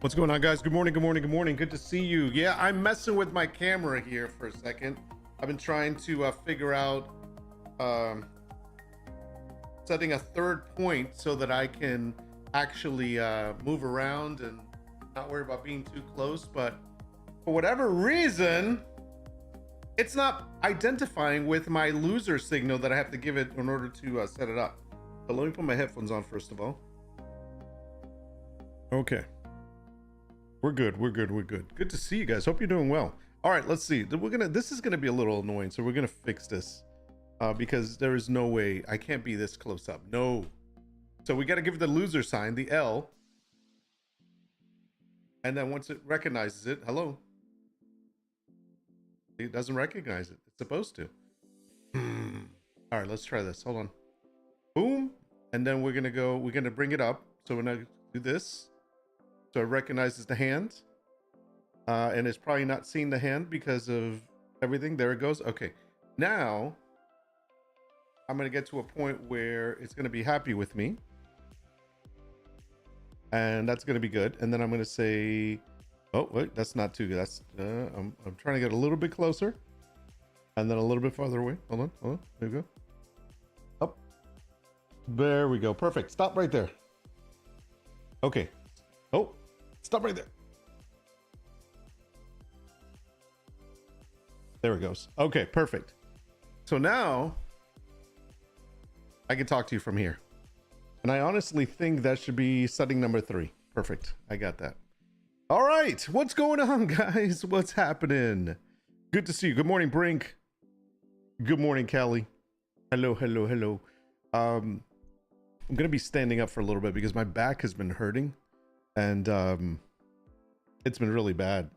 What's going on, guys? Good morning, good morning, good morning. Good to see you. Yeah, I'm messing with my camera here for a second. I've been trying to figure out setting a third point so that I can actually move around and not worry about being too close. But for whatever reason, it's not identifying with my loser signal that I have to give it in order to set it up. So let me put my headphones on first of all. Okay. We're good. Good to see you guys. Hope you're doing well. All right, let's see. This is gonna be a little annoying, so we're gonna fix this because there is no way I can't be this close up. No. So we got to give it the loser sign, the L, and then once it recognizes it, hello. It doesn't recognize it. It's supposed to. All right, let's try this. Hold on. Boom, and then we're gonna bring it up. So we're gonna do this. So it recognizes the hand, and it's probably not seeing the hand because of everything. There it goes. Okay, now I'm gonna get to a point where it's gonna be happy with me, and that's gonna be good. And then I'm gonna say, oh wait, that's not too good. That's I'm trying to get a little bit closer, and then a little bit farther away. Hold on. There we go. Up. There we go. Perfect. Stop right there. Okay. Oh, stop right there. There it goes. Okay, perfect. So now I can talk to you from here. And I honestly think that should be setting number 3. Perfect. I got that. All right. What's going on, guys? What's happening? Good to see you. Good morning, Brink. Good morning, Callie. Hello. I'm going to be standing up for a little bit because my back has been hurting. And it's been really bad.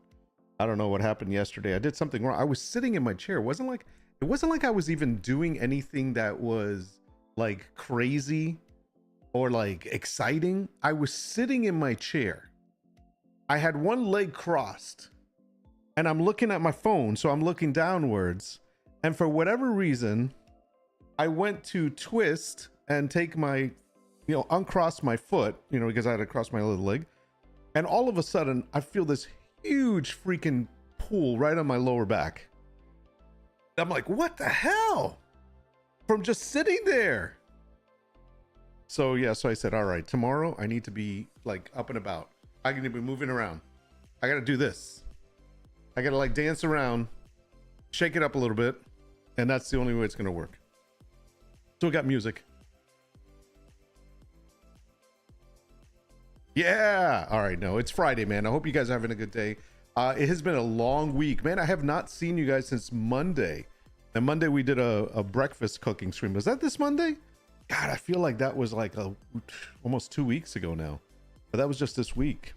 I don't know what happened yesterday. I did something wrong. I was sitting in my chair. It wasn't like I was even doing anything that was like crazy or like exciting. I was sitting in my chair. I had one leg crossed and I'm looking at my phone. So I'm looking downwards. And for whatever reason, I went to twist and take my, uncross my foot, because I had to cross my little leg. And all of a sudden, I feel this huge freaking pull right on my lower back. I'm like, what the hell? From just sitting there. So I said, all right, tomorrow I need to be like up and about. I need to be moving around. I got to do this. I got to like dance around, shake it up a little bit. And that's the only way it's going to work. So we got music. Yeah. All right. No, it's Friday, man. I hope you guys are having a good day. It has been a long week, man. I have not seen you guys since Monday. And Monday we did a breakfast cooking stream. Was that this Monday? God, I feel like that was like almost 2 weeks ago now. But that was just this week.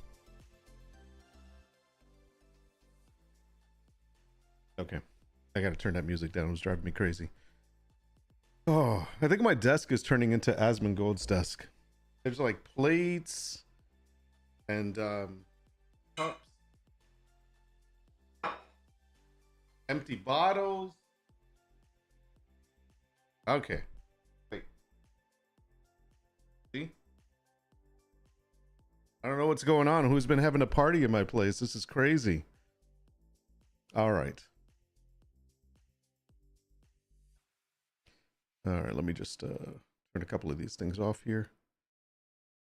Okay. I got to turn that music down. It was driving me crazy. Oh, I think my desk is turning into Asmongold's desk. There's like plates and cups, empty bottles. Okay, wait. See, I don't know what's going on. Who's been having a party in my place? This is crazy. All right, let me just turn a couple of these things off here.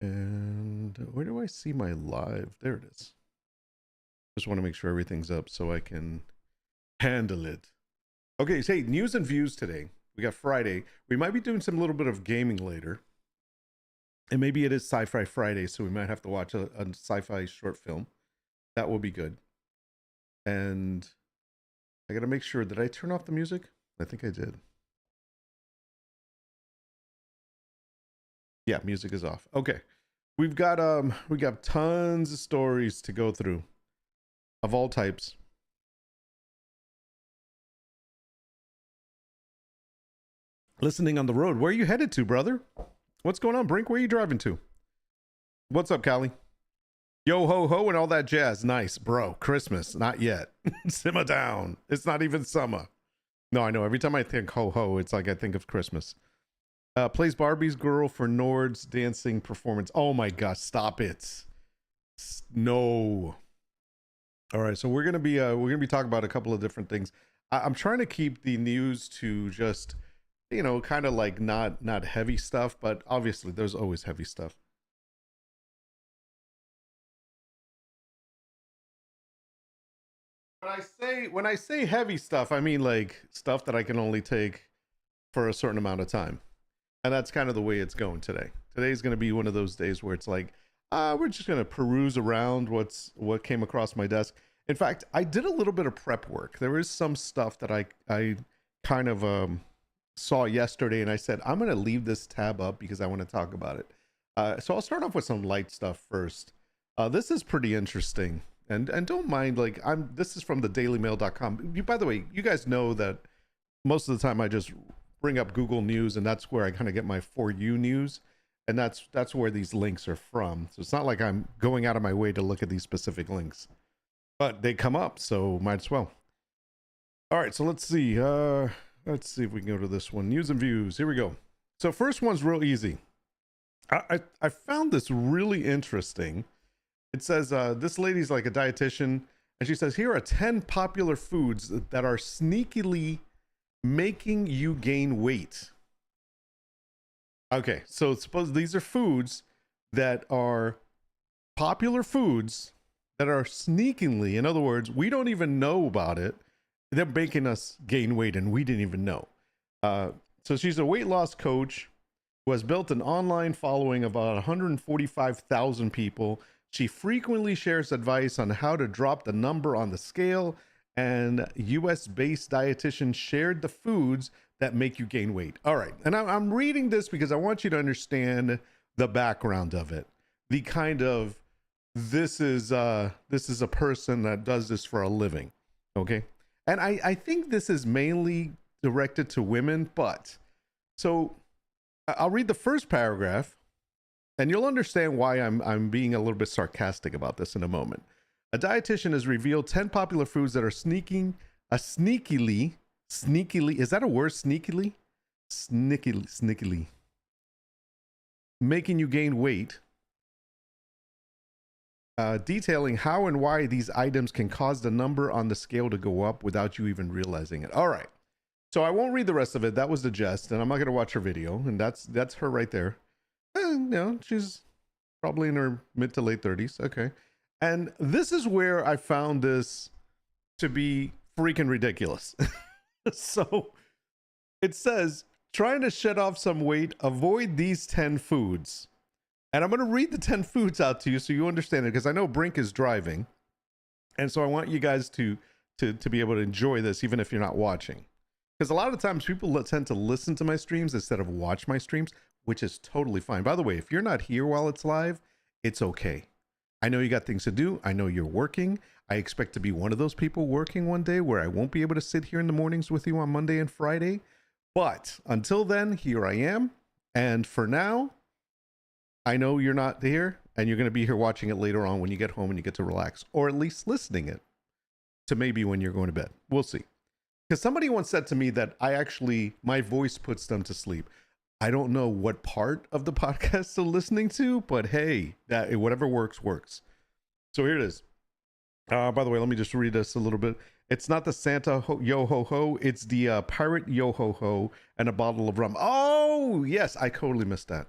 And where do I see my live? There it is. Just want to make sure everything's up so I can handle it. Okay, so hey, news and views today. We got Friday. We might be doing some little bit of gaming later. And maybe it is Sci-Fi Friday, so we might have to watch a sci-fi short film. That will be good. And I got to make sure, did I turn off the music? I think I did. Yeah, music is off. Okay. We got tons of stories to go through of all types. Listening on the road. Where are you headed to, brother? What's going on, Brink? Where are you driving to? What's up, Callie? Yo ho ho and all that jazz. Nice, bro. Christmas, not yet. Simmer down. It's not even summer. No, I know. Every time I think ho ho, it's like I think of Christmas. Plays Barbie's girl for Nord's dancing performance. Oh my gosh, stop it. No. All right, so we're gonna be talking about a couple of different things. I'm trying to keep the news to just, kind of like not heavy stuff, but obviously there's always heavy stuff. When I say heavy stuff, I mean like stuff that I can only take for a certain amount of time. And that's kind of the way it's going today. Today's going to be one of those days where it's like, we're just going to peruse around what came across my desk. In fact, I did a little bit of prep work. There is some stuff that I kind of saw yesterday, and I said I'm going to leave this tab up because I want to talk about it. So I'll start off with some light stuff first. This is pretty interesting, and don't mind, like, this is from the dailymail.com. By the way, you guys know that most of the time I just bring up Google News, and that's where I kind of get my For You news, and that's where these links are from. So it's not like I'm going out of my way to look at these specific links, but they come up, so might as well. All right, so let's see. Let's see if we can go to this one. News and views. Here we go. So first one's real easy. I found this really interesting. It says this lady's like a dietitian, and she says here are 10 popular foods that are sneakily making you gain weight. Okay, so suppose these are foods that are popular foods that are sneakingly, in other words, we don't even know about it. They're making us gain weight and we didn't even know. So she's a weight loss coach who has built an online following of about 145,000 people. She frequently shares advice on how to drop the number on the scale, and US-based dietitian shared the foods that make you gain weight. All right, and I'm reading this because I want you to understand the background of it. The kind of, this is a person that does this for a living, okay? And I think this is mainly directed to women, but so I'll read the first paragraph, and you'll understand why I'm being a little bit sarcastic about this in a moment. A dietitian has revealed 10 popular foods that are sneakily, is that a word? Sneakily, making you gain weight. Detailing how and why these items can cause the number on the scale to go up without you even realizing it. All right. So I won't read the rest of it. That was the jest, and I'm not going to watch her video, and that's her right there. She's probably in her mid to late 30s. Okay. And this is where I found this to be freaking ridiculous. So it says, trying to shed off some weight, avoid these 10 foods. And I'm going to read the 10 foods out to you so you understand it, because I know Brink is driving. And so I want you guys to be able to enjoy this even if you're not watching. Because a lot of times people tend to listen to my streams instead of watch my streams, which is totally fine. By the way, if you're not here while it's live, it's okay. I know you got things to do. I know you're working. I expect to be one of those people working one day where I won't be able to sit here in the mornings with you on Monday and Friday. But until then, here I am. And for now, I know you're not here, and you're going to be here watching it later on when you get home and you get to relax, or at least listening it to maybe when you're going to bed. We'll see. Because somebody once said to me that my voice puts them to sleep. I don't know what part of the podcast they're listening to, but hey, whatever works. So here it is. By the way, let me just read this a little bit. It's not the Santa yo ho ho. It's the pirate yo ho ho and a bottle of rum. Oh yes, I totally missed that.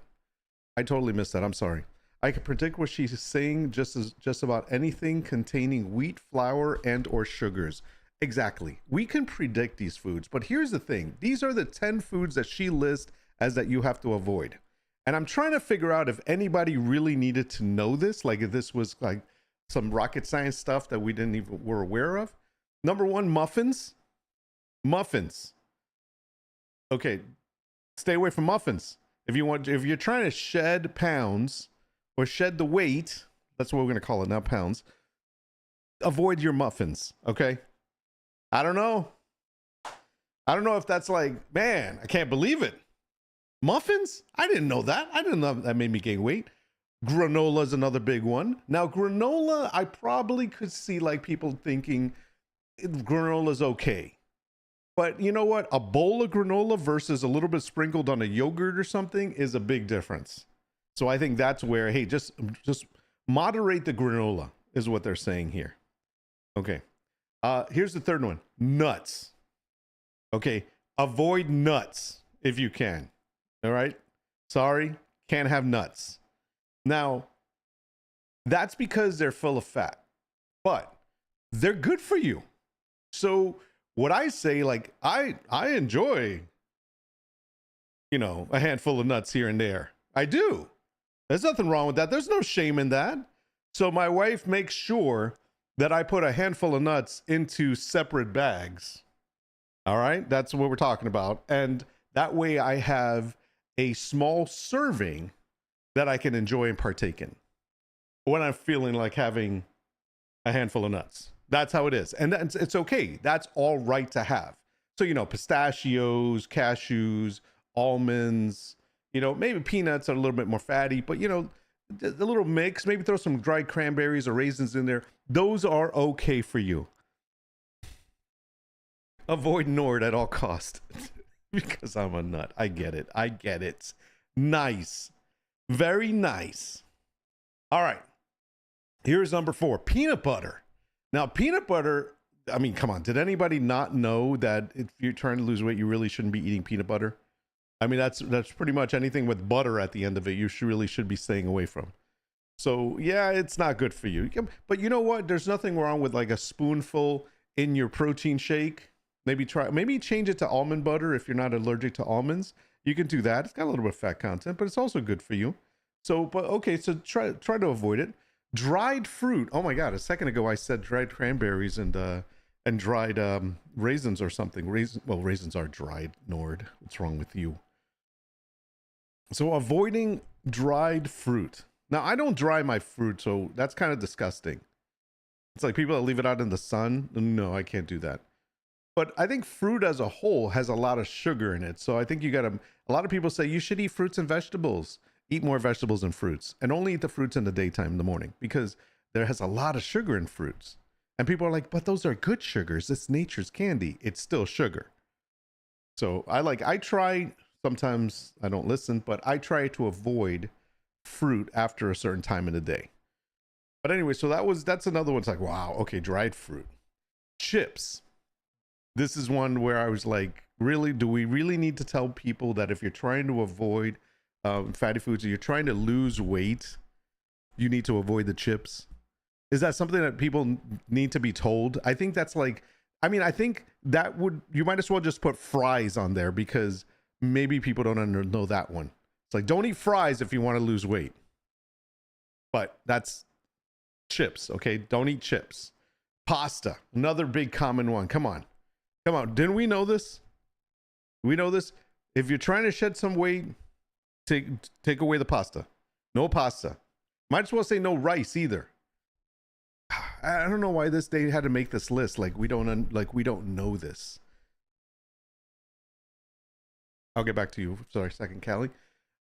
I'm sorry. I can predict what she's saying just about anything containing wheat, flour, and or sugars. Exactly. We can predict these foods, but here's the thing. These are the 10 foods that she lists as that you have to avoid. And I'm trying to figure out if anybody really needed to know this, like if this was like some rocket science stuff that we didn't even were aware of. Number 1, muffins. Okay, stay away from muffins. If you're trying to shed pounds or shed the weight, that's what we're going to call it now, pounds. Avoid your muffins, okay? I don't know if that's like, man, I can't believe it. Muffins? I didn't know that. I didn't know that made me gain weight. Granola is another big one. Now, granola, I probably could see like people thinking granola is okay. But you know what? A bowl of granola versus a little bit sprinkled on a yogurt or something is a big difference. So I think that's where, hey, just Moderate the granola is what they're saying here. Okay. Here's the third one. Nuts. Okay. Avoid nuts if you can. All right. Sorry. Can't have nuts. Now, that's because they're full of fat, but they're good for you. So what I say, like, I enjoy, a handful of nuts here and there. I do. There's nothing wrong with that. There's no shame in that. So my wife makes sure that I put a handful of nuts into separate bags. All right. That's what we're talking about. And that way I have a small serving that I can enjoy and partake in when I'm feeling like having a handful of nuts. That's how it is. And it's okay. That's all right to have. So, pistachios, cashews, almonds, maybe peanuts are a little bit more fatty, but, the little mix, maybe throw some dried cranberries or raisins in there. Those are okay for you. Avoid Nord at all costs because I'm a nut. I get it. Nice. Very nice. All right. Here's number 4, peanut butter. Now, peanut butter, I mean, come on. Did anybody not know that if you're trying to lose weight, you really shouldn't be eating peanut butter? I mean, that's pretty much anything with butter at the end of it, you really should be staying away from. So, yeah, it's not good for you. But you know what? There's nothing wrong with like a spoonful in your protein shake. Maybe change it to almond butter if you're not allergic to almonds. You can do that. It's got a little bit of fat content, but it's also good for you. So, but okay, so try to avoid it. Dried fruit. Oh my God! A second ago I said dried cranberries and dried raisins or something. Raisins are dried. Nord, what's wrong with you? So avoiding dried fruit. Now I don't dry my fruit, so that's kind of disgusting. It's like people that leave it out in the sun. No, I can't do that. But I think fruit as a whole has a lot of sugar in it. So I think a lot of people say you should eat fruits and vegetables. Eat more vegetables and fruits, and only eat the fruits in the daytime in the morning because there has a lot of sugar in fruits. And people are like, but those are good sugars. It's nature's candy. It's still sugar. So I try, sometimes I don't listen, but I try to avoid fruit after a certain time in the day. But anyway, so that's another one. It's like, wow, okay, dried fruit. Chips. This is one where I was like, really, do we really need to tell people that if you're trying to avoid fatty foods, you're trying to lose weight, you need to avoid the chips? Is that something that people need to be told? I think that's like, I think you might as well just put fries on there because maybe people don't know that one. It's like, don't eat fries if you want to lose weight. But that's chips, okay? Don't eat chips. Pasta, another big common one. Come on. Didn't we know this? We know this. If you're trying to shed some weight, take away the pasta. No pasta. Might as well say no rice either. I don't know why they had to make this list. Like we don't know this. I'll get back to you. Sorry, second, Callie.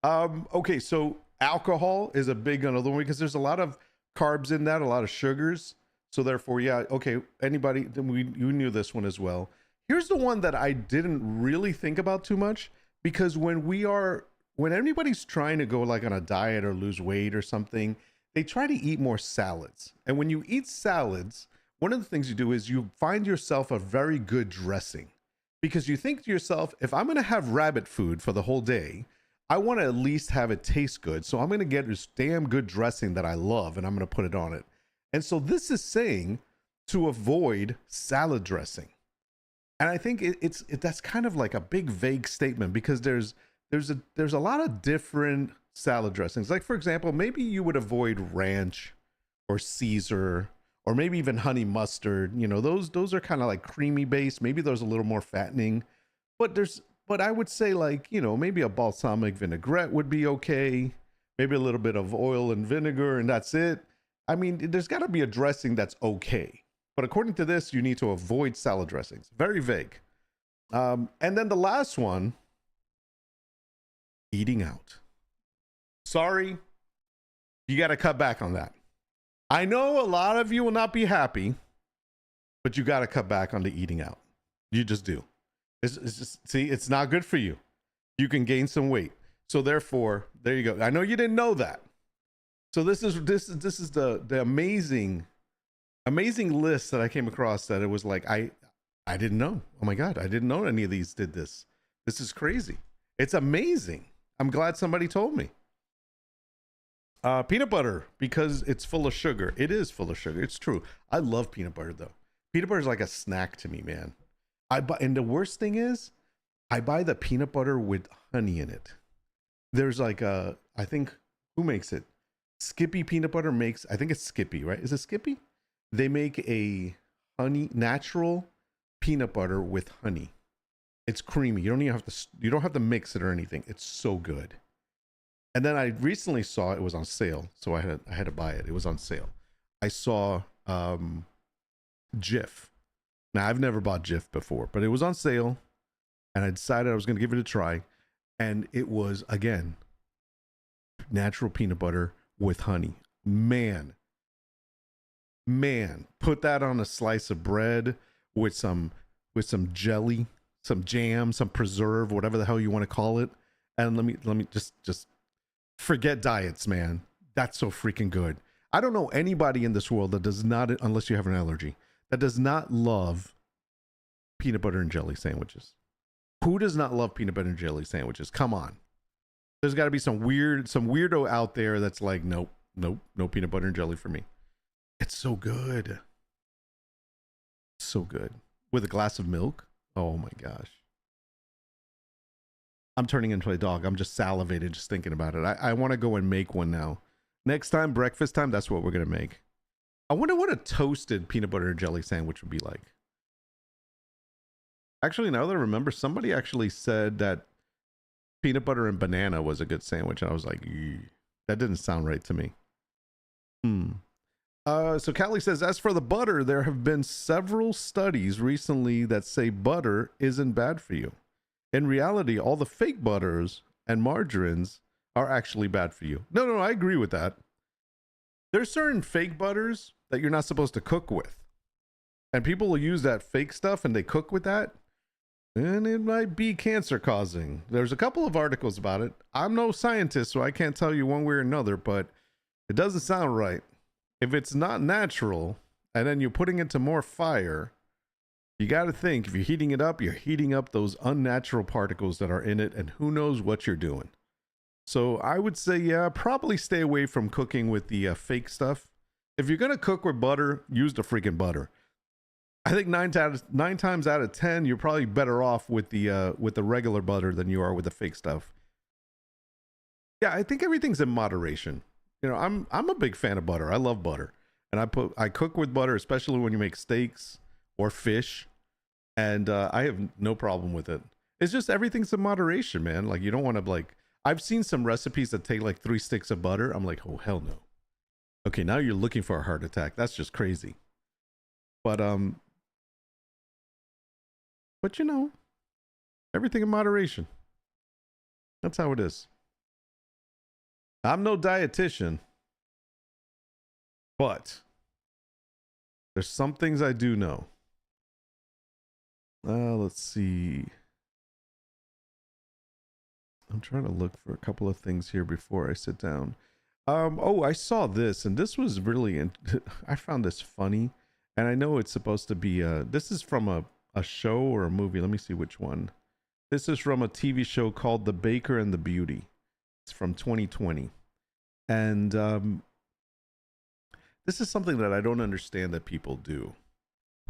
Okay, so alcohol is a big another one because there's a lot of carbs in that, a lot of sugars. So therefore, yeah, okay. You knew this one as well. Here's the one that I didn't really think about too much because when anybody's trying to go like on a diet or lose weight or something, they try to eat more salads. And when you eat salads, one of the things you do is you find yourself a very good dressing because you think to yourself, if I'm going to have rabbit food for the whole day, I want to at least have it taste good. So I'm going to get this damn good dressing that I love and I'm going to put it on it. And so this is saying to avoid salad dressing. And I think that's kind of like a big vague statement because there's a lot of different salad dressings. Like for example, maybe you would avoid ranch or Caesar or maybe even honey mustard. Those are kind of like creamy based. Maybe there's a little more fattening, but I would say like, maybe a balsamic vinaigrette would be okay. Maybe a little bit of oil and vinegar and that's it. I mean, there's got to be a dressing that's okay. But according to this, you need to avoid salad dressings. Very vague. And then the last one, eating out. Sorry, you got to cut back on that. I know a lot of you will not be happy, but you got to cut back on the eating out. You just do. It's just, see, it's not good for you. You can gain some weight. So therefore, there you go. I know you didn't know that, So this is the amazing list that I came across, that it was like I didn't know. Oh my god, I didn't know any of these did this. This is crazy. It's amazing. I'm glad somebody told me. Peanut butter, because it's full of sugar. It is full of sugar. It's true. I love peanut butter though. Peanut butter is like a snack to me, man. And the worst thing is, I buy the peanut butter with honey in it. There's like I think, who makes it? Skippy peanut butter makes, I think it's Skippy, right? Is it Skippy? They make a natural peanut butter with honey. It's creamy. You don't have to mix it or anything. It's so good. And then I recently saw it was on sale, so I had to buy it. It was on sale. I saw Jif. Now I've never bought Jif before, but it was on sale, and I decided I was going to give it a try. And it was, again, natural peanut butter with honey. Man, put that on a slice of bread with some jelly, some jam, some preserve, whatever the hell you want to call it. And let me just forget diets, man. That's so freaking good. I don't know anybody in this world that does not, unless you have an allergy, that does not love peanut butter and jelly sandwiches. Who does not love peanut butter and jelly sandwiches? Come on. There's got to be some weirdo out there that's like, nope, no peanut butter and jelly for me. It's so good. So good. With a glass of milk. Oh my gosh. I'm turning into a dog. I'm just salivated just thinking about it. I want to go and make one now. Next time, breakfast time, that's what we're going to make. I wonder what a toasted peanut butter and jelly sandwich would be like. Actually, now that I remember, somebody actually said that peanut butter and banana was a good sandwich. And I was like, that didn't sound right to me. So Callie says, as for the butter, there have been several studies recently that say butter isn't bad for you. In reality, all the fake butters and margarines are actually bad for you. No, I agree with that. There's certain fake butters that you're not supposed to cook with. And people will use that fake stuff and they cook with that. And it might be cancer causing. There's a couple of articles about it. I'm no scientist, so I can't tell you one way or another, but it doesn't sound right. If it's not natural, and then you're putting it to more fire, you got to think, if you're heating it up, you're heating up those unnatural particles that are in it, and who knows what you're doing. So I would say, yeah, probably stay away from cooking with the fake stuff. If you're going to cook with butter, use the freaking butter. I think nine times out of 10, you're probably better off with the regular butter than you are with the fake stuff. Yeah, I think everything's in moderation. You know, I'm a big fan of butter. I love butter, and I cook with butter, especially when you make steaks or fish, and I have no problem with it. It's just everything's in moderation, man. Like, you don't want to, like, I've seen some recipes that take like 3 sticks of butter. I'm like, oh hell no. Okay, now you're looking for a heart attack. That's just crazy. But you know, everything in moderation. That's how it is. I'm no dietitian, but there's some things I do know. Let's see. I'm trying to look for a couple of things here before I sit down. Oh, I saw this, and this was really, I found this funny, and I know it's supposed to be, this is from a show or a movie. Let me see which one. This is from a TV show called The Baker and the Beauty. It's from 2020. And this is something that I don't understand that people do.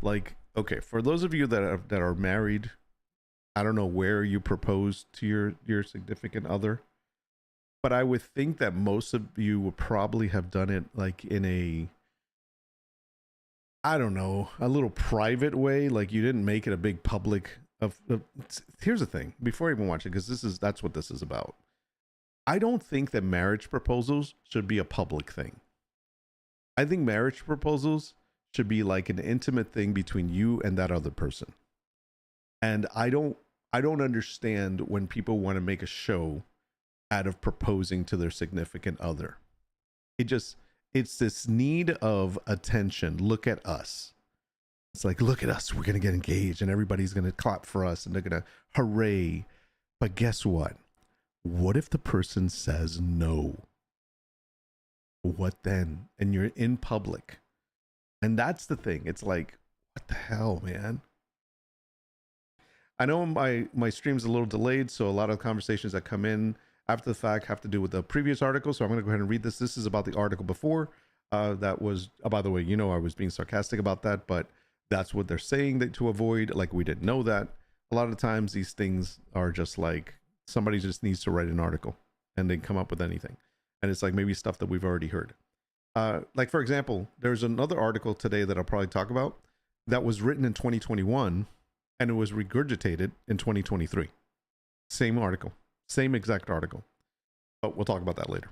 Like, okay, for those of you that are married, I don't know where you propose to your significant other, but I would think that most of you would probably have done it like in a, I don't know, a little private way. Like, you didn't make it a big public here's the thing, before I even watch it, because that's what this is about. I don't think that marriage proposals should be a public thing. I think marriage proposals should be like an intimate thing between you and that other person. And I don't understand when people want to make a show out of proposing to their significant other. It's this need of attention. Look at us. It's like, look at us. We're going to get engaged and everybody's going to clap for us and they're going to hooray. But guess what? What if the person says no? What then? And you're in public. And that's the thing. It's like, what the hell, man? I know my stream's a little delayed, so a lot of conversations that come in after the fact have to do with the previous article. So I'm going to go ahead and read this. This is about the article before. That was, by the way, you know, I was being sarcastic about that, but that's what they're saying that to avoid. Like, we didn't know that. A lot of times these things are just like somebody just needs to write an article and they come up with anything. And it's like maybe stuff that we've already heard. Like, for example, there's another article today that I'll probably talk about that was written in 2021 and it was regurgitated in 2023. Same article, same exact article. But we'll talk about that later.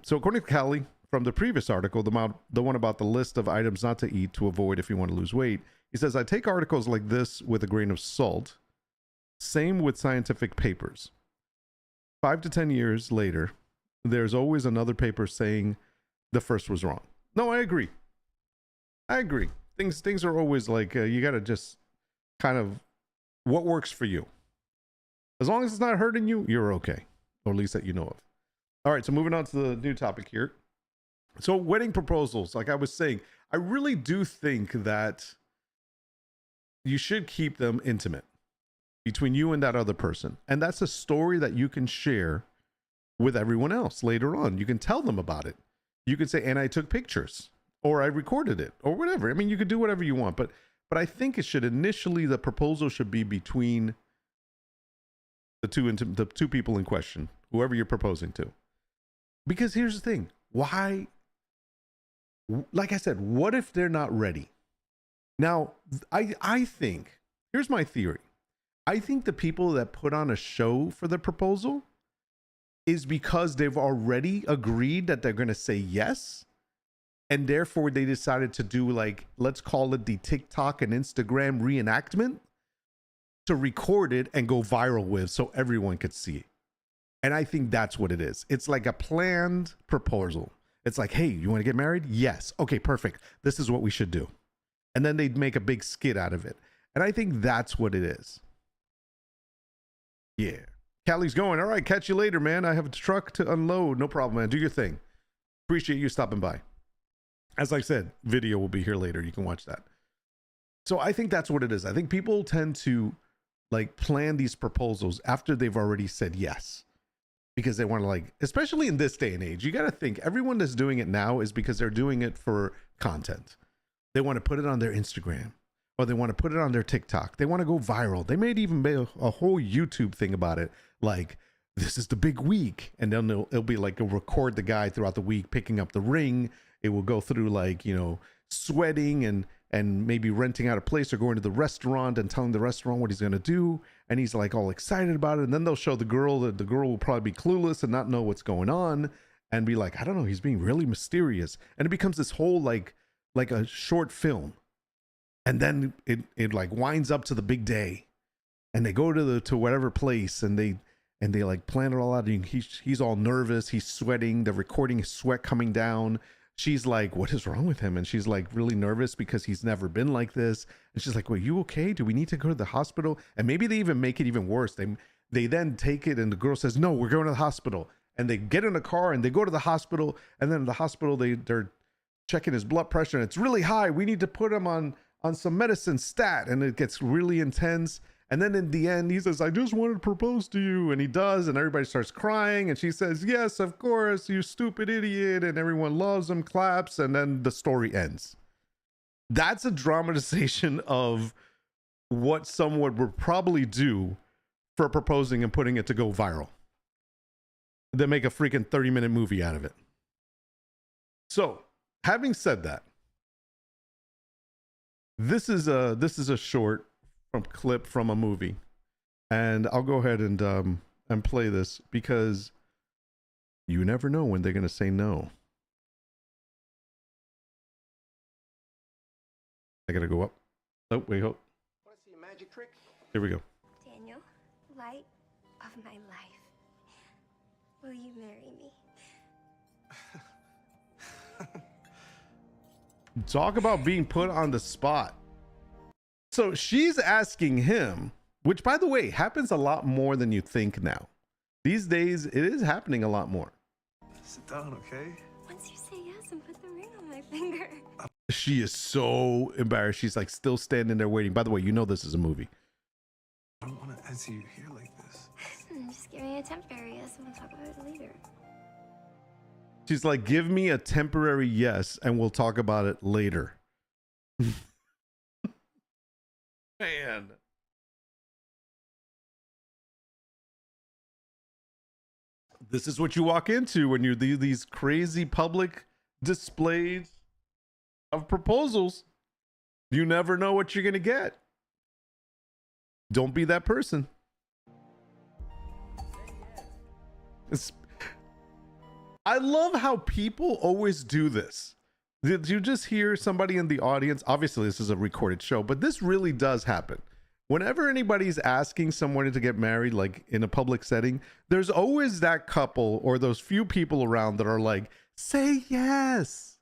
So according to Callie, from the previous article, the one about the list of items not to eat to avoid if you want to lose weight, he says, I take articles like this with a grain of salt. Same with scientific papers. 5 to 10 years later, there's always another paper saying the first was wrong. No, I agree. Things are always like, you got to just kind of what works for you. As long as it's not hurting you, you're okay. Or at least that you know of. All right, so moving on to the new topic here. So wedding proposals, like I was saying, I really do think that you should keep them intimate between you and that other person. And that's a story that you can share with everyone else later on. You can tell them about it. You could say, and I took pictures, or I recorded it, or whatever. I mean, you could do whatever you want, but I think it should initially, the proposal should be between the two people in question, whoever you're proposing to. Because here's the thing, why, like I said, what if they're not ready? Now, I think, here's my theory. I think the people that put on a show for the proposal is because they've already agreed that they're going to say yes. And therefore they decided to do, like, let's call it the TikTok and Instagram reenactment, to record it and go viral with so everyone could see it. And I think that's what it is. It's like a planned proposal. It's like, hey, you want to get married? Yes. Okay, perfect. This is what we should do. And then they'd make a big skit out of it. And I think that's what it is. Yeah. Callie's going, all right, catch you later, man. I have a truck to unload. No problem, man. Do your thing. Appreciate you stopping by. As I said, video will be here later. You can watch that. So I think that's what it is. I think people tend to like plan these proposals after they've already said yes. Because they want to, like, especially in this day and age, you got to think everyone that's doing it now is because they're doing it for content. They want to put it on their Instagram, or they want to put it on their TikTok. They want to go viral. They may even make a whole YouTube thing about it. Like, this is the big week. And then it'll be like, it'll record the guy throughout the week, picking up the ring. It will go through, like, you know, sweating and maybe renting out a place or going to the restaurant and telling the restaurant what he's going to do. And he's like all excited about it. And then they'll show the girl that the girl will probably be clueless and not know what's going on and be like, I don't know, he's being really mysterious. And it becomes this whole like a short film. And then it like winds up to the big day and they go to whatever place and they like plan it all out. And he's all nervous. He's sweating. They're recording his sweat coming down. She's like, what is wrong with him? And she's like really nervous because he's never been like this. And she's like, well, you okay? Do we need to go to the hospital? And maybe they even make it even worse. They then take it and the girl says, no, we're going to the hospital. And they get in a car and they go to the hospital. And then in the hospital, they're checking his blood pressure and it's really high. We need to put him on some medicine stat. And it gets really intense. And then in the end, he says, I just wanted to propose to you. And he does. And everybody starts crying. And she says, yes, of course, you stupid idiot. And everyone loves him, claps. And then the story ends. That's a dramatization of what someone would probably do for proposing and putting it to go viral. They make a freaking 30-minute movie out of it. So, having said that, this is a short clip from a movie, and I'll go ahead and play this because you never know when they're gonna say no. I gotta go up. Oh wait, hold. Want to see a magic trick? Here we go. Daniel, light of my life, will you marry me? Talk about being put on the spot. So she's asking him, which by the way happens a lot more than you think now. These days it is happening a lot more. Sit down, okay? When finger. She is so embarrassed. She's like still standing there waiting. By the way, you know this is a movie. I don't want to answer you here like this. Just give me a temporary yes and we'll talk about it later. She's like, give me a temporary yes and we'll talk about it later. Man. This is what you walk into when you do these crazy public displays of proposals. You never know what you're going to get. Don't be that person. I love how people always do this. Did you just hear somebody in the audience? Obviously, this is a recorded show, but this really does happen. Whenever anybody's asking someone to get married, like in a public setting, there's always that couple or those few people around that are like, say yes,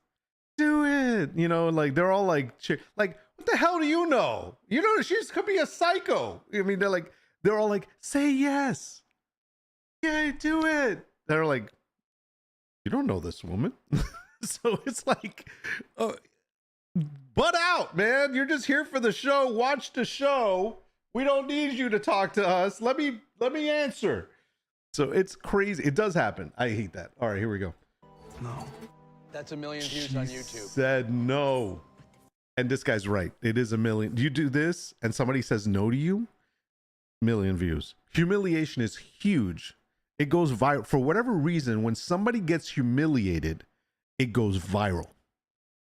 do it. You know, like they're all like, like, what the hell do you know? You know, she could be a psycho. I mean, they're all like, say yes. Yeah, do it. They're like, you don't know this woman. So it's like, butt out, man. You're just here for the show. Watch the show. We don't need you to talk to us. Let me answer. So it's crazy. It does happen. I hate that. All right, here we go. No. That's 1 million views on YouTube. Said no. And this guy's right. It is 1 million. Do you do this and somebody says no to you? 1 million views. Humiliation is huge. It goes viral. For whatever reason, when somebody gets humiliated, it goes viral.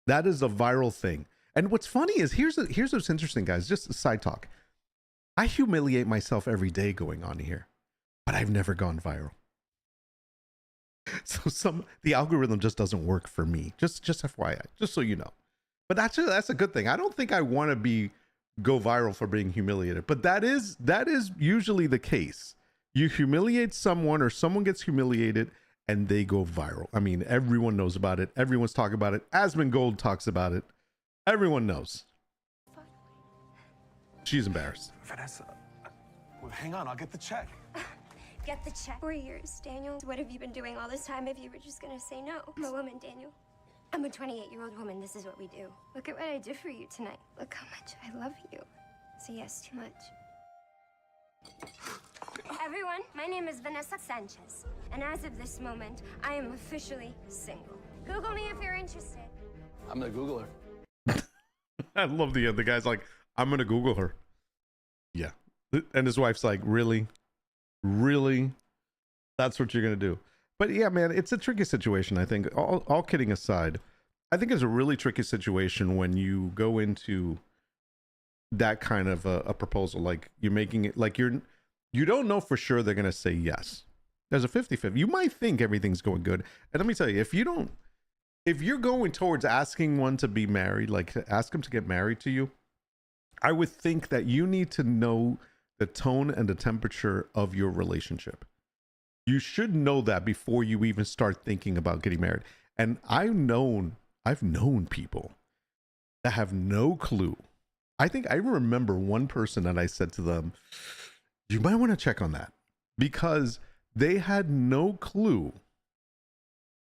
That is a viral thing. And what's funny is, here's what's interesting, guys. Just a side talk. I humiliate myself every day going on here, but I've never gone viral. So the algorithm just doesn't work for me. Just FYI, just so you know. But that's a good thing. I don't think I want to go viral for being humiliated, but that is usually the case. You humiliate someone or someone gets humiliated and they go viral. I mean, everyone knows about it. Everyone's talking about it. Asmongold talks about it. Everyone knows. She's embarrassed. Vanessa, well, hang on, I'll get the check. Get the check. 4 years, Daniel. What have you been doing all this time if you were just gonna say no? I'm a woman, Daniel. I'm a 28-year-old woman. This is what we do. Look at what I did for you tonight. Look how much I love you. Say yes too much. Everyone, my name is Vanessa Sanchez, and as of this moment, I am officially single. Google me if you're interested. I'm gonna Google her. I love the end. The guy's like, I'm gonna Google her. Yeah. And his wife's like, really? That's what you're gonna do? But yeah, man, it's a tricky situation. I think, all kidding aside, I think it's a really tricky situation when you go into that kind of a proposal. Like, you're making it like you don't know for sure they're gonna say yes. There's a 50-50. You might think everything's going good, and let me tell you, if you're going towards asking one to be married, like to ask them to get married to you, I would think that you need to know the tone and the temperature of your relationship. You should know that before you even start thinking about getting married. And I've known people that have no clue. I think I remember one person that I said to them, you might want to check on that, because they had no clue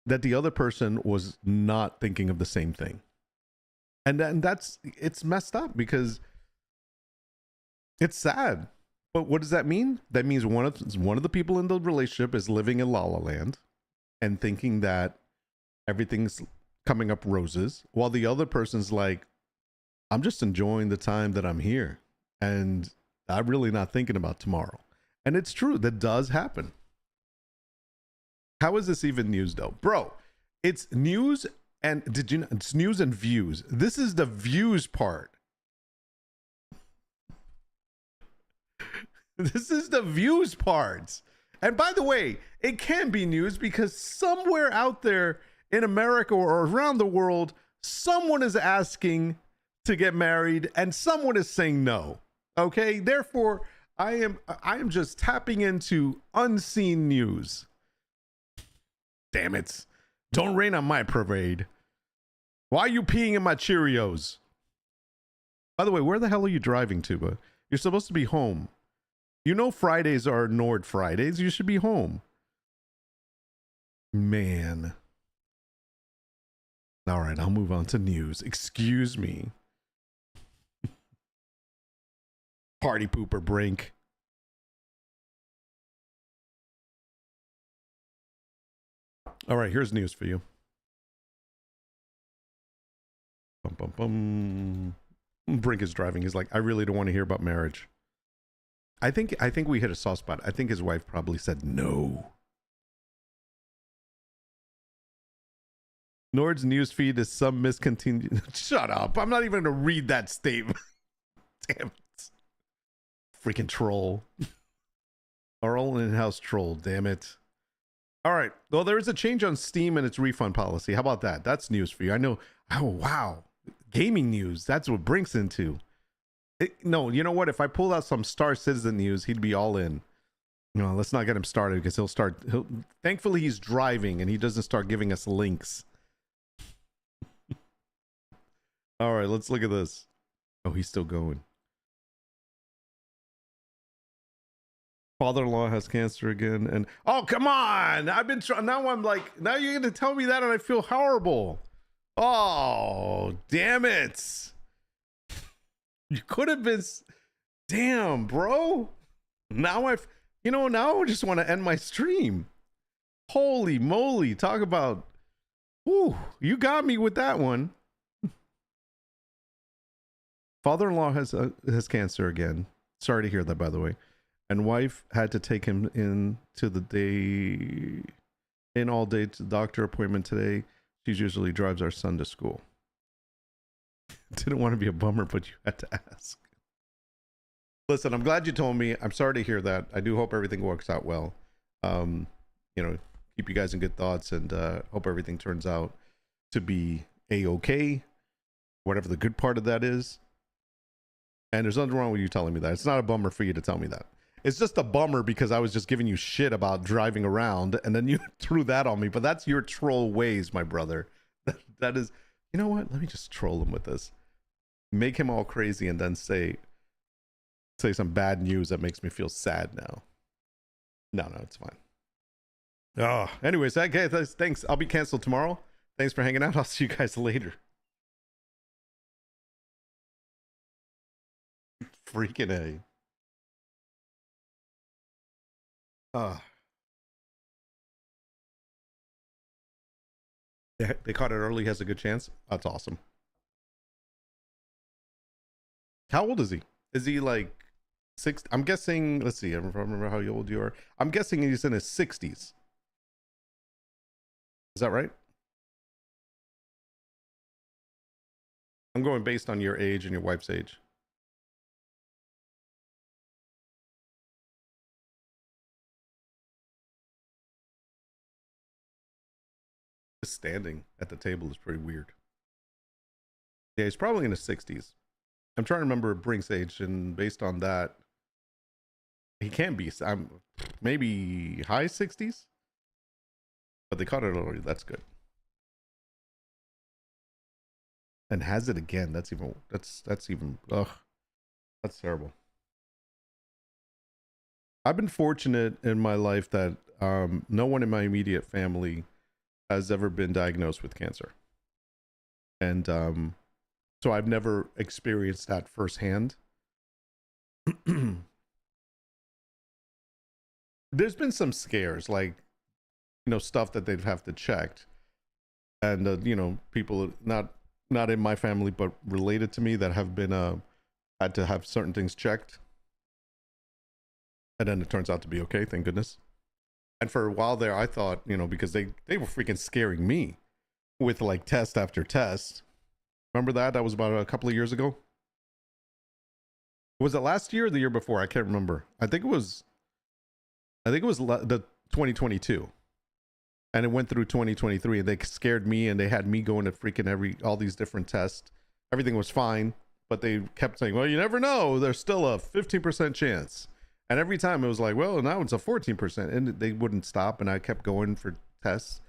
that the other person was not thinking of the same thing. And it's messed up, because it's sad. But what does that mean? That means one of the people in the relationship is living in La La Land and thinking that everything's coming up roses, while the other person's like, I'm just enjoying the time that I'm here, and I'm really not thinking about tomorrow. And it's true, that does happen. How is this even news though? Bro, it's news, and it's news and views. This is the views part. This is the views parts. And by the way, it can be news because somewhere out there in America or around the world, someone is asking to get married and someone is saying no. Okay, therefore I am just tapping into unseen news. Damn it. Don't rain on my parade. Why are you peeing in my Cheerios? By the way, where the hell are you driving to? You're supposed to be home. You know Fridays are Nord Fridays. You should be home. Man. All right, I'll move on to news. Excuse me. Party pooper Brink. All right, here's news for you. Bum, bum, bum. Brink is driving. He's like, I really don't want to hear about marriage. I think we hit a soft spot. I think his wife probably said no. Nord's newsfeed is some miscontinued. Shut up. I'm not even going to read that statement. Damn it. Freaking troll. Our own in-house troll, damn it. All right. Well, there is a change on Steam and its refund policy. How about that? That's news for you. I know. Oh, wow. Gaming news. That's what Brink's into. No, you know what? If I pulled out some Star Citizen news, he'd be all in. No, let's not get him started because thankfully he's driving and he doesn't start giving us links. All right, let's look at this. Oh, he's still going. Father-in-law has cancer again, and oh, come on! I've been now. I'm like, now you're gonna tell me that, and I feel horrible. Oh, damn it! You could have been. Damn, bro. Now now I just want to end my stream. Holy moly! Talk about. Whew, you got me with that one. Father-in-law has cancer again. Sorry to hear that, by the way. And wife had to take him in all day to the doctor appointment today. She usually drives our son to school. Didn't want to be a bummer, but you had to ask. Listen, I'm glad you told me. I'm sorry to hear that. I do hope everything works out well. Keep you guys in good thoughts, and hope everything turns out to be a-okay, whatever the good part of that is. And there's nothing wrong with you telling me that. It's not a bummer for you to tell me that. It's just a bummer because I was just giving you shit about driving around, and then you threw that on me. But that's your troll ways, my brother. That is, you know what? Let me just troll him with this. Make him all crazy and then say some bad news that makes me feel sad now. No, it's fine. Oh, anyways, okay, thanks. I'll be canceled tomorrow. Thanks for hanging out. I'll see you guys later. Freaking A. They caught it early. Has a good chance. That's awesome. How old is he? Is he like 6? I'm guessing. Let's see. I don't remember how old you are. I'm guessing he's in his 60s. Is that right? I'm going based on your age and your wife's age. Just standing at the table is pretty weird. Yeah, he's probably in his 60s. I'm trying to remember Brink's age, and based on that, he can be. Maybe high 60s. But they caught it already. That's good. And has it again. That's even. Ugh. That's terrible. I've been fortunate in my life that no one in my immediate family has ever been diagnosed with cancer. And so I've never experienced that firsthand. There's been some scares, like, stuff that they'd have to check. And, people not in my family, but related to me that have been, had to have certain things checked. And then it turns out to be okay, thank goodness. And for a while there, I thought, because they were freaking scaring me with like test after test. Remember that? That was about a couple of years ago. Was it last year or the year before? I can't remember. I think it was the 2022. And it went through 2023, and they scared me, and they had me going to freaking all these different tests. Everything was fine, but they kept saying, well, you never know. There's still a 15% chance. And every time it was like, well, now it's a 14%. And they wouldn't stop. And I kept going for tests.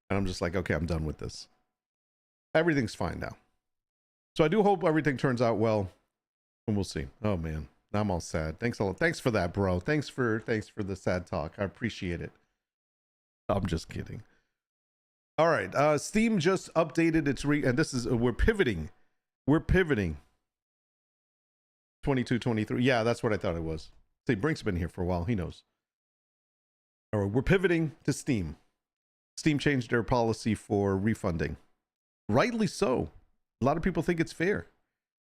And I'm just like, okay, I'm done with this. Everything's fine now. So I do hope everything turns out well. And we'll see. Oh, man. Now I'm all sad. Thanks a lot. Thanks for that, bro. Thanks for the sad talk. I appreciate it. I'm just kidding. All right. Steam just updated its and this is we're pivoting. We're pivoting. 22, 23. Yeah, that's what I thought it was. See, Brink's been here for a while. He knows. All right, we're pivoting to Steam. Steam changed their policy for refunding. Rightly so. A lot of people think it's fair.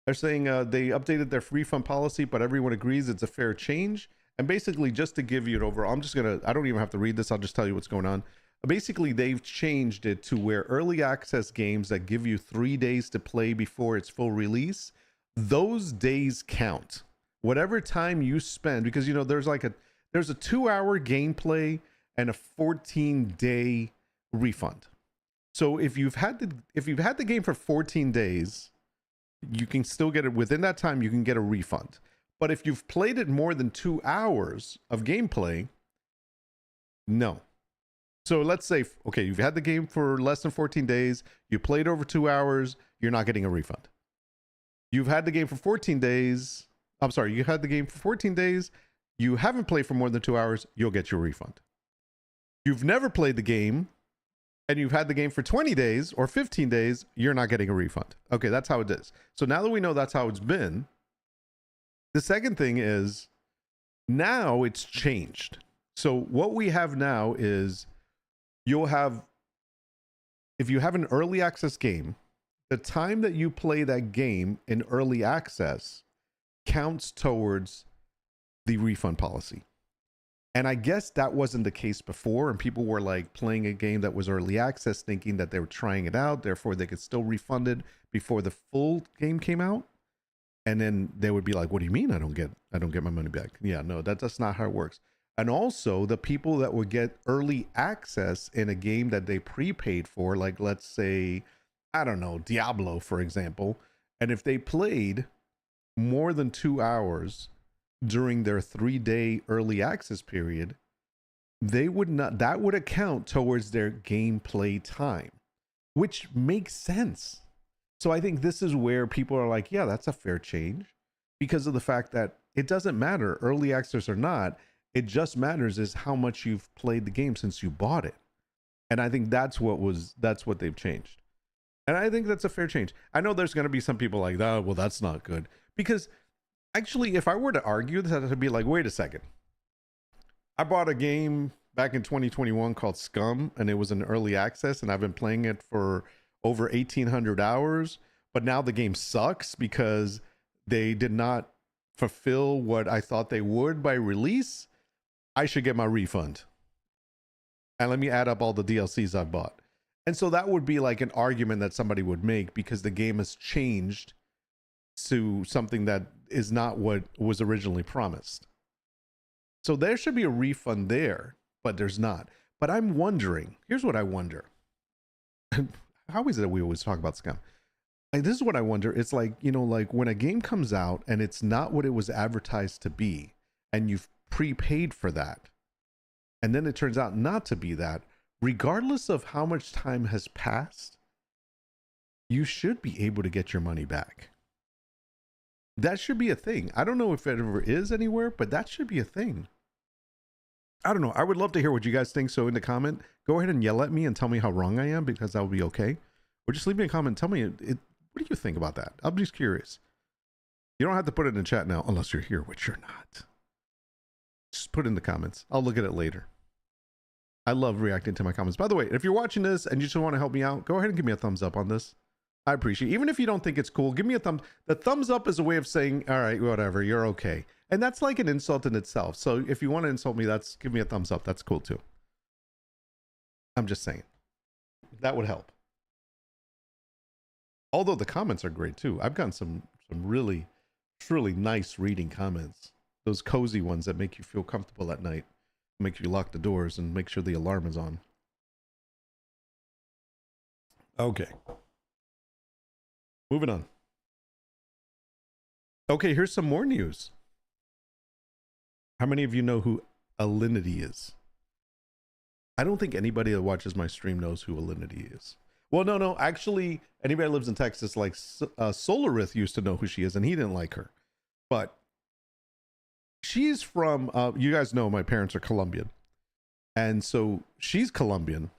They're saying they updated their refund policy, but everyone agrees it's a fair change. And basically, just to give you an overall, I don't even have to read this. I'll just tell you what's going on. Basically, they've changed it to where early access games that give you 3 days to play before its full release, those days count. Whatever time you spend, because you know there's a 2-hour gameplay and a 14-day refund. So if you've had the game for 14 days, you can still get it within that time. You can get a refund. But if you've played it more than 2 hours of gameplay, no. So let's say, okay, you've had the game for less than 14 days. You played over 2 hours. You're not getting a refund. You've had the game for 14 days. I'm sorry. You had the game for 14 days. You haven't played for more than 2 hours. You'll get your refund. You've never played the game and you've had the game for 20 days or 15 days. You're not getting a refund. Okay. That's how it is. So now that we know that's how it's been, the second thing is now it's changed. So what we have now is you'll have, if you have an early access game, the time that you play that game in early access counts towards the refund policy. And I guess that wasn't the case before. And people were like playing a game that was early access thinking that they were trying it out. Therefore, they could still refund it before the full game came out. And then they would be like, what do you mean I don't get my money back? Yeah, no, that's not how it works. And also the people that would get early access in a game that they prepaid for, like let's say, I don't know, Diablo, for example. And if they played more than 2 hours during their 3-day early access period, that would account towards their gameplay time, which makes sense. So I think this is where people are like, yeah, that's a fair change, because of the fact that it doesn't matter early access or not. It just matters is how much you've played the game since you bought it. And I think that's what they've changed. And I think that's a fair change. I know there's going to be some people like, oh, well, that's not good. Because actually, if I were to argue that, I'd be like, wait a second. I bought a game back in 2021 called Scum, and it was an early access, and I've been playing it for over 1,800 hours. But now the game sucks because they did not fulfill what I thought they would by release. I should get my refund. And let me add up all the DLCs I bought. And so that would be like an argument that somebody would make because the game has changed to something that is not what was originally promised. So there should be a refund there, but there's not. But I'm wondering, here's what I wonder. How is it that we always talk about Scum? Like, this is what I wonder. It's like, you know, like when a game comes out and it's not what it was advertised to be, and you've prepaid for that, and then it turns out not to be that, regardless of how much time has passed, you should be able to get your money back. That should be a thing. I don't know if it ever is anywhere, but that should be a thing. I don't know. I would love to hear what you guys think. So in the comment, go ahead and yell at me and tell me how wrong I am, because that would be okay. Or just leave me a comment and tell me, what do you think about that? I'm just curious. You don't have to put it in the chat now, unless you're here, which you're not. Just put it in the comments. I'll look at it later. I love reacting to my comments. By the way, if you're watching this and you just want to help me out, go ahead and give me a thumbs up on this. I appreciate it. Even if you don't think it's cool, give me a thumb. The thumbs up is a way of saying, all right, whatever, you're okay. And that's like an insult in itself. So if you want to insult me, give me a thumbs up. That's cool too. I'm just saying. That would help. Although the comments are great too. I've gotten some really, truly nice reading comments. Those cozy ones that make you feel comfortable at night. Make you lock the doors and make sure the alarm is on. Okay. Moving on. Okay, here's some more news. How many of you know who Alinity is? I don't think anybody that watches my stream knows who Alinity is. Well, no. Actually, anybody that lives in Texas, like Solarith used to know who she is, and he didn't like her. But she's from, you guys know my parents are Colombian. And so she's Colombian.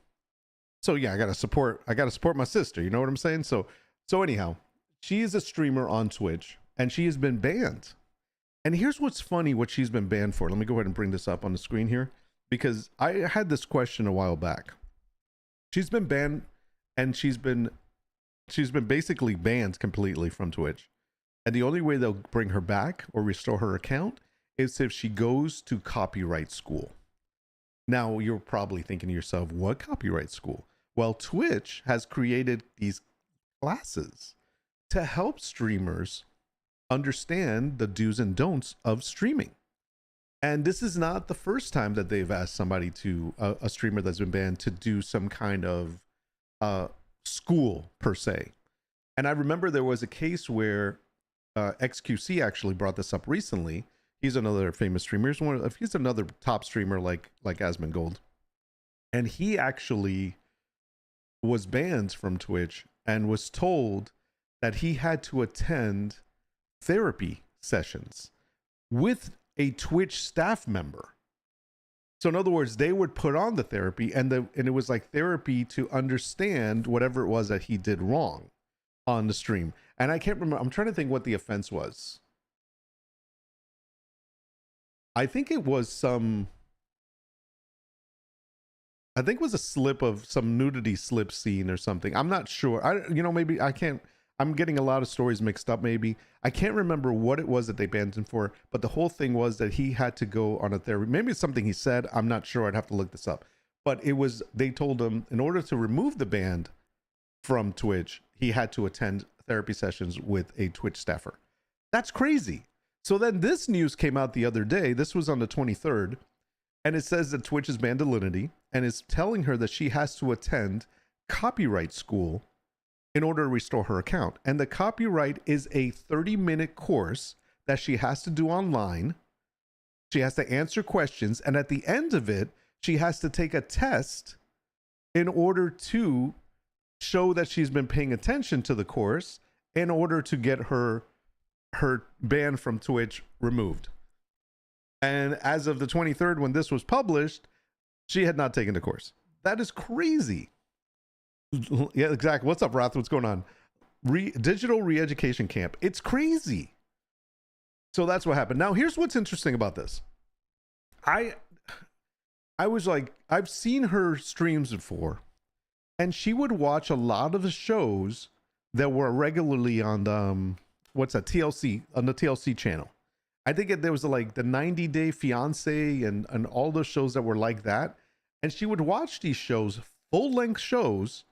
So yeah, I gotta support my sister. You know what I'm saying? So anyhow, she is a streamer on Twitch and she has been banned. And here's what's funny, what she's been banned for. Let me go ahead and bring this up on the screen here because I had this question a while back. She's been banned and she's been basically banned completely from Twitch. And the only way they'll bring her back or restore her account is if she goes to copyright school. Now, you're probably thinking to yourself, what copyright school? Well, Twitch has created these classes to help streamers understand the do's and don'ts of streaming. And this is not the first time that they've asked somebody to, a streamer that's been banned, to do some kind of school per se. And I remember there was a case where XQC actually brought this up recently. He's another famous streamer. He's another top streamer like Asmongold. And he actually was banned from Twitch and was told that he had to attend therapy sessions with a Twitch staff member. So in other words, they would put on the therapy and it was like therapy to understand whatever it was that he did wrong on the stream. And I can't remember. I'm trying to think what the offense was. I think it was a slip of some nudity slip scene or something. I'm not sure. Maybe I can't. I'm getting a lot of stories mixed up. Maybe I can't remember what it was that they banned him for. But the whole thing was that he had to go on a therapy. Maybe it's something he said. I'm not sure. I'd have to look this up. But it was. They told him in order to remove the ban from Twitch, he had to attend therapy sessions with a Twitch staffer. That's crazy. So then this news came out the other day. This was on the 23rd. And it says that Twitch has banned Alinity and is telling her that she has to attend copyright school in order to restore her account. And the copyright is a 30-minute course that she has to do online. She has to answer questions. And at the end of it, she has to take a test in order to show that she's been paying attention to the course in order to get her ban from Twitch removed. And as of the 23rd, when this was published, she had not taken the course. That is crazy. Yeah, exactly. What's up, Wrath? What's going on? Digital re-education camp. It's crazy. So that's what happened. Now, here's what's interesting about this. I was like, I've seen her streams before, and she would watch a lot of the shows that were regularly on the, TLC, on the TLC channel. I think there was like the 90 Day Fiance and all those shows that were like that. And she would watch these shows, full-length shows.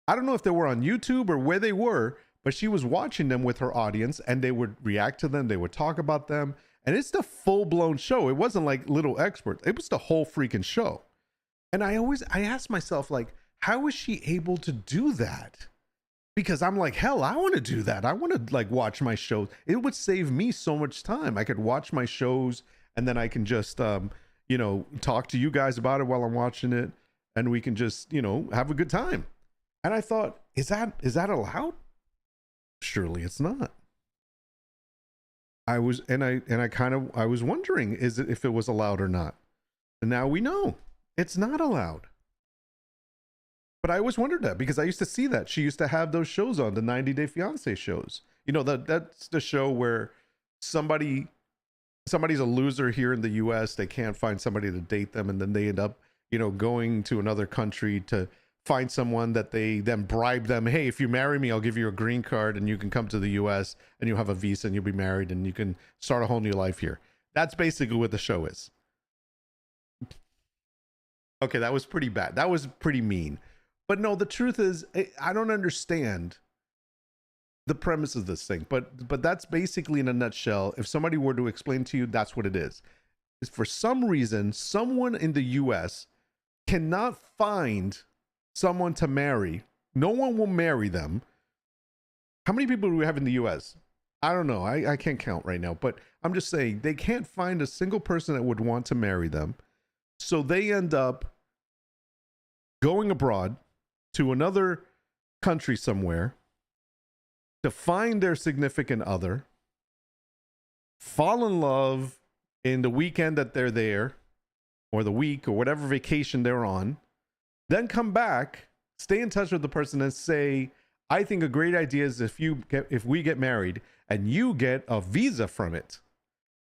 I don't know if they were on YouTube or where they were, but she was watching them with her audience and they would react to them. They would talk about them. And it's the full-blown show. It wasn't like little experts. It was the whole freaking show. And I asked myself, like, how is she able to do that? Because I'm like, hell, I want to do that. I want to like watch my shows. It would save me so much time. I could watch my shows and then I can just, talk to you guys about it while I'm watching it. And we can just, have a good time. And I thought, is that allowed? Surely it's not. I was wondering, if it was allowed or not. And now we know it's not allowed. But I always wondered that because I used to see that. She used to have those shows on, the 90 Day Fiance shows. That's the show where somebody's a loser here in the US. They can't find somebody to date them. And then they end up, going to another country to find someone that they then bribe them. Hey, if you marry me, I'll give you a green card and you can come to the US and you'll have a visa and you'll be married and you can start a whole new life here. That's basically what the show is. Okay, that was pretty bad. That was pretty mean. But no, the truth is, I don't understand the premise of this thing. But that's basically, in a nutshell, if somebody were to explain to you, that's what it is. For some reason, someone in the US cannot find someone to marry. No one will marry them. How many people do we have in the US? I don't know. I can't count right now. But I'm just saying, they can't find a single person that would want to marry them. So they end up going abroad to another country somewhere to find their significant other, fall in love in the weekend that they're there, or the week, or whatever vacation they're on, then come back Stay in touch with the person and say, I think a great idea is if we get married and you get a visa from it.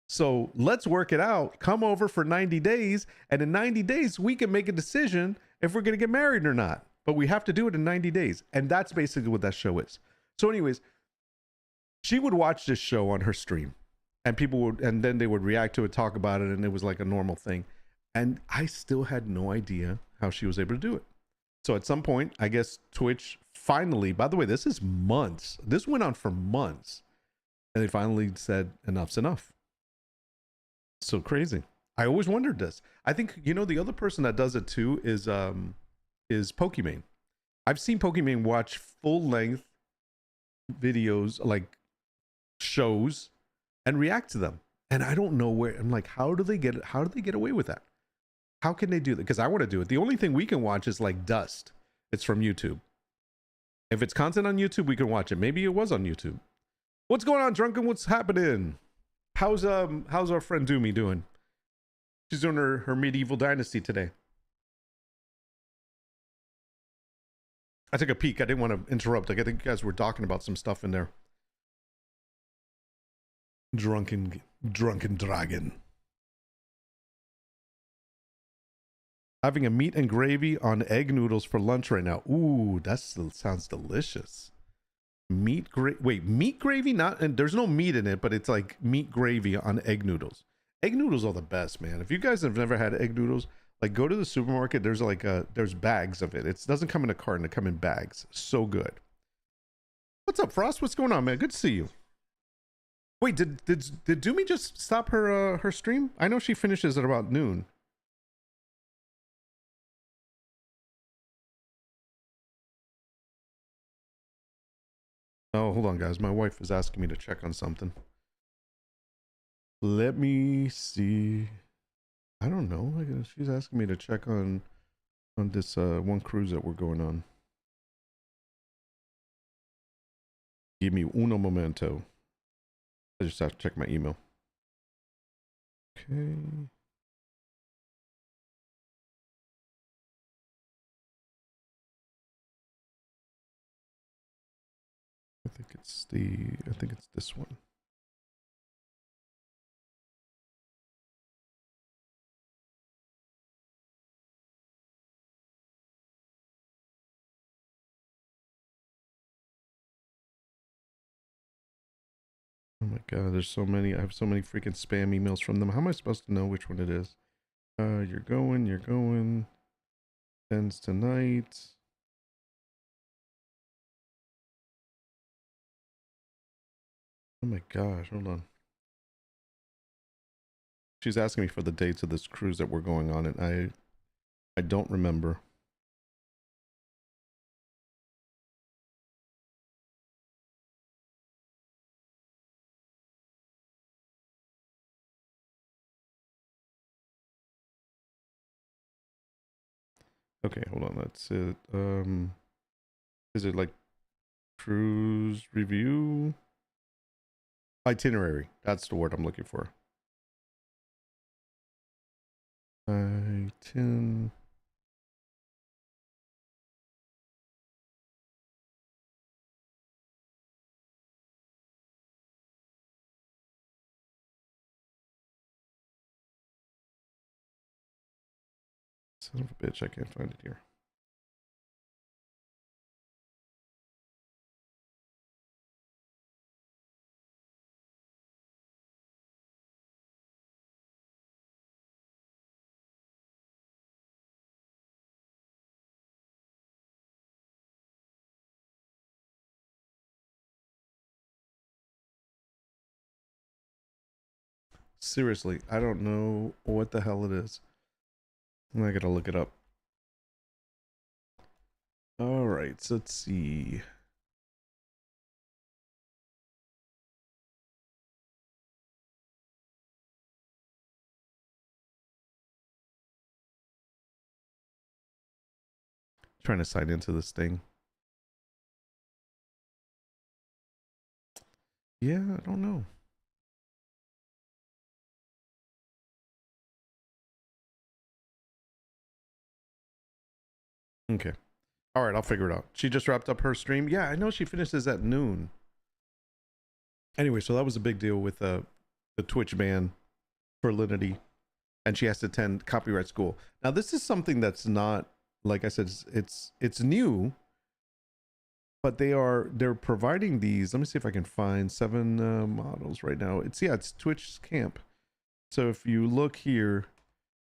So let's work it out. Come over for 90 days. And in 90 days, we can make a decision if we're going to get married or not. But we have to do it in 90 days. And that's basically what that show is. So anyways, she would watch this show on her stream and and then they would react to it, talk about it. And it was like a normal thing. And I still had no idea how she was able to do it. So at some point, I guess Twitch finally, by the way, this is months. This went on for months. And they finally said, enough's enough. So crazy. I always wondered this. I think, the other person that does it too is Pokimane. I've seen Pokimane watch full length videos, like shows, and react to them. And I don't know where. I'm like, how do they get away with that? How can they do that? Because I want to do it. The only thing we can watch is like Dust. It's from YouTube. If it's content on YouTube, we can watch it. Maybe it was on YouTube. What's going on, Drunken? What's happening? How's our friend Doomy doing? She's doing her medieval dynasty today. I took a peek. I didn't want to interrupt. Like, I think you guys were talking about some stuff in there. Drunken dragon. Having a meat and gravy on egg noodles for lunch right now. Ooh, that sounds delicious. Meat gravy? Not, and there's no meat in it, but it's like meat gravy on egg noodles. Egg noodles are the best, man. If you guys have never had egg noodles, like, go to the supermarket. There's like there's bags of it. It doesn't come in a carton. It come in bags. So good. What's up, Frost? What's going on, man? Good to see you. Wait, did Doomy just stop her stream? I know she finishes at about noon. Oh, hold on, guys. My wife is asking me to check on something. Let me see. I don't know. I guess she's asking me to check on this one cruise that we're going on. Give me uno momento. I just have to check my email. Okay. I think it's this one. Oh my god, there's so many. I have so many freaking spam emails from them. How am I supposed to know which one it is? You're going. Ends tonight. Oh my gosh, hold on. She's asking me for the dates of this cruise that we're going on, and I don't remember. Okay, hold on. That's it. Is it like cruise review? Itinerary. That's the word I'm looking for. Itinerary. Son of a bitch, I can't find it here. Seriously, I don't know what the hell it is. I gotta look it up. All right, so let's see. Trying to sign into this thing. Yeah, I don't know. Okay. All right, I'll figure it out. She just wrapped up her stream. Yeah, I know she finishes at noon. Anyway, so that was a big deal with the Twitch ban for Linity, and she has to attend copyright school. Now, this is something that's not, like I said, it's new, but they're providing these. Let me see if I can find 7 models right now. It's Twitch's camp. So if you look here,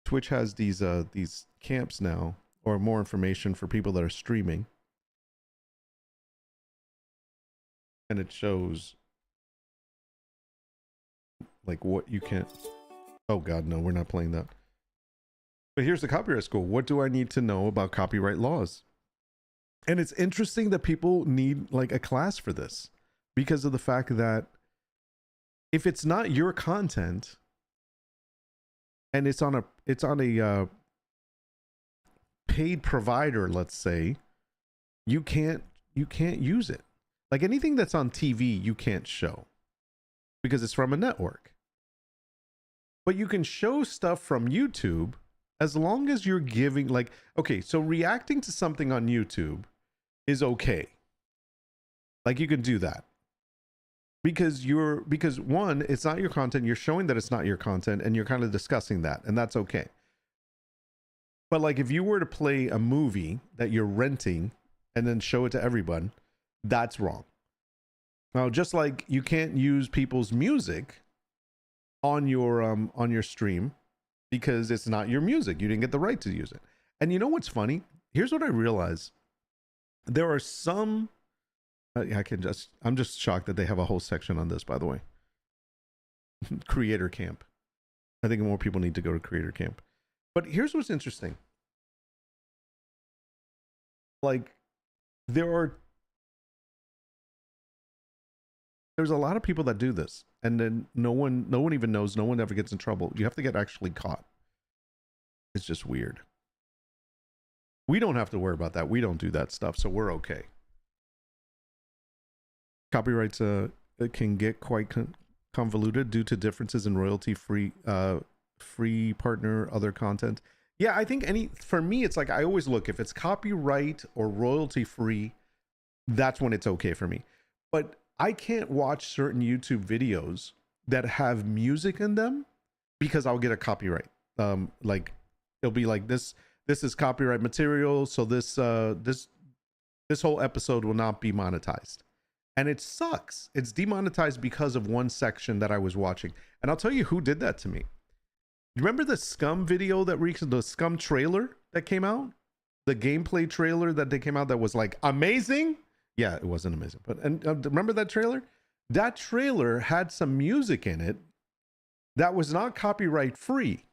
Twitch has these camps now, or more information for people that are streaming, and it shows like what you can't. Oh God, no, we're not playing that. But here's the copyright school. What do I need to know about copyright laws? And it's interesting that people need like a class for this, because of the fact that if it's not your content and it's on a paid provider, let's say, you can't use it. Like anything that's on TV, you can't show because it's from a network. But you can show stuff from YouTube as long as you're giving, like, okay, so reacting to something on YouTube is okay. Like you can do that. Because one, it's not your content, you're showing that it's not your content, and you're kind of discussing that, and that's okay. But like if you were to play a movie that you're renting and then show it to everyone, that's wrong. Now, just like you can't use people's music on your stream because it's not your music. You didn't get the right to use it. And you know what's funny? Here's what I realize. There are some I'm just shocked that they have a whole section on this, by the way. Creator camp. I think more people need to go to creator camp. But here's what's interesting. Like there's a lot of people that do this, and then no one even knows, no one ever gets in trouble. You have to get actually caught. It's just weird. We don't have to worry about that. We don't do that stuff, so we're okay. Copyrights can get quite convoluted due to differences in royalty free partner other content. Yeah, I think for me it's like I always look, if it's copyright or royalty free, that's when it's okay for me. But I can't watch certain YouTube videos that have music in them because I'll get a copyright. Like it'll be like this is copyright material, so this whole episode will not be monetized. And it sucks. It's demonetized because of one section that I was watching. And I'll tell you who did that to me. Remember the Scum video the Scum trailer that came out? The gameplay trailer that they came out that was like amazing? Yeah, it wasn't amazing. But remember that trailer? That trailer had some music in it that was not copyright free.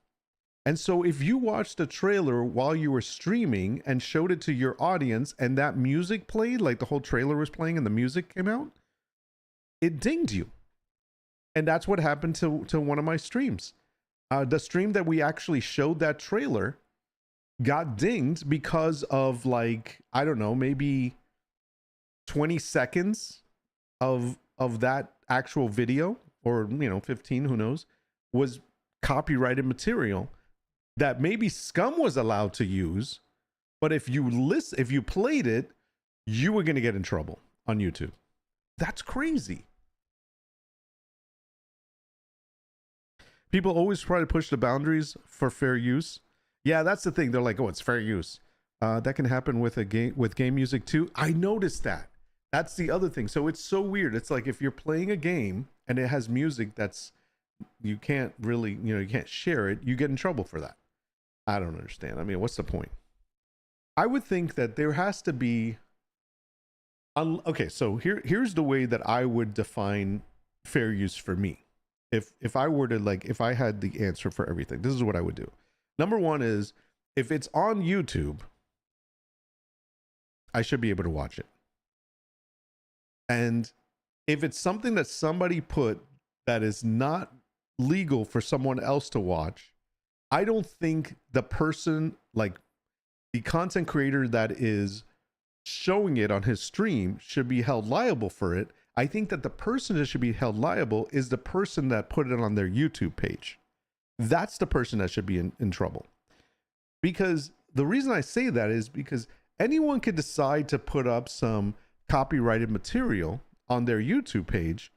And so if you watched the trailer while you were streaming and showed it to your audience and that music played, like the whole trailer was playing and the music came out, it dinged you. And that's what happened to one of my streams. The stream that we actually showed that trailer got dinged because of like, I don't know, maybe 20 seconds of that actual video, or 15, who knows, was copyrighted material that maybe Scum was allowed to use, but if you played it, you were going to get in trouble on YouTube. That's crazy. People always try to push the boundaries for fair use. Yeah, that's the thing. They're like, oh, it's fair use. That can happen with game music too. I noticed that. That's the other thing. So it's so weird. It's like if you're playing a game and it has music that's, you can't really, you can't share it, you get in trouble for that. I don't understand. I mean, what's the point? I would think that there has to be. Okay, so here's the way that I would define fair use for me. If I were to if I had the answer for everything, this is what I would do. Number one is, if it's on YouTube, I should be able to watch it. And if it's something that somebody put that is not legal for someone else to watch, I don't think the person, like the content creator that is showing it on his stream, should be held liable for it. I think that the person that should be held liable is the person that put it on their YouTube page. That's the person that should be in trouble. Because the reason I say that is because anyone could decide to put up some copyrighted material on their YouTube page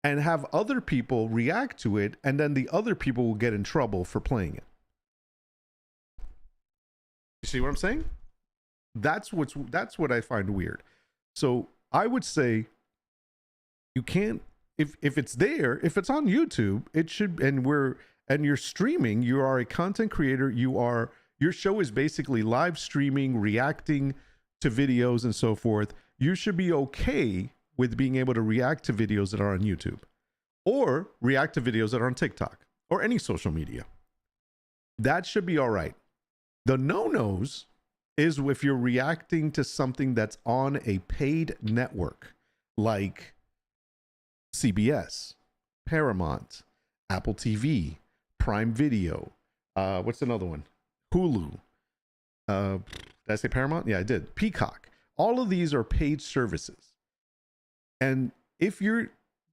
and have other people react to it, and then the other people will get in trouble for playing it. You see what I'm saying? That's what I find weird. So I would say you can't, if it's there, if it's on YouTube, it should, and you're streaming, you are a content creator, your show is basically live streaming, reacting to videos and so forth. You should be okay with being able to react to videos that are on YouTube or react to videos that are on TikTok or any social media. That should be all right. The no-nos is if you're reacting to something that's on a paid network like CBS, Paramount, Apple TV, Prime Video, what's another one? Hulu. Did I say Paramount? Yeah, I did. Peacock. All of these are paid services. And if you're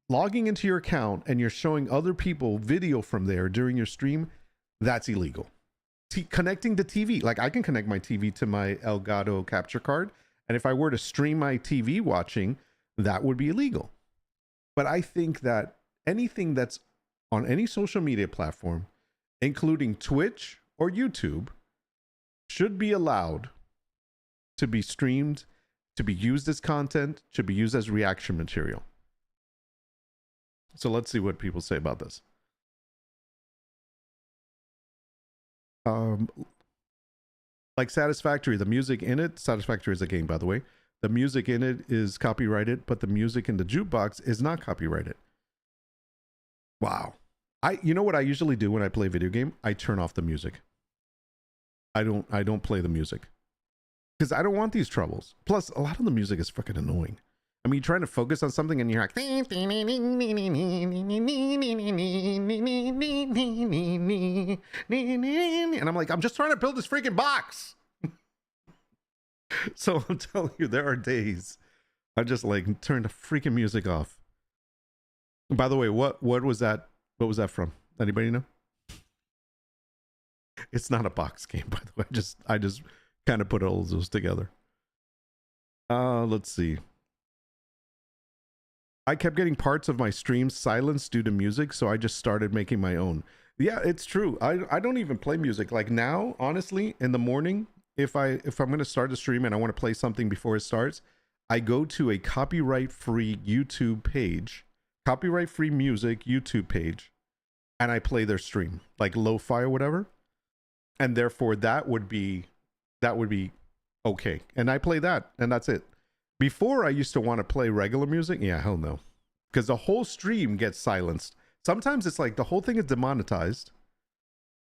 logging into your account and you're showing other people video from there during your stream, that's illegal. Connecting to TV, like I can connect my TV to my Elgato capture card, and if I were to stream my TV watching, that would be illegal. But I think that anything that's on any social media platform, including Twitch or YouTube, should be allowed to be streamed, to be used as content, should be used as reaction material. So let's see what people say about this. Like Satisfactory, the music in it, Satisfactory is a game, by the way. The music in it is copyrighted, but the music in the jukebox is not copyrighted. Wow. You know what I usually do when I play a video game? I turn off the music. I don't play the music because I don't want these troubles. Plus, a lot of the music is fucking annoying. I mean, you're trying to focus on something and you're like, and I'm like, I'm just trying to build this freaking box. So I'm telling you, there are days I just like turn the freaking music off. By the way, what was that? What was that from? Anybody know? It's not a box game, by the way. I just kind of put all of those together. Let's see. I kept getting parts of my streams silenced due to music, so I just started making my own. Yeah, it's true. I don't even play music. Like now, honestly, in the morning, if I'm going to start a stream and I want to play something before it starts, I go to a copyright-free YouTube page, copyright-free music YouTube page, and I play their stream, like lo-fi or whatever. And therefore that would be okay. And I play that, and that's it. Before I used to want to play regular music. Yeah, hell no. Because the whole stream gets silenced. Sometimes it's like the whole thing is demonetized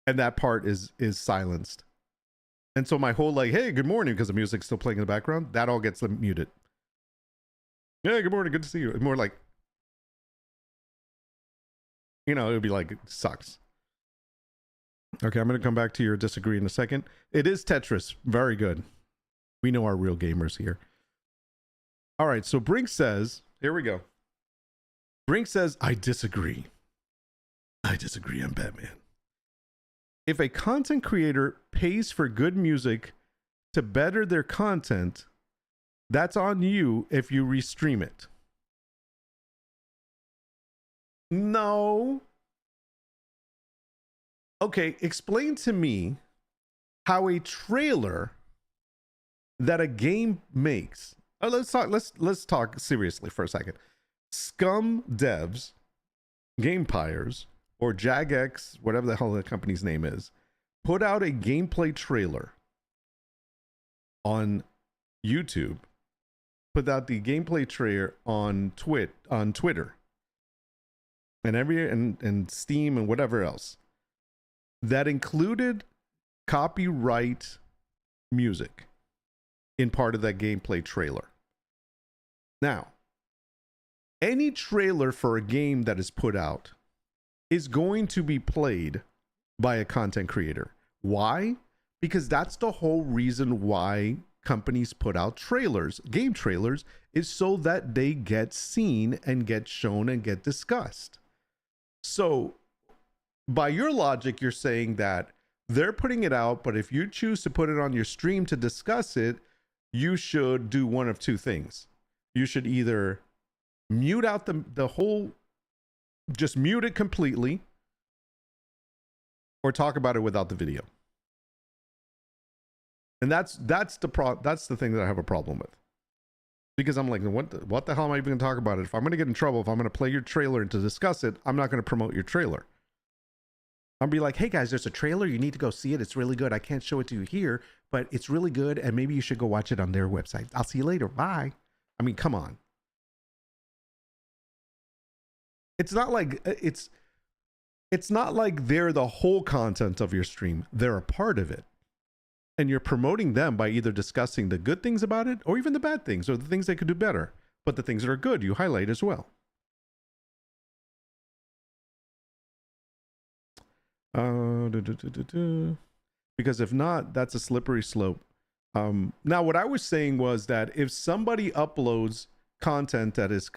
and that part is silenced. And so my whole like, hey, good morning, because the music's still playing in the background, that all gets muted. Yeah, good morning, good to see you. More like, you know, it would be like, it sucks. Okay, I'm going to come back to your disagree in a second. It is Tetris. Very good. We know our real gamers here. All right, so Brink says, here we go. Brink says, I disagree. I disagree, I'm Batman. If a content creator pays for good music to better their content, that's on you if you restream it. No. Okay, explain to me how a trailer that a game makes. Oh, let's talk seriously for a second. Scum Devs, Gamepires, or Jagex, whatever the hell the company's name is, put out a gameplay trailer on YouTube. Put out the gameplay trailer on Twitter, and Steam and whatever else that included copyright music in part of that gameplay trailer. Now, any trailer for a game that is put out is going to be played by a content creator. Why? Because that's the whole reason why companies put out trailers, game trailers, is so that they get seen and get shown and get discussed. So by your logic, you're saying that they're putting it out, but if you choose to put it on your stream to discuss it, you should do one of two things. You should either mute out the whole, just mute it completely, or talk about it without the video. And that's the thing that I have a problem with. Because I'm like, what the hell am I even going to talk about it? If I'm going to get in trouble, if I'm going to play your trailer and to discuss it, I'm not going to promote your trailer. I'll be like, hey guys, there's a trailer. You need to go see it. It's really good. I can't show it to you here, but it's really good. And maybe you should go watch it on their website. I'll see you later. Bye. I mean, come on. It's not like it's not like they're the whole content of your stream. They're a part of it. And you're promoting them by either discussing the good things about it or even the bad things or the things they could do better. But the things that are good, you highlight as well. Because if not, that's a slippery slope. Now, what I was saying was that if somebody uploads content that is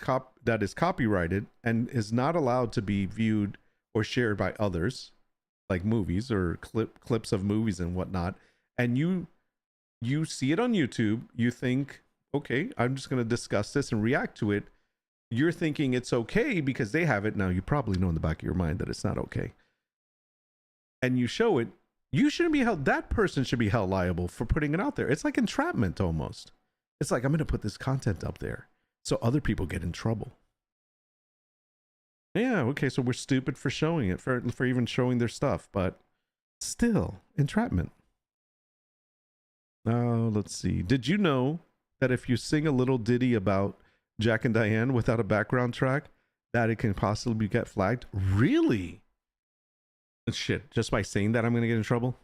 copyrighted and is not allowed to be viewed or shared by others, like movies or clips of movies and whatnot, and you see it on YouTube, you think, okay, I'm just going to discuss this and react to it. You're thinking it's okay because they have it. Now, you probably know in the back of your mind that it's not okay. And you show it, you shouldn't be held, that person should be held liable for putting it out there. It's like entrapment almost. It's like, I'm going to put this content up there so other people get in trouble. Yeah, okay, so we're stupid for showing it, for even showing their stuff, but still, entrapment. Let's see. Did you know that if you sing a little ditty about Jack and Diane without a background track, that it can possibly get flagged? Really? Shit, just by saying that I'm going to get in trouble?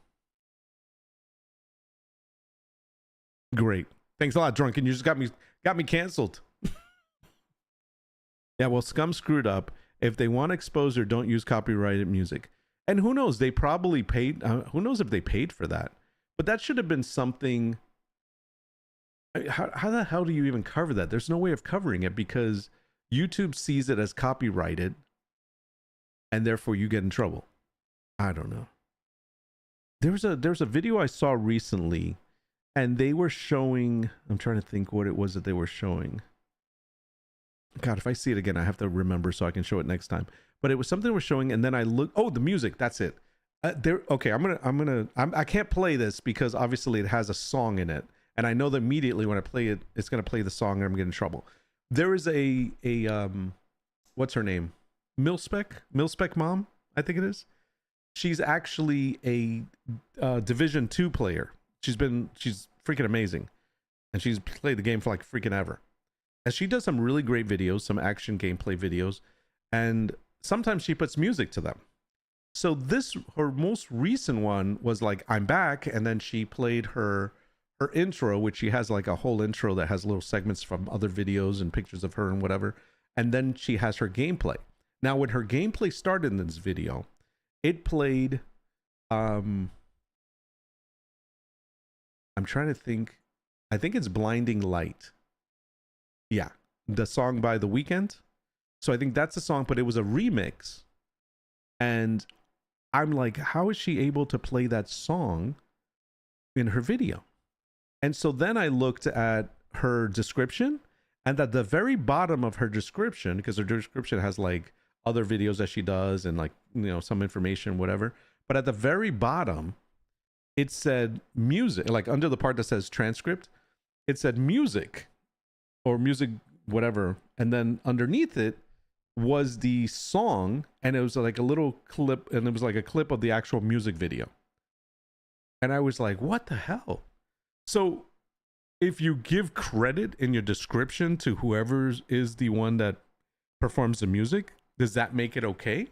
Great. Thanks a lot, Drunken. You just got me canceled. Yeah, well, Scum screwed up. If they want exposure, don't use copyrighted music. And who knows? They probably paid. Who knows if they paid for that? But that should have been something. How the hell do you even cover that? There's no way of covering it because YouTube sees it as copyrighted, and therefore you get in trouble. I don't know. There's a video I saw recently, and they were showing. I'm trying to think what it was that they were showing. God, if I see it again, I have to remember so I can show it next time. But it was something they were showing, and then I look. Oh, the music. That's it. Okay, I can't play this because obviously it has a song in it, and I know that immediately when I play it, it's gonna play the song, and I'm getting in trouble. There is a what's her name? Milspec Mom, I think it is. She's actually a Division 2 player. She's freaking amazing, and she's played the game for like freaking ever. And she does some really great videos, some action gameplay videos, and sometimes she puts music to them. So her most recent one was like, I'm back, and then she played her intro, which she has like a whole intro that has little segments from other videos and pictures of her and whatever. And then she has her gameplay. Now, when her gameplay started in this video, it played, I'm trying to think, I think it's Blinding Light. Yeah, the song by The Weeknd. So I think that's the song, but it was a remix. And I'm like, how is she able to play that song in her video? And so then I looked at her description, and at the very bottom of her description, because her description has like other videos that she does and like, you know, some information, whatever. But at the very bottom, it said music, like under the part that says transcript, it said music or music, whatever. And then underneath it was the song, and it was like a little clip, and it was like a clip of the actual music video. And I was like, what the hell? So if you give credit in your description to whoever is the one that performs the music, does that make it okay?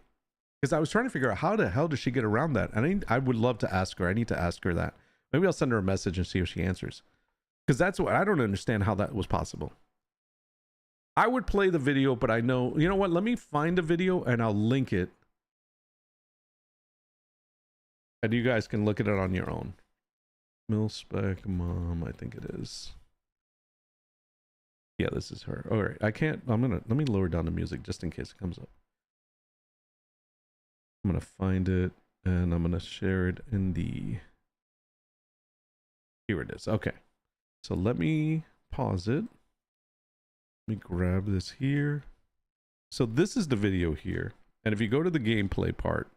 Because I was trying to figure out how the hell does she get around that? And I would love to ask her. I need to ask her that. Maybe I'll send her a message and see if she answers. Because that's what I don't understand how that was possible. I would play the video, but I know, you know what? Let me find a video and I'll link it. And you guys can look at it on your own. Milspec Mom, I think it is. Yeah, this is her. All right, let me lower down the music just in case it comes up. I'm gonna find it and I'm gonna share it in the, here it is. Okay. So let me pause it. Let me grab this here. So this is the video here. And if you go to the gameplay part,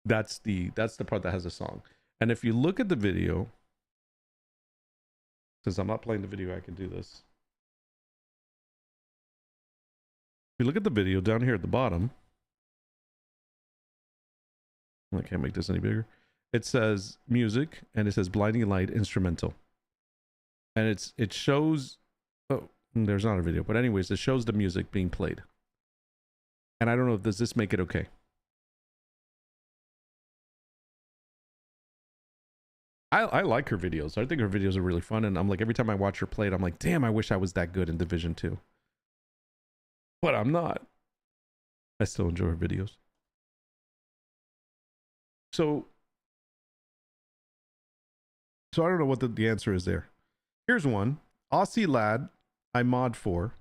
that's the part that has a song. And if you look at the video, since I'm not playing the video, I can do this. If you look at the video down here at the bottom, I can't make this any bigger. It says music and it says blinding light instrumental. And it shows, oh, there's not a video, but anyways, it shows the music being played. And I don't know, does this make it okay? I like her videos. I think her videos are really fun. And I'm like, every time I watch her play it, I'm like, damn, I wish I was that good in Division 2. But I'm not. I still enjoy her videos. So I don't know what the answer is there. Here's one. Aussie lad I mod for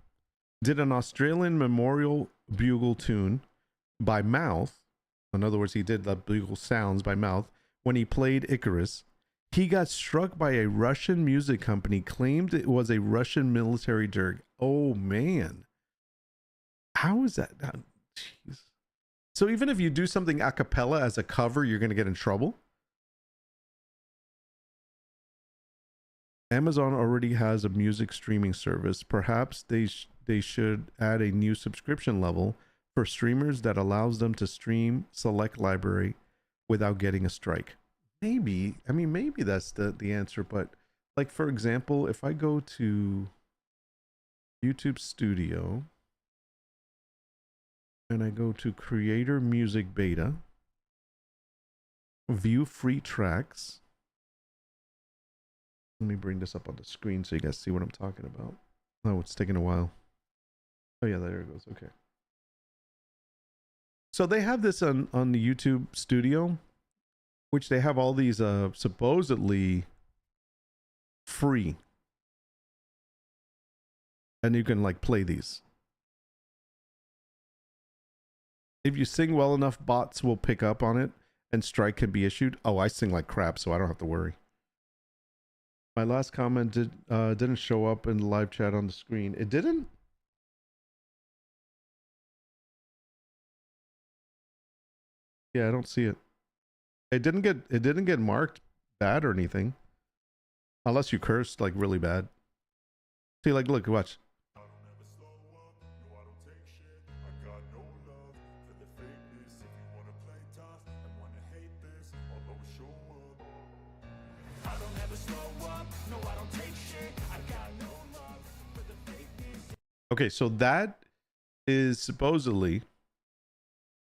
did an Australian memorial bugle tune by mouth. In other words, he did the bugle sounds by mouth when he played Icarus. He got struck by a Russian music company, claimed it was a Russian military jerk. Oh, man. How is that? Jeez. So even if you do something a cappella as a cover, you're going to get in trouble? Amazon already has a music streaming service. Perhaps they should add a new subscription level for streamers that allows them to stream select library without getting a strike. Maybe, I mean, maybe that's the answer, but like, for example, if I go to YouTube Studio and I go to Creator Music Beta, view free tracks. Let me bring this up on the screen so you guys see what I'm talking about. Oh, it's taking a while. Oh yeah, there it goes. Okay. So they have this on the YouTube Studio, which they have all these supposedly free, and you can like play these. If you sing well enough, bots will pick up on it and strike can be issued. Oh, I sing like crap, so I don't have to worry. My last comment didn't show up in the live chat on the screen. It didn't? Yeah, I don't see it. It didn't get marked bad or anything. Unless you cursed like really bad. See, like, look, watch. Okay, so that is supposedly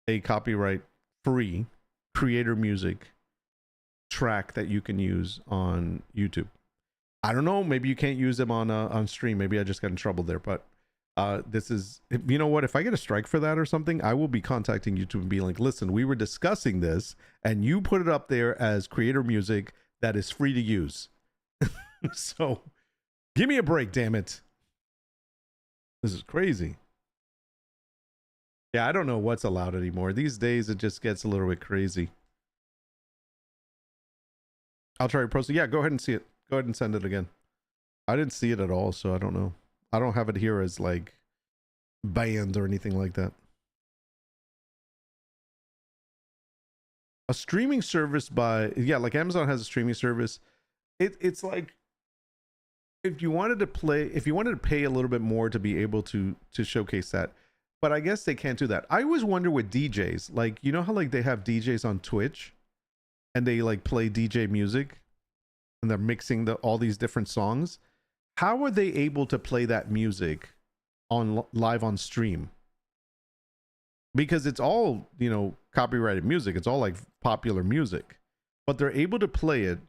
a copyright free creator music track that you can use on YouTube. I don't know, maybe you can't use them on stream. Maybe I just got in trouble there, but this is, you know what, if I get a strike for that or something, I will be contacting YouTube and be like, listen, we were discussing this and you put it up there as creator music that is free to use. So give me a break, damn it. This is crazy. Yeah, I don't know what's allowed anymore. These days, it just gets a little bit crazy. I'll try to post it. Yeah, go ahead and see it. Go ahead and send it again. I didn't see it at all, so I don't know. I don't have it here as like banned or anything like that. A streaming service by, yeah, like Amazon has a streaming service. It's like, if you wanted to pay a little bit more to be able to showcase that, but I guess they can't do that. I always wonder with DJs, like, you know how like they have DJs on Twitch and they like play DJ music and they're mixing all these different songs. How are they able to play that music on live on stream? Because it's all, you know, copyrighted music. It's all like popular music, but they're able to play it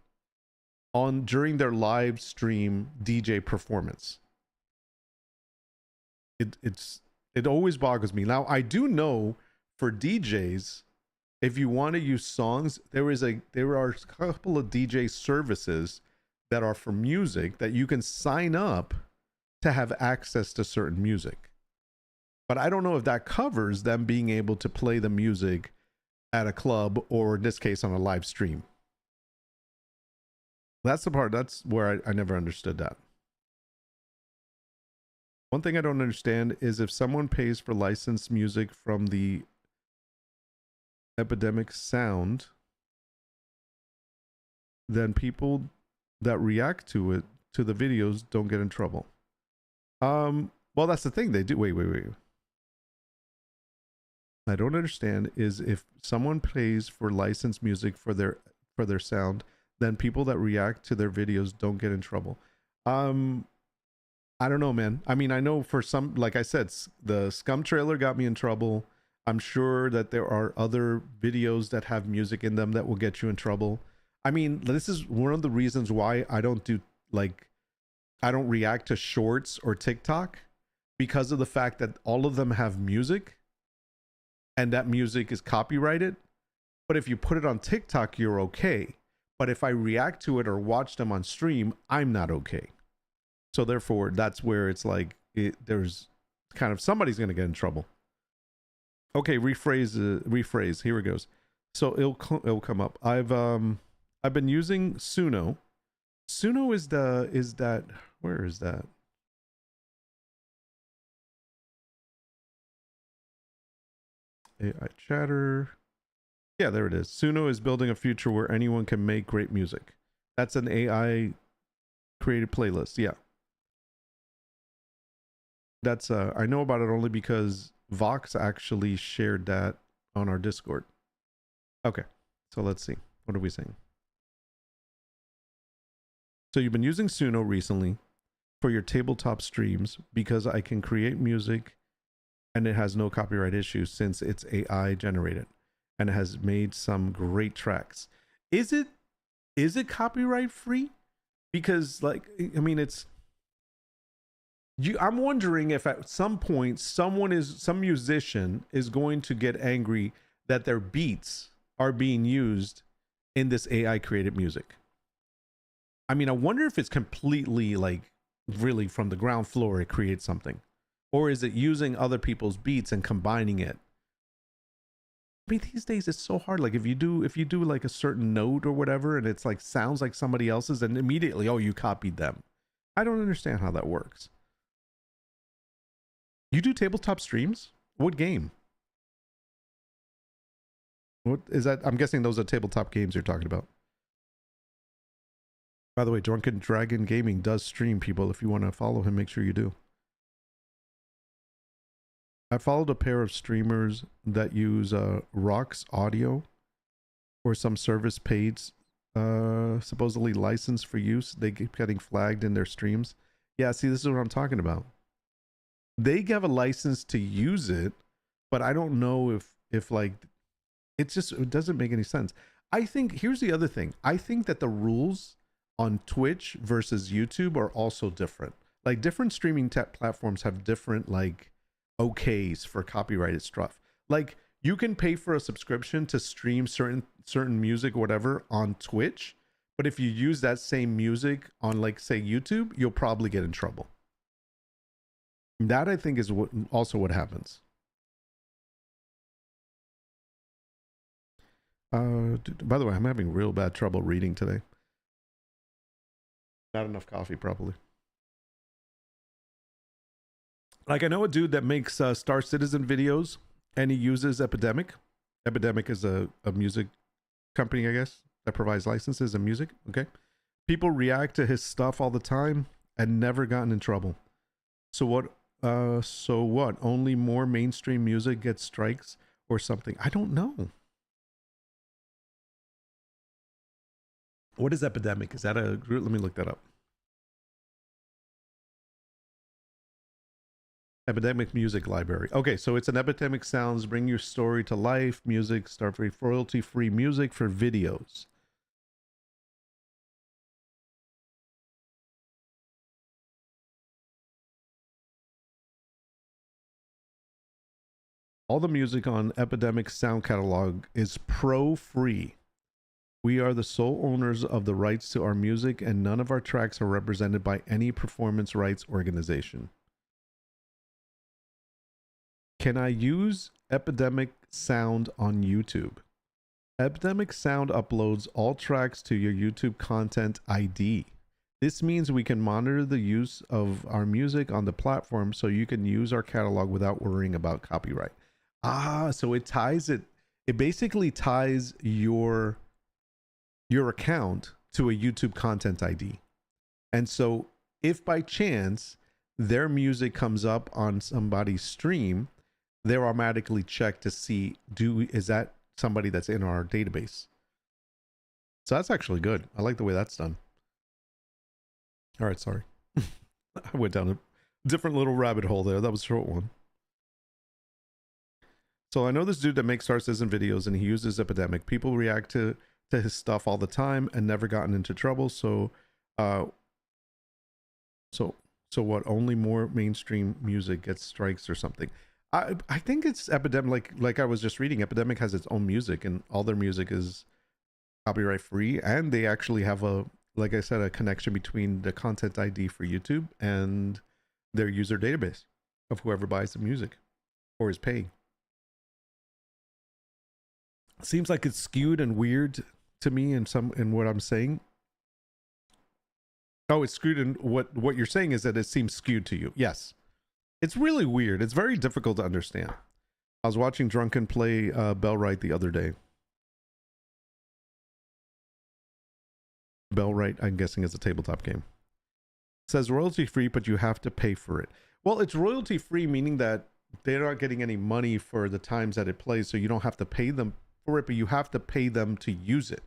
on during their live stream DJ performance. It always boggles me. Now I do know for DJs, if you want to use songs, there are a couple of DJ services that are for music that you can sign up to have access to certain music. But I don't know if that covers them being able to play the music at a club or in this case on a live stream. That's the part. That's where I never understood that. One thing I don't understand is if someone pays for licensed music from the epidemic sound, then people that react to it, to the videos, don't get in trouble. Well, that's the thing. They do. Wait. I don't understand is if someone pays for licensed music for their sound, then people that react to their videos don't get in trouble. I don't know, man. I mean, I know for some, like I said, the Scum trailer got me in trouble. I'm sure that there are other videos that have music in them that will get you in trouble. I mean, this is one of the reasons why I don't react to shorts or TikTok, because of the fact that all of them have music and that music is copyrighted. But if you put it on TikTok, you're okay. But if I react to it or watch them on stream, I'm not okay. So therefore, that's where it's like there's kind of somebody's going to get in trouble. Okay, rephrase. Here it goes. So it'll come up. I've been using Suno. Suno is that where is that? AI chatter. Yeah, there it is. Suno is building a future where anyone can make great music. That's an AI created playlist. Yeah. That's I know about it only because Vox actually shared that on our Discord. Okay, so let's see. What are we saying? So you've been using Suno recently for your tabletop streams because I can create music and it has no copyright issues since it's AI generated and it has made some great tracks. Is it copyright free? Because like, I mean, I'm wondering if at some point some musician is going to get angry that their beats are being used in this AI created music. I mean, I wonder if it's completely like really from the ground floor it creates something, or is it using other people's beats and combining it? I mean, these days it's so hard. Like if you do like a certain note or whatever, and it's like sounds like somebody else's, and immediately, oh, you copied them. I don't understand how that works. You do tabletop streams? What game? What is that? I'm guessing those are tabletop games you're talking about. By the way, Drunken Dragon Gaming does stream, people. If you want to follow him, make sure you do. I followed a pair of streamers that use Rox Audio or some service paid, supposedly licensed for use. They keep getting flagged in their streams. Yeah, see, this is what I'm talking about. They give a license to use it, but I don't know if like it doesn't make any sense. I think here's the other thing. I think that the rules on Twitch versus YouTube are also different. Like different streaming tech platforms have different like okays for copyrighted stuff. Like you can pay for a subscription to stream certain music or whatever on Twitch, but if you use that same music on like say YouTube, you'll probably get in trouble. That I think is what happens. By the way, I'm having real bad trouble reading today. Not enough coffee, probably. Like I know a dude that makes Star Citizen videos, and he uses Epidemic. Epidemic is a music company, I guess, that provides licenses and music. Okay, people react to his stuff all the time and never gotten in trouble. So what? Only more mainstream music gets strikes or something? I don't know. What is Epidemic? Is that a group? Let me look that up. Epidemic Music Library. Okay, so it's an Epidemic Sounds, bring your story to life, music, start free, royalty-free music for videos. All the music on Epidemic's sound catalog is pro-free. We are the sole owners of the rights to our music, and none of our tracks are represented by any performance rights organization. Can I use Epidemic Sound on YouTube? Epidemic Sound uploads all tracks to your YouTube content ID. This means we can monitor the use of our music on the platform so you can use our catalog without worrying about copyright. So it ties it. It basically ties your account to a YouTube content ID. And so if by chance their music comes up on somebody's stream, they're automatically checked to see, is that somebody that's in our database? So that's actually good. I like the way that's done. All right, sorry. I went down a different little rabbit hole there. That was a short one. So I know this dude that makes sources and videos, and he uses Epidemic. People react to his stuff all the time and never gotten into trouble. So what? Only more mainstream music gets strikes or something. I think it's Epidemic. Like I was just reading, Epidemic has its own music, and all their music is copyright free, and they actually have like I said, a connection between the content ID for YouTube and their user database of whoever buys the music or is paying. Seems like it's skewed and weird to me in what I'm saying. Oh, it's skewed, and what you're saying is that it seems skewed to you. Yes. It's really weird. It's very difficult to understand. I was watching Drunken play Bellwright the other day. Bellwright, I'm guessing, is a tabletop game. It says royalty free, but you have to pay for it. Well, it's royalty free, meaning that they're not getting any money for the times that it plays, so you don't have to pay them for it, but you have to pay them to use it.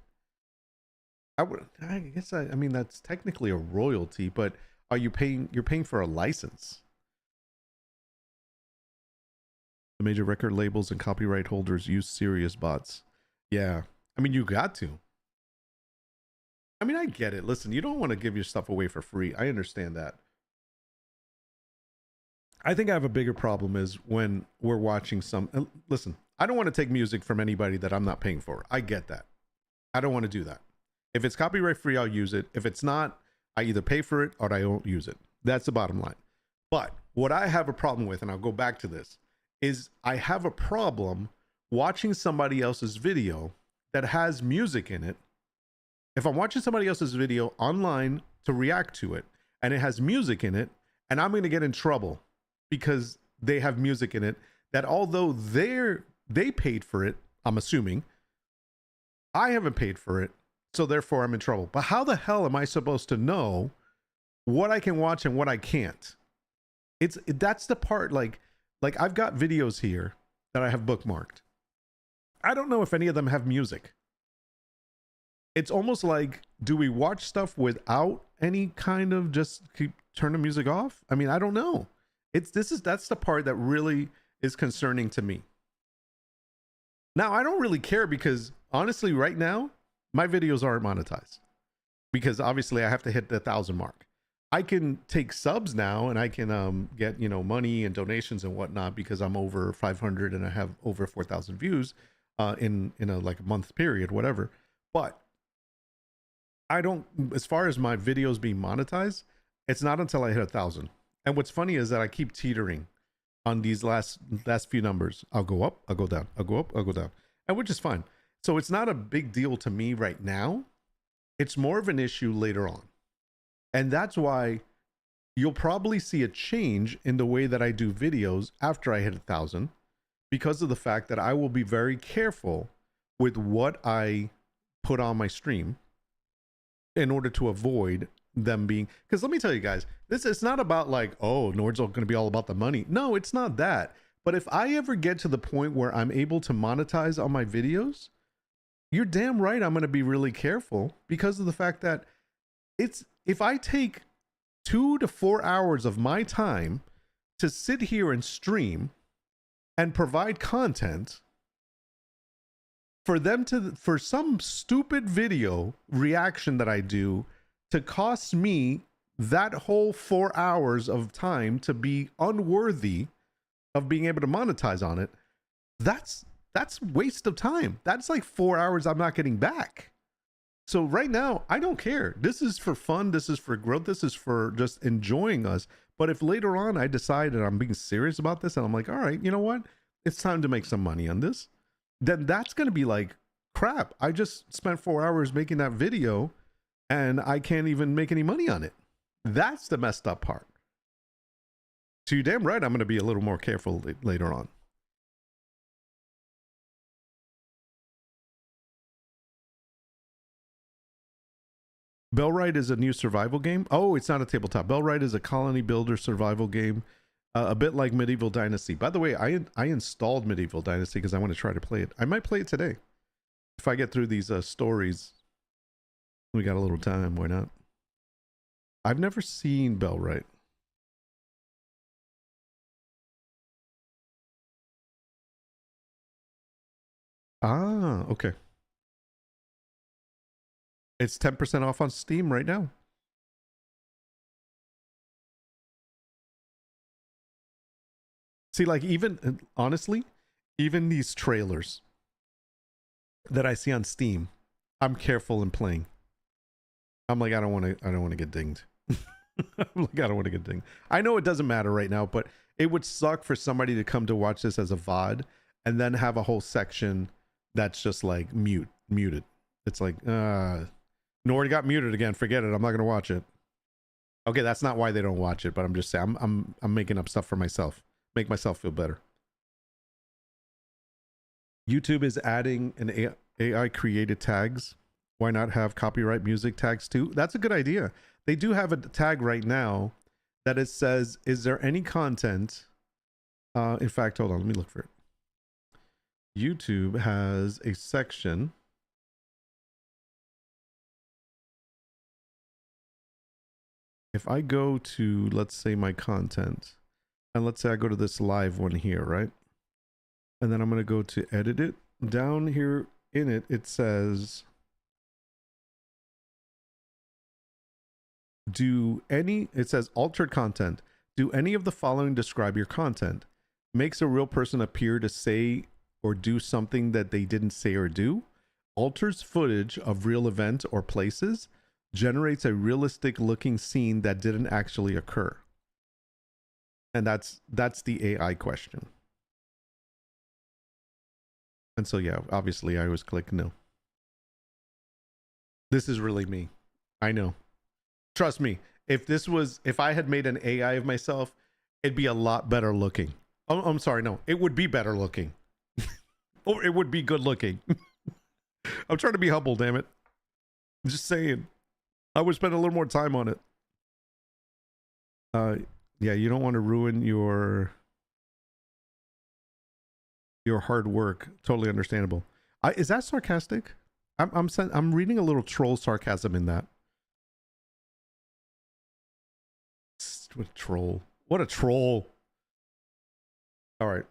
I guess I mean that's technically a royalty, but are you paying? You're paying for a license. The major record labels and copyright holders use serious bots. Yeah, I mean you got to. I mean I get it. Listen, you don't want to give your stuff away for free. I understand that. I think I have a bigger problem is when we're watching some. Listen, I don't want to take music from anybody that I'm not paying for. I get that. I don't want to do that. If it's copyright free, I'll use it. If it's not, I either pay for it or I don't use it. That's the bottom line. But what I have a problem with, and I'll go back to this, is I have a problem watching somebody else's video that has music in it. If I'm watching somebody else's video online to react to it and it has music in it, and I'm going to get in trouble because they have music in it, that although they paid for it, I'm assuming, I haven't paid for it, so therefore I'm in trouble. But how the hell am I supposed to know what I can watch and what I can't? That's the part, like I've got videos here that I have bookmarked. I don't know if any of them have music. It's almost like, do we watch stuff without any kind of turn the music off? I mean, I don't know. That's the part that really is concerning to me. Now, I don't really care because honestly, right now, my videos aren't monetized because obviously I have to hit the 1,000 mark. I can take subs now and I can get, money and donations and whatnot because I'm over 500 and I have over 4,000 views in a month period, whatever. But I don't, as far as my videos being monetized, it's not until I hit 1,000. And what's funny is that I keep teetering on these last few numbers. I'll go up, I'll go down, I'll go up, I'll go down, and which is fine. So it's not a big deal to me right now. It's more of an issue later on. And that's why you'll probably see a change in the way that I do videos after I hit 1,000, because of the fact that I will be very careful with what I put on my stream in order to avoid them being, because let me tell you guys, it's not about like, oh, Nord's going to be all about the money. No, it's not that. But if I ever get to the point where I'm able to monetize on my videos, you're damn right I'm going to be really careful, because of the fact that if I take 2 to 4 hours of my time to sit here and stream and provide content for some stupid video reaction that I do to cost me that whole 4 hours of time to be unworthy of being able to monetize on it, that's waste of time. That's like 4 hours I'm not getting back. So right now, I don't care. This is for fun. This is for growth. This is for just enjoying us. But if later on I decide that I'm being serious about this and I'm like, all right, you know what? It's time to make some money on this. Then that's going to be like crap, I just spent 4 hours making that video and I can't even make any money on it. That's the messed up part. So you're damn right, I'm going to be a little more careful later on. Bellwright is a new survival game. Oh, it's not a tabletop. Bellwright is a colony builder survival game, a bit like Medieval Dynasty. By the way, I installed Medieval Dynasty because I want to try to play it. I might play it today. If I get through these stories, we got a little time. Why not? I've never seen Bellwright. Ah, okay. It's 10% off on Steam right now. See, like, even honestly, even these trailers that I see on Steam, I'm careful in playing. I'm like, I don't want to get dinged. I'm like, I don't want to get dinged. I know it doesn't matter right now, but it would suck for somebody to come to watch this as a VOD and then have a whole section that's just like muted. It's like, Nord got muted again. Forget it. I'm not gonna watch it. Okay, that's not why they don't watch it, but I'm just saying I'm making up stuff for myself. Make myself feel better. YouTube is adding an AI created tags. Why not have copyright music tags too? That's a good idea. They do have a tag right now that it says, is there any content? In fact, hold on, let me look for it. YouTube has a section. If I go to, let's say, my content, and let's say I go to this live one here, right? And then I'm going to go to edit it. Down here in it, it says, it says altered content. Do any of the following describe your content? Makes a real person appear to say or do something that they didn't say or do. Alters footage of real events or places. Generates a realistic looking scene that didn't actually occur. And that's the AI question. And so, yeah, obviously I always click no. This is really me. I know. Trust me. If I had made an AI of myself, it'd be a lot better looking. Oh, I'm sorry. No, it would be better looking. Or it would be good looking. I'm trying to be humble, damn it. I'm just saying. I would spend a little more time on it. Yeah, you don't want to ruin your hard work. Totally understandable. Is that sarcastic? I'm reading a little troll sarcasm in that. What a troll. What a troll. All right.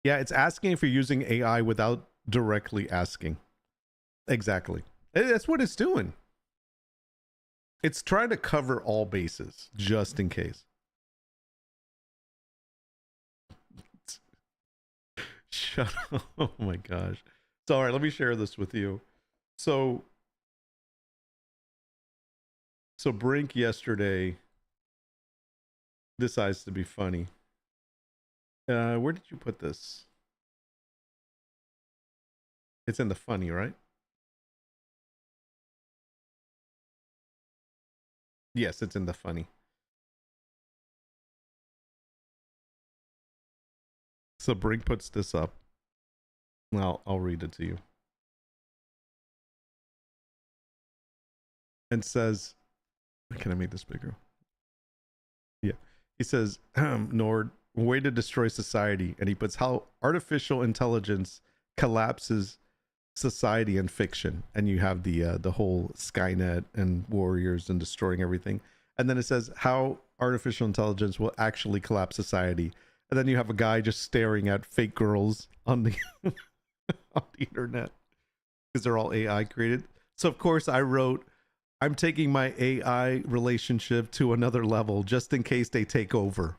Yeah, it's asking if you're using AI without directly asking. Exactly. That's what it's doing. It's trying to cover all bases just in case. Shut up. Oh my gosh. So, all right, let me share this with you. So Brink yesterday decides to be funny. Where did you put this? It's in the funny, right? Yes, it's in the funny. So Brink puts this up. Well, I'll read it to you. And says, can I make this bigger? Yeah. He says, Nord, way to destroy society. And he puts how artificial intelligence collapses society and fiction. And you have the whole Skynet and warriors and destroying everything. And then it says how artificial intelligence will actually collapse society. And then you have a guy just staring at fake girls on the on the internet because they're all AI created. So of course I wrote, I'm taking my AI relationship to another level just in case they take over.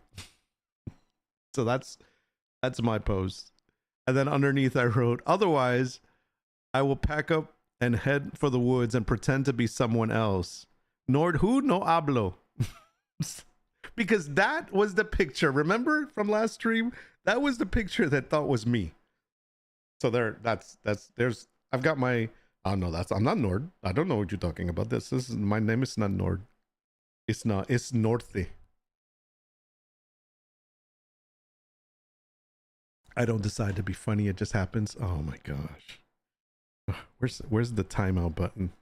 So that's my post. And then underneath I wrote, otherwise I will pack up and head for the woods and pretend to be someone else. Nord who no hablo. Because that was the picture. Remember from last stream? That was the picture that thought was me. So there's I've got my, oh no, I'm not Nord. I don't know what you're talking about. This is, my name is not Nord. It's Northy. I don't decide to be funny, it just happens. Oh my gosh. Where's the timeout button?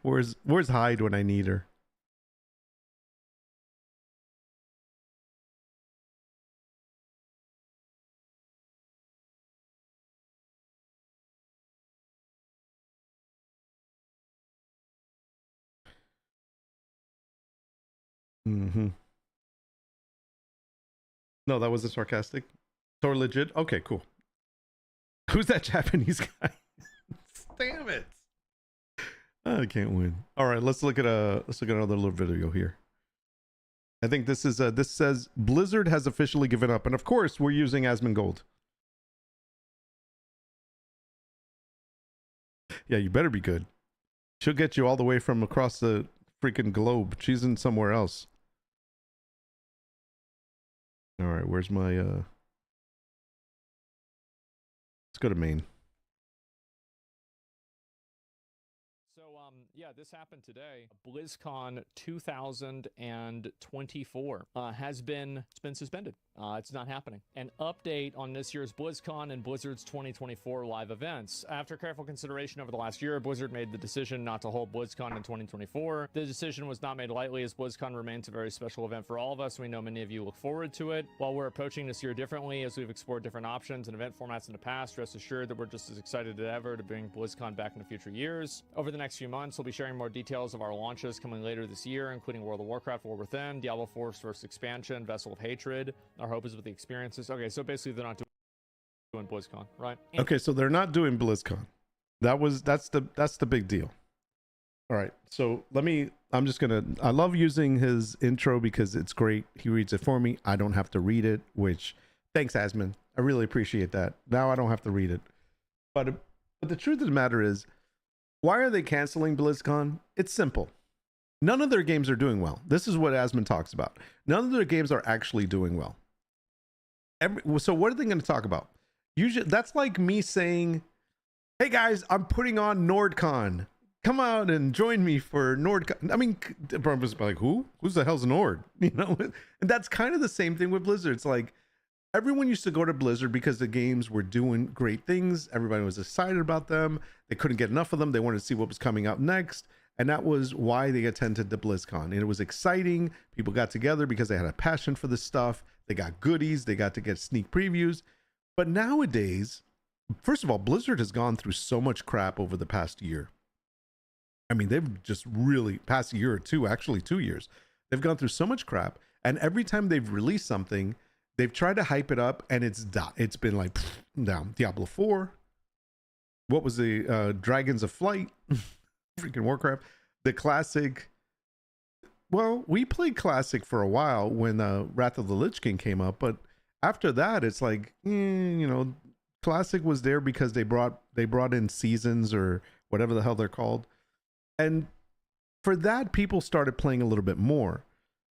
Where's Hyde when I need her? Mm-hmm. No, that wasn't sarcastic. Or legit. Okay, cool. Who's that Japanese guy? Damn it! I can't win. All right, let's look at another little video here. I think this is this says Blizzard has officially given up, and of course we're using Asmongold. Yeah, you better be good. She'll get you all the way from across the freaking globe. She's in somewhere else. All right, where's my let's go to main. Yeah, this happened today. BlizzCon 2024 has been suspended. It's not happening. An update on this year's BlizzCon and Blizzard's 2024 live events. After careful consideration over the last year, Blizzard made the decision not to hold BlizzCon in 2024. The decision was not made lightly, as BlizzCon remains a very special event for all of us. We know many of you look forward to it. While we're approaching this year differently, as we've explored different options and event formats in the past, rest assured that we're just as excited as ever to bring BlizzCon back in the future years. Over the next few months, we'll be sharing more details of our launches coming later this year, including World of Warcraft War Within, Diablo 4's first expansion, Vessel of Hatred. Our hope is with the experiences. Okay, so basically they're not doing BlizzCon, right? Okay, so they're not doing BlizzCon. That's the big deal. All right, so I love using his intro because it's great. He reads it for me. I don't have to read it, which, thanks, Asmon. I really appreciate that. Now I don't have to read it. But the truth of the matter is, why are they canceling BlizzCon? It's simple. None of their games are doing well. This is what Asmon talks about. None of their games are actually doing well. So what are they going to talk about? Usually, that's like me saying, hey guys, I'm putting on NordCon. Come out and join me for NordCon. I mean, everyone's like, who's the hell's Nord? You know, and that's kind of the same thing with Blizzard. It's like, everyone used to go to Blizzard because the games were doing great things. Everybody was excited about them. They couldn't get enough of them. They wanted to see what was coming out next. And that was why they attended the BlizzCon. And it was exciting. People got together because they had a passion for this stuff. They got goodies. They got to get sneak previews. But nowadays, first of all, Blizzard has gone through so much crap over the past year. I mean, they've just really, past year or two, actually 2 years, they've gone through so much crap. And every time they've released something, they've tried to hype it up, and it's been like down. Diablo 4. What was the Dragons of Flight? Freaking Warcraft. The classic. Well, we played classic for a while when Wrath of the Lich King came up, but after that, it's like, you know, classic was there because they brought in seasons or whatever the hell they're called, and for that, people started playing a little bit more.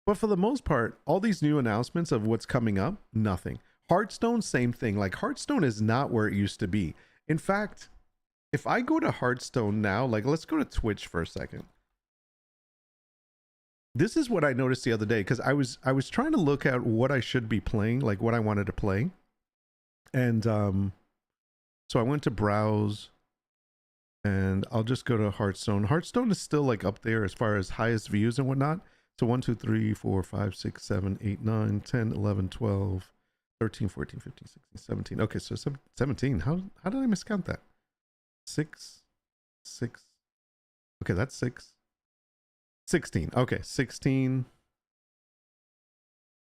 But for the most part, all these new announcements of what's coming up, nothing. Hearthstone, same thing. Like, Hearthstone is not where it used to be. In fact, if I go to Hearthstone now, like, let's go to Twitch for a second. This is what I noticed the other day, because I was trying to look at what I should be playing, like what I wanted to play. And so I went to browse, and I'll just go to Hearthstone. Hearthstone is still like up there as far as highest views and whatnot. So 1, 2, 3, 4, 5, 6, 7, 8, 9, 10, 11, 12, 13, 14, 15, 16, 17. Okay, so 17. How did I miscount that? 6. Okay, that's 6. 16. Okay, 16,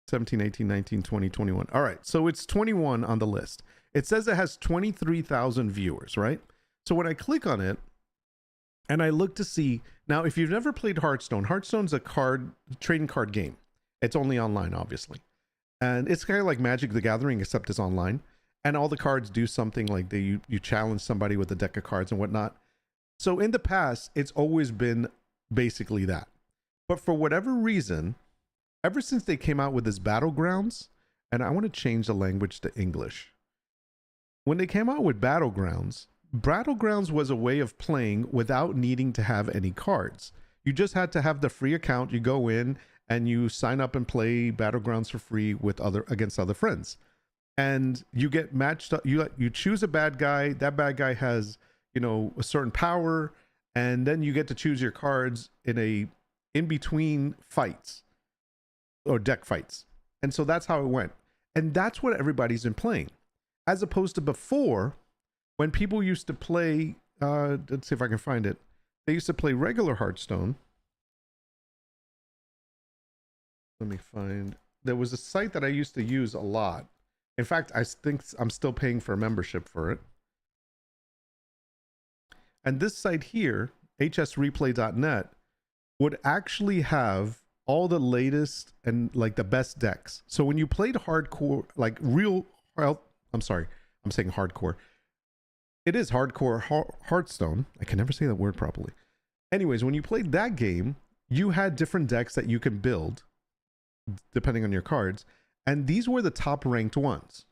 17, 18, 19, 20, 21. All right, so it's 21 on the list. It says it has 23,000 viewers, right? So when I click on it, and I look to see, now if you've never played Hearthstone, Hearthstone's a trading card game. It's only online, obviously. And it's kind of like Magic the Gathering, except it's online. And all the cards do something, like you challenge somebody with a deck of cards and whatnot. So in the past, it's always been basically that. But for whatever reason, ever since they came out with this Battlegrounds, and I want to change the language to English. When they came out with Battlegrounds was a way of playing without needing to have any cards. You just had to have the free account. You go in and you sign up and play Battlegrounds for free with against other friends. And you get matched up. You choose a bad guy. That bad guy has, a certain power, and then you get to choose your cards in between fights or deck fights. And so that's how it went. And that's what everybody's been playing. As opposed to before, when people used to play, let's see if I can find it. They used to play regular Hearthstone. Let me find. There was a site that I used to use a lot. In fact, I think I'm still paying for a membership for it. And this site here, hsreplay.net, would actually have all the latest and like the best decks. So when you played hardcore, like I'm sorry, I'm saying hardcore. It is hardcore Hearthstone. I can never say that word properly. Anyways, when you played that game, you had different decks that you can build depending on your cards. And these were the top ranked ones.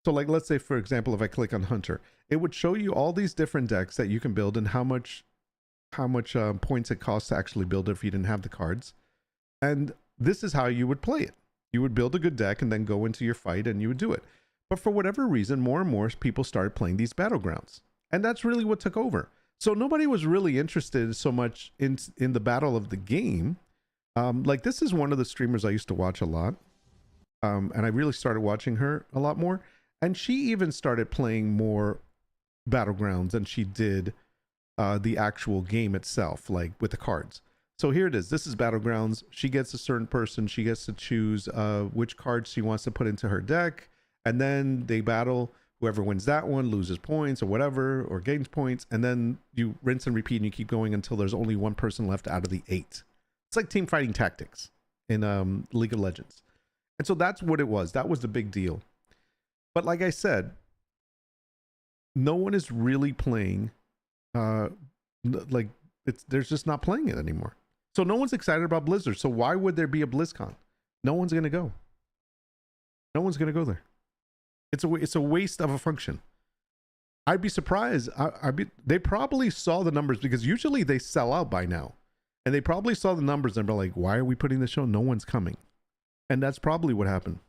So like, let's say, for example, if I click on Hunter, it would show you all these different decks that you can build and how much points it costs to actually build it if you didn't have the cards. And this is how you would play it. You would build a good deck and then go into your fight and you would do it. But for whatever reason, more and more people started playing these Battlegrounds. And that's really what took over. So nobody was really interested so much in the battle of the game. Like this is one of the streamers I used to watch a lot. And I really started watching her a lot more. And she even started playing more Battlegrounds than she did the actual game itself, like with the cards. So here it is. This is Battlegrounds. She gets a certain person. She gets to choose which cards she wants to put into her deck. And then they battle. Whoever wins that one loses points or whatever, or gains points. And then you rinse and repeat and you keep going until there's only one person left out of the 8. It's like team fighting tactics in League of Legends. And so that's what it was. That was the big deal. But like I said, no one is really playing, they're just not playing it anymore. So no one's excited about Blizzard. So why would there be a BlizzCon? No one's going to go. No one's going to go there. It's a waste of a function. I'd be surprised. They probably saw the numbers because usually they sell out by now. And they probably saw the numbers and be like, why are we putting this show? No one's coming. And that's probably what happened.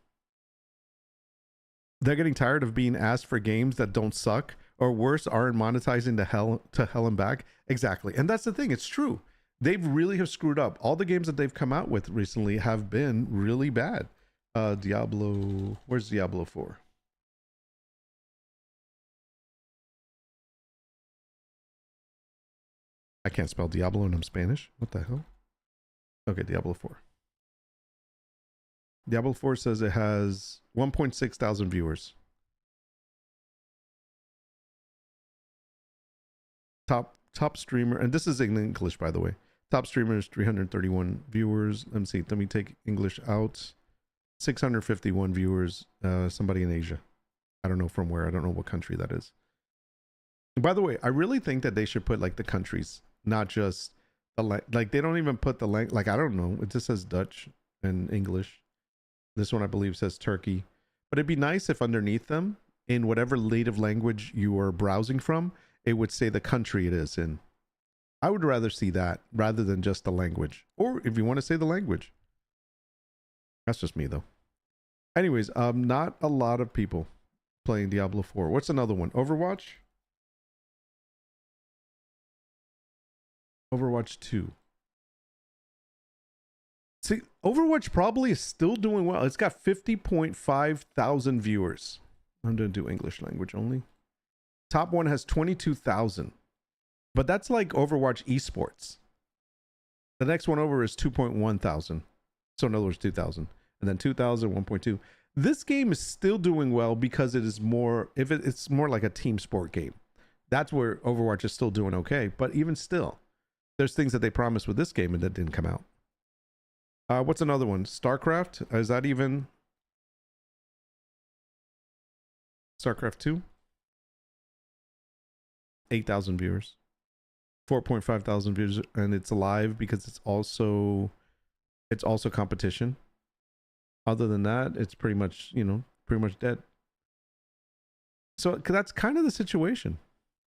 They're getting tired of being asked for games that don't suck, or worse, aren't monetizing to hell and back. Exactly. And that's the thing. It's true. They really have screwed up. All the games that they've come out with recently have been really bad. Diablo. Where's Diablo 4? I can't spell Diablo and I'm Spanish. What the hell? Okay, Diablo 4. Diablo 4 says it has 1.6 thousand viewers. Top streamer, and this is in English, by the way. Top streamer is 331 viewers. Let me see. Let me take English out. 651 viewers. Somebody in Asia. I don't know from where. I don't know what country that is. And by the way, I really think that they should put like the countries, not just the like. They don't even put the like. I don't know. It just says Dutch and English. This one I believe says Turkey. But it'd be nice if underneath them, in whatever native language you are browsing from, it would say the country it is in. I would rather see that rather than just the language. Or if you want to say the language. That's just me though. Anyways, not a lot of people playing Diablo 4. What's another one? Overwatch? Overwatch 2. See, Overwatch probably is still doing well. It's got 50.5 thousand viewers. I'm going to do English language only. Top one has 22,000. But that's like Overwatch esports. The next one over is 2.1 thousand. So in other words, 2,000. And then 2,000, 1.2. This game is still doing well because it is more, it's more like a team sport game. That's where Overwatch is still doing okay. But even still, there's things that they promised with this game and that didn't come out. What's another one? StarCraft? Is that even StarCraft 2? 8,000 viewers. 4.5 thousand views, and it's live because it's also competition. Other than that, it's pretty much, you know, pretty much dead. So that's kind of the situation.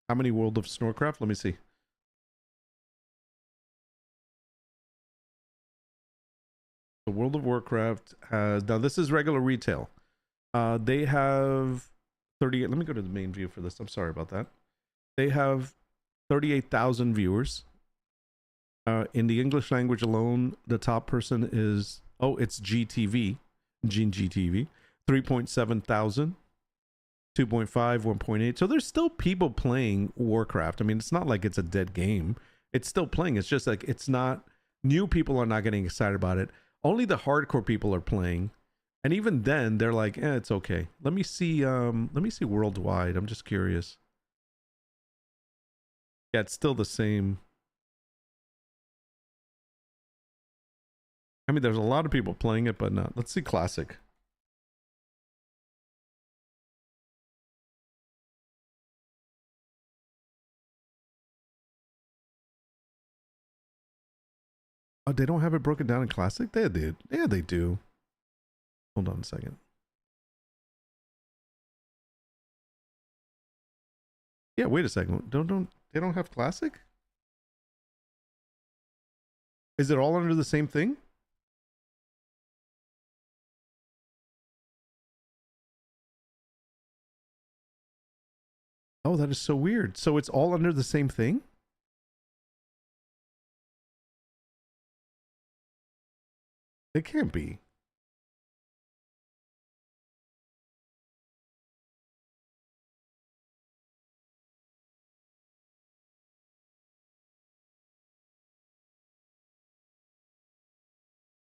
How many World of Snorcraft? Let me see. The World of Warcraft has, now this is regular retail. They have 38. Let me go to the main view for this. I'm sorry about that. They have 38,000 viewers. In the English language alone, the top person is, oh, it's GTV, GTV, 3.7 thousand, 2.5, 1.8. So there's still people playing Warcraft. I mean, it's not like it's a dead game. It's still playing. It's just like, it's not, new people are not getting excited about it. Only the hardcore people are playing. And even then, they're like, it's okay. Let me see worldwide. I'm just curious. Yeah, it's still the same. I mean, there's a lot of people playing it, but not. Let's see classic. Oh, they don't have it broken down in classic? They did. Yeah, they do. Hold on a second. Yeah, wait a second. They don't have classic? Is it all under the same thing? Oh, that is so weird. So it's all under the same thing? It can't be.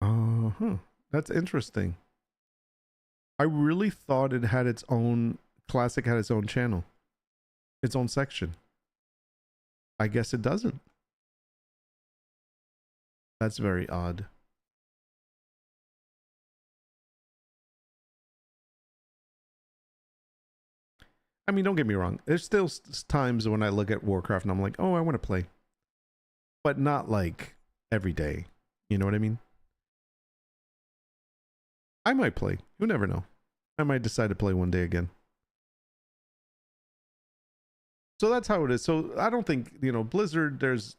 Uh-huh. That's interesting. I really thought it had its own, classic had its own channel, its own section. I guess it doesn't. That's very odd. I mean, don't get me wrong. There's still times when I look at Warcraft and I'm like, oh, I want to play. But not like every day. You know what I mean? I might play. You never know. I might decide to play one day again. So that's how it is. So I don't think, you know, Blizzard, there's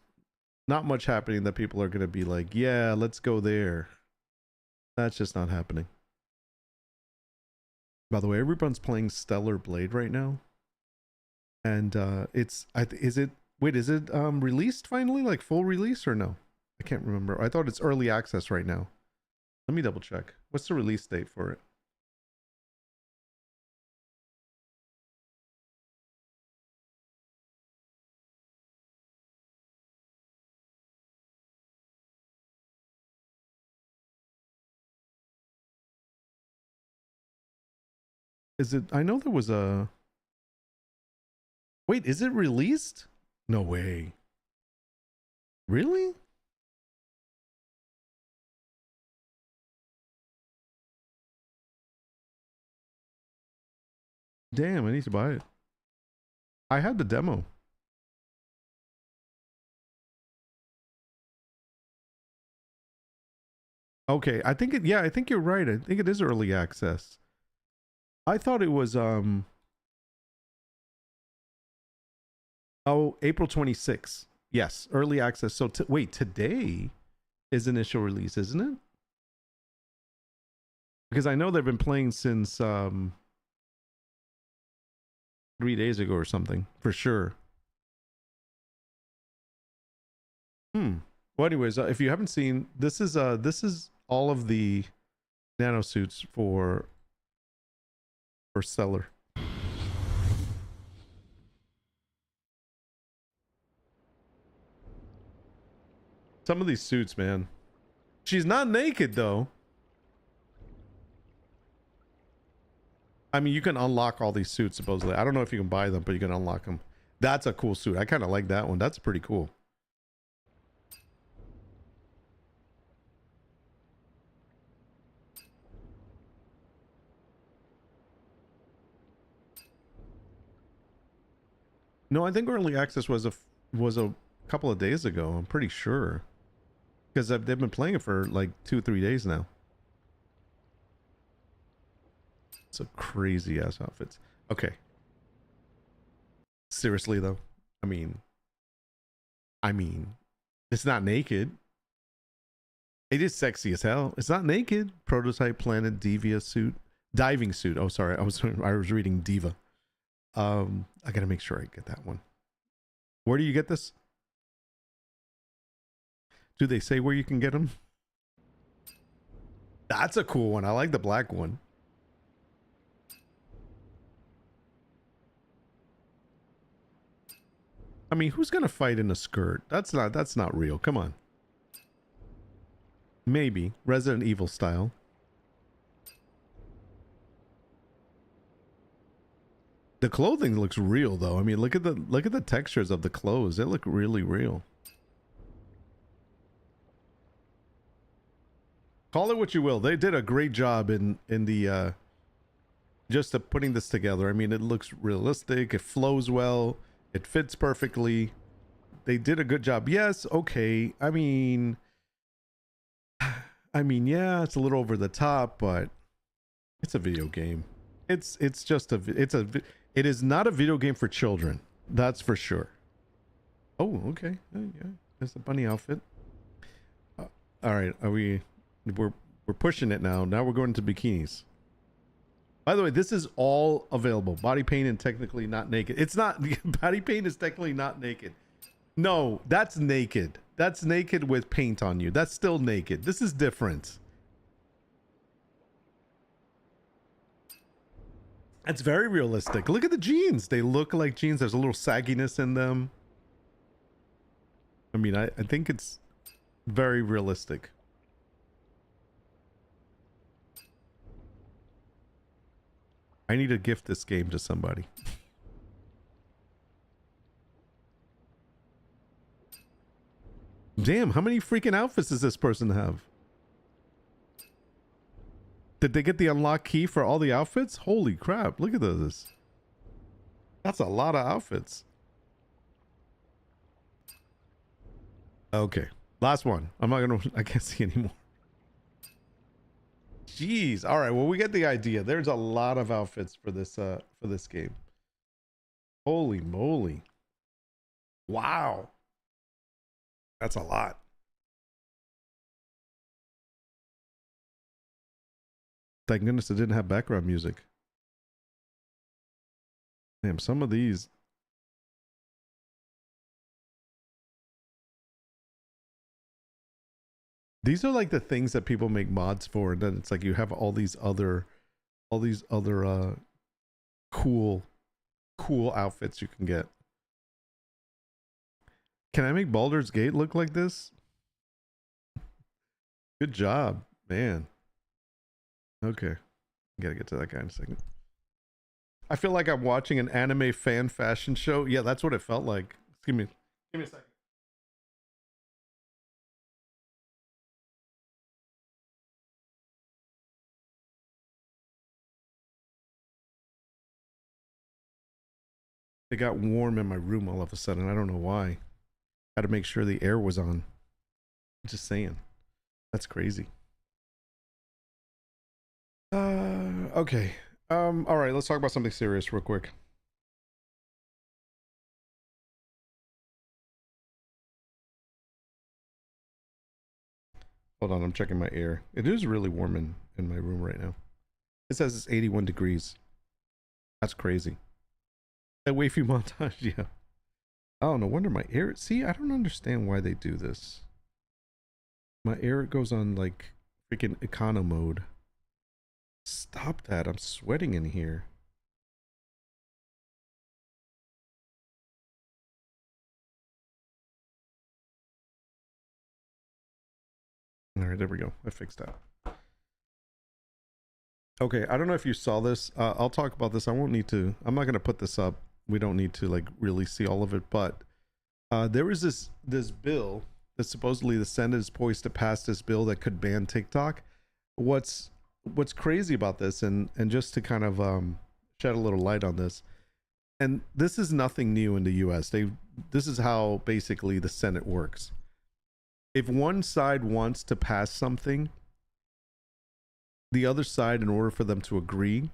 not much happening that people are going to be like, yeah, let's go there. That's just not happening. By the way, everyone's playing Stellar Blade right now. And is it released finally? Like full release or no? I can't remember. I thought it's early access right now. Let me double check. What's the release date for it? Is it, I know there was a, wait, is it released? No way. Really? Damn, I need to buy it. I had the demo. Okay, I think it, yeah, I think you're right. I think it is early access. I thought it was oh, April 26th. Yes, early access. So wait, today is initial release, isn't it? Because I know they've been playing since 3 days ago or something, for sure. Well, anyways, if you haven't seen, this is all of the nano suits for Stellar. Some of these suits, man. She's not naked though. I mean, you can unlock all these suits supposedly. I don't know if you can buy them, but you can unlock them. That's a cool suit. I kind of like that one. That's pretty cool. No, I think early access was a couple of days ago. I'm pretty sure, because they've been playing it for like 2-3 days now. So crazy ass outfits. Okay. Seriously though, I mean, it's not naked. It is sexy as hell. It's not naked. Prototype Planet Divia suit, diving suit. Oh, sorry, I was reading Diva. I gotta make sure I get that one. Where do you get this? Do they say where you can get them? That's a cool one. I like the black one. I mean, who's gonna fight in a skirt? That's not real. Come on. Maybe Resident Evil style. The clothing looks real though. I mean, look at the textures of the clothes. They look really real. Call it what you will. They did a great job in the just putting this together. I mean, it looks realistic. It flows well. It fits perfectly. They did a good job. Yes, okay. I mean, yeah, it's a little over the top, but it's a video game. It is not a video game for children. That's for sure. Oh, okay. Yeah, there's a bunny outfit. All right, we're pushing it now. Now we're going to bikinis. By the way, this is all available. Body paint and technically not naked. It's not. Body paint is technically not naked. No, that's naked. That's naked with paint on you. That's still naked. This is different. It's very realistic. Look at the jeans. They look like jeans. There's a little sagginess in them. I mean, I think it's very realistic. I need to gift this game to somebody. Damn, how many freaking outfits does this person have? Did they get the unlock key for all the outfits? Holy crap, look at this. That's a lot of outfits. Okay, last one. I can't see anymore. Jeez. All right, well, we get the idea. There's a lot of outfits for this game. Holy moly. Wow. That's a lot. Thank goodness it didn't have background music. Damn, some of these. These are like the things that people make mods for, and then it's like you have all these other cool outfits you can get. Can I make Baldur's Gate look like this? Good job, man. Okay. Gotta get to that guy in a second. I feel like I'm watching an anime fan fashion show. Yeah, that's what it felt like. Give me a second. It got warm in my room all of a sudden. I don't know why. Had to make sure the air was on. Just saying. That's crazy. Okay. All right, let's talk about something serious real quick. Hold on, I'm checking my air. It is really warm in my room right now. It says it's 81 degrees. That's crazy. That wavy montage, yeah. Oh, no wonder my air. See, I don't understand why they do this. My air goes on like freaking econo mode. Stop that. I'm sweating in here. All right, there we go. I fixed that. Okay, I don't know if you saw this. I'll talk about this. I won't need to. I'm not going to put this up. We don't need to like really see all of it, but there was this bill that supposedly the Senate is poised to pass this bill that could ban TikTok. What's crazy about this, and just to kind of shed a little light on this, and this is nothing new in the US. This is how basically the Senate works. If one side wants to pass something, the other side, in order for them to agree,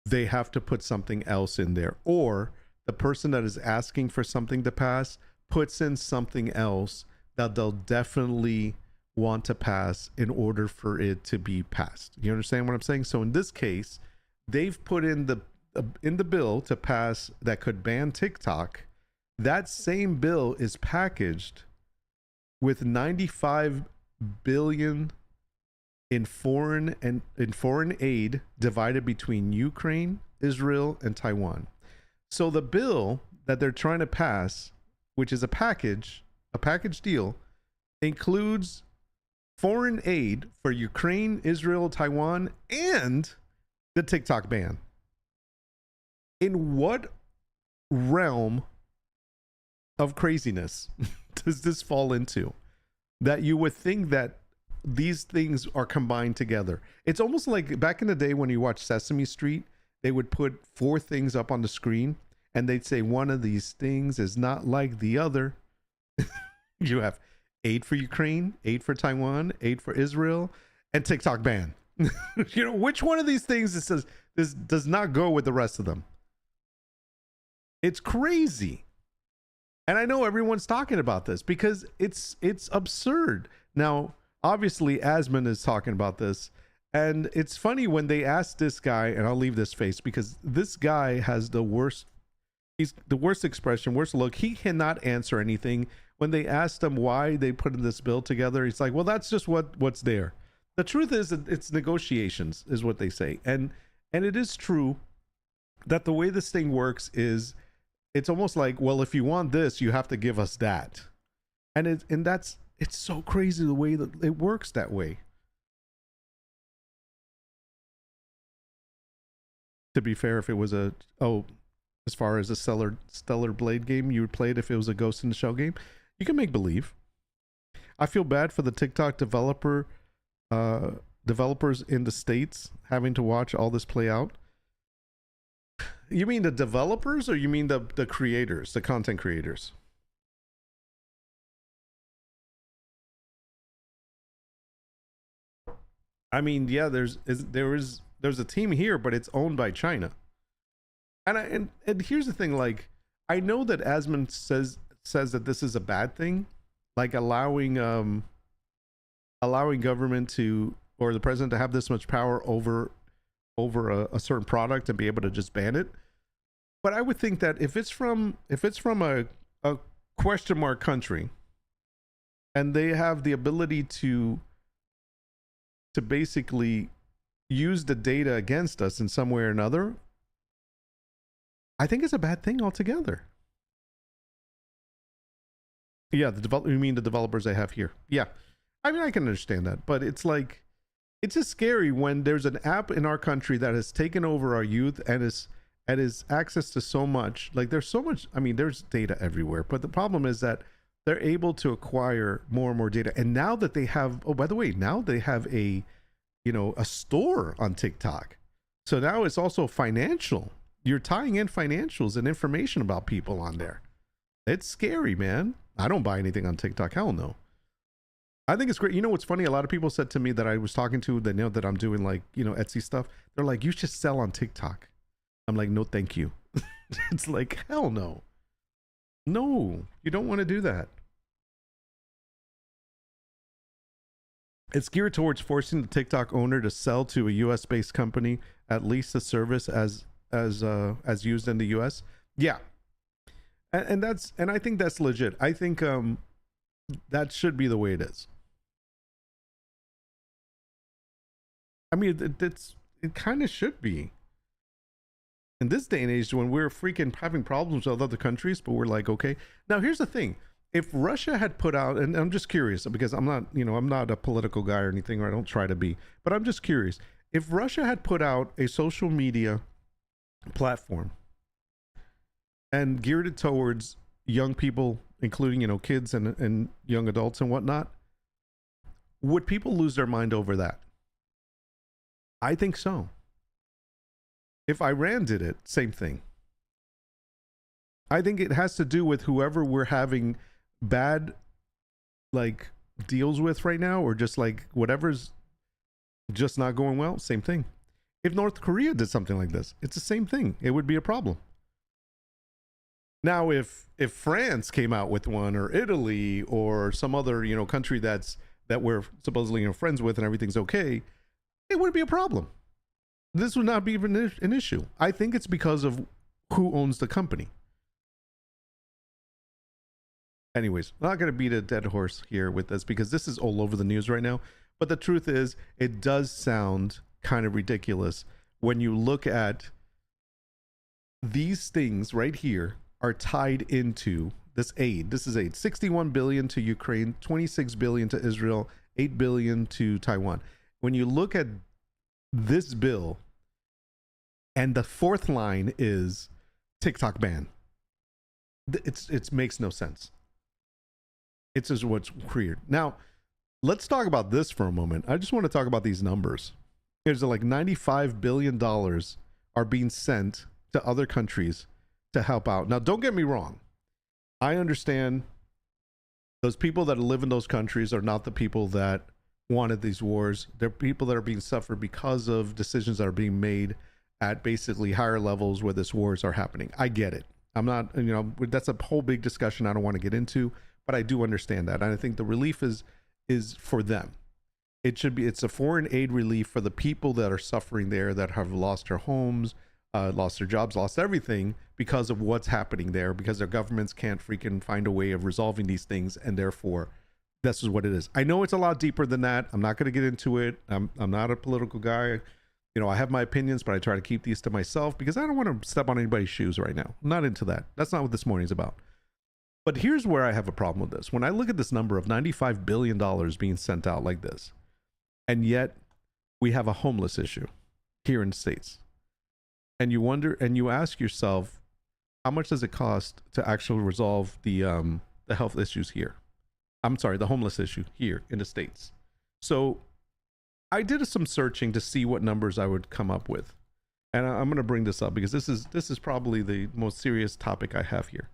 they have to put something else in there, or the person that is asking for something to pass puts in something else that they'll definitely want to pass in order for it to be passed. You understand what I'm saying? So in this case, they've put in the bill to pass that could ban TikTok. That same bill is packaged with 95 billion in foreign aid divided between Ukraine, Israel, and Taiwan. So the bill that they're trying to pass, which is a package deal, includes foreign aid for Ukraine, Israel, Taiwan, and the TikTok ban. In what realm of craziness does this fall into, that you would think that these things are combined together? It's almost like back in the day when you watch Sesame Street, they would put 4 things up on the screen and they'd say one of these things is not like the other. You have aid for Ukraine, aid for Taiwan, aid for Israel, and TikTok ban. You know, which one of these things says this does not go with the rest of them? It's crazy. And I know everyone's talking about this because it's absurd. Now, obviously, Asman is talking about this. And it's funny when they asked this guy, and I'll leave this face because this guy has the worst, he's the worst expression, worst look. He cannot answer anything. When they asked him why they put this bill together, he's like, well, that's just what's there. The truth is that it's negotiations, is what they say. And it is true that the way this thing works is it's almost like, well, if you want this, you have to give us that. And it's so crazy the way that it works that way. To be fair, if it was as far as a Stellar Blade game you would play it, if it was a Ghost in the Shell game, you can make believe. I feel bad for the TikTok developers in the States having to watch all this play out. You mean the developers, or you mean the creators, the content creators? I mean, yeah, there's a team here, but it's owned by China. And here's the thing, like, I know that Asman says that this is a bad thing, like allowing government to, or the president to have this much power over a certain product and be able to just ban it. But I would think that if it's from a question mark country and they have the ability to basically use the data against us in some way or another, I think it's a bad thing altogether. Yeah, you mean the developers they have here? Yeah, I mean, I can understand that, but it's like, it's just scary when there's an app in our country that has taken over our youth and is access to so much. Like, there's so much. I mean, there's data everywhere, but the problem is that they're able to acquire more and more data. And now that they have, oh, by the way, now they have a store on TikTok. So now it's also financial. You're tying in financials and information about people on there. It's scary, man. I don't buy anything on TikTok. Hell no. I think it's great. You know what's funny? A lot of people said to me that I was talking to, they know that I'm doing like, Etsy stuff. They're like, you should sell on TikTok. I'm like, no, thank you. It's like, hell no. No, you don't want to do that. It's geared towards forcing the TikTok owner to sell to a US based company at least a service as used in the US. Yeah. And I think that's legit. I think that should be the way it is. I mean, it kind of should be. In this day and age, when we're freaking having problems with other countries, but we're like, okay. Now, here's the thing. If Russia had put out, and I'm just curious because I'm not a political guy or anything, or I don't try to be, but I'm just curious. If Russia had put out a social media platform and geared it towards young people, including, kids and young adults and whatnot, would people lose their mind over that? I think so. If Iran did it, same thing. I think it has to do with whoever we're having bad like deals with right now, or just like whatever's just not going well, same thing. If North Korea did something like this, it's the same thing. It would be a problem. Now, if France came out with one, or Italy, or some other country that we're supposedly friends with, and everything's okay, it wouldn't be a problem. This would not be even an issue. I think it's because of who owns the company. Anyways, I'm not going to beat a dead horse here with this because this is all over the news right now. But the truth is, it does sound kind of ridiculous when you look at these things right here are tied into this aid. This is aid. 61 billion to Ukraine, 26 billion to Israel, 8 billion to Taiwan. When you look at this bill, and the fourth line is TikTok ban, it makes no sense. It's just what's created. Now, let's talk about this for a moment. I just want to talk about these numbers. There's like $95 billion are being sent to other countries to help out. Now, don't get me wrong. I understand those people that live in those countries are not the people that wanted these wars. They're people that are being suffered because of decisions that are being made at basically higher levels where these wars are happening. I get it. I'm not, that's a whole big discussion I don't want to get into, but I do understand that. And I think the relief is for them. It's a foreign aid relief for the people that are suffering there, that have lost their homes, lost their jobs, lost everything because of what's happening there, because their governments can't freaking find a way of resolving these things. And therefore, this is what it is. I know it's a lot deeper than that. I'm not going to get into it. I'm not a political guy. I have my opinions, but I try to keep these to myself because I don't want to step on anybody's shoes right now. I'm not into that. That's not what this morning's about. But here's where I have a problem with this. When I look at this number of $95 billion being sent out like this, and yet we have a homeless issue here in the States. And you wonder, and you ask yourself, how much does it cost to actually resolve the health issues here? I'm sorry, the homeless issue here in the States. So I did some searching to see what numbers I would come up with. And I'm going to bring this up because this is probably the most serious topic I have here.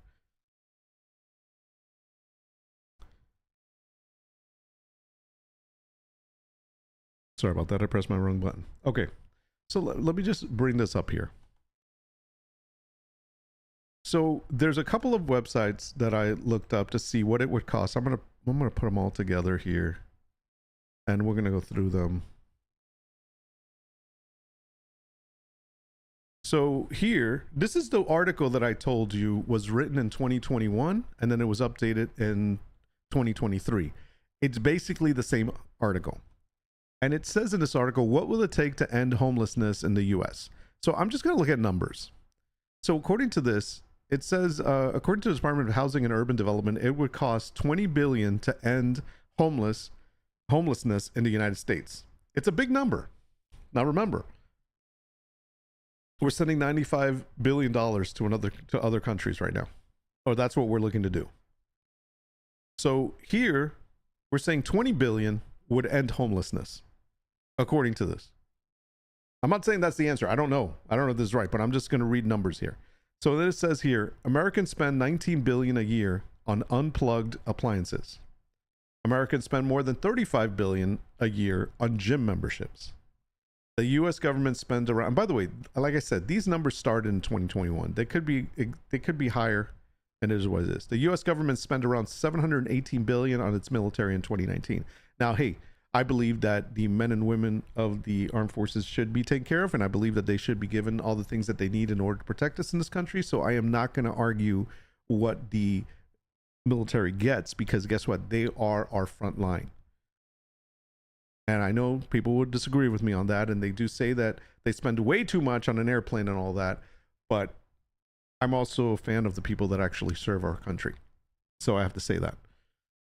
Sorry about that. I pressed my wrong button. Okay. So let me just bring this up here. So there's a couple of websites that I looked up to see what it would cost. I'm gonna put them all together here, and we're gonna go through them. So here, this is the article that I told you was written in 2021, and then it was updated in 2023. It's basically the same article. And it says in this article, what will it take to end homelessness in the US? So I'm just going to look at numbers. So according to this, it says, according to the Department of Housing and Urban Development, it would cost $20 billion to end homelessness in the United States. It's a big number. Now remember, we're sending $95 billion to other countries right now. Or that's what we're looking to do. So here, we're saying 20 billion would end homelessness, according to this. I'm not saying that's the answer. I don't know if this is right, but I'm just going to read numbers here. So it says here, Americans spend 19 billion a year on unplugged appliances. Americans spend more than 35 billion a year on gym memberships. The US government spends around, and by the way, like I said, these numbers started in 2021. They could be higher, and it is what it is. The US government spent around 718 billion on its military in 2019. Now, hey, I believe that the men and women of the armed forces should be taken care of, and I believe that they should be given all the things that they need in order to protect us in this country. So I am not going to argue what the military gets, because guess what? They are our front line. And I know people would disagree with me on that, and they do say that they spend way too much on an airplane and all that, but I'm also a fan of the people that actually serve our country. So I have to say that.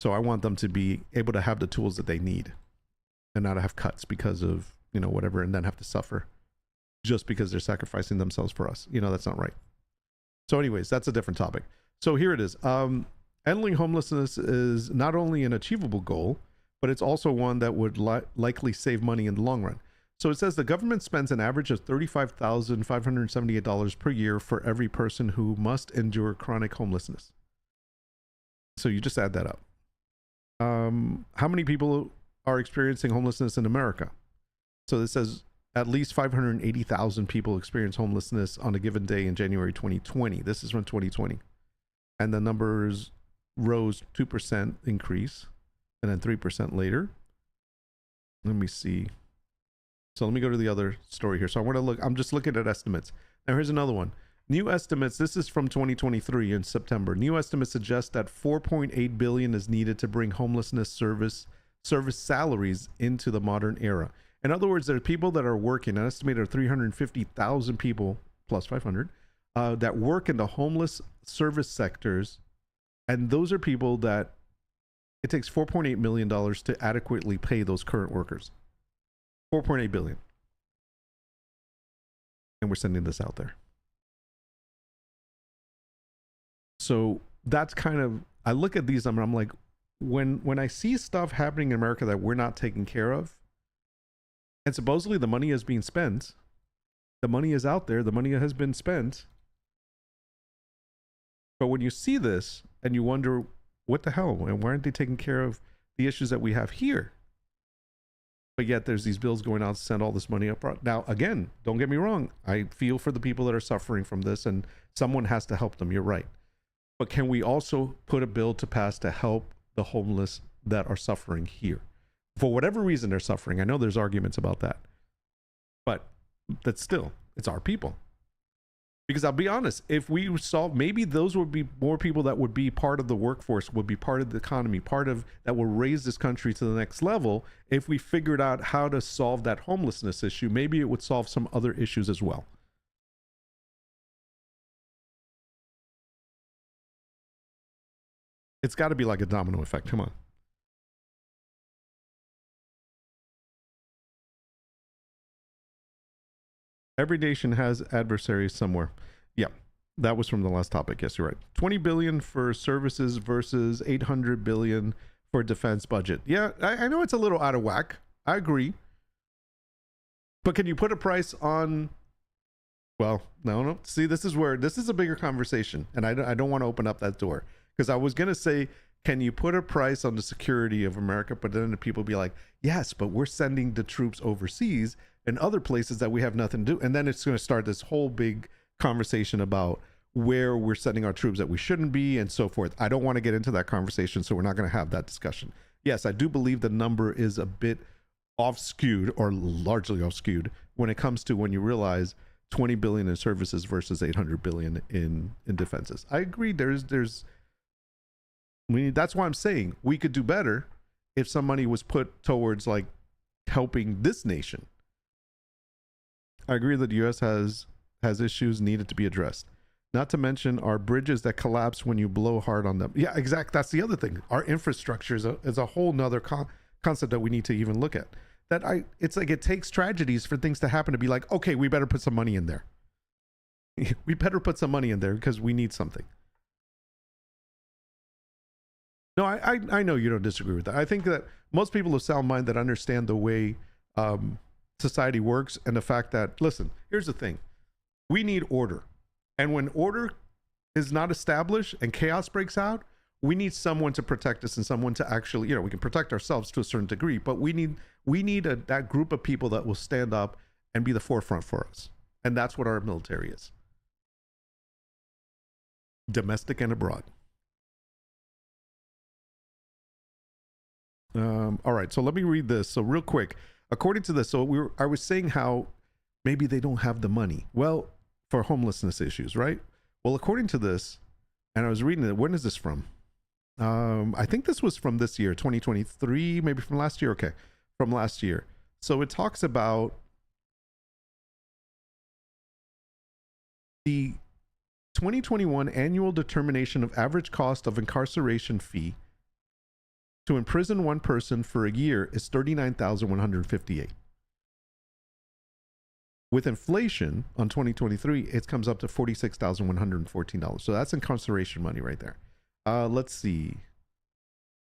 So I want them to be able to have the tools that they need and not have cuts because of, whatever, and then have to suffer just because they're sacrificing themselves for us. That's not right. So anyways, that's a different topic. So here it is. Ending homelessness is not only an achievable goal, but it's also one that would likely save money in the long run. So it says the government spends an average of $35,578 per year for every person who must endure chronic homelessness. So you just add that up. How many people are experiencing homelessness in America? So it says at least 580,000 people experience homelessness on a given day in January 2020. This is from 2020. And the numbers rose 2% increase and then 3% later. Let me see. So let me go to the other story here. So I want to look, I'm just looking at estimates. Now here's another one. New estimates, this is from 2023 in September. New estimates suggest that 4.8 billion is needed to bring homelessness service salaries into the modern era. In other words, there are people that are working, an estimated 350,000 people plus 500 that work in the homeless service sectors. And those are people that it takes $4.8 million to adequately pay those current workers. 4.8 billion. And we're sending this out there. So that's kind of, I look at these and I'm like, when I see stuff happening in America that we're not taking care of, and supposedly the money is being spent, the money is out there, the money has been spent. But when you see this and you wonder, what the hell? And why aren't they taking care of the issues that we have here? But yet there's these bills going out to send all this money up front. Now, again, don't get me wrong. I feel for the people that are suffering from this and someone has to help them. You're right. But can we also put a bill to pass to help the homeless that are suffering here? For whatever reason they're suffering. I know there's arguments about that. But that's still, it's our people. Because I'll be honest, if we solve, maybe those would be more people that would be part of the workforce, would be part of the economy, part of that will raise this country to the next level. If we figured out how to solve that homelessness issue, maybe it would solve some other issues as well. It's got to be like a domino effect. Come on. Every nation has adversaries somewhere. Yeah, that was from the last topic. Yes, you're right. 20 billion for services versus 800 billion for defense budget. Yeah, I know it's a little out of whack. I agree. But can you put a price on? Well, no. See, this is a bigger conversation. And I don't want to open up that door. Because I was going to say, can you put a price on the security of America? But then the people be like, yes, but we're sending the troops overseas and other places that we have nothing to do. And then it's going to start this whole big conversation about where we're sending our troops that we shouldn't be and so forth. I don't want to get into that conversation, so we're not going to have that discussion. Yes, I do believe the number is a bit off-skewed or largely off-skewed when it comes to when you realize 20 billion in services versus 800 billion in defenses. I agree. That's why I'm saying we could do better if some money was put towards like helping this nation. I agree that the U.S. has issues needed to be addressed. Not to mention our bridges that collapse when you blow hard on them. Yeah, exactly. That's the other thing. Our infrastructure is a whole nother concept that we need to even look at. It's like it takes tragedies for things to happen to be like, okay, we better put some money in there. We better put some money in there because we need something. No, I know you don't disagree with that. I think that most people of sound mind that understand the way society works and the fact that, listen, here's the thing. We need order. And when order is not established and chaos breaks out, we need someone to protect us and someone to actually, we can protect ourselves to a certain degree, but we need that group of people that will stand up and be the forefront for us. And that's what our military is. Domestic and abroad. All right, so let me read this. So real quick, according to this, I was saying how maybe they don't have the money. Well, for homelessness issues, right? Well, according to this, and I was reading it, when is this from? I think this was from this year, 2023, maybe from last year. Okay, from last year. So it talks about the 2021 annual determination of average cost of incarceration fee to imprison one person for a year is $39,158. With inflation on 2023, it comes up to $46,114. So that's incarceration money right there. Let's see.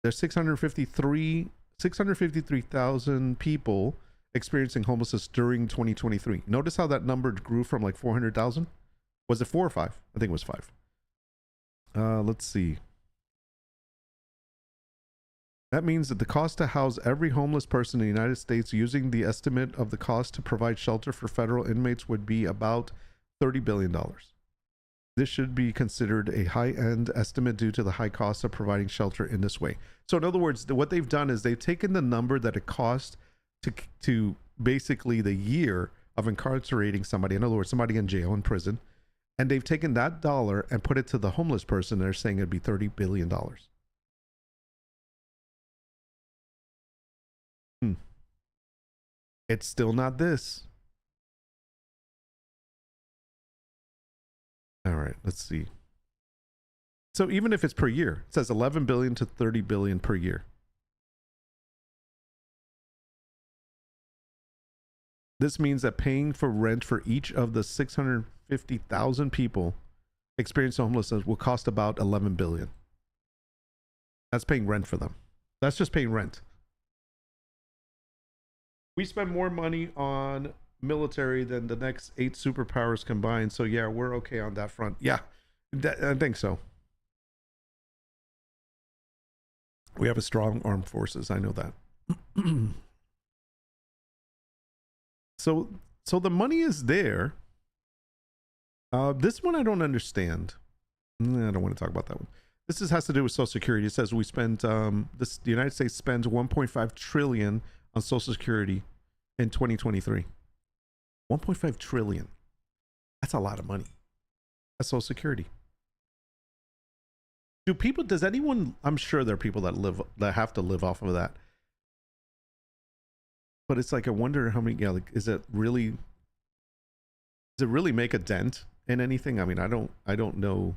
There's 653,000 people experiencing homelessness during 2023. Notice how that number grew from like 400,000. Was it 4 or 5? I think it was 5. Let's see. That means that the cost to house every homeless person in the United States, using the estimate of the cost to provide shelter for federal inmates, would be about $30 billion. This should be considered a high-end estimate due to the high cost of providing shelter in this way. So in other words, what they've done is they've taken the number that it costs to basically the year of incarcerating somebody, in other words, somebody in jail, in prison, and they've taken that dollar and put it to the homeless person. They're saying it'd be $30 billion. It's still not this. All right, let's see. So even if it's per year, it says 11 billion to 30 billion per year. This means that paying for rent for each of the 650,000 people experiencing homelessness will cost about 11 billion. That's paying rent for them. That's just paying rent. We spend more money on military than the next 8 superpowers combined. So yeah, we're okay on that front. Yeah, I think so. We have a strong armed forces. I know that. So the money is there. This one I don't understand. I don't want to talk about that one. This has to do with Social Security. It says we spent the United States spends 1.5 trillion on Social Security in 2023. 1.5 trillion. That's a lot of money. That's Social Security. Does anyone, I'm sure there are people that have to live off of that. But it's like, I wonder how many, does it really make a dent in anything? I mean, I don't know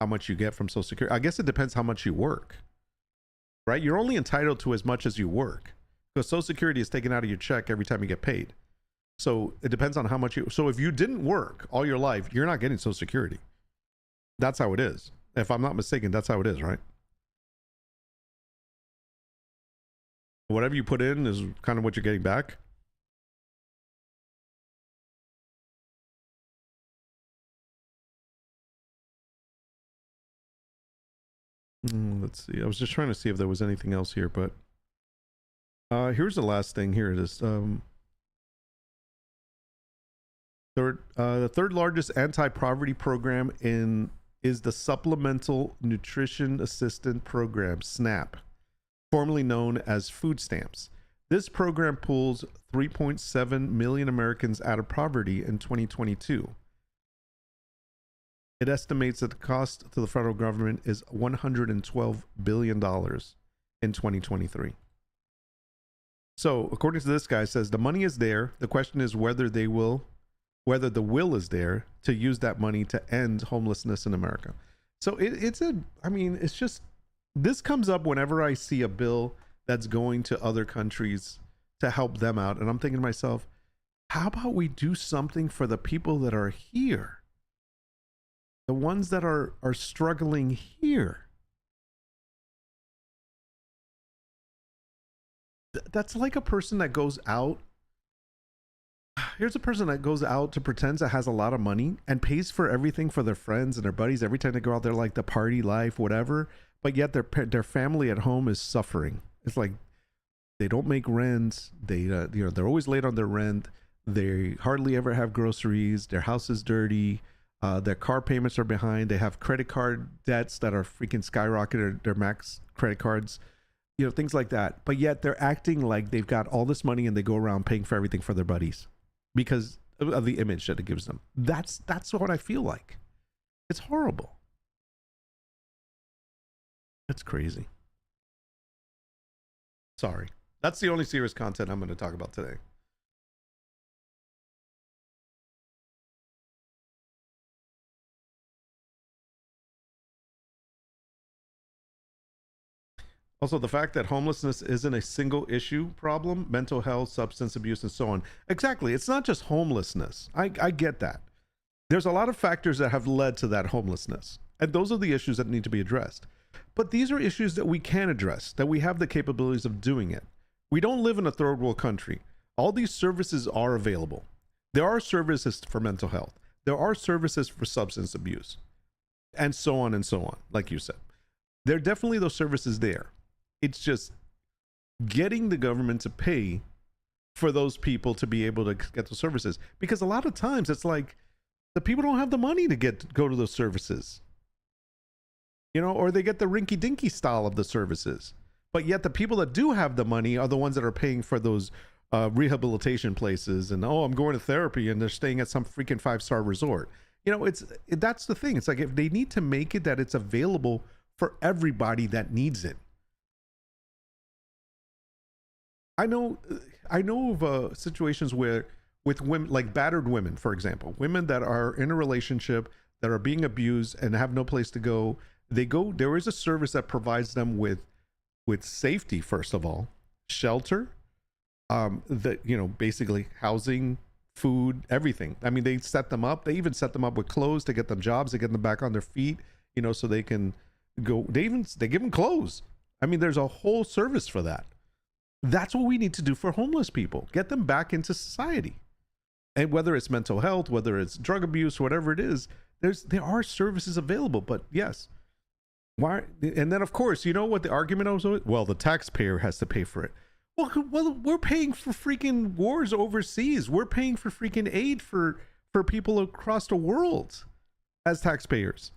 how much you get from Social Security. I guess it depends how much you work, right? You're only entitled to as much as you work, because Social Security is taken out of your check every time you get paid. So it depends on how much so if you didn't work all your life, you're not getting Social Security. That's how it is. If I'm not mistaken, that's how it is, right? Whatever you put in is kind of what you're getting back. Let's see. I was just trying to see if there was anything else here, but here's the last thing. Here it is. The third largest anti-poverty program is the Supplemental Nutrition Assistance Program, SNAP, formerly known as food stamps. This program pulls 3.7 million Americans out of poverty in 2022. It estimates that the cost to the federal government is $112 billion in 2023. So, according to this guy, it says the money is there. The question is whether the will is there to use that money to end homelessness in America. So it's just, this comes up whenever I see a bill that's going to other countries to help them out. And I'm thinking to myself, how about we do something for the people that are here? The ones that are struggling here. That's like a person that goes out. Here's a person that goes out to pretend that has a lot of money and pays for everything for their friends and their buddies every time they go out there, like the party life, whatever. But yet their family at home is suffering. It's like they don't make rent. They're always late on their rent. They hardly ever have groceries. Their house is dirty. Their car payments are behind. They have credit card debts that are freaking skyrocketed. Their max credit cards, things like that. But yet they're acting like they've got all this money and they go around paying for everything for their buddies because of the image that it gives them. That's what I feel like. It's horrible. That's crazy. Sorry. That's the only serious content I'm going to talk about today. Also, the fact that homelessness isn't a single issue problem, mental health, substance abuse, and so on. Exactly. It's not just homelessness. I get that. There's a lot of factors that have led to that homelessness. And those are the issues that need to be addressed. But these are issues that we can address, that we have the capabilities of doing it. We don't live in a third world country. All these services are available. There are services for mental health. There are services for substance abuse. And so on, like you said. There are definitely those services there. It's just getting the government to pay for those people to be able to get those services, because a lot of times it's like the people don't have the money to go to those services, you know, or they get the rinky dinky style of the services, but yet the people that do have the money are the ones that are paying for those rehabilitation places, and I'm going to therapy, and they're staying at some freaking 5-star resort. You know, that's the thing. It's like, if they need to make it that it's available for everybody that needs it. I know of situations where, with women, like battered women, for example, women that are in a relationship that are being abused and have no place to go. There is a service that provides them with safety, first of all, shelter, that, you know, basically housing, food, everything. I mean, they set them up. They even set them up with clothes to get them jobs, to get them back on their feet, you know, so they can go. They give them clothes. I mean, there's a whole service for that. That's what we need to do for homeless people. Get them back into society. And whether it's mental health, whether it's drug abuse, whatever it is, there are services available. But yes, why? And then, of course, you know what the argument was? Well, the taxpayer has to pay for it. Well, we're paying for freaking wars overseas. We're paying for freaking aid for people across the world as taxpayers.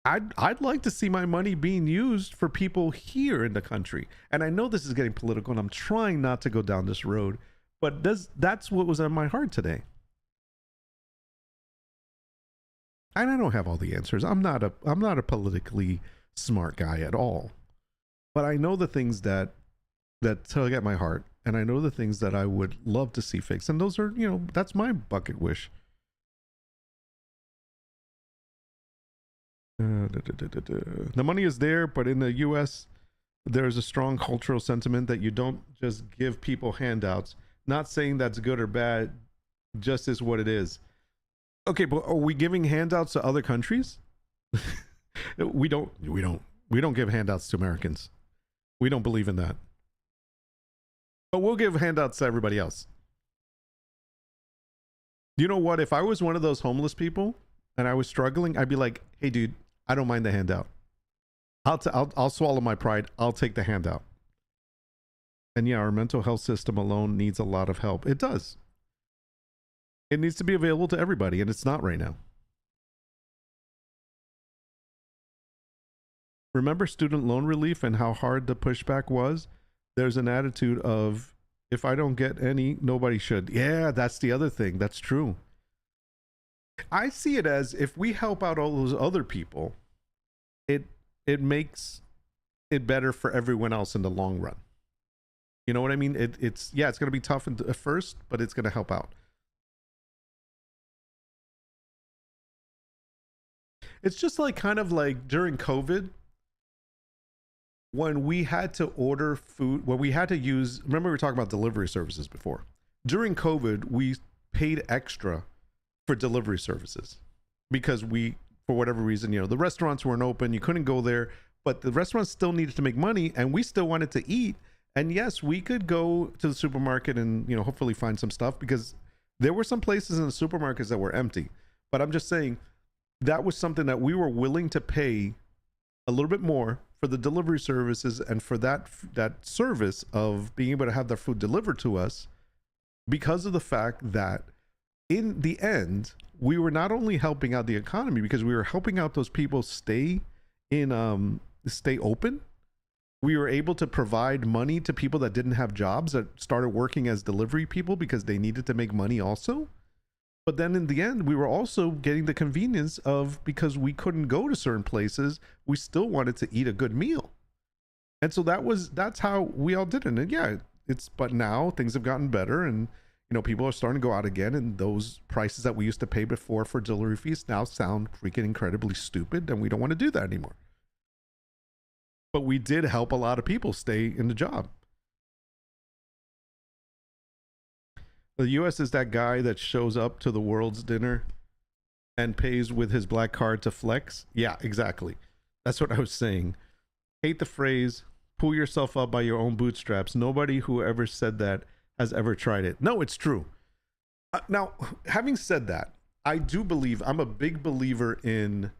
I'd like to see my money being used for people here in the country. And I know this is getting political, and I'm trying not to go down this road, but that's what was on my heart today. And I don't have all the answers. I'm not a politically smart guy at all. But I know the things that tug at my heart, and I know the things that I would love to see fixed. And those are, you know, that's my bucket wish. The money is there, but in the US, there's a strong cultural sentiment that you don't just give people handouts. Not saying that's good or bad, just is what it is. Okay, but are we giving handouts to other countries? We don't give handouts to Americans. We don't believe in that. But we'll give handouts to everybody else. You know what? If I was one of those homeless people and I was struggling, I'd be like, hey, dude, I don't mind the handout. I'll swallow my pride. I'll take the handout. And yeah, our mental health system alone needs a lot of help. It does. It needs to be available to everybody, and it's not right now. Remember student loan relief and how hard the pushback was? There's an attitude of, if I don't get any, nobody should. Yeah, that's the other thing. That's true. I see it as, if we help out all those other people, it makes it better for everyone else in the long run. You know what I mean? It's going to be tough at first, but it's going to help out. It's just like, kind of like during COVID, when we had to order food, when we had to use, remember we were talking about delivery services before. During COVID, we paid extra for delivery services because we, for whatever reason, you know, the restaurants weren't open, you couldn't go there, but the restaurants still needed to make money, and we still wanted to eat. And yes, we could go to the supermarket and, you know, hopefully find some stuff, because there were some places in the supermarkets that were empty. But I'm just saying, that was something that we were willing to pay a little bit more for the delivery services, and for that service of being able to have their food delivered to us, because of the fact that in the end, we were not only helping out the economy, because we were helping out those people stay open. We were able to provide money to people that didn't have jobs, that started working as delivery people because they needed to make money also. But then in the end, we were also getting the convenience of, because we couldn't go to certain places, we still wanted to eat a good meal. And so that's how we all did it. And yeah, but now things have gotten better, and, you know, people are starting to go out again, and those prices that we used to pay before for delivery fees now sound freaking incredibly stupid, and we don't want to do that anymore. But we did help a lot of people stay in the job. The US is that guy that shows up to the world's dinner and pays with his black card to flex. Yeah, exactly. That's what I was saying. Hate the phrase, pull yourself up by your own bootstraps. Nobody who ever said that has ever tried it. No, it's true. Now, having said that, I do believe, I'm a big believer in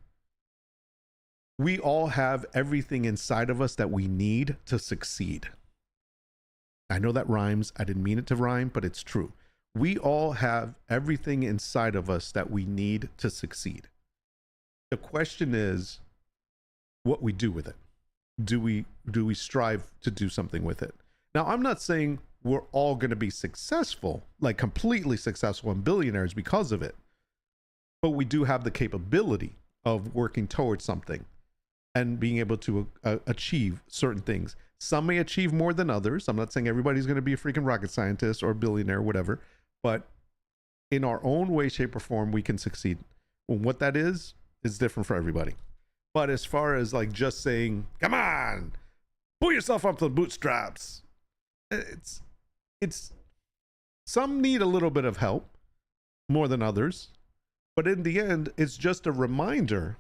We all have everything inside of us that we need to succeed. I know that rhymes. I didn't mean it to rhyme, but it's true. We all have everything inside of us that we need to succeed. The question is what we do with it. Do we strive to do something with it? Now, I'm not saying we're all going to be successful, like completely successful and billionaires because of it. But we do have the capability of working towards something and being able to achieve certain things. Some may achieve more than others. I'm not saying everybody's going to be a freaking rocket scientist or a billionaire or whatever, but in our own way, shape, or form, we can succeed. Well, what that is different for everybody. But as far as like just saying, come on, pull yourself up to the bootstraps. It's some need a little bit of help more than others. But in the end, it's just a reminder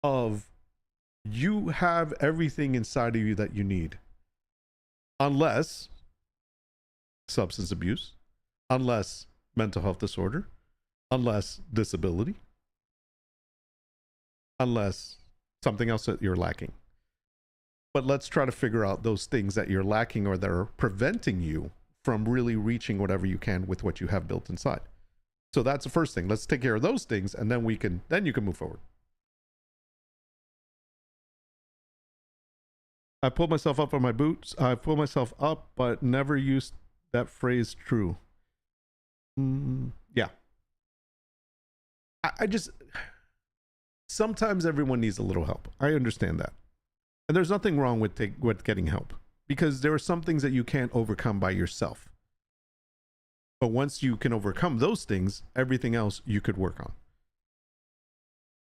of you have everything inside of you that you need. Unless substance abuse, unless mental health disorder, unless disability, unless something else that you're lacking. But let's try to figure out those things that you're lacking or that are preventing you from really reaching whatever you can with what you have built inside. So that's the first thing. Let's take care of those things, and then you can move forward. I pulled myself up on my boots. I pulled myself up, but never used that phrase true. Yeah. I just, sometimes everyone needs a little help. I understand that. And there's nothing wrong with getting help, because there are some things that you can't overcome by yourself. But once you can overcome those things, everything else you could work on.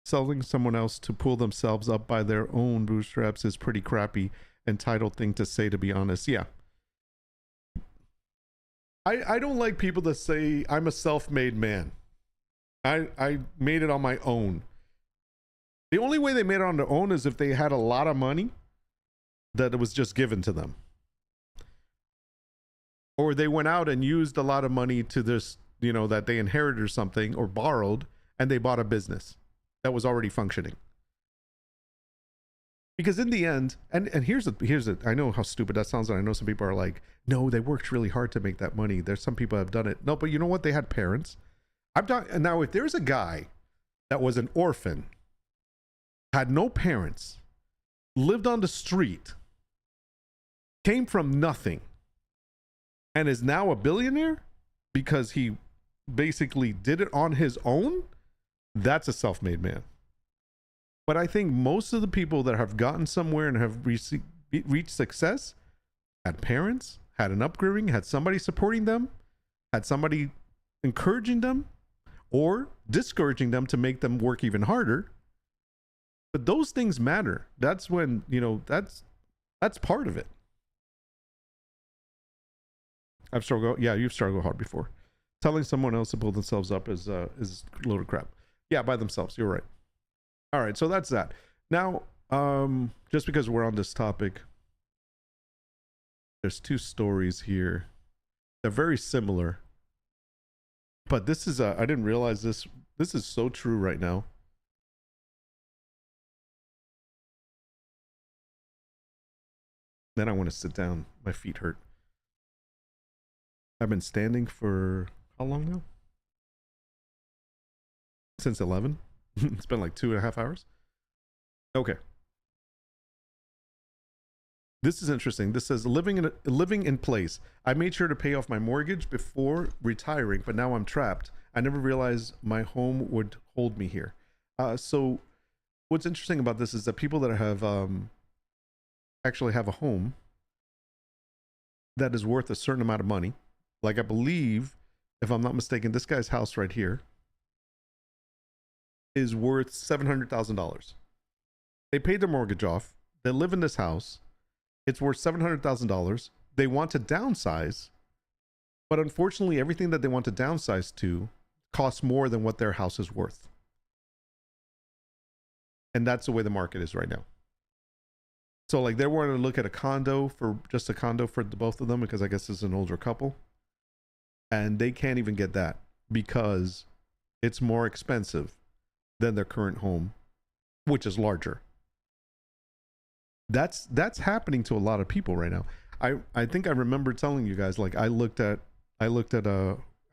Selling someone else to pull themselves up by their own bootstraps is pretty crappy, entitled thing to say, to be honest. Yeah. I don't like people that say I'm a self-made man. I made it on my own. The only way they made it on their own is if they had a lot of money that it was just given to them. Or they went out and used a lot of money to this, that they inherited or something, or borrowed, and they bought a business that was already functioning. Because in the end, and here's it. I know how stupid that sounds, and I know some people are like, no, they worked really hard to make that money. There's some people have done it. No, but you know what? They had parents. Now, if there's a guy that was an orphan, had no parents, lived on the street, came from nothing, and is now a billionaire because he basically did it on his own, that's a self-made man. But I think most of the people that have gotten somewhere and have reached success had parents, had an upbringing, had somebody supporting them, had somebody encouraging them or discouraging them to make them work even harder. But those things matter. That's when, that's part of it. I've struggled. Yeah, you've struggled hard before. Telling someone else to pull themselves up is a load of crap. Yeah, by themselves. You're right. All right, so that's that. Now, just because we're on this topic, there's two stories here. They're very similar, but this is I didn't realize this. This is so true right now. Then I want to sit down. My feet hurt. I've been standing for how long now? Since 11. It's been like 2.5 hours. Okay. This is interesting. This says living in place. I made sure to pay off my mortgage before retiring, but now I'm trapped. I never realized my home would hold me here. So what's interesting about this is that people that have actually have a home that is worth a certain amount of money, like I believe, if I'm not mistaken, this guy's house right here is worth $700,000. They paid their mortgage off. They live in this house. It's worth $700,000. They want to downsize, but unfortunately, everything that they want to downsize to costs more than what their house is worth. And that's the way the market is right now. So like they wanted to look at a condo for the both of them, because I guess it's an older couple. And they can't even get that because it's more expensive than their current home, which is larger. That's happening to a lot of people right now. I think I remember telling you guys, like, I looked at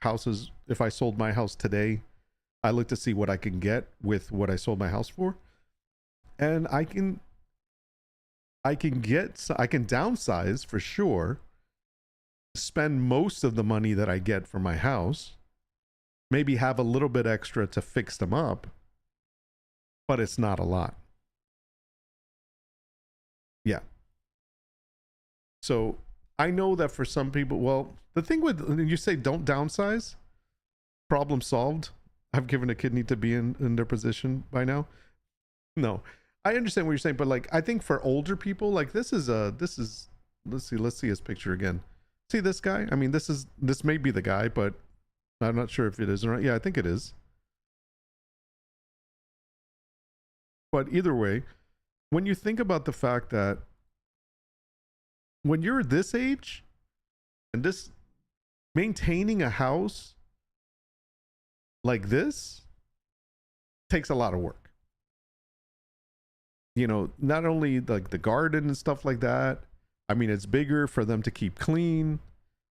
houses. If I sold my house today, I looked to see what I can get with what I sold my house for, and I can downsize for sure, spend most of the money that I get for my house, maybe have a little bit extra to fix them up, but it's not a lot. Yeah. So I know that for some people, well, the thing with, you say don't downsize, problem solved. I've given a kidney to be in their position by now. No, I understand what you're saying, but like, I think for older people, like this is, let's see his picture again. See this guy? I mean, this may be the guy, but I'm not sure if it is or not. Yeah, I think it is. But either way, when you think about the fact that when you're this age and this, maintaining a house like this takes a lot of work. You know, not only like the garden and stuff like that. I mean, it's bigger for them to keep clean.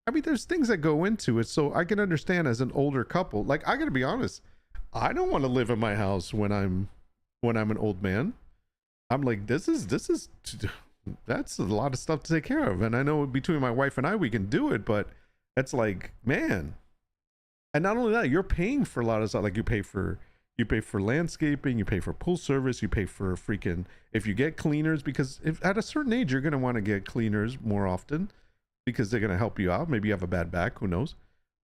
I mean, there's things that go into it. So I can understand as an older couple, like, I gotta be honest, I don't want to live in my house when I'm an old man. I'm like, this is that's a lot of stuff to take care of. And I know between my wife and I, we can do it, but it's like, man. And not only that, you're paying for a lot of stuff. Like you pay for landscaping, you pay for pool service, you pay for freaking, if you get cleaners, because if at a certain age, you're going to want to get cleaners more often because they're going to help you out. Maybe you have a bad back, who knows?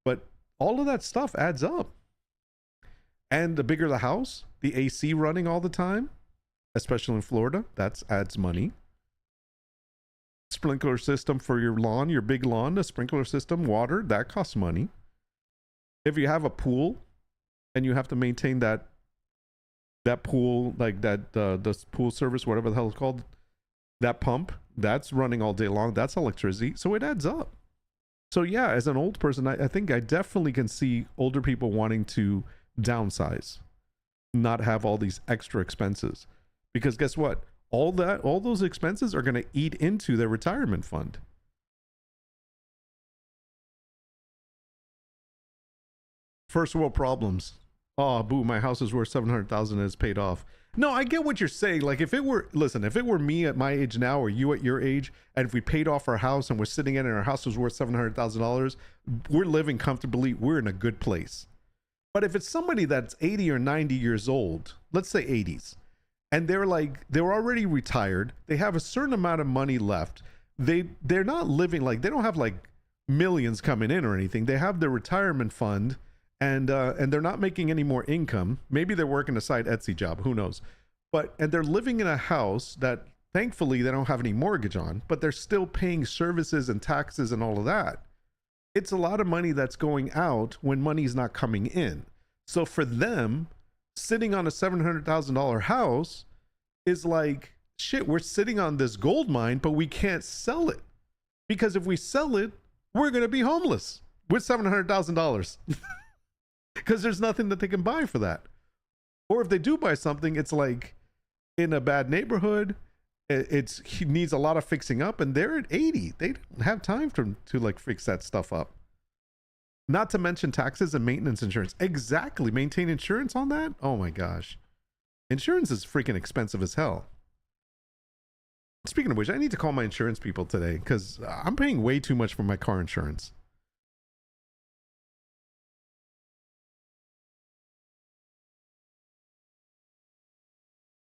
But all of that stuff adds up. And the bigger the house, the AC running all the time, especially in Florida, that adds money. Sprinkler system for your lawn, your big lawn, the sprinkler system, water, that costs money. If you have a pool and you have to maintain that pool, like that, the pool service, whatever the hell it's called, that pump, that's running all day long. That's electricity. So it adds up. So yeah, as an old person, I think I definitely can see older people wanting to downsize, not have all these extra expenses, because guess what? All those expenses are going to eat into their retirement fund. First world problems. Oh, boo, my house is worth $700,000 and it's paid off. No, I get what you're saying. Like if it were me at my age now or you at your age, and if we paid off our house and we're sitting in it and our house was worth $700,000, we're living comfortably, we're in a good place. But if it's somebody that's 80 or 90 years old, let's say 80s, and they're already retired, they have a certain amount of money left, they're not living, like, they don't have like millions coming in or anything. They have their retirement fund, and they're not making any more income. Maybe they're working a side Etsy job, who knows? And they're living in a house that thankfully they don't have any mortgage on, but they're still paying services and taxes and all of that. It's a lot of money that's going out when money's not coming in. So for them, sitting on a $700,000 house is like, shit, we're sitting on this gold mine, but we can't sell it, because if we sell it, we're going to be homeless with $700,000 because there's nothing that they can buy for that. Or if they do buy something, it's like in a bad neighborhood, it needs a lot of fixing up, and they're at 80. They don't have time to like fix that stuff up. Not to mention taxes and maintenance insurance. Exactly. Maintain insurance on that? Oh my gosh. Insurance is freaking expensive as hell. Speaking of which, I need to call my insurance people today because I'm paying way too much for my car insurance.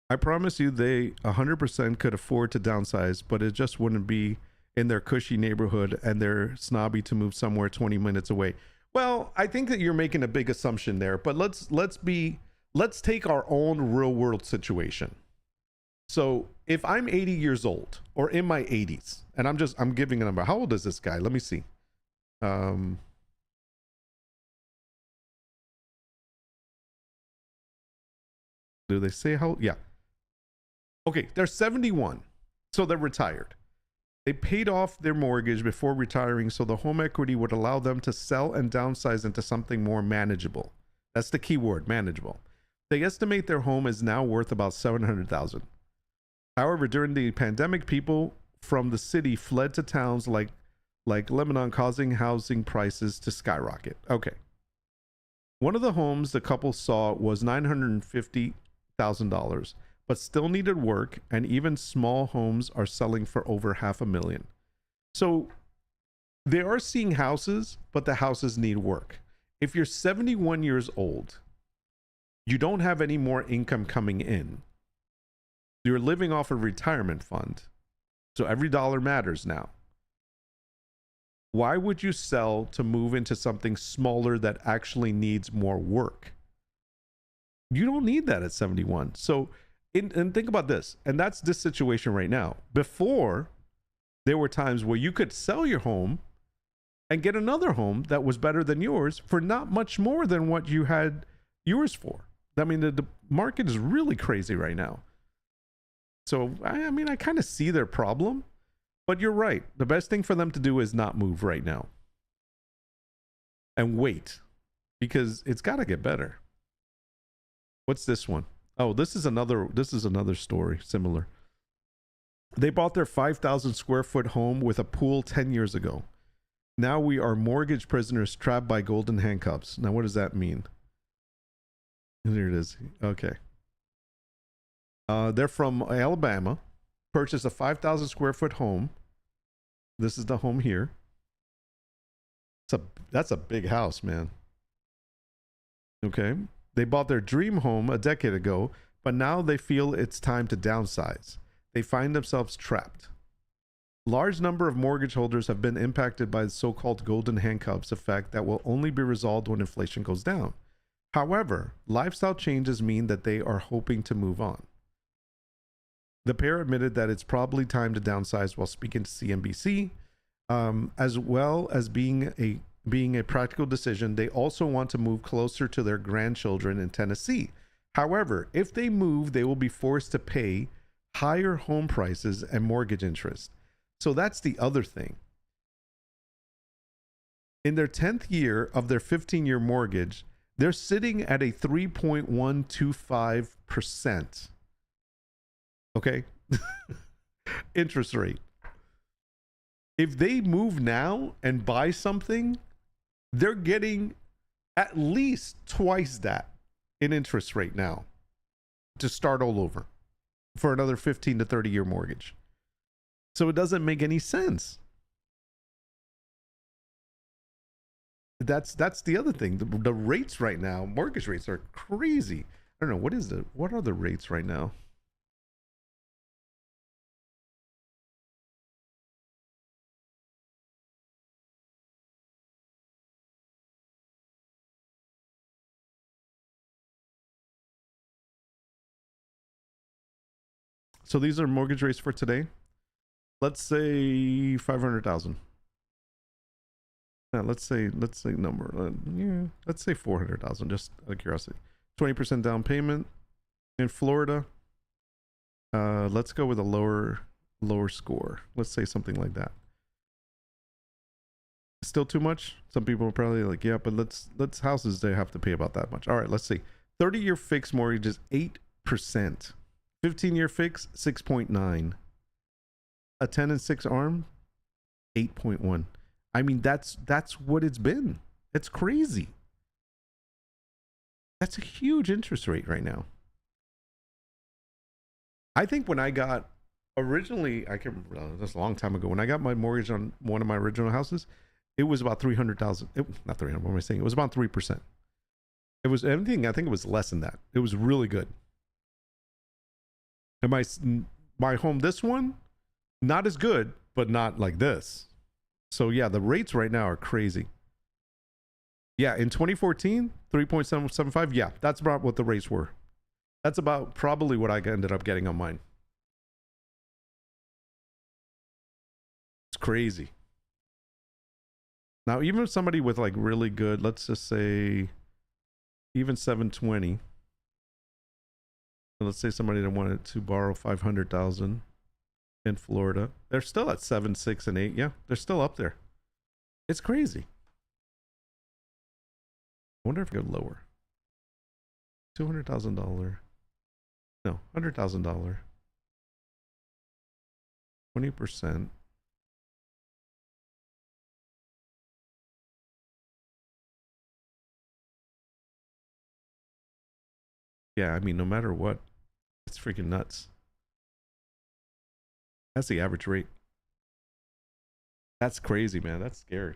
I promise you they 100% could afford to downsize, but it just wouldn't be in their cushy neighborhood, and they're snobby to move somewhere 20 minutes away. Well, I think that you're making a big assumption there, but let's take our own real world situation. So if I'm 80 years old or in my 80s, and I'm giving a number. How old is this guy? Let me see. Do they say how? Yeah. Okay, they're 71. So they're retired. They paid off their mortgage before retiring, so the home equity would allow them to sell and downsize into something more manageable. That's the key word, manageable. They estimate their home is now worth about $700,000. However, during the pandemic, people from the city fled to towns like Lebanon, causing housing prices to skyrocket. Okay. One of the homes the couple saw was $950,000, but still needed work, and even small homes are selling for over $500,000. So they are seeing houses, but the houses need work. If you're 71 years old, you don't have any more income coming in. You're living off a retirement fund. So every dollar matters now. Why would you sell to move into something smaller that actually needs more work? You don't need that at 71. So, and think about this, and that's this situation right now. Before, there were times where you could sell your home and get another home that was better than yours for not much more than what you had yours for. I mean, the market is really crazy right now. So, I mean, I kind of see their problem, but you're right. The best thing for them to do is not move right now and wait, because it's got to get better. What's this one? Oh, this is another story similar. They bought their 5,000 square foot home with a pool 10 years ago. Now we are mortgage prisoners trapped by golden handcuffs. Now, what does that mean? There it is. Okay. They're from Alabama, purchased a 5,000 square foot home. This is the home here. That's a big house, man. Okay. They bought their dream home a decade ago, but now they feel it's time to downsize. They find themselves trapped. Large number of mortgage holders have been impacted by the so-called golden handcuffs effect that will only be resolved when inflation goes down. However, lifestyle changes mean that they are hoping to move on. The pair admitted that it's probably time to downsize while speaking to CNBC, as well as being a practical decision. They also want to move closer to their grandchildren in Tennessee. However, if they move, they will be forced to pay higher home prices and mortgage interest. So that's the other thing. In their 10th year of their 15-year mortgage, they're sitting at a 3.125%. Okay? Interest rate. If they move now and buy something, they're getting at least twice that in interest rate now to start all over for another 15 to 30 year mortgage. So it doesn't make any sense. That's the other thing. The rates right now, mortgage rates are crazy. I don't know, what are the rates right now? So these are mortgage rates for today. Let's say 500,000. Let's say number. Let's say 400,000, just out of curiosity. 20% down payment in Florida. Let's go with a lower score. Let's say something like that. Still too much? Some people are probably like, yeah, but let's houses, they have to pay about that much. All right, let's see. 30-year fixed mortgage is 8%. 15-year fix, 6.9. A 10 and 6 arm, 8.1. I mean, that's what it's been. It's crazy. That's a huge interest rate right now. I think when I got originally, I can remember that's a long time ago, when I got my mortgage on one of my original houses, it was about 300,000. Not 300. What am I saying? It was about 3%. It was anything. I think it was less than that. It was really good. And my home, this one, not as good, but not like this. So yeah, the rates right now are crazy. Yeah, in 2014, 3.775. Yeah, that's about what the rates were. That's about probably what I ended up getting on mine. It's crazy. Now, even somebody with like really good, let's just say even 720. Let's say somebody that wanted to borrow 500,000 in Florida. They're still at 7, 6, and 8. Yeah, they're still up there. It's crazy. I wonder if I go lower. $200,000. No, $100,000. 20%. Yeah, I mean, no matter what, it's freaking nuts. That's the average rate. That's crazy, man. That's scary.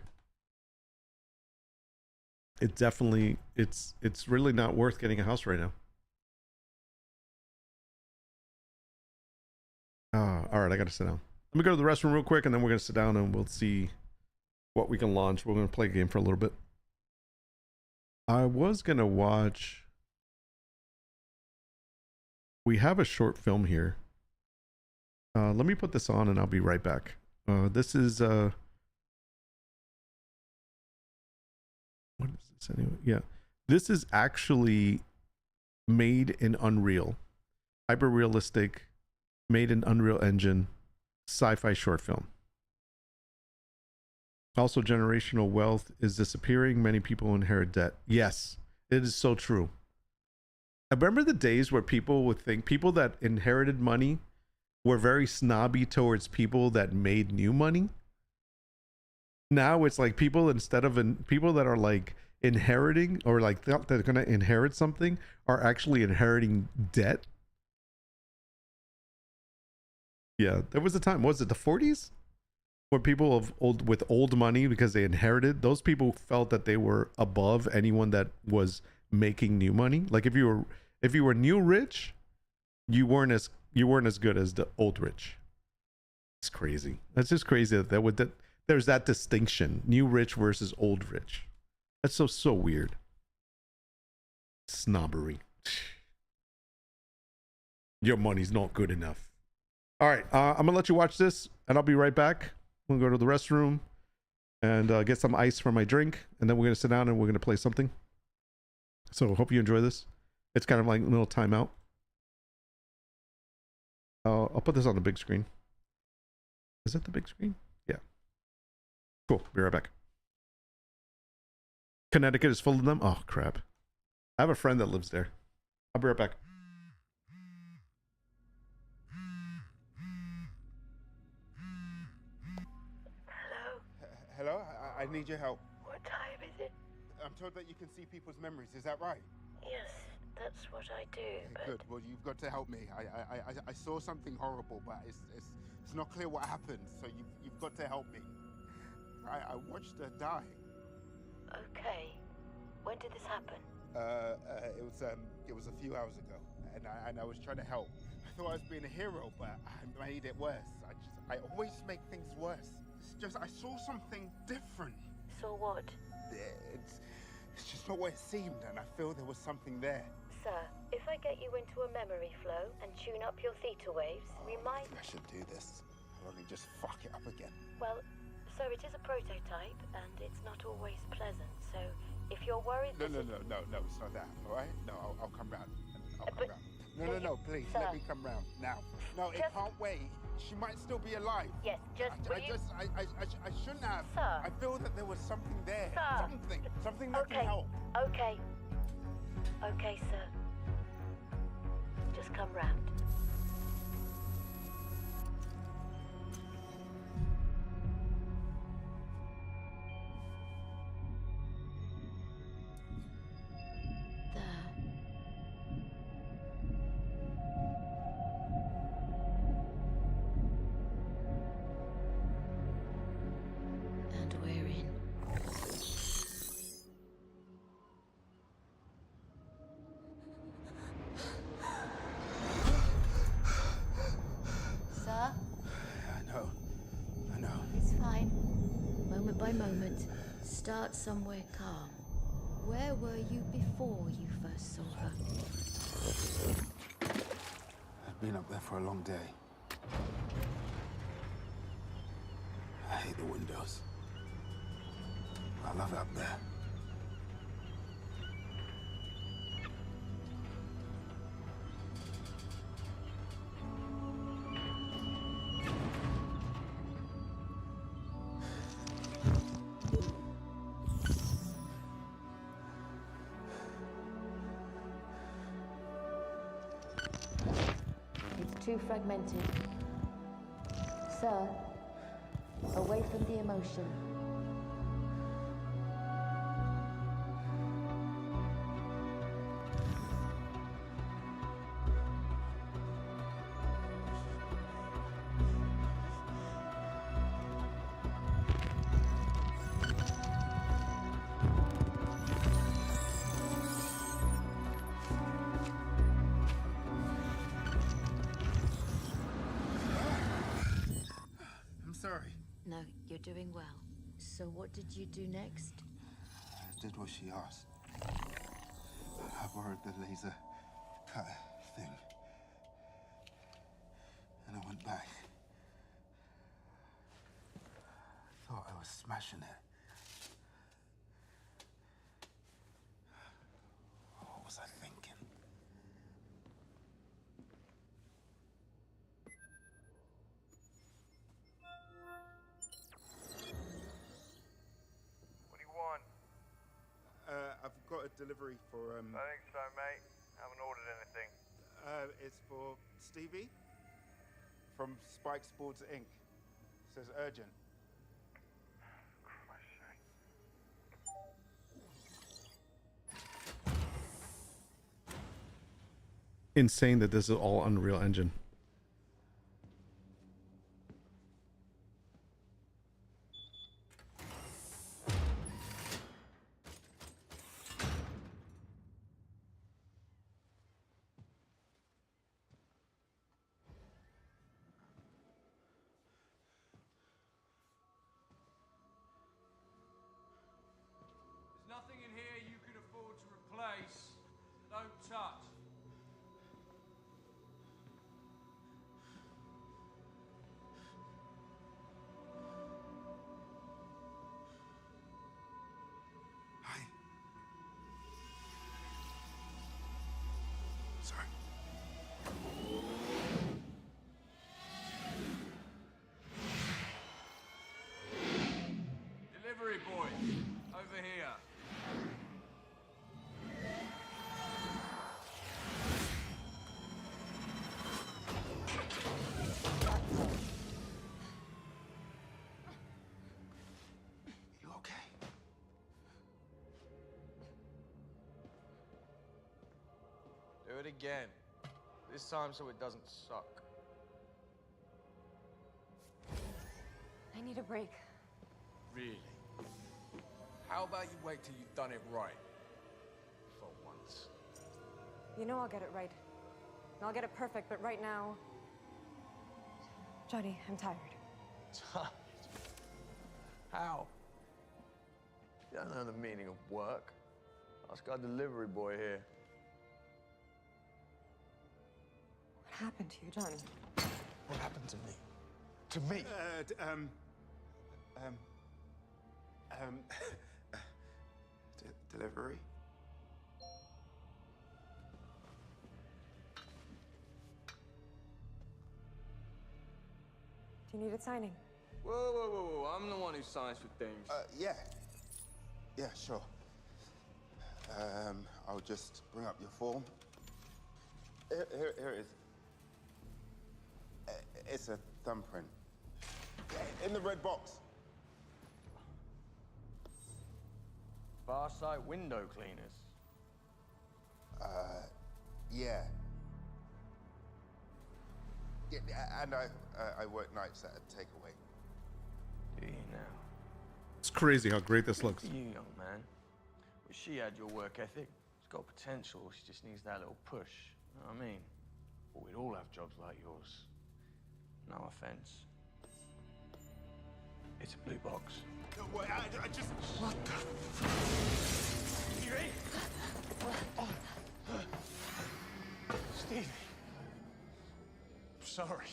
It definitely, it's really not worth getting a house right now. All right, I gotta sit down. Let me go to the restroom real quick, and then we're gonna sit down and we'll see what we can launch. We're gonna play a game for a little bit. I was gonna watch. We have a short film here. Let me put this on, and I'll be right back. This is what is this anyway? Yeah, this is actually made in Unreal, hyper realistic, made in Unreal Engine, sci-fi short film. Also, generational wealth is disappearing. Many people inherit debt. Yes, it is so true. I remember the days where people would think people that inherited money were very snobby towards people that made new money. Now it's like people, instead of people that are like inheriting or like they're going to inherit something, are actually inheriting debt. Yeah, there was a time, was it the 40s? Where people with old money, because they inherited, those people felt that they were above anyone that was making new money. Like if you were new rich, you weren't as good as the old rich. It's crazy. That's just crazy that there's that distinction, new rich versus old rich. That's so weird. Snobbery. Your money's not good enough. All right, I'm gonna let you watch this, and I'll be right back. I'm gonna go to the restroom and get some ice for my drink, and then we're gonna sit down and we're gonna play something. So hope you enjoy this. It's kind of like a little timeout. I'll put this on the big screen. Is that the big screen? Yeah. Cool. Be right back. Connecticut is full of them. Oh crap! I have a friend that lives there. I'll be right back. Hello, I need your help. What time is it? I'm told that you can see people's memories. Is that right? Yes, that's what I do. But Good. Well, you've got to help me. I saw something horrible, but it's not clear what happened. So you've got to help me. I watched her die. okay, when did this happen? It was a few hours ago, and I was trying to help. I thought I was being a hero, but I made it worse. I always make things worse. It's just I saw something different. Saw what? It's just not what it seemed, and I feel there was something there. Sir, if I get you into a memory flow and tune up your theta waves, we might... I should do this. I'll only just fuck it up again. Well, sir, it is a prototype, and it's not always pleasant, so if you're worried... No, it's not that, all right? No, I'll come round. I'll come round. No, please, sir. let me come round, now. No, it can't wait. She might still be alive. Yes, I shouldn't have. Sir. I feel that there was something there. Sir. Something that can help. Okay, sir. Just come round. And we're in. Sir? I know. It's fine. Moment by moment. Start somewhere calm. Where were you before you first saw her? I've been up there for a long day. I hate the windows. I love it up there. It's too fragmented. Sir, away from the emotion. I'm sorry. No, you're doing well. So what did you do next? I did what she asked. I borrowed the laser cutter thing. And I went back. Thought I was smashing it. What was I thinking? What do you want? I've got a delivery for, I think so, mate. Haven't ordered anything. It's for Stevie from Spike Sports Inc. Says urgent. Christ's sake. Insane that this is all Unreal Engine. There's nothing in here you can afford to replace. So don't touch. Hi. Sorry. Delivery boy, over here. You okay? Do it again. This time so it doesn't suck. I need a break. Really? How about you wait till you've done it right? For once. You know I'll get it right. And I'll get it perfect, but right now... Johnny, I'm tired. Tired? How? You don't know the meaning of work. Ask our delivery boy here. What happened to you, Johnny? What happened to me? To me? Delivery? Do you need it signing? Whoa, whoa, whoa, whoa. I'm the one who signs for things. Yeah. Yeah, sure. I'll just bring up your form. Here it is. It's a thumbprint. In the red box. Far sight window cleaners. Yeah. Yeah, and I work nights at a takeaway. Do you now? It's crazy how great this looks. You, young man. Wish she had your work ethic. She's got potential. She just needs that little push. You know what I mean? But we'd all have jobs like yours. No offense. It's a blue box. No, wait, I just... What the? Stevie! Stevie. I'm sorry.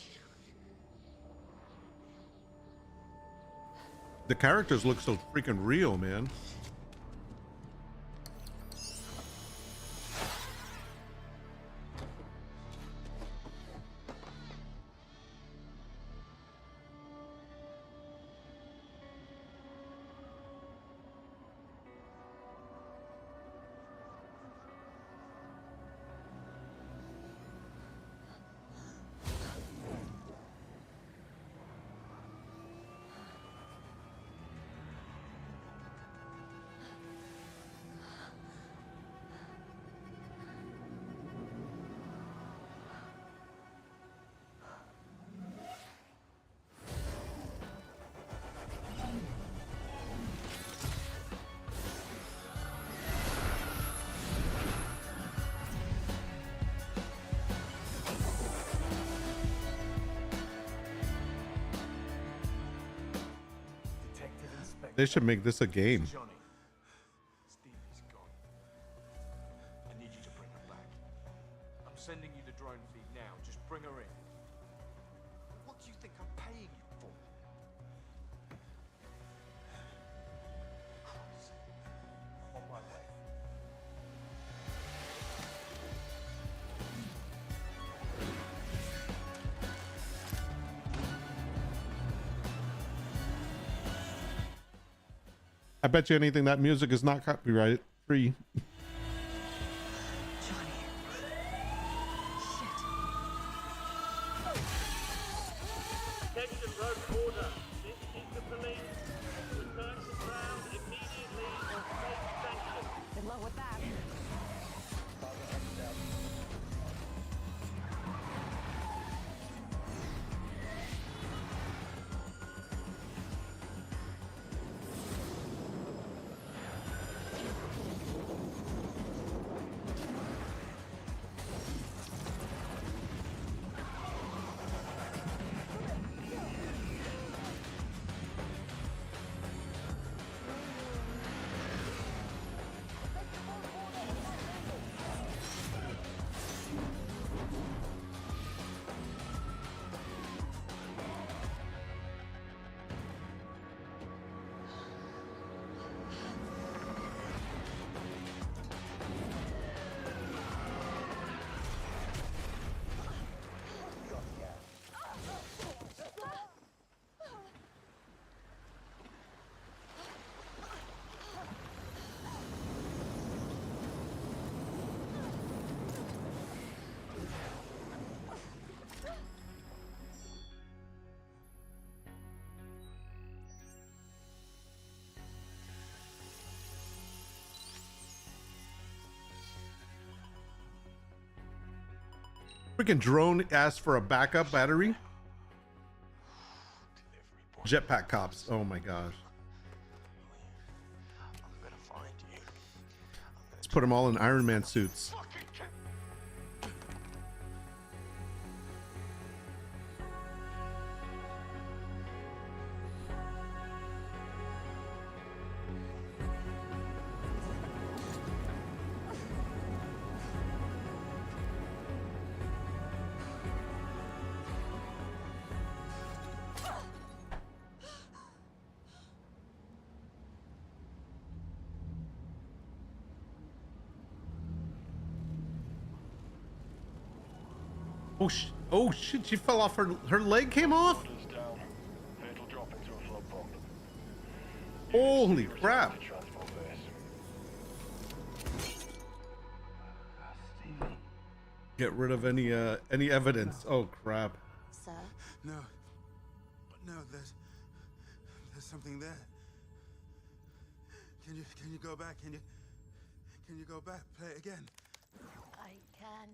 The characters look so freaking real, man. They should make this a game. Johnny, Stevie's gone. I need you to bring her back. I'm sending you the drone feed now. Just bring her in. What do you think I'm paying you for? Christ. I'm on my way. I bet you anything that music is not copyright free. Attention, road order. This is the police. Return to ground immediately or face sanctions. Good luck with that. Freaking drone asked for a backup battery. Jetpack cops. Oh my gosh. I'm gonna find you. Let's put them all in Iron Man suits. Oh shit, she fell off, her leg came off? Holy crap. Get rid of any evidence. Oh crap. Sir? No. No, there's something there. Can you go back? Can you go back? Play it again. I can.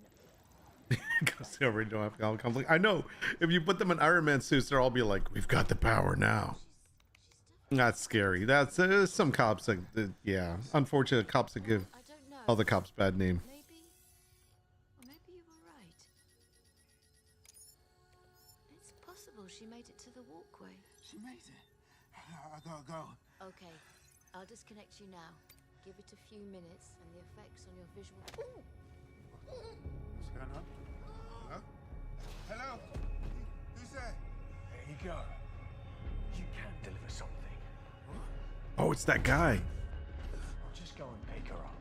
Because they already don't have alcohol conflict. I know. If you put them in Iron Man suits, they'll all be like, "We've got the power now." That's scary. That's some cops that, yeah. Unfortunate cops that give other cops bad name. Maybe you were right. It's possible she made it to the walkway. She made it. I gotta go. Okay, I'll disconnect you now. Give it a few minutes, and the effects on your visual. What's going on? Hello? Hello? Who's there? There you go. You can deliver something. Oh, it's that guy. I'll just go and pick her up.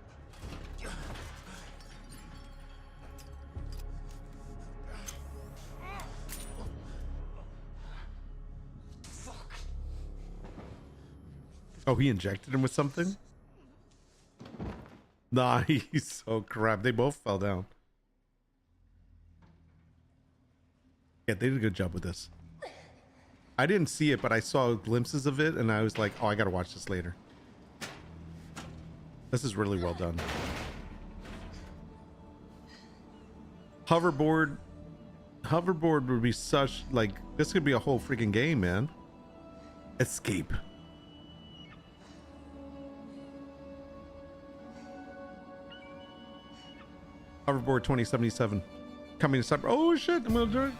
Fuck. Oh, he injected him with something? Nice. Oh crap, they both fell down. Yeah, they did a good job with this. I didn't see it, but I saw glimpses of it and I was like, oh, I gotta watch this later. This is really well done. Hoverboard would be such, like, this could be a whole freaking game, man. Escape. Hoverboard 2077 coming to summer. Oh shit, I'm gonna do it.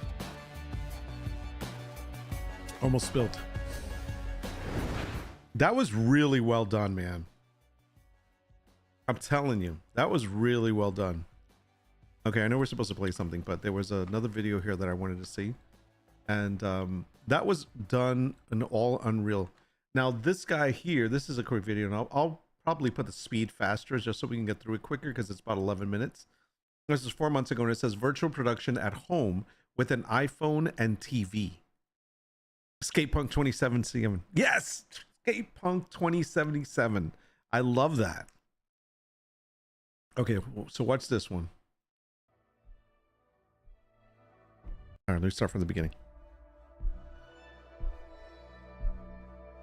Almost spilled. That was really well done, man. I'm telling you, that was really well done. Okay, I know we're supposed to play something, but there was another video here that I wanted to see. And that was done in all Unreal. Now, this guy here, this is a quick video, and I'll probably put the speed faster just so we can get through it quicker because it's about 11 minutes. This is 4 months ago, and it says virtual production at home with an iPhone and TV. Skatepunk 2077. Yes! Skatepunk 2077. I love that. Okay, so watch this one. All right, let's start from the beginning.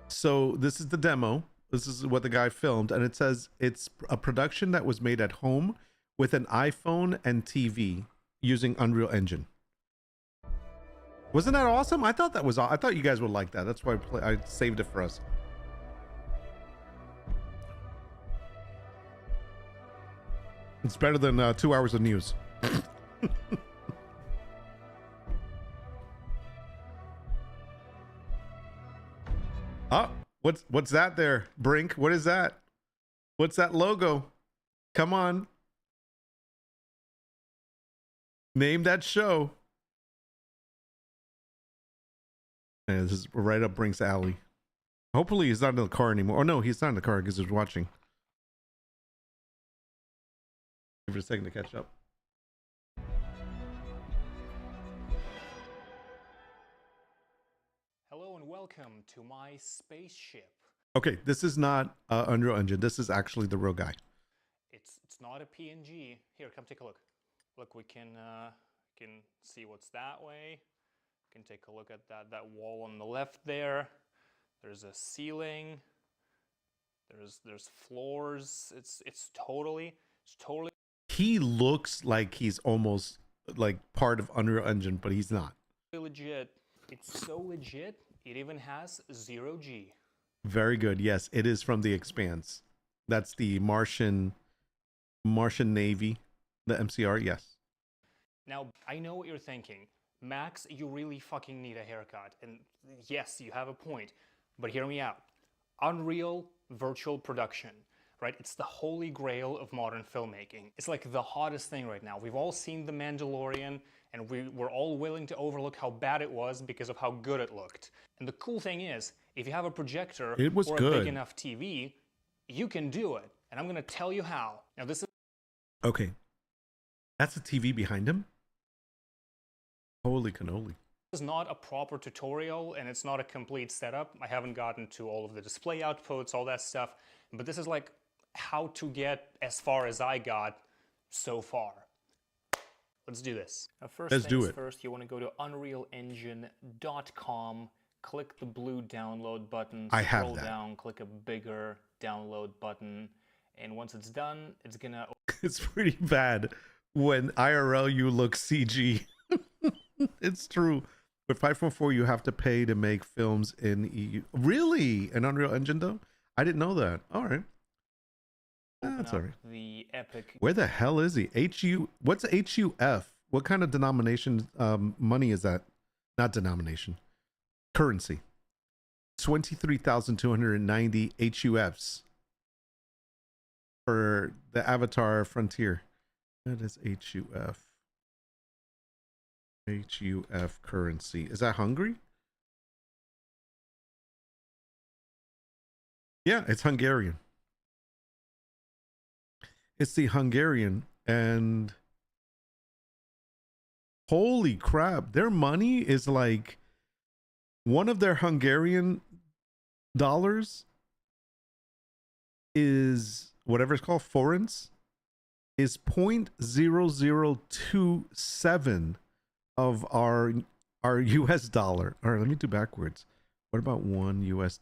So this is the demo. This is what the guy filmed, and it says it's a production that was made at home with an iPhone and TV using Unreal Engine. Wasn't that awesome? I thought that was. I thought you guys would like that. That's why I saved it for us. It's better than 2 hours of news. Oh, what's that there, Brink? What is that? What's that logo? Come on. Name that show. And this is right up Brink's alley. Hopefully he's not in the car anymore. Oh no, he's not in the car because he's watching. Give it a second to catch up. Hello and welcome to my spaceship. Okay, this is not Unreal Engine. This is actually the real guy. It's not a PNG. Here, come take a look. Look, we can see what's that way. Can take a look at that wall on the left there. There's a ceiling. There's floors. It's totally. He looks like he's almost like part of Unreal Engine, but he's not. Legit. It's so legit. It even has 0G. Very good. Yes, it is from The Expanse. That's the Martian Navy, the MCR. Yes. Now I know what you're thinking. Max, you really fucking need a haircut. And yes, you have a point. But hear me out. Unreal virtual production, right? It's the holy grail of modern filmmaking. It's like the hottest thing right now. We've all seen The Mandalorian, and we're all willing to overlook how bad it was because of how good it looked. And the cool thing is, if you have a projector or a big enough TV, you can do it. And I'm gonna tell you how. Now this is... Okay. That's a TV behind him? Holy cannoli. This is not a proper tutorial and it's not a complete setup. I haven't gotten to all of the display outputs, all that stuff, but this is like how to get as far as I got so far. Let's do this. Now, first first, you want to go to unrealengine.com, click the blue download button, scroll down, click a bigger download button, and once it's done, it's gonna... It's pretty bad when IRL you look CG. It's true. With 5.4, you have to pay to make films in EU. Really? An Unreal Engine, though? I didn't know that. All right. That's all right. The epic. Where the hell is he? What's HUF? What kind of denomination money is that? Not denomination. Currency. 23,290 HUFs for the Avatar Frontier. That is HUF. HUF currency. Is that Hungary? Yeah, it's Hungarian. It's the Hungarian, and holy crap, their money is like one of their Hungarian dollars is whatever it's called, forints, is 0.0027 of our US dollar. All right, let me do backwards. What about $1 US?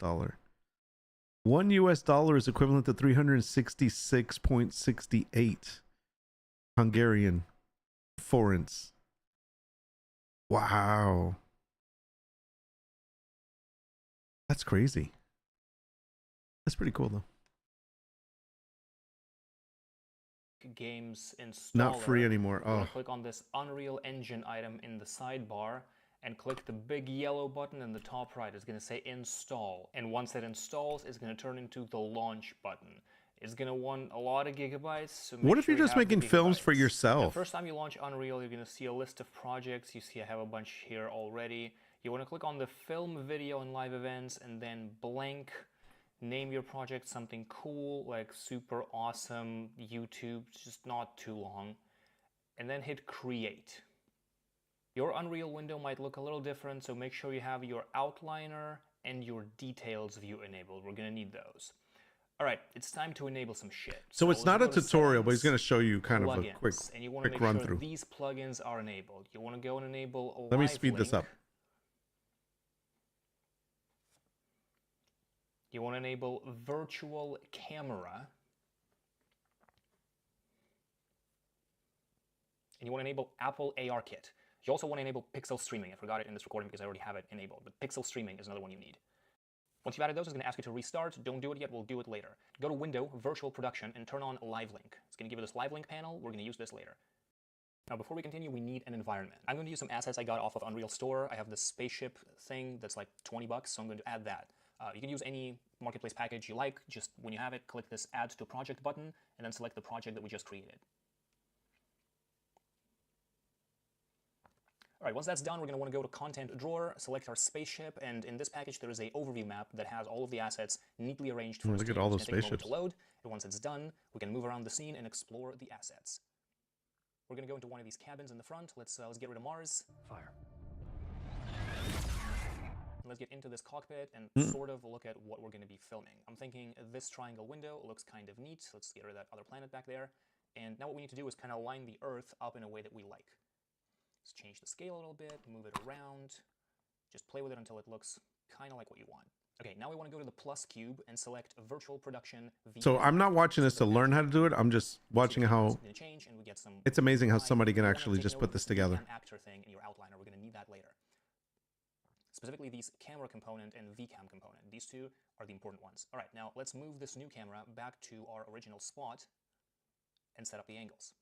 $1 US is equivalent to 366.68 Hungarian forints. Wow. That's crazy. That's pretty cool though. Games installer. Not free anymore. Oh. Click on this Unreal Engine item in the sidebar, and click the big yellow button in the top right. It's going to say install. And once it installs, it's going to turn into the launch button. It's going to want a lot of gigabytes. So what if you're just making films for yourself? The first time you launch Unreal, you're going to see a list of projects. You see I have a bunch here already. You want to click on the film, video, and live events, and then blank. Name your project something cool, like super awesome YouTube, just not too long. And then hit create. Your Unreal window might look a little different, so make sure you have your outliner and your details view enabled. We're gonna need those. All right, it's time to enable some shit. So it's not a tutorial, but he's going to show you kind of a quick run sure through. These plugins are enabled. You want to go and enable a Let me live speed this link. up. You want to enable virtual camera. And you want to enable Apple ARKit. You also want to enable pixel streaming. I forgot it in this recording because I already have it enabled, but pixel streaming is another one you need. Once you've added those, it's going to ask you to restart. Don't do it yet, we'll do it later. Go to Window, Virtual Production, and turn on Live Link. It's going to give you this Live Link panel. We're going to use this later. Now, before we continue, we need an environment. I'm going to use some assets I got off of Unreal Store. I have this spaceship thing that's like 20 bucks, so I'm going to add that. You can use any marketplace package you like. Just when you have it, click this Add to Project button, and then select the project that we just created. All right, once that's done, we're going to want to go to Content Drawer, select our spaceship, and in this package, there is a overview map that has all of the assets neatly arranged for us. Look at all those spaceships. To load, and once it's done, we can move around the scene and explore the assets. We're going to go into one of these cabins in the front. Let's get rid of Mars. Fire. Let's get into this cockpit and sort of look at what we're going to be filming. I'm thinking this triangle window looks kind of neat. Let's get rid of that other planet back there. And now what we need to do is kind of line the Earth up in a way that we like. Let's change the scale a little bit, move it around. Just play with it until it looks kind of like what you want. Okay, now we want to go to the plus cube and select Virtual Production V. So I'm not watching this to learn how to do it. I'm just watching how it's amazing how somebody can actually just put this together. Actor thing in your outliner. We're going to need that later. Specifically these camera component and VCam component. These two are the important ones. All right, now let's move this new camera back to our original spot and set up the angles.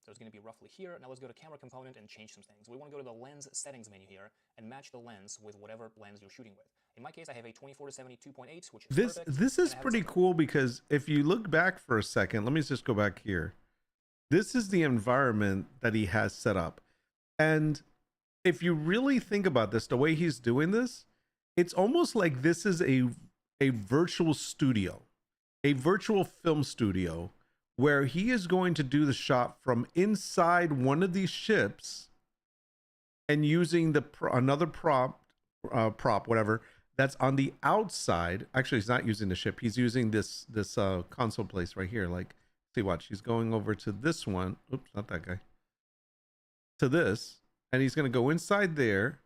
So it's going to be roughly here. Now let's go to camera component and change some things. We want to go to the lens settings menu here and match the lens with whatever lens you're shooting with. In my case, I have a 24-70 2.8, which is perfect. This is pretty cool because if you look back for a second, let me just go back here. This is the environment that he has set up. And if you really think about this, the way he's doing this, it's almost like this is a virtual studio, a virtual film studio, where he is going to do the shot from inside one of these ships and using another prop, whatever, that's on the outside. Actually, he's not using the ship. He's using this console place right here. Like, see, watch. He's going over to this one. Oops, not that guy. To this, and he's going to go inside there,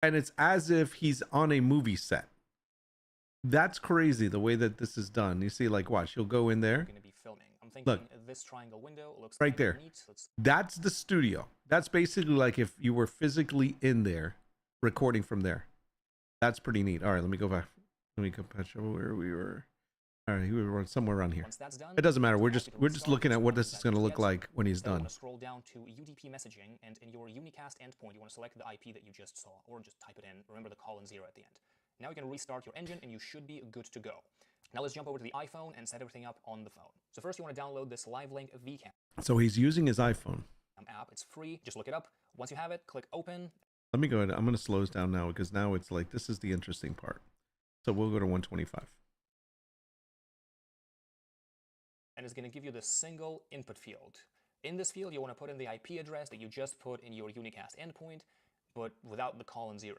and it's as if he's on a movie set. That's crazy the way that this is done. You see, like, watch. He'll go in there. Look, this triangle window looks right there. That's the studio. That's basically like if you were physically in there, recording from there. That's pretty neat. All right, let me go back. Let me go back to where we were. All right, we were somewhere around here. It doesn't matter. We're just looking at what this is going to look like when he's done. Scroll down to UDP messaging, and in your unicast endpoint, you want to select the IP that you just saw, or just type it in. Remember the colon 0 at the end. Now you can restart your engine, and you should be good to go. Now let's jump over to the iPhone and set everything up on the phone. So first you want to download this Live Link VCam. So he's using his iPhone app. It's free. Just look it up. Once you have it, click open. Let me go ahead. I'm going to slow this down now because now it's like, this is the interesting part. So we'll go to 125. And it's going to give you the single input field. In this field, you want to put in the IP address that you just put in your unicast endpoint, but without the colon 0.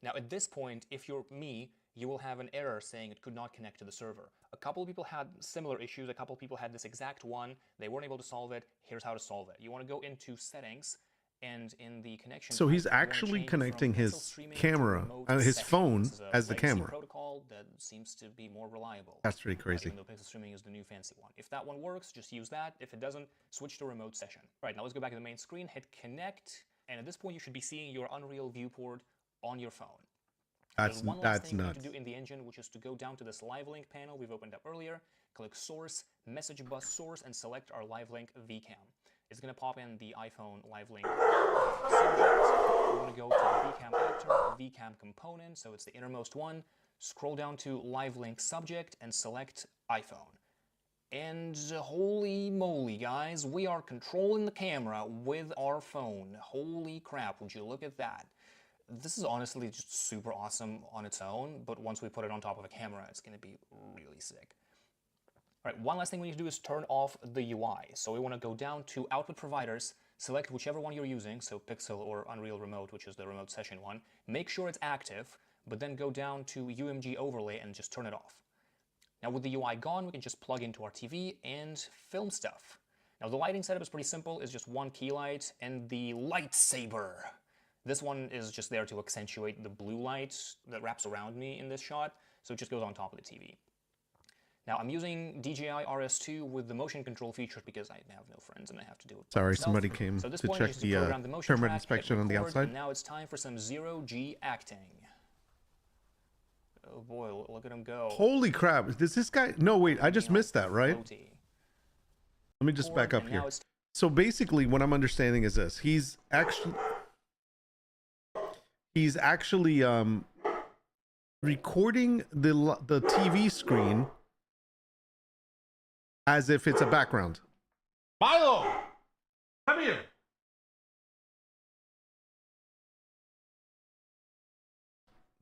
Now at this point, if you're me, you will have an error saying it could not connect to the server. A couple of people had similar issues. A couple of people had this exact one. They weren't able to solve it. Here's how to solve it. You want to go into settings, and in the connection. So he's actually connecting his camera, his phone as the camera. Protocol that seems to be more reliable. That's pretty crazy. Even though pixel streaming is the new fancy one. If that one works, just use that. If it doesn't, switch to remote session. Right, now let's go back to the main screen, hit connect, and at this point you should be seeing your Unreal viewport on your phone. There's one last thing you need to do in the engine, which is to go down to this Live Link panel we've opened up earlier, click Source, Message Bus Source, and select our Live Link VCam. It's going to pop in the iPhone live link subject. We're going to go to the VCam actor, VCam component, so it's the innermost one. Scroll down to live link subject and select iPhone. And holy moly, guys, we are controlling the camera with our phone. Holy crap, would you look at that? This is honestly just super awesome on its own, but once we put it on top of a camera, it's going to be really sick. All right, one last thing we need to do is turn off the UI. So we want to go down to output providers, select whichever one you're using, so Pixel or Unreal Remote, which is the remote session one. Make sure it's active, but then go down to UMG overlay and just turn it off. Now with the UI gone, we can just plug into our TV and film stuff. Now the lighting setup is pretty simple. It's just one key light and the lightsaber. This one is just there to accentuate the blue light that wraps around me in this shot, so it just goes on top of the TV. Now I'm using DJI RS2 with the motion control feature because I have no friends and I have to do it Sorry, myself. somebody came so this to point check is the program motion permit track, inspection hit on the record, outside. and now it's time for some 0G acting. Oh boy, look at him go. Holy crap. Does this guy... No, wait, I just missed that, right? Floaty. Let me just back up And here. now it's So basically what I'm understanding is this. He's actually recording the TV screen as if it's a background. Milo, come here.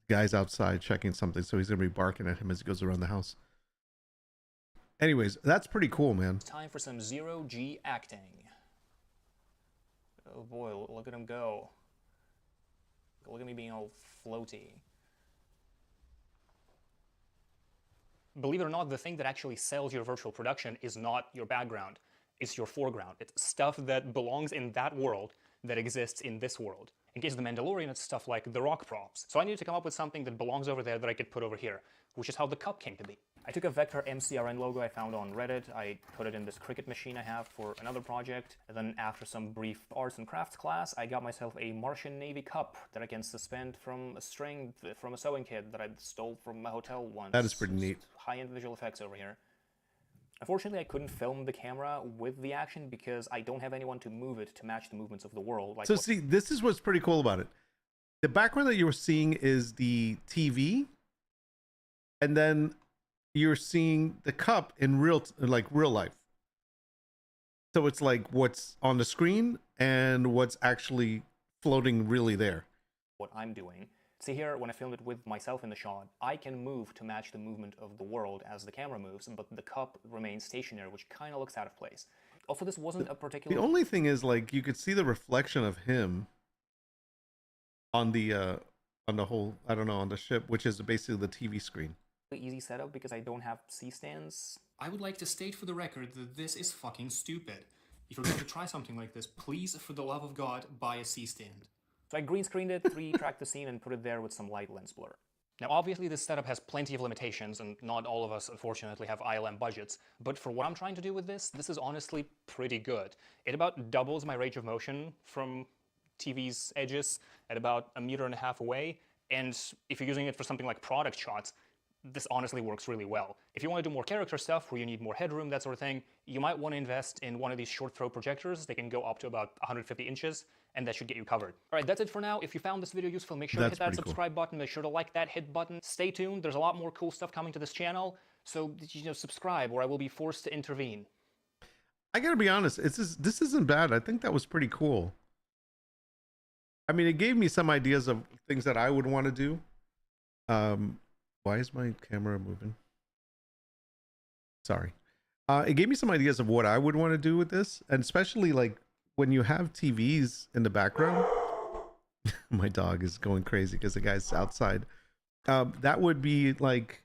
Guy's outside checking something, so he's gonna be barking at him as he goes around the house. Anyways, that's pretty cool, man. time for some 0G acting. Oh boy, look at him go. Look at me being all floaty. Believe it or not, the thing that actually sells your virtual production is not your background. It's your foreground. It's stuff that belongs in that world that exists in this world. In case of The Mandalorian, it's stuff like the rock props. So I needed to come up with something that belongs over there that I could put over here, which is how the cup came to be. I took a Vector MCRN logo I found on Reddit, I put it in this Cricut machine I have for another project, and then after some brief arts and crafts class, I got myself a Martian Navy cup that I can suspend from a string from a sewing kit that I stole from my hotel once. That is pretty neat. High-end visual effects over here. Unfortunately, I couldn't film the camera with the action because I don't have anyone to move it to match the movements of the world. Like So see, this is what's pretty cool about it. The background that you were seeing is the TV, and then you're seeing the cup in real life. So it's like what's on the screen and what's actually floating really there. What I'm doing. See here, when I filmed it with myself in the shot, I can move to match the movement of the world as the camera moves, but the cup remains stationary, which kind of looks out of place. Also, this wasn't a particular... The only thing is, like, you could see the reflection of him on the whole, I don't know, on the ship, which is basically the TV screen. Easy setup because I don't have C-stands. I would like to state for the record that this is fucking stupid. If you're going to try something like this, please, for the love of God, buy a C-stand. So I green screened it, 3-tracked the scene, and put it there with some light lens blur. Now obviously this setup has plenty of limitations, and not all of us unfortunately have ILM budgets, but for what I'm trying to do with this is honestly pretty good. It about doubles my range of motion from TV's edges at about 1.5 meters away, and if you're using it for something like product shots, this honestly works really well. If you want to do more character stuff where you need more headroom, that sort of thing, you might want to invest in one of these short throw projectors. They can go up to about 150 inches, and that should get you covered. All right, that's it for now. If you found this video useful, make sure to hit that subscribe button, make sure to like that hit button. Stay tuned, there's a lot more cool stuff coming to this channel, so subscribe or I will be forced to intervene. I gotta be honest, this isn't bad. I think that was pretty cool. I mean, it gave me some ideas of things that I would want to do. Why is my camera moving? Sorry. It gave me some ideas of what I would want to do with this, and especially like when you have TVs in the background. My dog is going crazy because the guy's outside. That would be like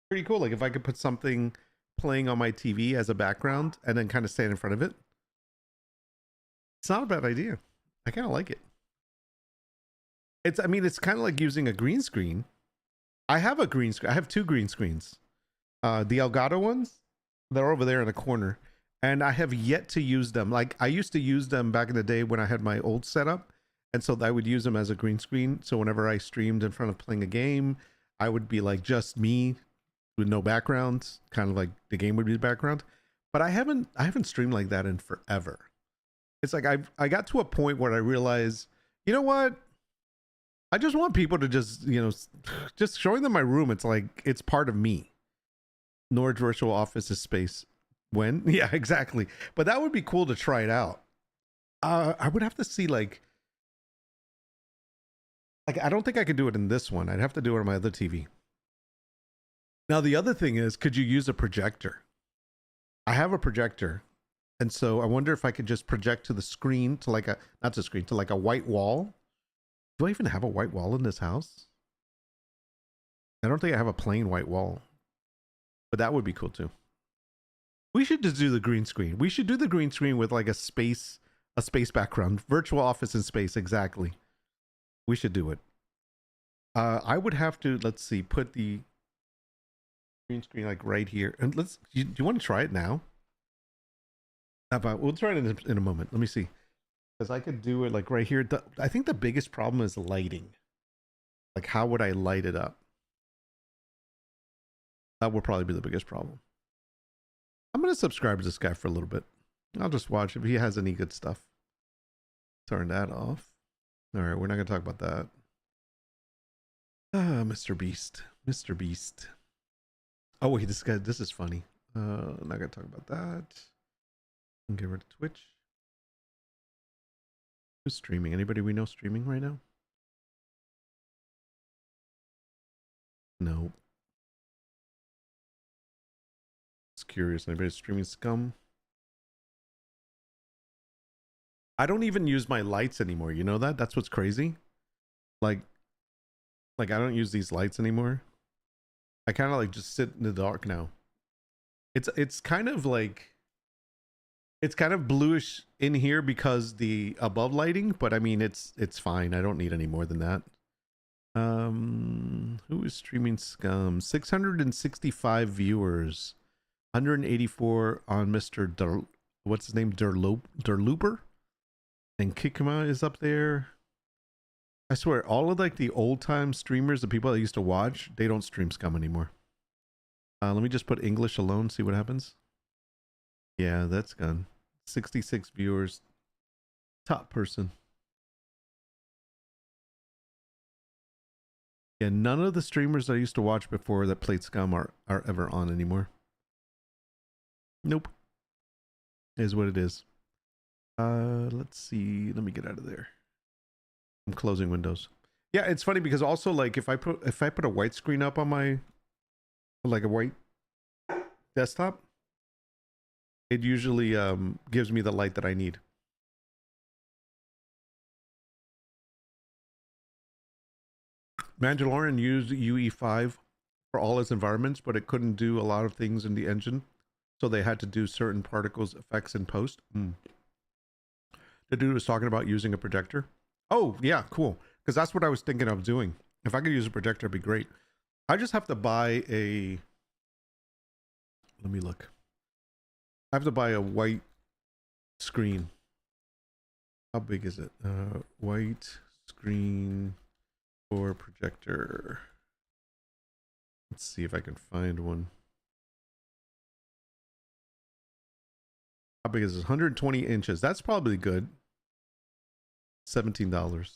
pretty cool. Like if I could put something playing on my TV as a background and then kind of stand in front of it. It's not a bad idea. I kind of like it. I mean, it's kind of like using a green screen. I have a green screen. I have 2 green screens. The Elgato ones, they're over there in a corner, and I have yet to use them. Like I used to use them back in the day when I had my old setup, and so I would use them as a green screen. So whenever I streamed in front of playing a game, I would be like just me with no background, kind of like the game would be the background. But I haven't streamed like that in forever. It's like I got to a point where I realized, you know what? I just want people to just, just showing them my room. It's like, it's part of me. Norwich virtual office is space. When? Yeah, exactly. But that would be cool to try it out. I would have to see like I don't think I could do it in this one. I'd have to do it on my other TV. Now, the other thing is, could you use a projector? I have a projector. And so I wonder if I could just project to the screen to like not to screen, to like a white wall. Do I even have a white wall in this house? I don't think I have a plain white wall, but that would be cool too. We should just do the green screen. We should do the green screen with like a space background, virtual office in space. Exactly. We should do it. I would have to, let's see, put the green screen like right here. And do you want to try it now? We'll try it in a moment. Let me see. Because I could do it like right here. I think the biggest problem is lighting. Like, how would I light it up? That would probably be the biggest problem. I'm going to subscribe to this guy for a little bit. I'll just watch if he has any good stuff. Turn that off. All right, we're not going to talk about that. Ah, Mr. Beast. Mr. Beast. Oh, wait, this is funny. I'm not going to talk about that. Get rid of Twitch. Who's streaming? Anybody we know streaming right now? No. Just curious. Anybody streaming Scum? I don't even use my lights anymore. You know that? That's what's crazy. Like I don't use these lights anymore. I kind of like just sit in the dark now. It's kind of like, it's kind of bluish in here because the above lighting, but I mean, it's fine. I don't need any more than that. Who is streaming Scum? 665 viewers, 184 on Mr. What's his name? Derlooper, and Kikama is up there. I swear, all of like the old time streamers, the people I used to watch, they don't stream Scum anymore. Let me just put English alone, see what happens. Yeah, that's gone. 66 viewers. Top person. Yeah, none of the streamers I used to watch before that played Scum are ever on anymore. Nope. Is what it is. Let's see. Let me get out of there. I'm closing windows. Yeah, it's funny because also like if I put a white screen up on my, like a white desktop, it usually gives me the light that I need. Mandalorian used UE5 for all its environments, but it couldn't do a lot of things in the engine, so they had to do certain particles effects in post. The dude was talking about using a projector. Oh yeah, cool. Because that's what I was thinking of doing. If I could use a projector, it'd be great. I just have to buy a. Let me look. I have to buy a white screen. How big is it? White screen for projector. Let's see if I can find one. How big is this? 120 inches. That's probably good. $17.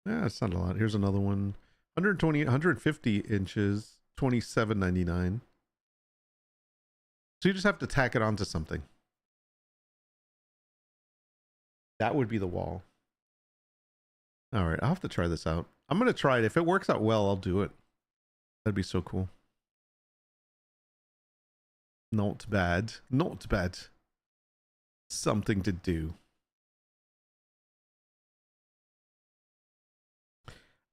Yeah, it's not a lot. Here's another one. 150 inches. $27.99. So you just have to tack it onto something. That would be the wall. All right, I'll have to try this out. I'm going to try it. If it works out well, I'll do it. That'd be so cool. Not bad. Not bad. Something to do.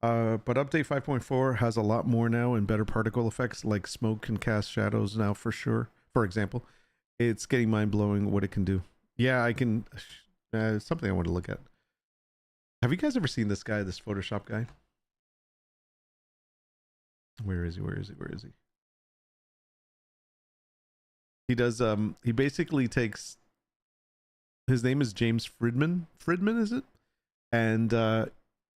But update 5.4 has a lot more now and better particle effects, like smoke can cast shadows now for sure. For example, it's getting mind-blowing what it can do. Yeah, I can. Something I want to look at. Have you guys ever seen this guy, this Photoshop guy? Where is he? Where is he? Where is he? He does. He basically takes. His name is James Friedman. Friedman, is it? And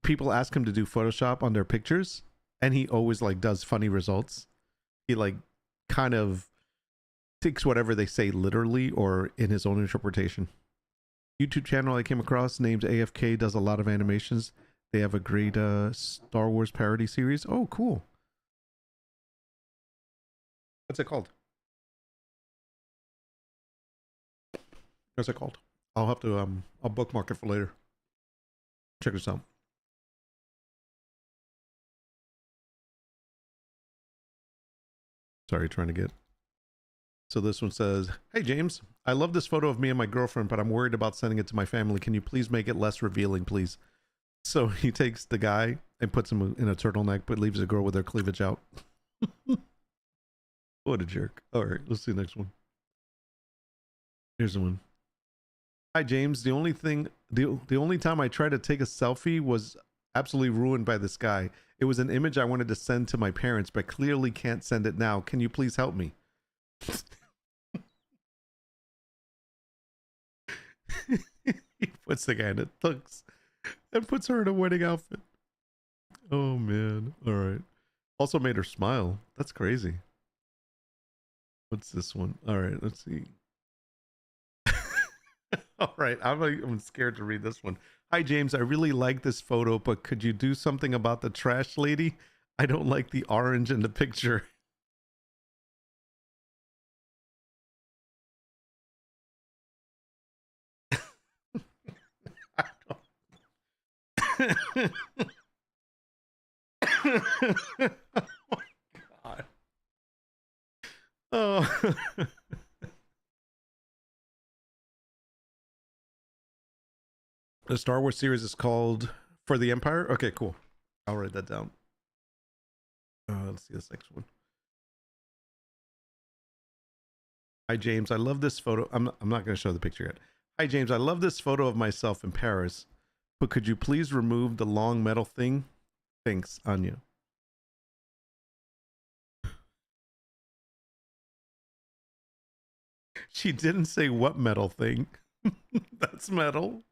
people ask him to do Photoshop on their pictures, and he always like does funny results. He like kind of takes whatever they say literally or in his own interpretation. YouTube channel I came across named AFK does a lot of animations. They have a great Star Wars parody series. Oh, cool. What's it called? What's it called? I'll have to I'll bookmark it for later. Check this out. Sorry, trying to get. So this one says, "Hey James, I love this photo of me and my girlfriend, but I'm worried about sending it to my family. Can you please make it less revealing, please?" So he takes the guy and puts him in a turtleneck, but leaves the girl with her cleavage out. What a jerk. All right, let's see the next one. Here's the one. "Hi James, the only time I tried to take a selfie was absolutely ruined by this guy. It was an image I wanted to send to my parents, but clearly can't send it now. Can you please help me?" He puts the guy in a tux and puts her in a wedding outfit. Oh man. All right. Also made her smile. That's crazy. What's this one? All right, let's see. All right, I'm scared to read this one. "Hi James, I really like this photo, but could you do something about the trash lady? I don't like the orange in the picture." Oh. The Star Wars series is called For the Empire. Okay, cool. I'll write that down. Let's see this next one. "Hi James, I love this photo." I'm not going to show the picture yet. "Hi James, I love this photo of myself in Paris, but could you please remove the long metal thing? Thanks, Anya." She didn't say what metal thing. That's metal.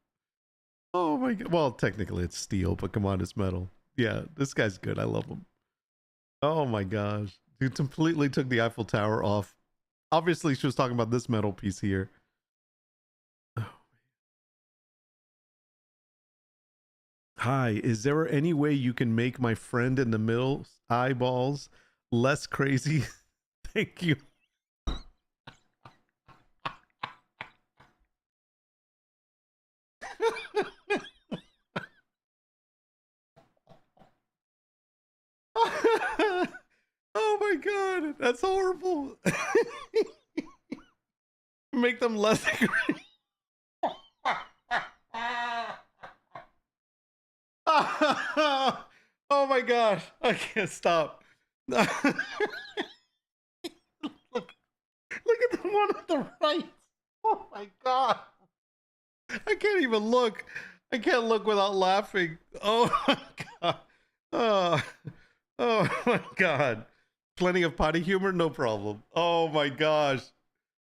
Oh my god. Well, technically it's steel, but come on, it's metal. Yeah, this guy's good. I love him. Oh my gosh. Dude completely took the Eiffel Tower off. Obviously, she was talking about this metal piece here. "Hi, is there any way you can make my friend in the middle eyeballs less crazy? Thank you." Oh my god, that's horrible. Make them less crazy. Oh my gosh, I can't stop. Look at the one on the right. Oh my god. I can't even look. I can't look without laughing. Oh my god. Oh, oh my god. Plenty of potty humor, no problem. Oh my gosh.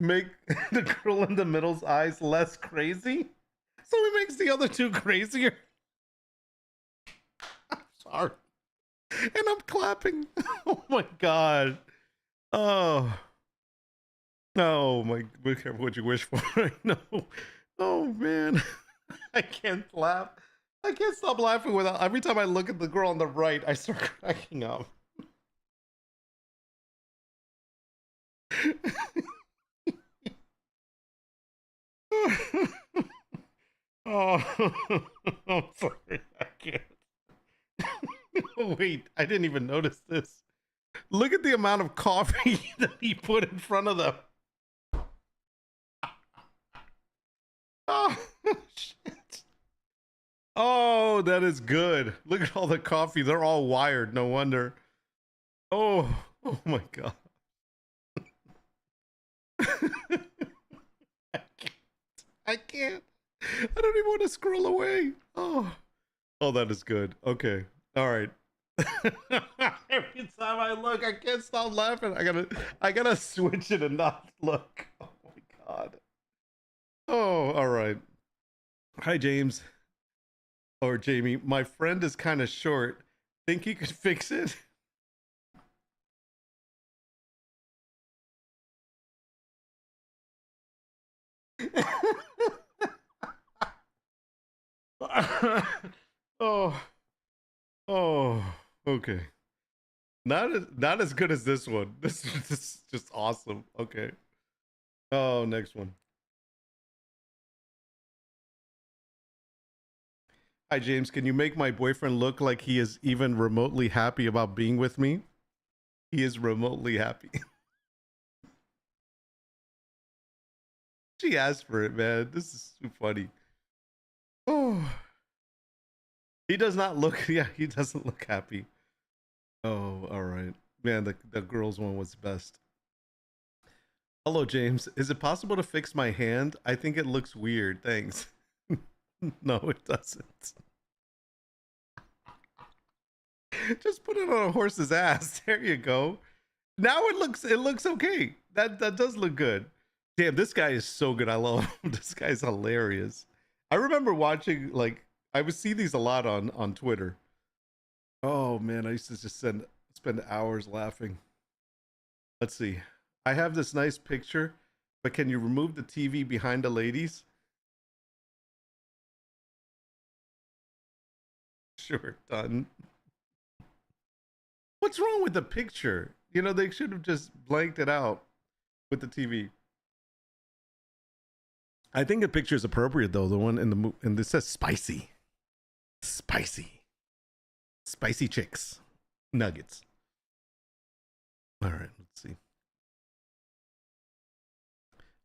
Make the girl in the middle's eyes less crazy? So it makes the other two crazier. I'm sorry. And I'm clapping. Oh my god. Oh. Oh my, be careful what you wish for. I know. Oh man. I can't laugh. I can't stop laughing without, every time I look at the girl on the right, I start cracking up. Oh, I'm sorry. I can't. Wait, I didn't even notice this. Look at the amount of coffee that he put in front of them. Oh, shit. Oh, that is good. Look at all the coffee. They're all wired. No wonder. Oh, oh my God. I can't. I don't even want to scroll away. Oh, oh, that is good. Okay. All right. Every time I look, I can't stop laughing. I gotta switch it and not look. Oh my God. Oh, all right. Hi, James. Or Jamie. My friend is kind of short. Think you could fix it? Oh, oh, okay. Not as good as this one. This is just awesome. Okay. Oh, next one. Hi, James. Can you make my boyfriend look like he is even remotely happy about being with me? He is remotely happy. She asked for it, man. This is so funny. Oh, he does not look. Yeah, he doesn't look happy. Oh, all right, man. The girls one was best. Hello, James. Is it possible to fix my hand? I think it looks weird. Thanks. No, it doesn't. Just put it on a horse's ass. There you go. Now it looks okay. That does look good. Damn, this guy is so good. I love him. This guy's hilarious. I remember watching, like, I would see these a lot on Twitter. Oh man, I used to just spend hours laughing. Let's see. I have this nice picture, but can you remove the TV behind the ladies? Sure, done. What's wrong with the picture? You know, they should have just blanked it out with the TV. I think the picture is appropriate though. The one in the and this says spicy, spicy chicks, nuggets. All right, let's see.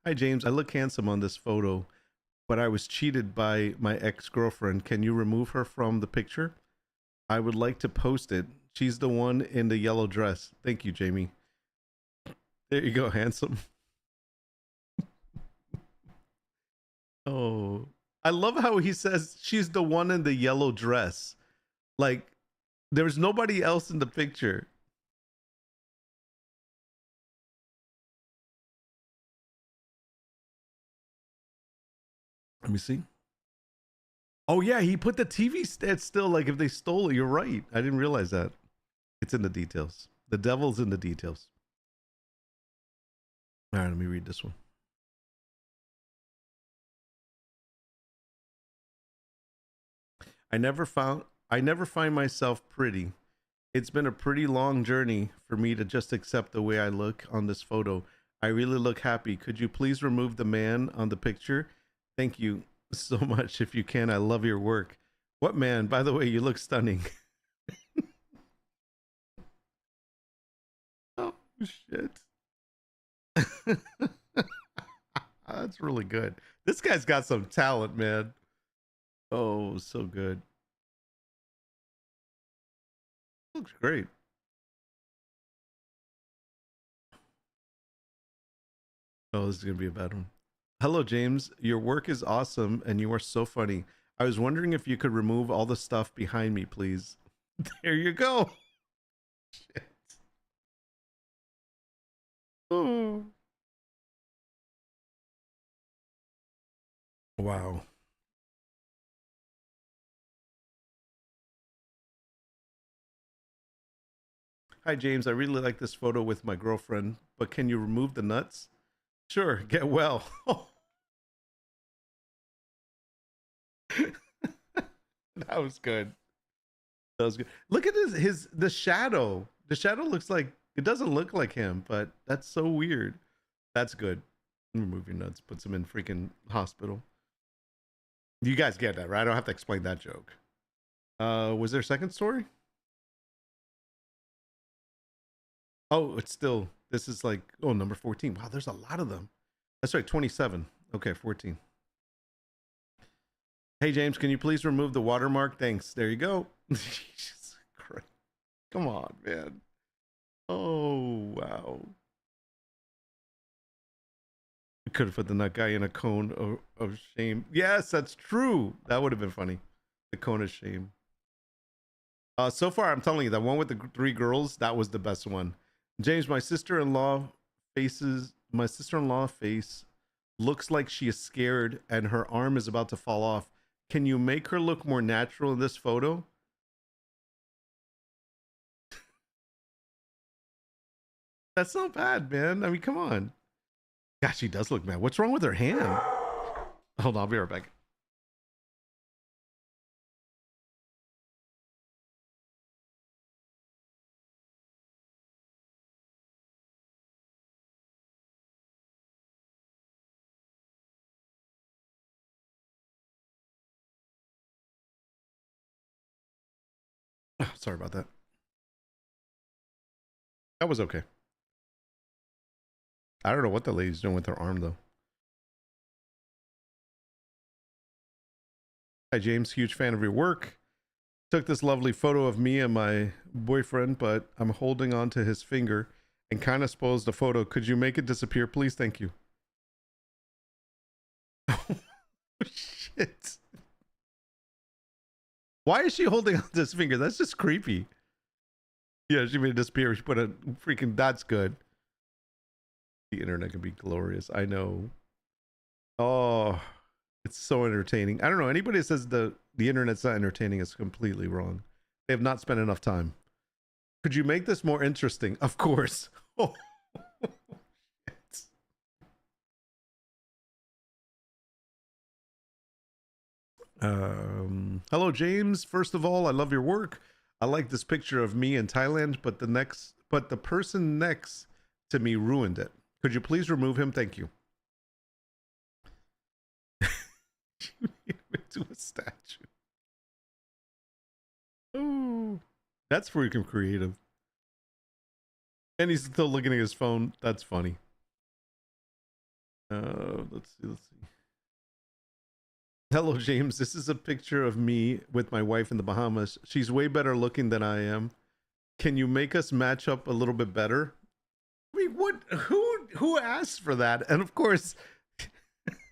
Hi James, I look handsome on this photo, but I was cheated by my ex-girlfriend. Can you remove her from the picture? I would like to post it. She's the one in the yellow dress. Thank you, Jamie. There you go, handsome. Oh, I love how he says she's the one in the yellow dress. Like, there's nobody else in the picture. Let me see. Oh yeah, he put the TV stand still, like if they stole it. You're right. I didn't realize that. It's in the details. The devil's in the details. All right, let me read this one. I never find myself pretty. It's been a pretty long journey for me to just accept the way I look on this photo. I really look happy. Could you please remove the man on the picture? Thank you so much. If you can, I love your work. What man? By the way, you look stunning. Oh, shit. That's really good. This guy's got some talent, man. Oh, so good. Looks great. Oh, this is going to be a bad one. Hello, James. Your work is awesome and you are so funny. I was wondering if you could remove all the stuff behind me, please. There you go. Shit. Oh. Wow. Hi, James. I really like this photo with my girlfriend, but can you remove the nuts? Sure. Get well. That was good. That was good. Look at the shadow. The shadow looks like, it doesn't look like him, but that's so weird. That's good. Remove your nuts. Puts him in freaking hospital. You guys get that, right? I don't have to explain that joke. Was there a second story? Oh, it's still, this is like, oh, number 14. Wow, there's a lot of them. That's right, 27. Okay, 14. Hey, James, can you please remove the watermark? Thanks. There you go. Jesus Christ. Come on, man. Oh, wow. You could have put the nut guy in a cone of shame. Yes, that's true. That would have been funny. The cone of shame. So far, I'm telling you, that one with the 3 girls, that was the best one. James, my sister-in-law face looks like she is scared and her arm is about to fall off. Can you make her look more natural in this photo? That's not bad, man. I mean, come on. Gosh, she does look mad. What's wrong with her hand? Hold on, I'll be right back. Oh, sorry about that. That was okay. I don't know what the lady's doing with her arm though. Hi James, huge fan of your work. Took this lovely photo of me and my boyfriend, but I'm holding on to his finger and kind of spoils the photo. Could you make it disappear, please? Thank you. Shit. Why is she holding on to his finger? That's just creepy. Yeah, she made it disappear. She put a freaking, that's good. The internet can be glorious. I know. Oh, it's so entertaining. I don't know. Anybody that says the internet's not entertaining is completely wrong. They have not spent enough time. Could you make this more interesting? Of course. Oh. Hello James. First of all, I love your work. I like this picture of me in Thailand, but the person next to me ruined it. Could you please remove him? Thank you. You made him into a statue. Oh, that's freaking creative. And he's still looking at his phone. That's funny. Let's see. Hello, James. This is a picture of me with my wife in the Bahamas. She's way better looking than I am. Can you make us match up a little bit better? I mean, what? Who asked for that? And of course,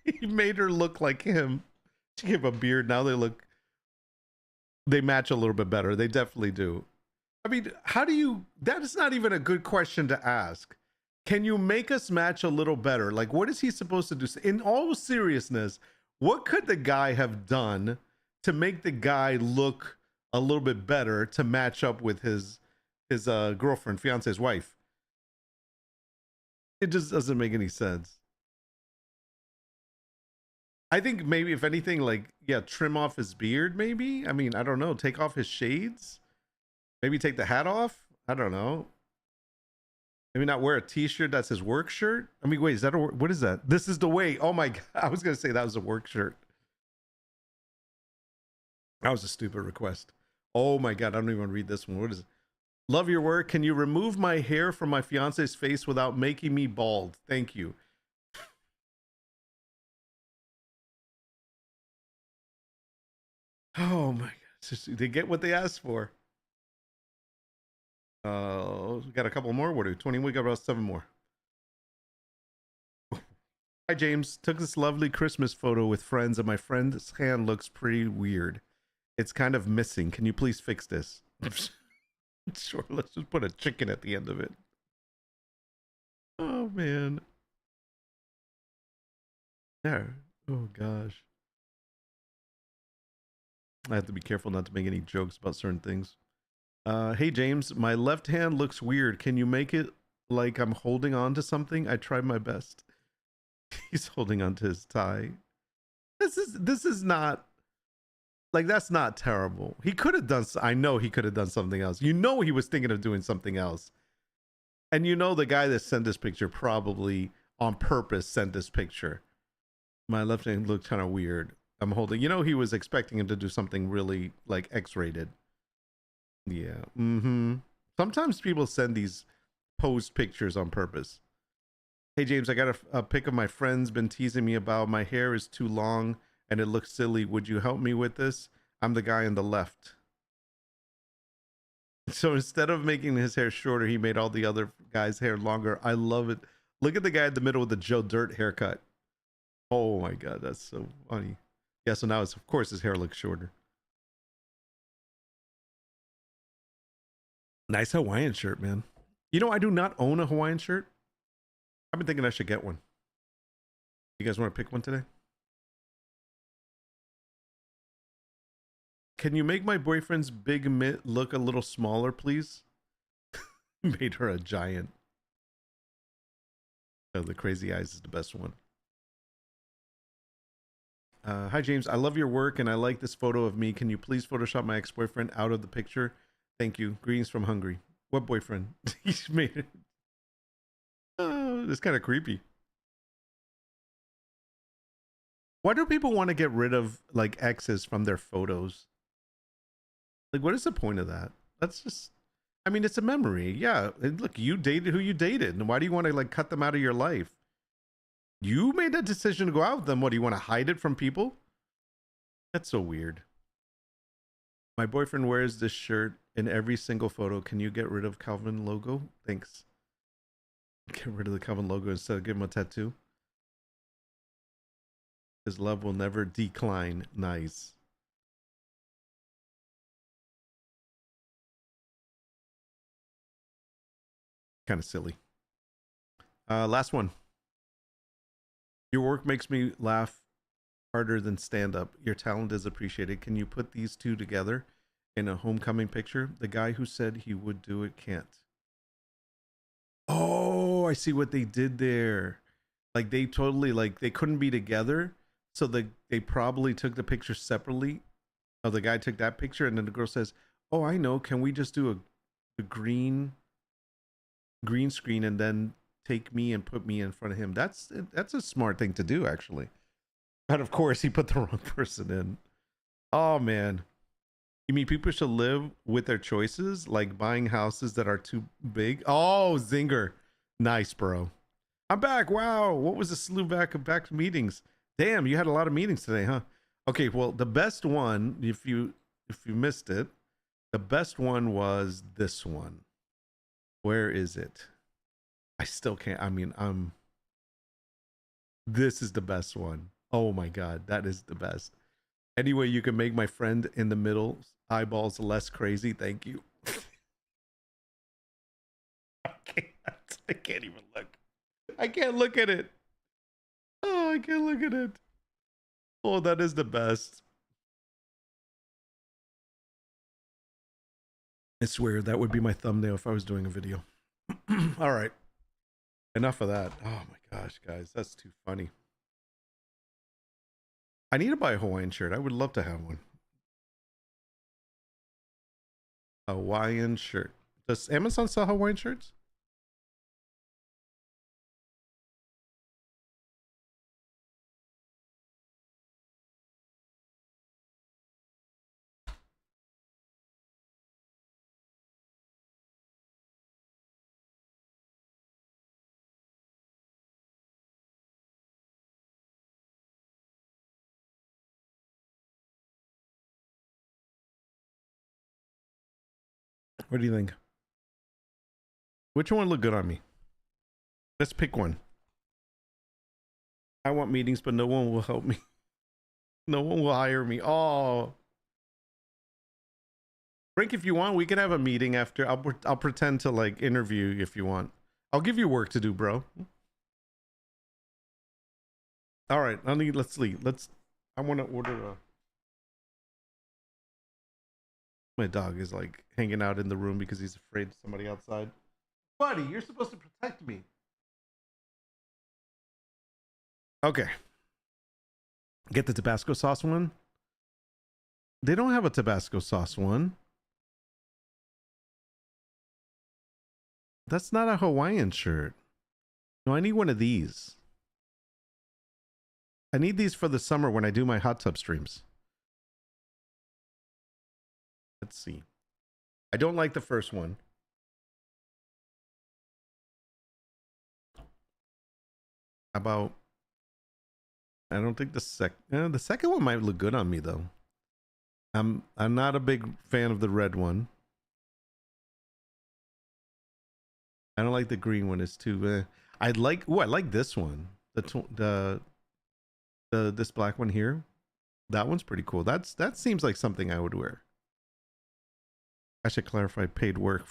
he made her look like him. She gave a beard. Now they match a little bit better. They definitely do. I mean, how do you? That is not even a good question to ask. Can you make us match a little better? Like, what is he supposed to do? In all seriousness, what could the guy have done to make the guy look a little bit better to match up with his girlfriend, fiance's wife? It just doesn't make any sense. I think maybe if anything, like, yeah, trim off his beard, maybe. I mean, I don't know. Take off his shades. Maybe take the hat off. I don't know. Maybe not wear a t-shirt that's his work shirt. I mean, wait, is that what is that? This is the way. Oh my God. I was going to say that was a work shirt. That was a stupid request. Oh my God. I don't even read this one. What is it? Love your work. Can you remove my hair from my fiance's face without making me bald? Thank you. Oh my God. They get what they asked for. We got a couple more. What are we? 20? We got about 7 more. Hi James, took this lovely Christmas photo with friends and my friend's hand looks pretty weird. It's kind of missing. Can you please fix this? Sure, let's just put a chicken at the end of it. Oh man. There. Oh gosh. I have to be careful not to make any jokes about certain things. Hey James, my left hand looks weird. Can you make it like I'm holding on to something? I tried my best. He's holding on to his tie. This is not like, that's not terrible. He could have done, I know he could have done something else. You know, he was thinking of doing something else. And you know, the guy that sent this picture probably on purpose sent this picture. My left hand looked kind of weird. I'm holding, you know, he was expecting him to do something really like X-rated. Yeah. Sometimes people send these posed pictures on purpose. Hey James, I got a pic of my friends been teasing me about my hair is too long and it looks silly. Would you help me with this? I'm the guy on the left. So instead of making his hair shorter, he made all the other guys' hair longer. I love it. Look at the guy in the middle with the Joe Dirt haircut. Oh my God, that's so funny. Yeah, so now it's, of course his hair looks shorter. Nice Hawaiian shirt, man. You know, I do not own a Hawaiian shirt. I've been thinking I should get one. You guys want to pick one today? Can you make my boyfriend's big mitt look a little smaller, please? Made her a giant. Oh, the crazy eyes is the best one. Hi, James. I love your work and I like this photo of me. Can you please Photoshop my ex-boyfriend out of the picture? Thank you. Greetings from Hungary. What boyfriend? He's made it. Oh, it's kind of creepy. Why do people want to get rid of like exes from their photos? Like, what is the point of that? That's just, I mean, it's a memory. Yeah. And look, you dated who you dated. And why do you want to like cut them out of your life? You made that decision to go out with them. What, do you want to hide it from people? That's so weird. My boyfriend wears this shirt in every single photo. Can you get rid of Calvin logo? Thanks. Get rid of the Calvin logo instead of give him a tattoo. His love will never decline. Nice. Kind of silly. Last one. Your work makes me laugh harder than stand up. Your talent is appreciated. Can you put these two together in a homecoming picture? The guy who said he would do it can't. Oh, I see what they did there. Like they totally like they couldn't be together, so they probably took the picture separately. Oh, the guy took that picture, and then the girl says, "Oh, I know. Can we just do a green screen and then take me and put me in front of him?" That's a smart thing to do, actually. And of course, he put the wrong person in. Oh man. You mean people should live with their choices, like buying houses that are too big? Oh, zinger. Nice, bro. I'm back. Wow. What was the slew back to meetings? Damn, you had a lot of meetings today, huh? Okay, well, the best one, if you missed it, the best one was this one. Where is it? I still can't. I mean, this is the best one. Oh my God, that is the best. Anyway, you can make my friend in the middle eyeballs less crazy. Thank you. I can't even look. I can't look at it. Oh, I can't look at it. Oh, that is the best. I swear that would be my thumbnail if I was doing a video. All right. Enough of that. Oh my gosh, guys, that's too funny. I need to buy a Hawaiian shirt. I would love to have one. Hawaiian shirt. Does Amazon sell Hawaiian shirts? What do you think? Which one look good on me? Let's pick one. I want meetings, but no one will help me. No one will hire me. Oh. Brink, if you want, we can have a meeting after. I'll pretend to like interview you if you want. I'll give you work to do, bro. All right, let's leave. I want to order a. My dog is like hanging out in the room because he's afraid of somebody outside. Buddy, you're supposed to protect me. Okay. Get the Tabasco sauce one. They don't have a Tabasco sauce one. That's not a Hawaiian shirt. No, I need one of these. I need these for the summer when I do my hot tub streams. Let's see. I don't like the first one. About, I don't think the second one might look good on me though. I'm not a big fan of the red one. I don't like the green one. It's too. I like this one. This black one here. That one's pretty cool. That seems like something I would wear. I should clarify paid work.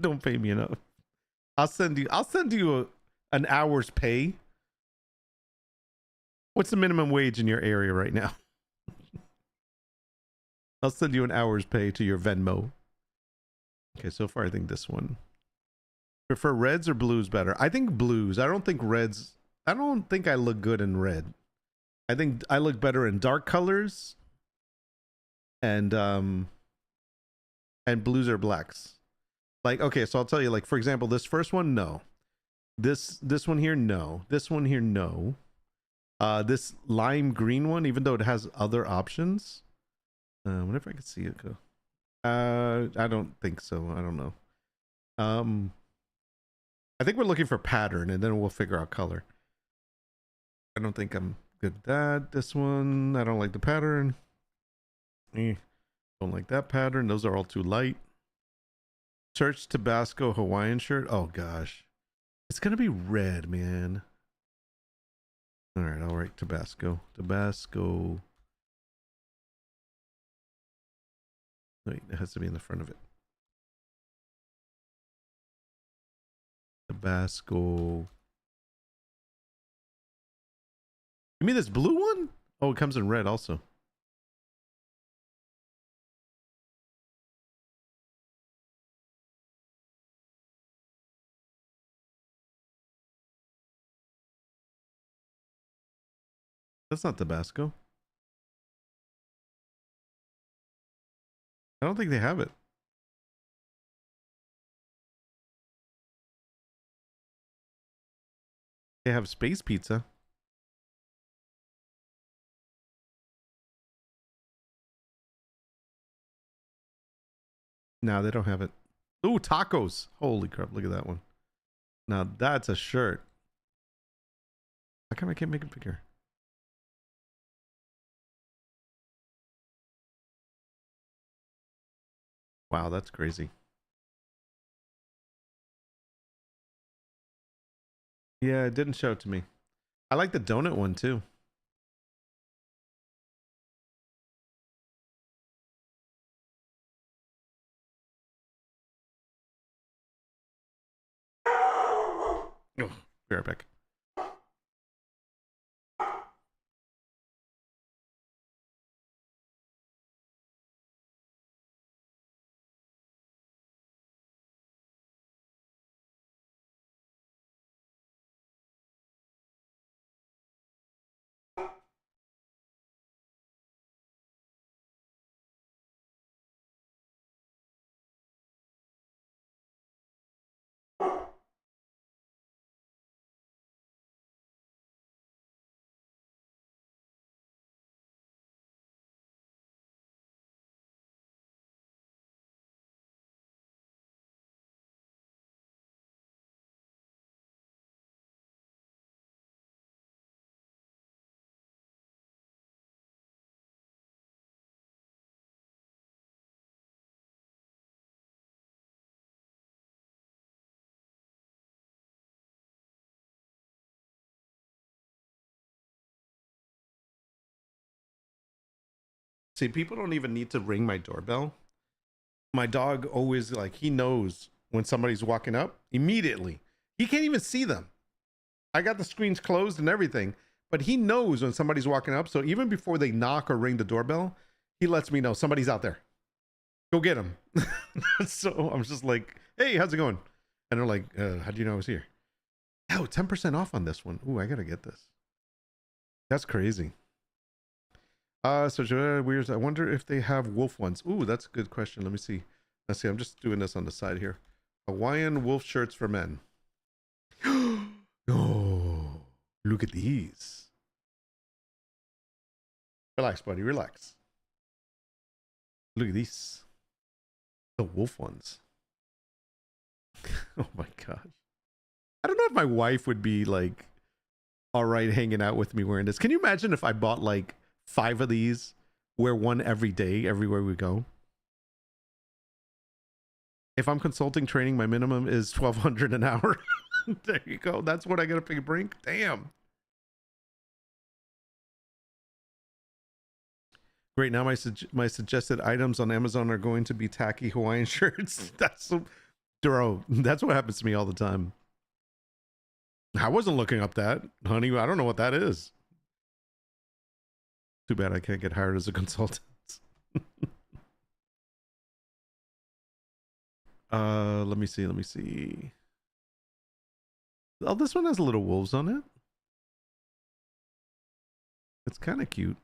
Don't pay me enough. I'll send you an hour's pay. What's the minimum wage in your area right now? I'll send you an hour's pay to your Venmo. Okay, so far I think this one. Prefer reds or blues better? I think blues. I don't think reds. I don't think I look good in red. I think I look better in dark colors. And blues or blacks. Like, okay, so I'll tell you, like, for example, this first one, no. This one here, no. This one here, no. This lime green one, even though it has other options. I wonder if I could see it go. I don't think so. I don't know. I think we're looking for pattern and then we'll figure out color. I don't think I'm good at that. This one, I don't like the pattern. Don't like that pattern. Those are all too light. Search Tabasco Hawaiian shirt. Oh gosh. It's gonna be red, man. All right, I'll write Tabasco. Tabasco. Wait, it has to be in the front of it. Tabasco. You mean this blue one? Oh, it comes in red also. That's not Tabasco. I don't think they have it. They have space pizza. No, they don't have it. Ooh, tacos. Holy crap, look at that one. Now that's a shirt. How come I can't make it bigger? Wow, that's crazy. Yeah, it didn't show it to me. I like the donut one too. Oh, be right back. See, people don't even need to ring my doorbell. My dog always, like, he knows when somebody's walking up immediately. He can't even see them. I got the screens closed and everything, but he knows when somebody's walking up. So even before they knock or ring the doorbell, he lets me know somebody's out there. Go get him. So I'm just like, hey, how's it going? And they're like, how do you know I was here? Oh, 10% off on this one. Ooh, I gotta get this. That's crazy. So Weirds, I wonder if they have wolf ones. Ooh, that's a good question. Let me see. Let's see. I'm just doing this on the side here. Hawaiian wolf shirts for men. Oh, look at these. Relax, buddy. Relax. Look at these. The wolf ones. Oh my gosh. I don't know if my wife would be like, all right, hanging out with me wearing this. Can you imagine if I bought like 5 of these, wear one every day, everywhere we go? If I'm consulting training, my minimum is $1,200 an hour. There you go. That's what I gotta pay Brink. Damn. Great. Now my suggested items on Amazon are going to be tacky Hawaiian shirts. That's so, bro. That's what happens to me all the time. I wasn't looking up that, honey. I don't know what that is. Too bad I can't get hired as a consultant. Let me see. Let me see. Oh, this one has little wolves on it. It's kind of cute.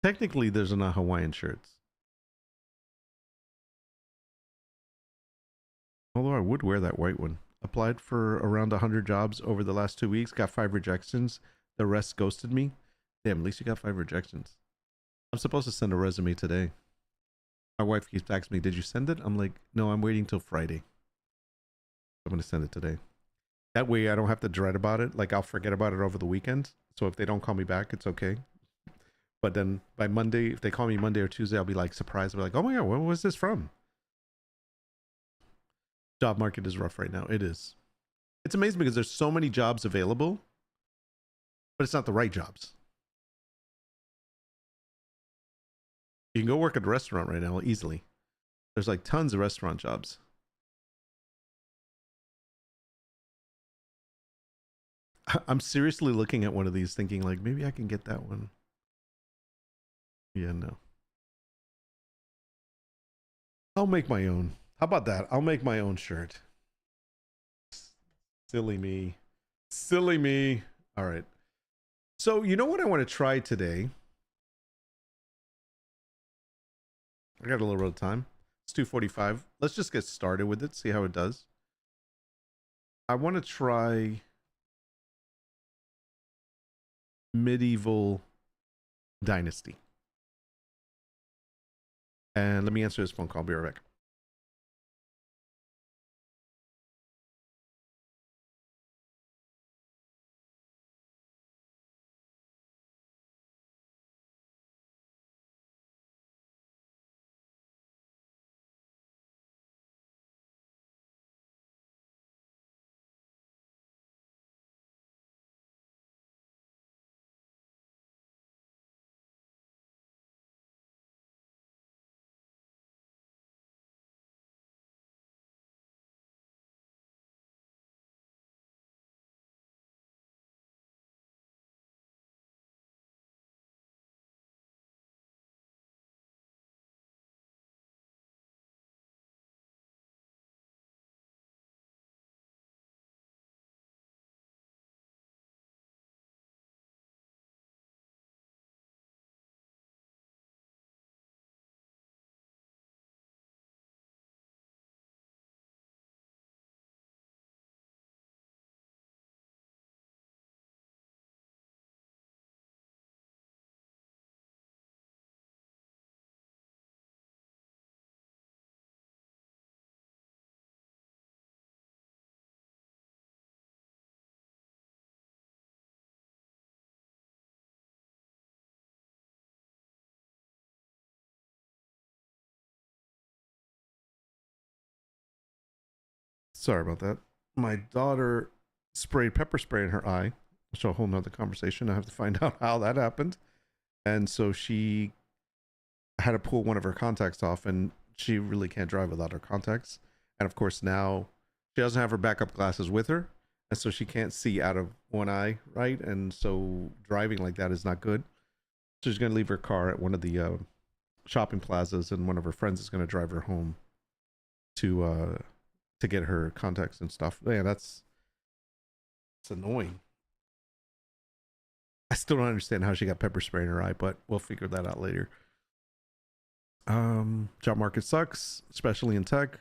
Technically, there's not Hawaiian shirts. Although I would wear that white one. Applied for around 100 jobs over the last 2 weeks. Got 5 rejections. The rest ghosted me. Damn, at least you got 5 rejections. I'm supposed to send a resume today. My wife keeps asking me, did you send it? I'm like, no, I'm waiting till Friday. I'm going to send it today. That way I don't have to dread about it. Like, I'll forget about it over the weekend. So if they don't call me back, it's okay. But then by Monday, if they call me Monday or Tuesday, I'll be like surprised. I'll be like, oh my God, where was this from? Job market is rough right now. It is. It's amazing because there's so many jobs available, but it's not the right jobs. You can go work at a restaurant right now easily. There's like tons of restaurant jobs. I'm seriously looking at one of these thinking like, maybe I can get that one. Yeah, no. I'll make my own. How about that? I'll make my own shirt. Silly me. Silly me. All right. So you know what I want to try today? I got a little bit of time. It's 2:45. Let's just get started with it, see how it does. I want to try Medieval Dynasty. And let me answer this phone call. I'll be right back. Sorry about that. My daughter sprayed pepper spray in her eye. Which is a whole nother conversation. I have to find out how that happened. And so she had to pull one of her contacts off, and she really can't drive without her contacts. And of course now she doesn't have her backup glasses with her, and so she can't see out of one eye, right? And so driving like that is not good. So she's going to leave her car at one of the shopping plazas, and one of her friends is going to drive her home to get her contacts and stuff. Man, it's annoying. I still don't understand how she got pepper spray in her eye, but we'll figure that out later. Job market sucks, especially in tech.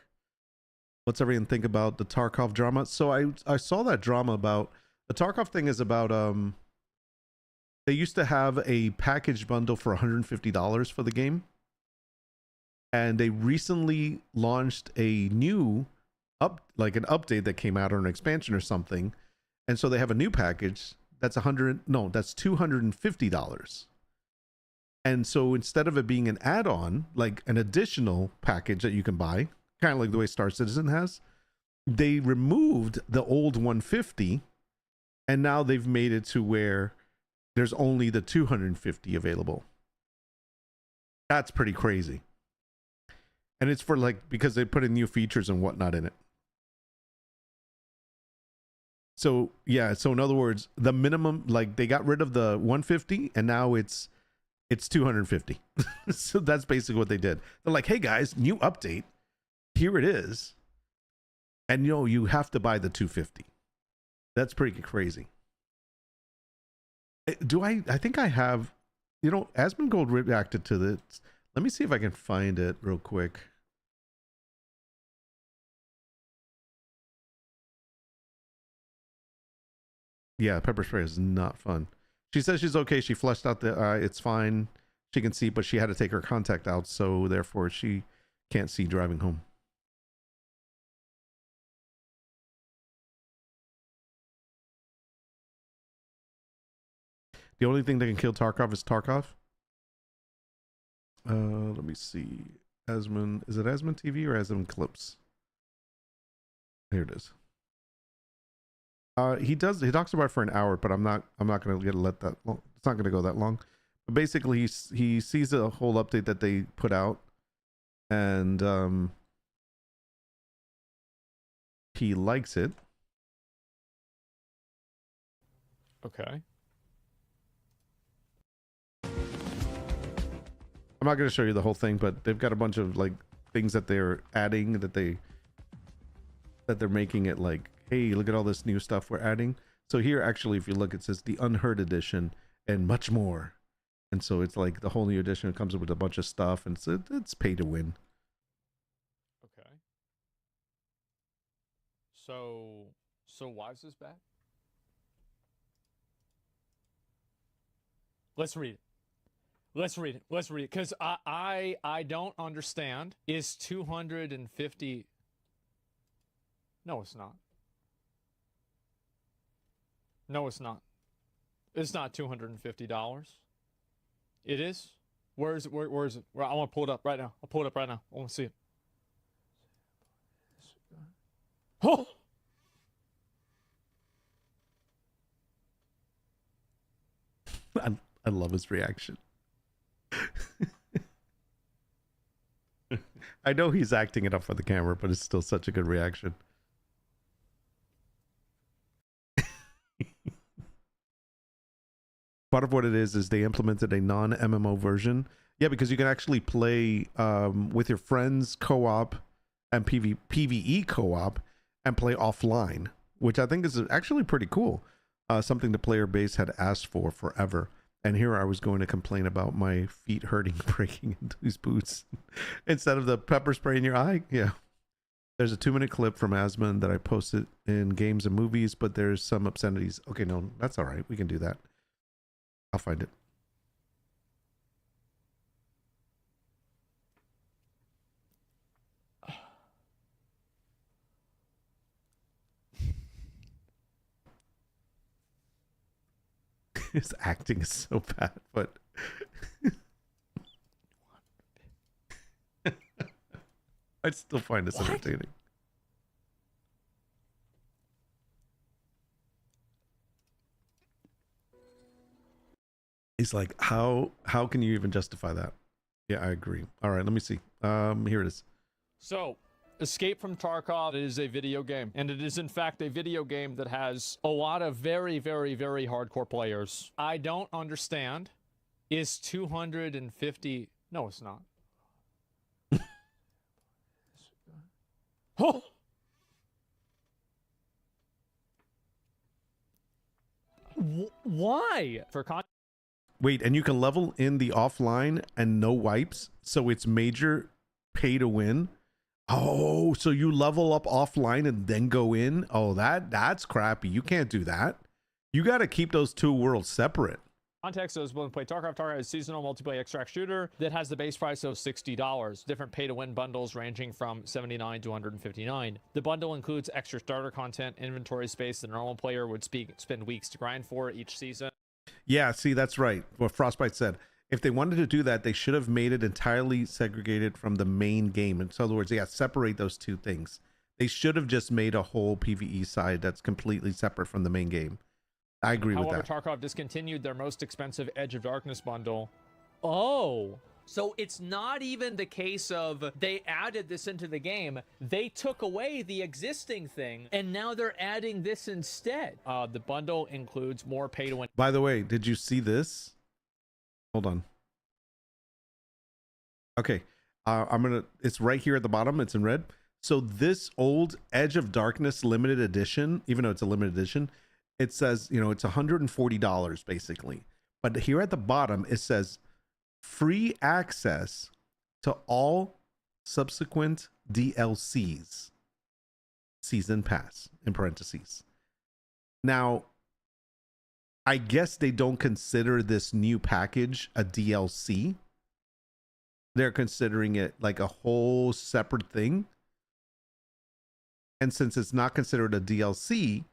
What's everyone think about the Tarkov drama? So I saw that drama about the Tarkov thing is about they used to have a package bundle for $150 for the game, and they recently launched a new an update that came out, or an expansion or something, and so they have a new package that's $250. And so instead of it being an add-on, like an additional package that you can buy, kind of like the way Star Citizen has, they removed the old 150, and now they've made it to where there's only the 250 available. That's pretty crazy. And it's for because they put in new features and whatnot in it. So yeah, so in other words, the minimum, they got rid of the 150 and now it's 250. So that's basically what they did. They're like, hey guys, new update. Here it is. And you have to buy the 250. That's pretty crazy. I think I have, Asmongold reacted to this. Let me see if I can find it real quick. Yeah, pepper spray is not fun. She says she's okay. She flushed out the eye. It's fine. She can see, but she had to take her contact out, so therefore she can't see driving home. The only thing that can kill Tarkov is Tarkov. Let me see. Asmon, is it Asmon TV or Asmon Clips? Here it is. He talks about it for an hour, but I'm not gonna let that long. It's not gonna go that long. But basically he sees a whole update that they put out, and he likes it. Okay. I'm not going to show you the whole thing, but they've got a bunch of like things that they're adding that they're making it like, hey, look at all this new stuff we're adding. So here, actually, if you look, it says the Unheard Edition and much more. And so it's like the whole new edition comes with a bunch of stuff, and it's pay to win. Okay. So why is this bad? Let's read it. Let's read it. Let's read it. Because I don't understand. Is 250... No, it's not. No, it's not. It's not $250. It is? Where is it? Where is it? I want to pull it up right now. I'll pull it up right now. I want to see it. Oh! I love his reaction. I know he's acting it up for the camera, but it's still such a good reaction. Part of what it is they implemented a non-MMO version. Yeah, because you can actually play with your friends co-op and PvE co-op and play offline, which I think is actually pretty cool. Something the player base had asked for forever. And here I was going to complain about my feet hurting breaking into these boots instead of the pepper spray in your eye. Yeah. There's a 2-minute clip from Asmon that I posted in Games and Movies, but there's some obscenities. Okay, no, that's all right. We can do that. I'll find it. His acting is so bad, but I still find this entertaining. He's like, how can you even justify that? Yeah, I agree. All right, let me see. Here it is. So, Escape from Tarkov is a video game, and it is in fact a video game that has a lot of very, very, very hardcore players. I don't understand. Is 250... No, it's not. Oh! Why? For Wait, and you can level in the offline and no wipes, so it's major pay to win. Oh, so you level up offline and then go in? Oh, that's crappy. You can't do that. You got to keep those two worlds separate. Context is willing to play Tarkov. Tarkov is a seasonal multiplayer extract shooter that has the base price of $60. Different pay-to-win bundles ranging from $79 to $159. The bundle includes extra starter content, inventory space the normal player would spend weeks to grind for each season. Yeah, see, that's right. What Frostbite said. If they wanted to do that, they should have made it entirely segregated from the main game. In other words, separate those two things. They should have just made a whole PvE side that's completely separate from the main game. I agree with that. However, Tarkov discontinued their most expensive Edge of Darkness bundle. Oh, so it's not even the case of they added this into the game. They took away the existing thing, and now they're adding this instead. The bundle includes more pay-to-win. By the way, did you see this? Hold on. Okay, it's right here at the bottom. It's in red. So this old Edge of Darkness limited edition, even though it's a limited edition, it says, it's $140 basically. But here at the bottom, it says free access to all subsequent DLCs, season pass in parentheses. Now, I guess they don't consider this new package a DLC. They're considering it like a whole separate thing. And since it's not considered a DLC,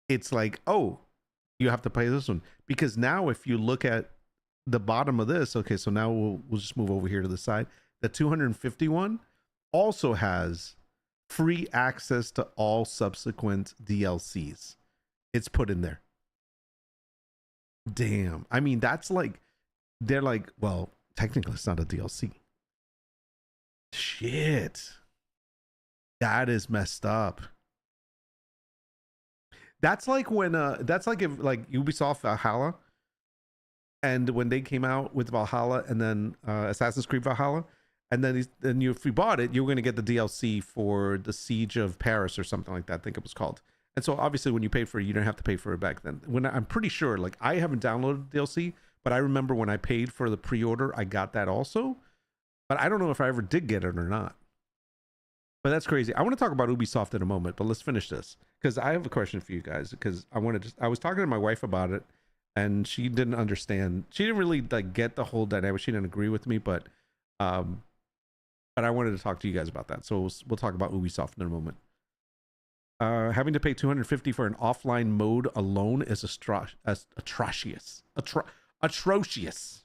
it's like, oh, you have to pay this one. Because now if you look at the bottom of this, okay, so now we'll just move over here to the side. The 251 also has free access to all subsequent DLCs. It's put in there. Damn. I mean, that's like, they're like, well, technically it's not a DLC. Shit. That is messed up. That's like when that's like if like Ubisoft Valhalla, and when they came out with Valhalla and then Assassin's Creed Valhalla, and then if you bought it, you were going to get the DLC for the Siege of Paris or something like that, I think it was called. And so obviously when you paid for it, you didn't have to pay for it back then. When I'm pretty sure, like, I haven't downloaded DLC, but I remember when I paid for the pre-order, I got that also. But I don't know if I ever did get it or not. But that's crazy. I want to talk about Ubisoft in a moment, but let's finish this because I have a question for you guys. Because I was talking to my wife about it, and she didn't understand. She didn't really like get the whole dynamic. She didn't agree with me, but I wanted to talk to you guys about that. So we'll talk about Ubisoft in a moment. Having to pay $250 for an offline mode alone is atrocious. Atrocious.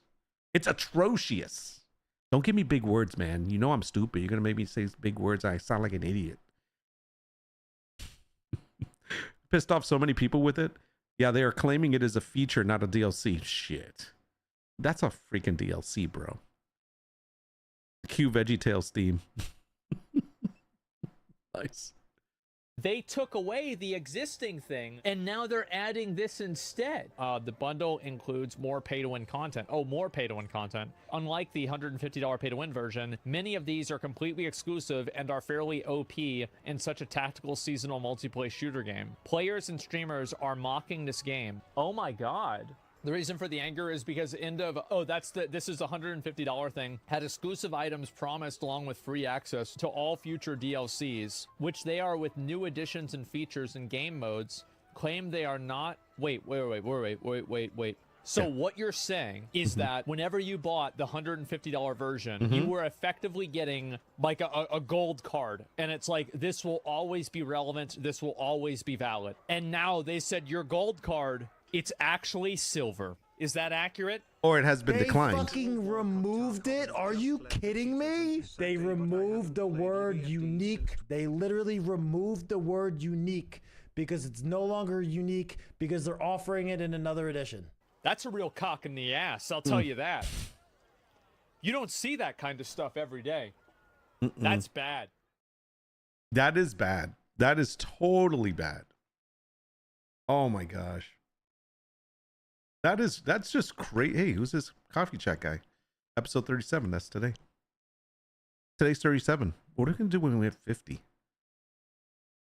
It's atrocious. Don't give me big words, man. You know I'm stupid. You're going to make me say big words. I sound like an idiot. Pissed off so many people with it. Yeah, they are claiming it is a feature, not a DLC. Shit. That's a freaking DLC, bro. Cue VeggieTales theme. Nice. They took away the existing thing, and now they're adding this instead. The bundle includes more pay-to-win content. Oh, more pay-to-win content. Unlike the $150 pay-to-win version, many of these are completely exclusive and are fairly OP in such a tactical seasonal multiplayer shooter game. Players and streamers are mocking this game. Oh my god. The reason for the anger is because this is a $150 thing, had exclusive items promised along with free access to all future DLCs, which they are with new additions and features and game modes, claim they are not. Wait. So yeah. What you're saying is that whenever you bought the $150 version, you were effectively getting like a gold card. And it's like, this will always be relevant. This will always be valid. And now they said your gold card, it's actually silver. Is that accurate? Or it has been declined. They fucking removed it? Are you kidding me? They removed the word unique. They literally removed the word unique because it's no longer unique because they're offering it in another edition. That's a real cock in the ass, I'll tell you that. You don't see that kind of stuff every day. That's bad. That is bad. That is totally bad. Oh my gosh. That's just great. Hey, who's this coffee chat guy? Episode 37. That's today. Today's 37. What are we gonna do when we have 50?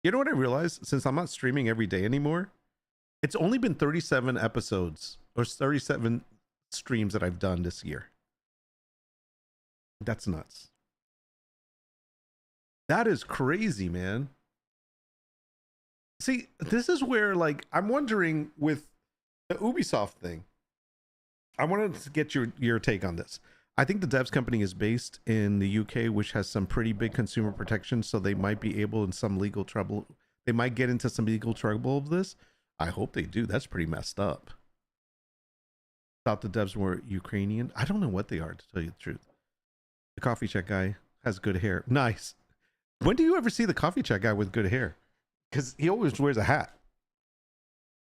You know what I realized? Since I'm not streaming every day anymore, it's only been 37 episodes or 37 streams that I've done this year. That's nuts. That is crazy, man. See, this is where, like, I'm wondering with the Ubisoft thing. I wanted to get your take on this. I think the devs company is based in the UK, which has some pretty big consumer protection, so they might be able in some legal trouble. They might get into some legal trouble of this. I hope they do. That's pretty messed up. Thought the devs were Ukrainian. I don't know what they are, to tell you the truth. The coffee chat guy has good hair. Nice. When do you ever see the coffee chat guy with good hair? Because he always wears a hat.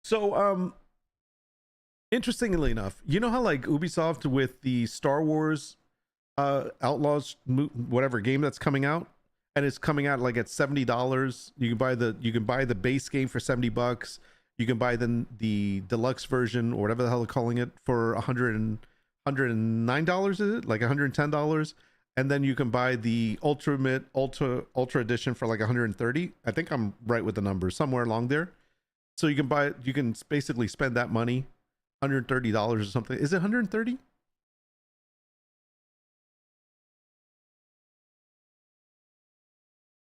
So, interestingly enough, you know how like Ubisoft with the Star Wars Outlaws whatever game that's coming out, and it's coming out like at $70. You can buy the base game for $70. You can buy the deluxe version or whatever the hell they're calling it for $109. Is it like $110? And then you can buy the ultra edition for like $130. I think I'm right with the numbers, somewhere along there. So you can buy it. You can basically spend that money, $130 or something. Is it $130?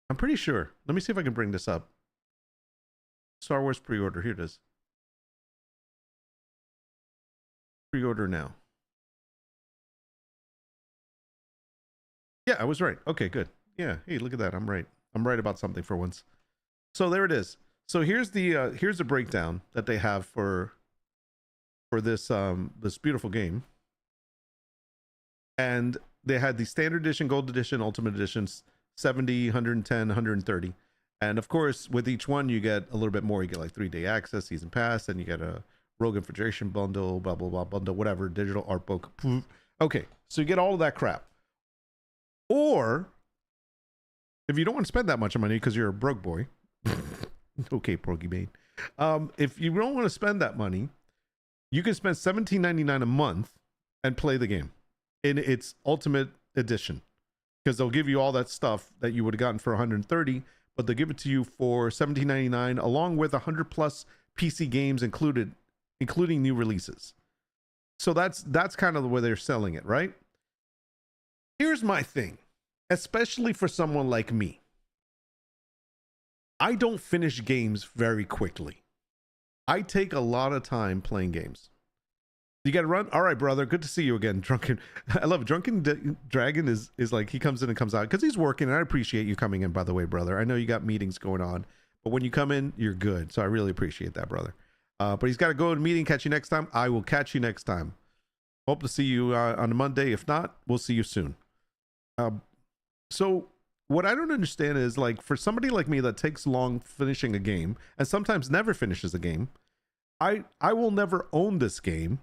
I'm pretty sure. Let me see if I can bring this up. Star Wars pre-order. Here it is. Pre-order now. Yeah, I was right. Okay, good. Yeah. Hey, look at that. I'm right. I'm right about something for once. So there it is. So here's the breakdown that they have for this this beautiful game. And they had the standard edition, gold edition, ultimate editions, 70, 110, 130. And of course, with each one, you get a little bit more. You get like 3-day access, season pass, and you get a Rogue Infiltration bundle, blah, blah, blah, bundle, whatever, digital art book. Okay, so you get all of that crap. Or, if you don't want to spend that much money because you're a broke boy, okay, Porgy Bane. If you don't want to spend that money, you can spend $17.99 a month and play the game in its ultimate edition, because they'll give you all that stuff that you would have gotten for 130, but they'll give it to you for $17.99 along with 100 plus PC games included, including new releases. So that's kind of the way they're selling it, right? Here's my thing, especially for someone like me. I don't finish games very quickly. I take a lot of time playing games. You got to run. All right, brother. Good to see you again. Drunken. I love it. Drunken Dragon is like, he comes in and comes out because he's working. And I appreciate you coming in, by the way, brother. I know you got meetings going on, but when you come in, you're good. So I really appreciate that, brother. But he's got to go to a meeting. Catch you next time. I will catch you next time. Hope to see you on a Monday. If not, we'll see you soon. So what I don't understand is, like, for somebody like me that takes long finishing a game and sometimes never finishes a game, I will never own this game.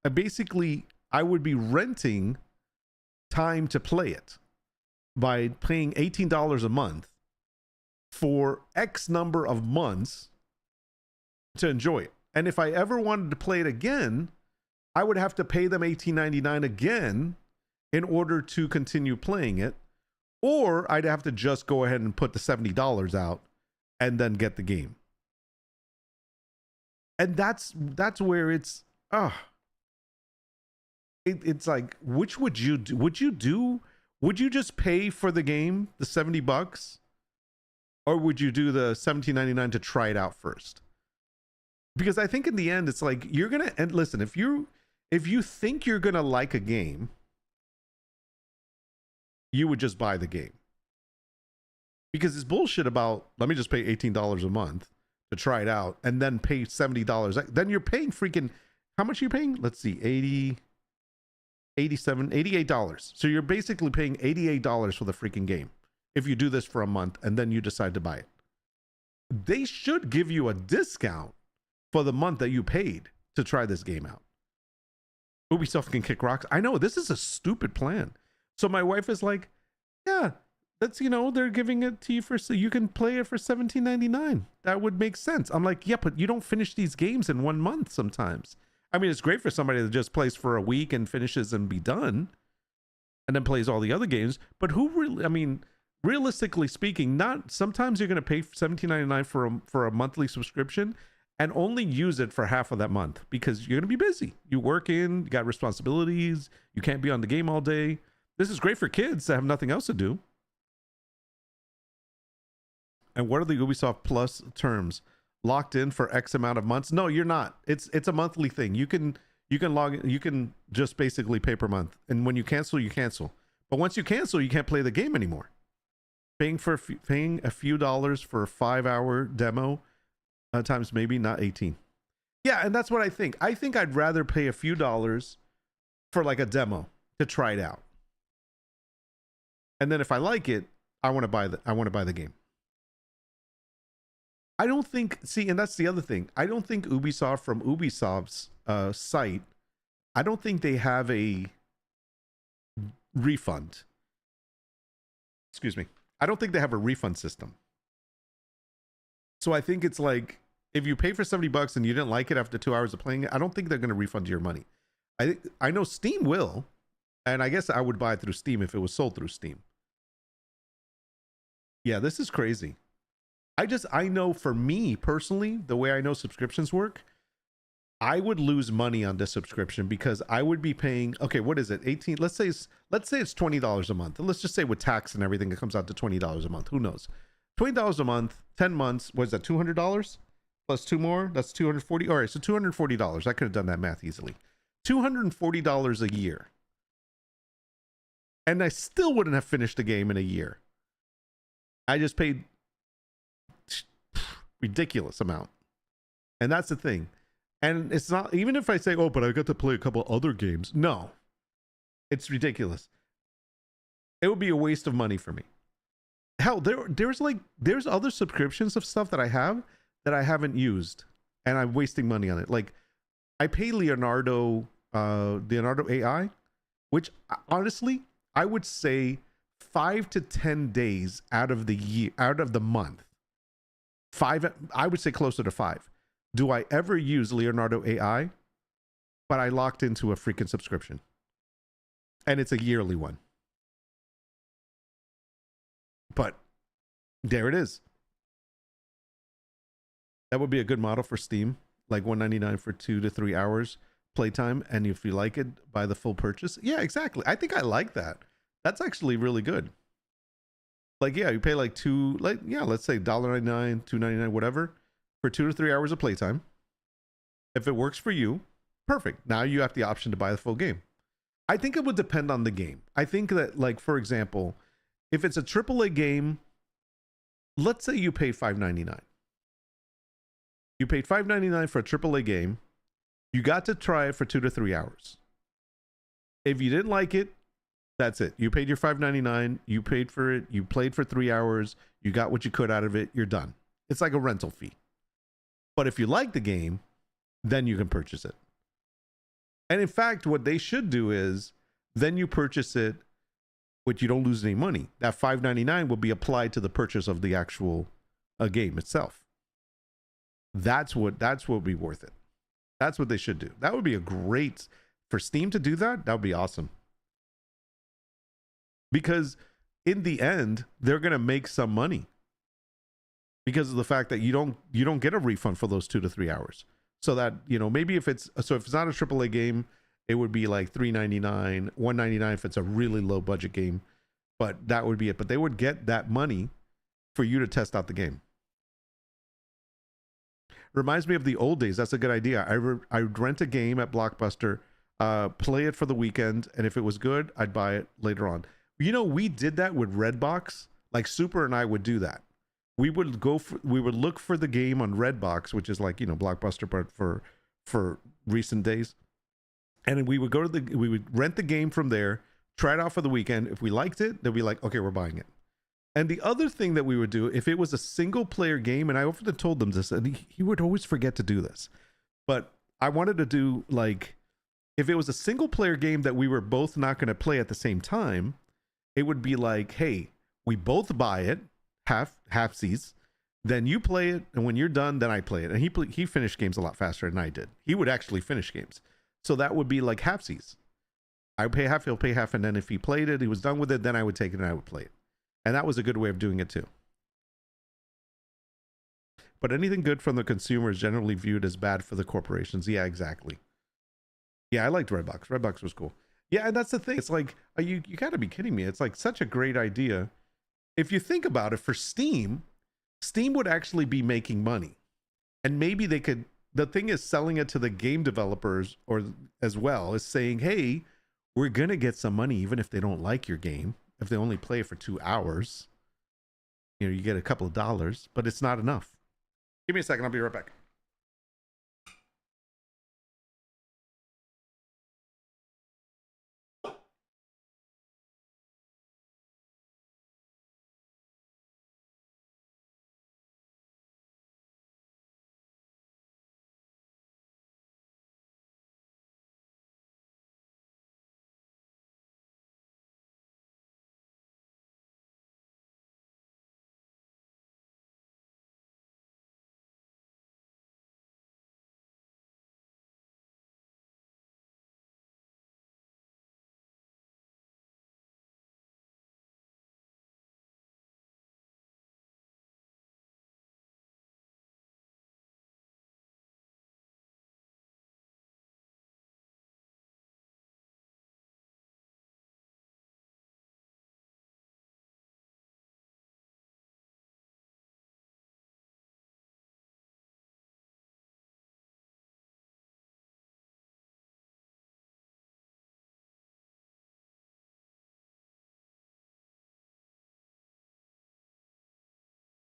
And basically, I would be renting time to play it by paying $18 a month for X number of months to enjoy it. And if I ever wanted to play it again, I would have to pay them $18.99 again in order to continue playing it. Or I'd have to just go ahead and put the $70 out and then get the game. And that's where it's it's like, which would you do? Would you just pay for the game, the $70, or would you do the $17.99 to try it out first? Because I think in the end, it's like, you're gonna, and listen, if you think you're gonna like a game, you would just buy the game. Because it's bullshit about, let me just pay $18 a month to try it out and then pay $70. Then you're paying freaking, how much are you paying? Let's see, $88. So you're basically paying $88 for the freaking game if you do this for a month and then you decide to buy it. They should give you a discount for the month that you paid to try this game out. Ubisoft can kick rocks. I know, this is a stupid plan. So my wife is like, yeah, that's, they're giving it to you so you can play it for $17.99. That would make sense. I'm like, yeah, but you don't finish these games in 1 month sometimes. I mean, it's great for somebody that just plays for a week and finishes and be done and then plays all the other games. But who really, I mean, realistically speaking, not sometimes you're going to pay $17.99 for a monthly subscription and only use it for half of that month because you're going to be busy. You work in, you got responsibilities. You can't be on the game all day. This is great for kids that have nothing else to do. And what are the Ubisoft Plus terms? Locked in for X amount of months? No, you're not. It's a monthly thing. You can log in, you can just basically pay per month. And when you cancel, you cancel. But once you cancel, you can't play the game anymore. Paying a few dollars for a 5-hour demo times maybe not 18. Yeah, and that's what I think. I think I'd rather pay a few dollars for like a demo to try it out. And then if I like it, I want to buy the game. I don't think, and that's the other thing. I don't think Ubisoft, from Ubisoft's site, I don't think they have a refund. Excuse me. I don't think they have a refund system. So I think it's like, if you pay for $70 and you didn't like it after 2 hours of playing it, I don't think they're going to refund your money. I know Steam will, and I guess I would buy it through Steam if it was sold through Steam. Yeah, this is crazy. I know for me personally, the way I know subscriptions work, I would lose money on this subscription because I would be paying, okay, what is it? 18, let's say it's $20 a month. And let's just say with tax and everything, it comes out to $20 a month. Who knows? $20 a month, 10 months, what is that, $200? Plus 2 more, that's $240. All right, so $240. I could have done that math easily. $240 a year. And I still wouldn't have finished the game in a year. I just paid ridiculous amount. And that's the thing. And it's not, even if I say, oh, but I got to play a couple other games. No, it's ridiculous. It would be a waste of money for me. Hell, there's other subscriptions of stuff that I have that I haven't used, and I'm wasting money on it. Like, I pay Leonardo AI, which honestly, I would say 5 to 10 days out of the month. I would say closer to 5. Do I ever use Leonardo AI? But I locked into a freaking subscription. And it's a yearly one. But there it is. That would be a good model for Steam. Like $199 for 2 to 3 hours playtime. And if you like it, buy the full purchase. Yeah, exactly. I think I like that. That's actually really good. Like, yeah, you pay like let's say $1.99, $2.99, whatever, for 2 to 3 hours of playtime. If it works for you, perfect. Now you have the option to buy the full game. I think it would depend on the game. I think that, like, for example, if it's a AAA game, let's say you paid $5.99. You paid $5.99 for a AAA game. You got to try it for 2 to 3 hours. If you didn't like it, that's it. You paid your $5.99. You paid for it. You played for 3 hours. You got what you could out of it. You're done. It's like a rental fee. But if you like the game, then you can purchase it. And in fact, what they should do is then you purchase it, which you don't lose any money. That $5.99 will be applied to the purchase of the actual game itself. That's what would be worth it. That's what they should do. That would be a great, for Steam to do that. That would be awesome. Because in the end, they're going to make some money because of the fact that you don't get a refund for those 2 to 3 hours. So that, maybe if it's not a AAA game, it would be like $3.99, $1.99 if it's a really low budget game. But that would be it. But they would get that money for you to test out the game. Reminds me of the old days. That's a good idea. I would rent a game at Blockbuster, play it for the weekend, and if it was good, I'd buy it later on. We did that with Redbox. Like Super and I would do that. We would look for the game on Redbox, which is like, Blockbuster, but for recent days. And we would we would rent the game from there, try it out for the weekend. If we liked it, then we'd be like, okay, we're buying it. And the other thing that we would do, if it was a single player game, and I often told them this, and he would always forget to do this, but I wanted to do, like, if it was a single player game that we were both not going to play at the same time, it would be like, hey, we both buy it, halfsies, then you play it, and when you're done, then I play it. And he finished games a lot faster than I did. He would actually finish games. So that would be like halfsies. I would pay half, he'll pay half, and then if he played it, he was done with it, then I would take it and I would play it. And that was a good way of doing it too. But anything good from the consumer is generally viewed as bad for the corporations. Yeah, exactly. Yeah, I liked Redbox. Redbox was cool. Yeah, and that's the thing. It's like, you gotta be kidding me. It's like such a great idea. If you think about it, for Steam would actually be making money. And maybe they could, the thing is selling it to the game developers or as well is saying, hey, we're gonna get some money even if they don't like your game. If they only play for 2 hours, you get a couple of dollars, but it's not enough. Give me a second. I'll be right back.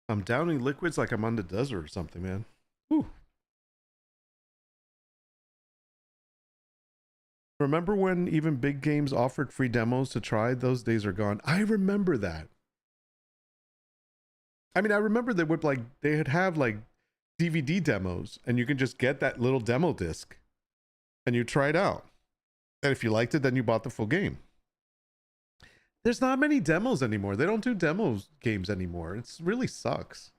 I'm downing liquids like I'm on the desert or something, man. Whew. Remember when even big games offered free demos to try? Those days are gone. I remember that. I mean, I remember they would like, they'd have like DVD demos and you can just get that little demo disc and you try it out. And if you liked it, then you bought the full game. There's not many demos anymore. They don't do demos games anymore. It's really sucks.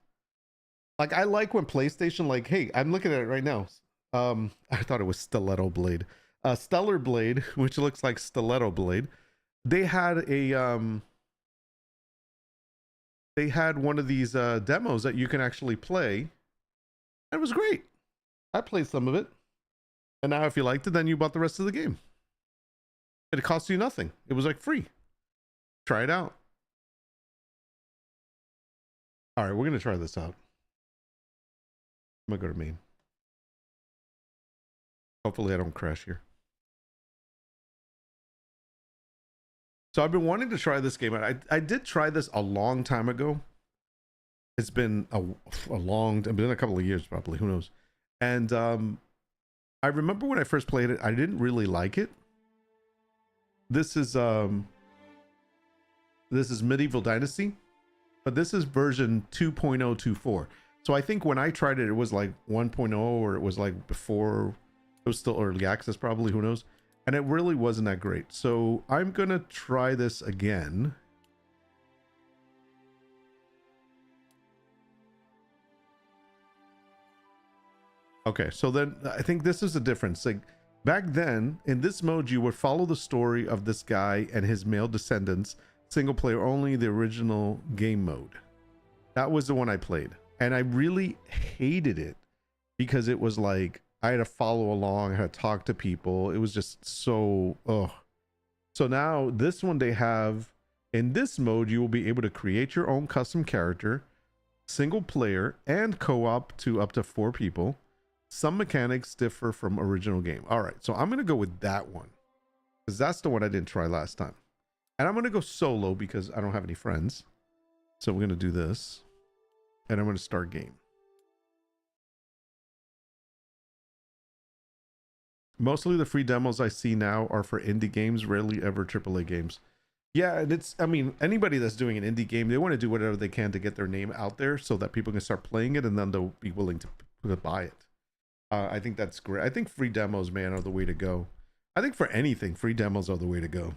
Like, I like when PlayStation, like, hey, I'm looking at it right now. I thought it was Stiletto Blade. Stellar Blade, which looks like Stiletto Blade. They had a they had one of these demos that you can actually play. It was great. I played some of it. And now if you liked it, then you bought the rest of the game. It cost you nothing. It was like free. Try it out. All right, we're going to try this out. I'm going to go to main. Hopefully I don't crash here. So I've been wanting to try this game. I did try this a long time ago. It's been a been a couple of years probably, who knows. And I remember when I first played it, I didn't really like it. This is Medieval Dynasty, but this is version 2.024. So I think when I tried it, it was like 1.0, or it was like before, it was still early access probably, who knows. And it really wasn't that great. So I'm gonna try this again. Okay, so then I think this is the difference. Like back then, in this mode, you would follow the story of this guy and his male descendants, single player only, the original game mode. That was the one I played. And I really hated it because it was like, I had to follow along, I had to talk to people. It was just so, ugh. So now this one they have, in this mode, you will be able to create your own custom character, single player, and co-op to up to 4 people. Some mechanics differ from original game. All right, so I'm going to go with that one because that's the one I didn't try last time. And I'm going to go solo because I don't have any friends. So we're going to do this. And I'm going to start game. Mostly the free demos I see now are for indie games, rarely ever AAA games. Yeah, and it's, I mean, anybody that's doing an indie game, they want to do whatever they can to get their name out there so that people can start playing it and then they'll be willing to buy it. I think that's great. I think free demos, man, are the way to go. I think for anything, free demos are the way to go.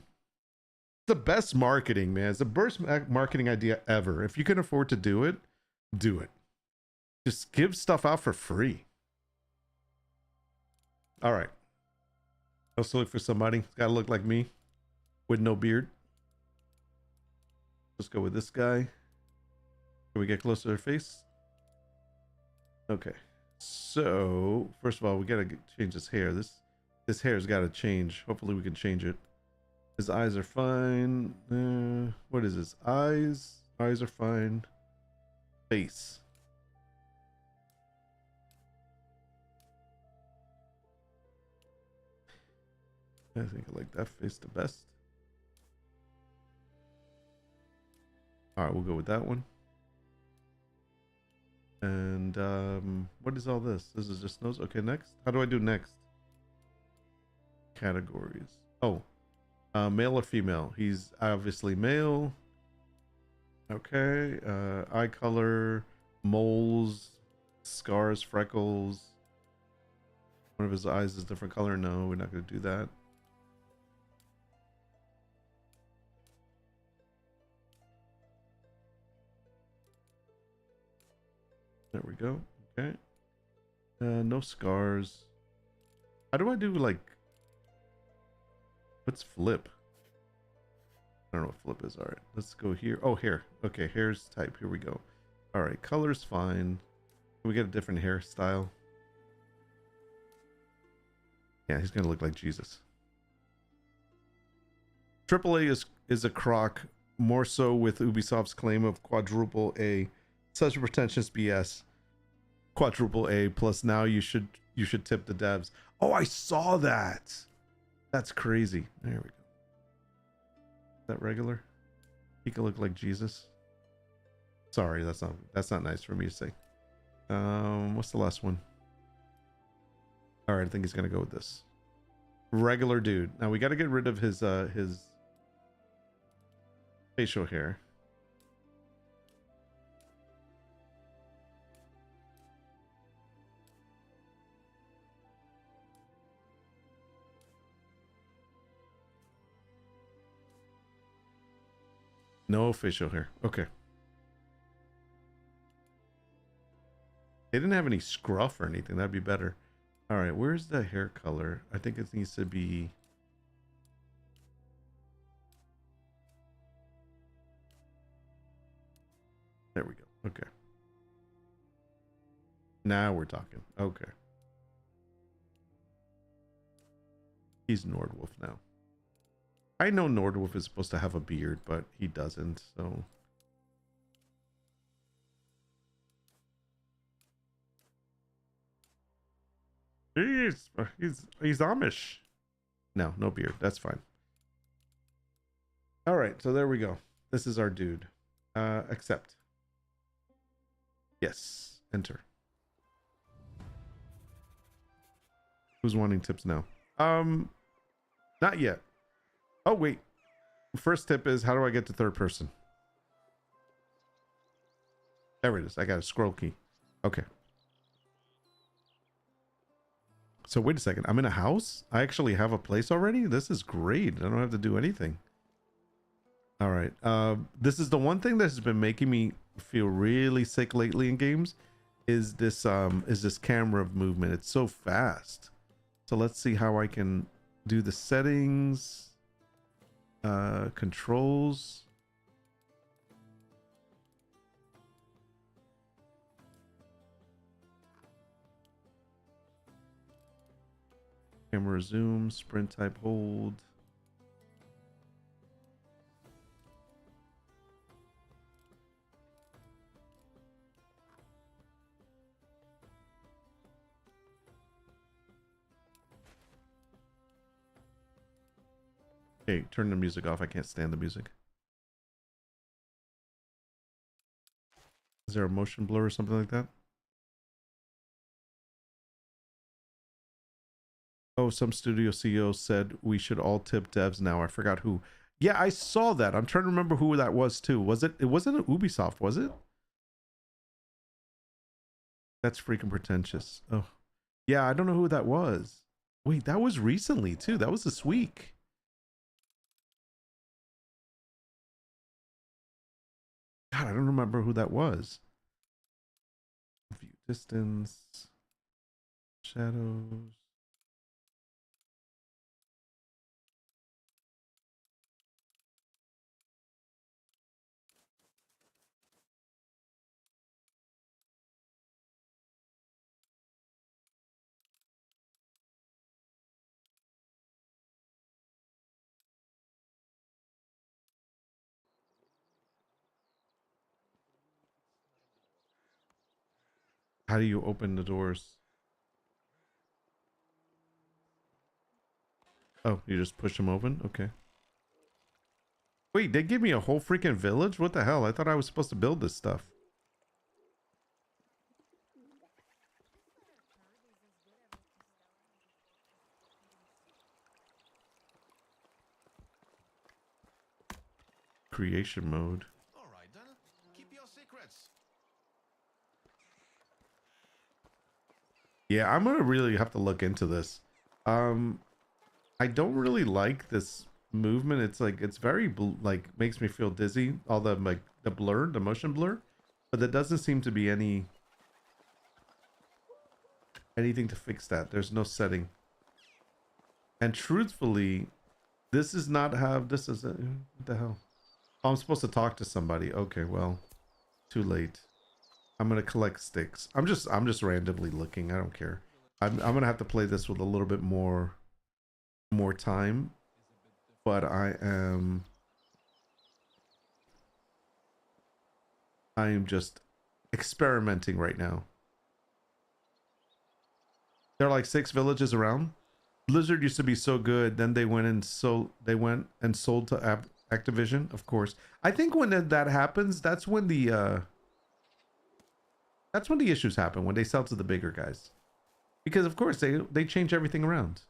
The best marketing, man. It's the best marketing idea ever. If you can afford to do it, do it. Just give stuff out for free. All right. Let's look for somebody. It's got to look like me with no beard. Let's go with this guy. Can we get close to their face? Okay. So, first of all, we got to change his hair. This hair's got to change. Hopefully we can change it. His eyes are fine. What is his eyes? Eyes are fine. Face. I think I like that face the best. All right, we'll go with that one. And what is all this? This is just nose. Okay, next. How do I do next? Categories. Oh, male or female? He's obviously male. Okay. Eye color, moles, scars, freckles. One of his eyes is a different color. No, we're not going to do that. There we go. Okay. No scars. How do I do like... What's flip? I don't know what flip is. All right, let's go here. Oh, hair. Okay, hair's type. Here we go. All right, color's fine. Can we get a different hairstyle? Yeah, he's gonna look like Jesus. AAA is a crock, more so with Ubisoft's claim of quadruple A. Such a pretentious BS. Quadruple A plus now you should tip the devs. Oh, I saw that. That's crazy. There we go. Is that regular? He could look like Jesus. Sorry, that's not nice for me to say. What's the last one? All right, I think he's gonna go with this. Regular dude. Now we got to get rid of his facial hair. No facial hair. Okay. They didn't have any scruff or anything. That'd be better. All right, where's the hair color? I think it needs to be... There we go. Okay. Now we're talking. Okay. He's Nordwolf now. I know Nordwolf is supposed to have a beard, but he doesn't, so... He's Amish. No beard. That's fine. All right, so there we go. This is our dude. Accept. Yes. Enter. Who's wanting tips now? Not yet. Oh wait. First tip is, how do I get to third person? There it is. I got a scroll key. Okay. So wait a second. I'm in a house? I actually have a place already? This is great. I don't have to do anything. All right. This is the one thing that has been making me feel really sick lately in games is this camera movement. It's so fast. So let's see how I can do the settings, controls. Camera zoom, sprint type hold. Okay, turn the music off. I can't stand the music. Is there a motion blur or something like that? Oh, some studio CEO said we should all tip devs now. I forgot who. Yeah, I saw that. I'm trying to remember who that was too. It wasn't an Ubisoft, was it? That's freaking pretentious. Oh. Yeah, I don't know who that was. Wait, that was recently too. That was this week. God, I don't remember who that was. View distance. Shadows. How do you open the doors? Oh, you just push them open? Okay. Wait, they give me a whole freaking village? What the hell? I thought I was supposed to build this stuff. Creation mode. All right, then. Keep your secrets. Yeah, I'm gonna really have to look into this. I don't really like this movement. It's like, it's very like makes me feel dizzy. All the like the blur, the motion blur, but there doesn't seem to be anything to fix that. There's no setting. And truthfully, this is not have this is what the hell? Oh, I'm supposed to talk to somebody. Okay, well, too late. I'm gonna collect sticks. I'm just randomly looking. I don't care. I'm gonna have to play this with a little bit more time, but I am just experimenting right now. There are like 6 villages around. Blizzard used to be so good, then they went and sold to Activision, of course. I think when that happens, that's when the That's when the issues happen, when they sell to the bigger guys. Because of course they change everything around.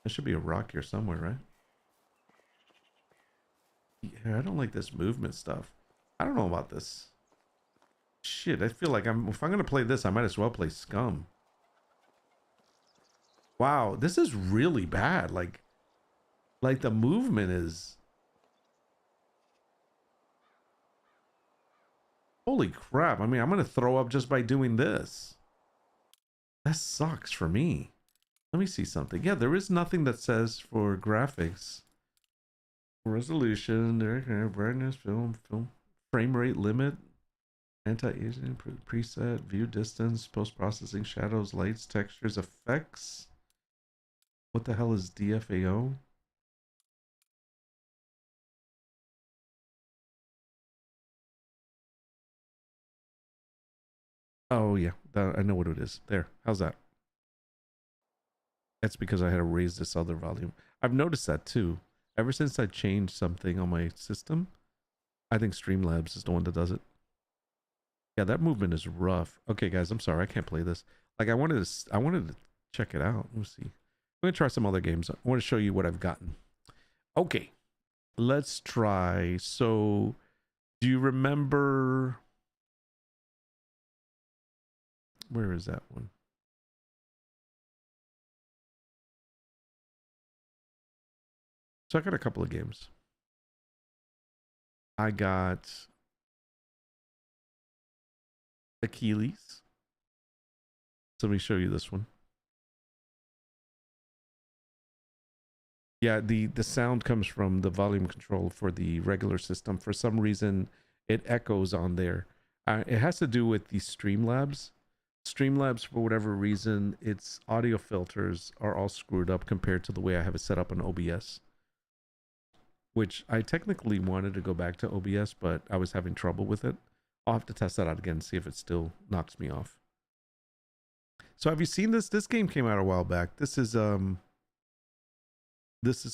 There should be a rock here somewhere, right? Yeah, I don't like this movement stuff. I don't know about this. Shit, I feel like if I'm gonna play this, I might as well play Scum. Wow, this is really bad. Like the movement is. Holy crap. I mean, I'm gonna throw up just by doing this. That sucks for me. Let me see something. Yeah, there is nothing that says for graphics. Resolution, brightness, film, frame rate limit, anti-aging, preset, view distance, post-processing, shadows, lights, textures, effects. What the hell is DFAO? Oh yeah, I know what it is. There, how's that? That's because I had to raise this other volume. I've noticed that too. Ever since I changed something on my system, I think Streamlabs is the one that does it. Yeah, that movement is rough. Okay, guys, I'm sorry, I can't play this. Like I wanted to check it out. Let me see. I'm gonna try some other games. I want to show you what I've gotten. Okay, let's try. So, do you remember? Where is that one? So I got a couple of games. I got Achilles. So let me show you this one. Yeah, the sound comes from the volume control for the regular system. For some reason, it echoes on there. It has to do with the Streamlabs. Streamlabs, for whatever reason, its audio filters are all screwed up compared to the way I have it set up on OBS. Which I technically wanted to go back to OBS, but I was having trouble with it. I'll have to test that out again and see if it still knocks me off. So have you seen this? This game came out a while back. This is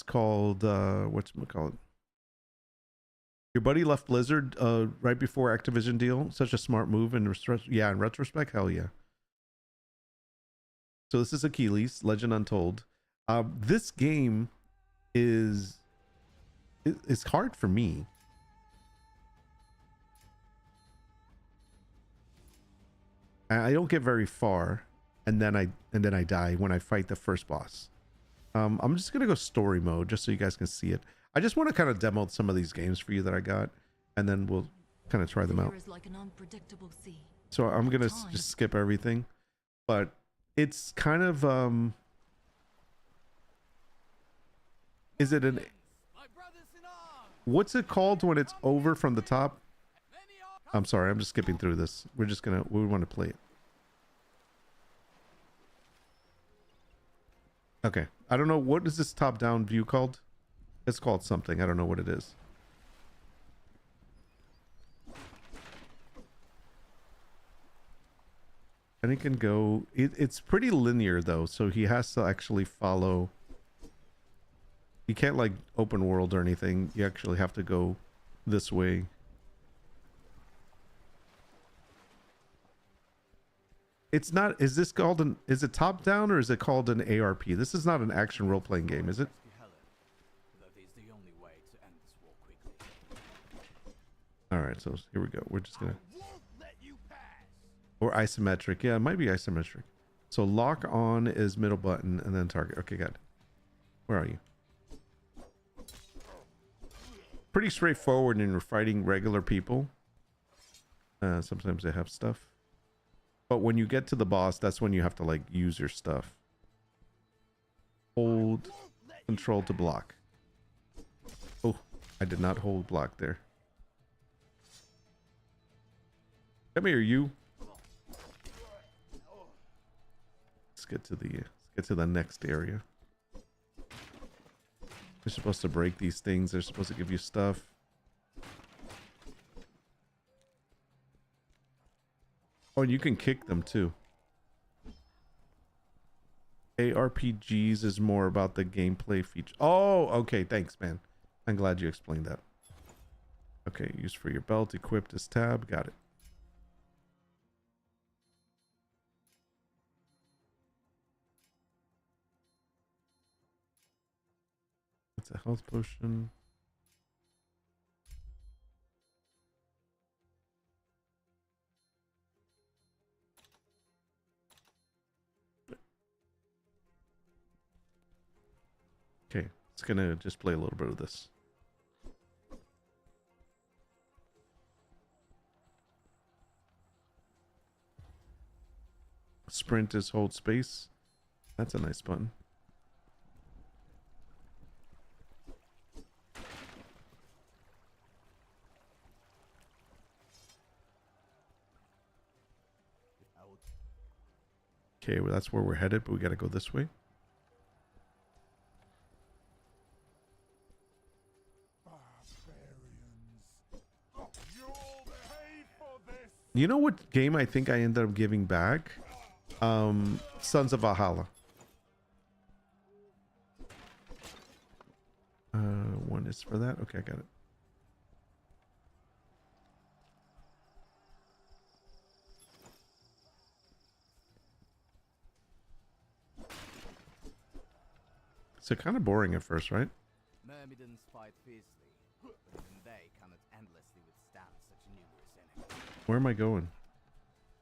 called whatchamacallit? Your buddy left Blizzard right before Activision deal. Such a smart move in retrospect, hell yeah. So this is Achilles, Legend Untold. This game is it's hard for me. I don't get very far, and then I die when I fight the first boss. I'm just gonna go story mode just so you guys can see it. I just want to kind of demo some of these games for you that I got, and then we'll kind of try them out. So I'm gonna just skip everything, but it's kind of is it an what's it called when it's over from the top? I'm sorry, I'm just skipping through this. We want to play it. Okay, I don't know, what is this top-down view called? It's called something, I don't know what it is. And he can go, it's pretty linear though, so he has to actually follow. You can't like open world or anything, you actually have to go this way. It's not, is this called an, is it top down or is it called an ARP? This is not an action role-playing game, is it? All right, so here we go. We're just gonna, or isometric. Yeah, it might be isometric. So lock on is middle button and then target. Okay, got it. Where are you? Pretty straightforward when you're fighting regular people. Sometimes they have stuff. But when you get to the boss, that's when you have to like use your stuff. Hold control to block. Oh, I did not hold block there. Come here, you. Let's get to the next area. You're supposed to break these things. They're supposed to give you stuff. Oh, and you can kick them too. ARPGs is more about the gameplay feature. Oh, okay. Thanks, man. I'm glad you explained that. Okay, use for your belt. Equipped as tab. Got it. It's a health potion. Okay, it's gonna just play a little bit of this. Sprint is hold space. That's a nice button. Okay, well, that's where we're headed, but we gotta go this way. You know what game I think I ended up giving back? Sons of Valhalla. One is for that. Okay, I got it. So kind of boring at first, right? Myrmidons fight fiercely, but even they cannot endlessly withstand such numerous enemies. Where am I going?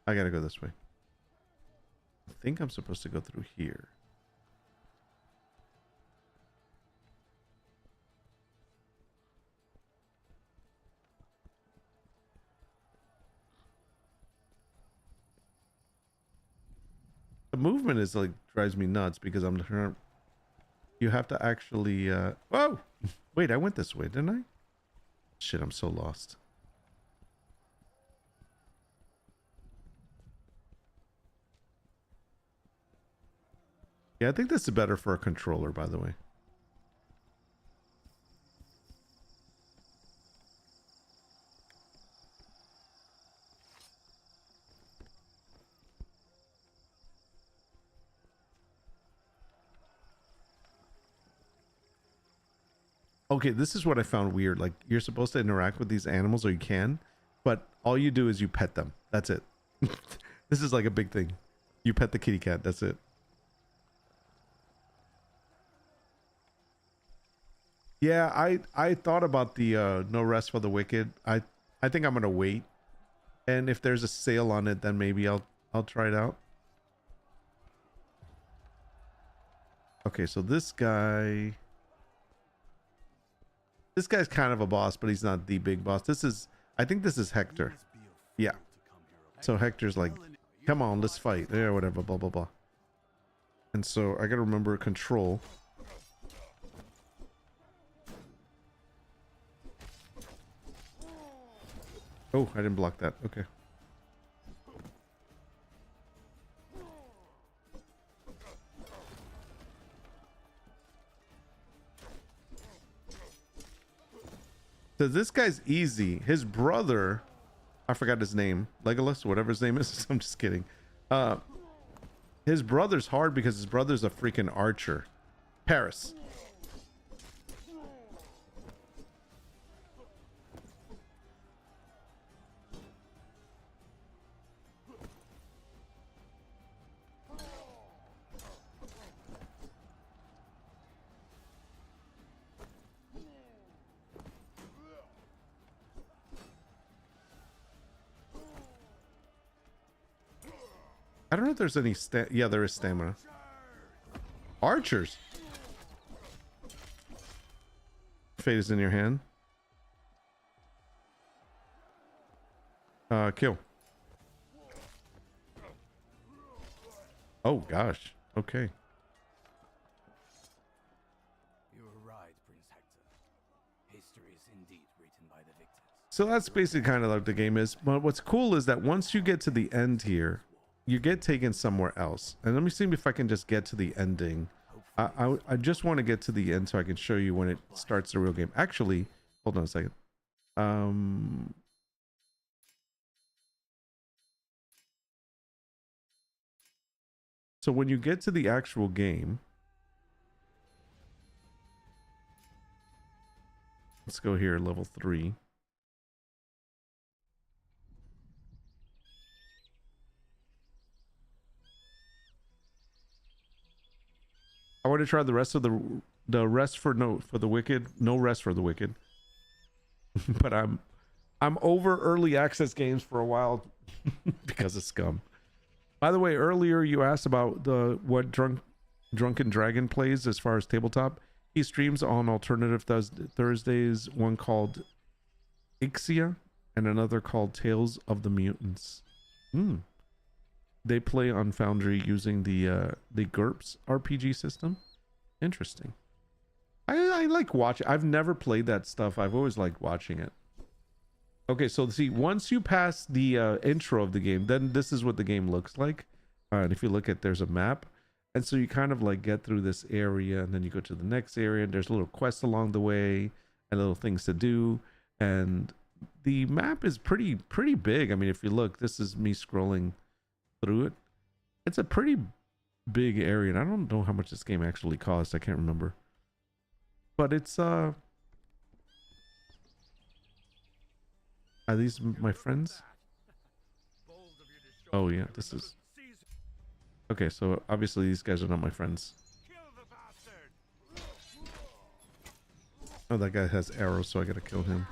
I gotta go this way. I think I'm supposed to go through here. The movement is like drives me nuts because I'm trying. You have to actually. Oh, wait! I went this way, didn't I? Shit! I'm so lost. Yeah, I think this is better for a controller, by the way. Okay, this is what I found weird. Like, you're supposed to interact with these animals, or you can, but all you do is you pet them. That's it. This is like a big thing. You pet the kitty cat. That's it. Yeah, I thought about the No Rest for the Wicked. I think I'm gonna wait, and if there's a sale on it, then maybe I'll try it out. Okay, so this guy's kind of a boss, but he's not the big boss. I think this is Hector. Yeah. So Hector's like, come on, let's fight. Yeah, whatever, blah, blah, blah. And so I gotta remember control. Oh, I didn't block that. Okay. So this guy's easy. His brother, I forgot his name, Legolas, whatever his name is. I'm just kidding. His brother's hard because his brother's a freaking archer. Paris. I don't know if there's any yeah, there is stamina. Archers. Fate is in your hand. Kill. Oh gosh. Okay. You were right, Prince Hector. History is indeed written by the victors. So that's basically kind of like the game is. But what's cool is that once you get to the end here, you get taken somewhere else. And let me see if I can just get to the ending. I just want to get to the end so I can show you when it starts the real game. Actually, hold on a second. So when you get to the actual game, let's go here, level 3. I want to try the rest of the rest for the wicked, no rest for the wicked. But I'm over early access games for a while because of Scum. By the way, earlier you asked about what Drunken Dragon plays as far as tabletop. He streams on alternative Thursdays, one called Ixia and another called Tales of the Mutants. They play on Foundry using the GURPS RPG system. Interesting. I like watching. I've never played that stuff. I've always liked watching it. Okay, so see, once you pass the intro of the game, then this is what the game looks like. And if you look at, there's a map. And so you kind of like get through this area and then you go to the next area and there's little quests along the way and little things to do. And the map is pretty big. I mean, if you look, this is me scrolling through it. It's a pretty big area. And I don't know how much this game actually cost. I can't remember. But it's, are these my friends? Oh yeah, this is... Okay, so obviously these guys are not my friends. Oh, that guy has arrows, so I gotta kill him.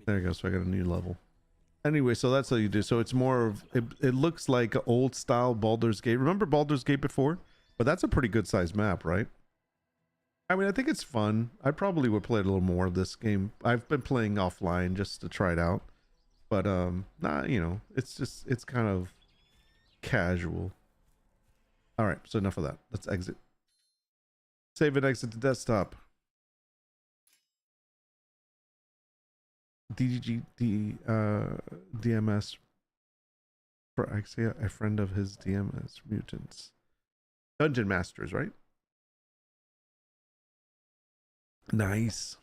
There you go, so I got a new level. Anyway, so that's how you do. So it's more of... It looks like an old style Baldur's Gate. Remember Baldur's Gate before? But that's a pretty good sized map, right? I mean, I think it's fun. I probably would play a little more of this game. I've been playing offline just to try it out. But, nah, you know, it's kind of casual. All right, so enough of that. Let's exit. Save and exit the desktop. DMS for Axia, a friend of his DMS mutants. Dungeon Masters, right? Nice.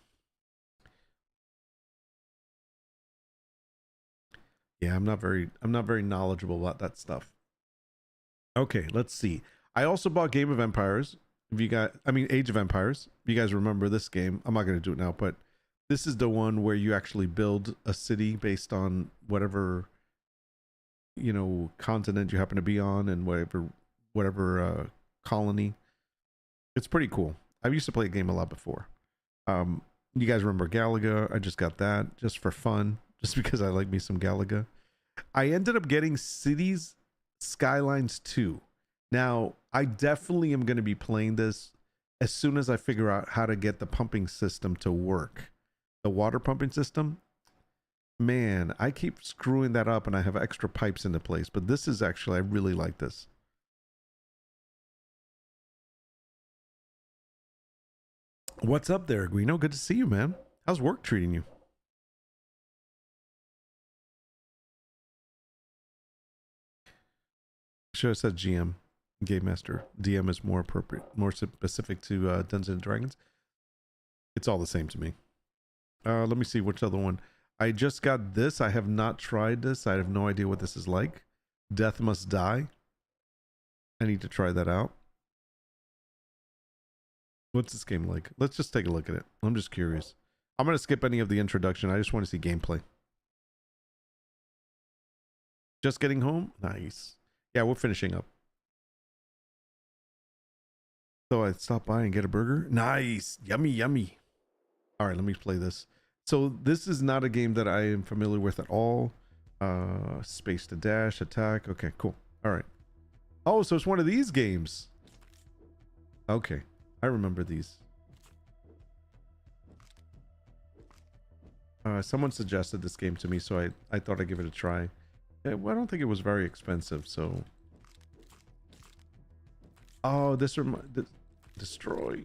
Yeah, I'm not very knowledgeable about that stuff. Okay, let's see. I also bought Game of Empires. If you got, I mean, Age of Empires. If you guys remember this game, I'm not going to do it now, but this is the one where you actually build a city based on whatever, you know, continent you happen to be on and whatever colony. It's pretty cool. I used to play a game a lot before. You guys remember Galaga? I just got that just for fun, just because I like me some Galaga. I ended up getting Cities Skylines 2. Now, I definitely am going to be playing this as soon as I figure out how to get the pumping system to work. The water pumping system. Man, I keep screwing that up and I have extra pipes into place, but this is actually, I really like this. What's up there, Guino? Good to see you, man. How's work treating you? Should have said GM, Game Master. DM is more appropriate, more specific to Dungeons and Dragons. It's all the same to me. Let me see which other one. I just got this. I have not tried this. I have no idea what this is like. Death Must Die. I need to try that out. What's this game like? Let's just take a look at it. I'm just curious. I'm going to skip any of the introduction. I just want to see gameplay. Just getting home? Nice. Yeah, we're finishing up. So I stopped by and get a burger. Nice. Yummy, yummy. All right, let me play this. So this is not a game that I am familiar with at all. Space to dash, attack. Okay, cool. All right. Oh, so it's one of these games. Okay. I remember these. Someone suggested this game to me, so I thought I'd give it a try. Yeah, well, I don't think it was very expensive, so... Oh, this destroy.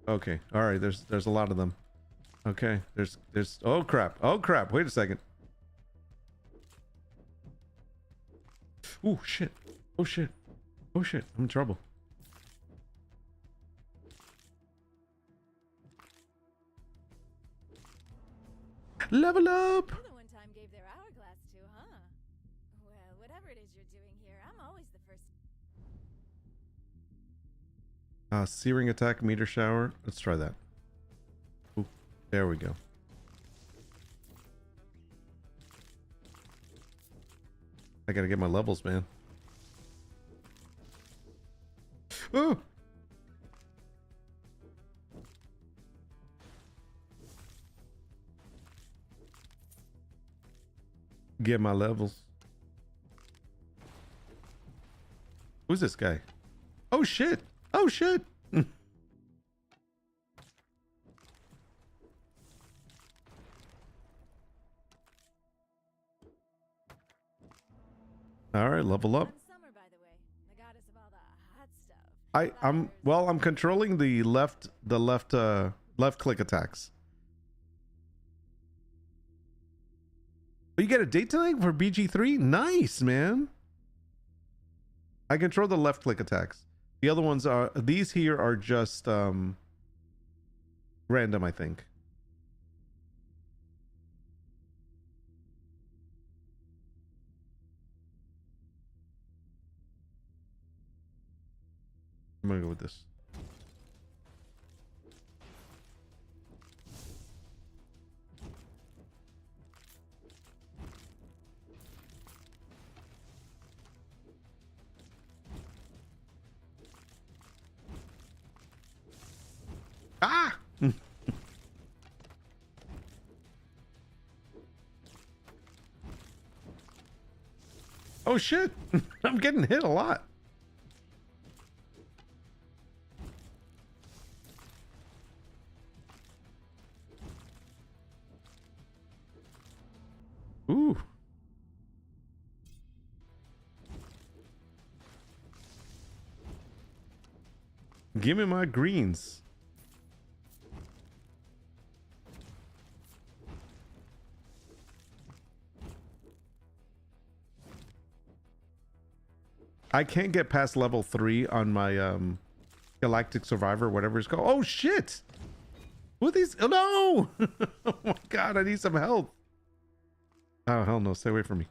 Okay, all right. There's a lot of them. Okay, there's. Oh crap! Oh crap! Wait a second. Oh shit! Oh shit! Oh shit! I'm in trouble. Level up! You're the one Time gave their hourglass to, huh? Well, whatever it is you're doing here, I'm always the first. Searing attack, meteor shower. Let's try that. Ooh, there we go. I gotta get my levels, man. Ooh. Get my levels. Who's this guy? Oh shit. Oh shit. All right, level up. I'm controlling the left click attacks. Oh, you get a date tonight for BG3? Nice, man. I control the left click attacks. The other ones are, these here are just random, I think. I'm gonna go with this. Ah! Oh shit! I'm getting hit a lot. Ooh. Give me my greens. I can't get past level 3 on my Galactic Survivor, whatever it's called. Oh shit! Who are these? Oh no! Oh my god, I need some help. Oh hell no, stay away from me.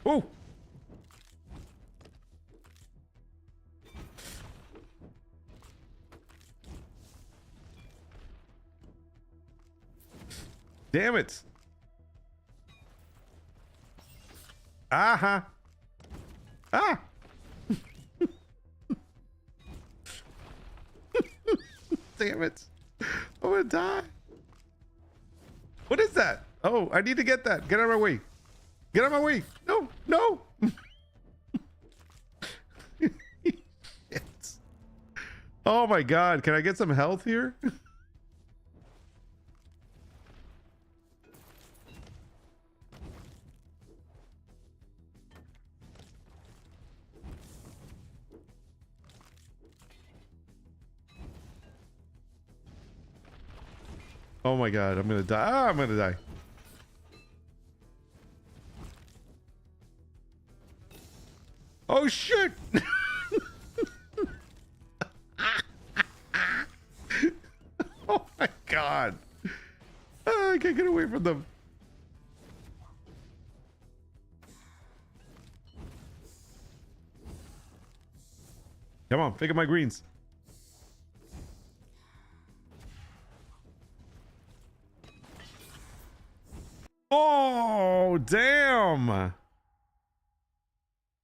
Oh! Damn it! Aha! Ah! Damn it! I'm gonna die. What is that? Oh, I need to get that. Get out of my way. Get out of my way. No, no. Shit. Oh my god, can I get some health here? Oh my god, I'm gonna die. Ah, I'm gonna die. Oh shit! Oh my god. Ah, I can't get away from them. Come on, pick up my greens. Oh, damn.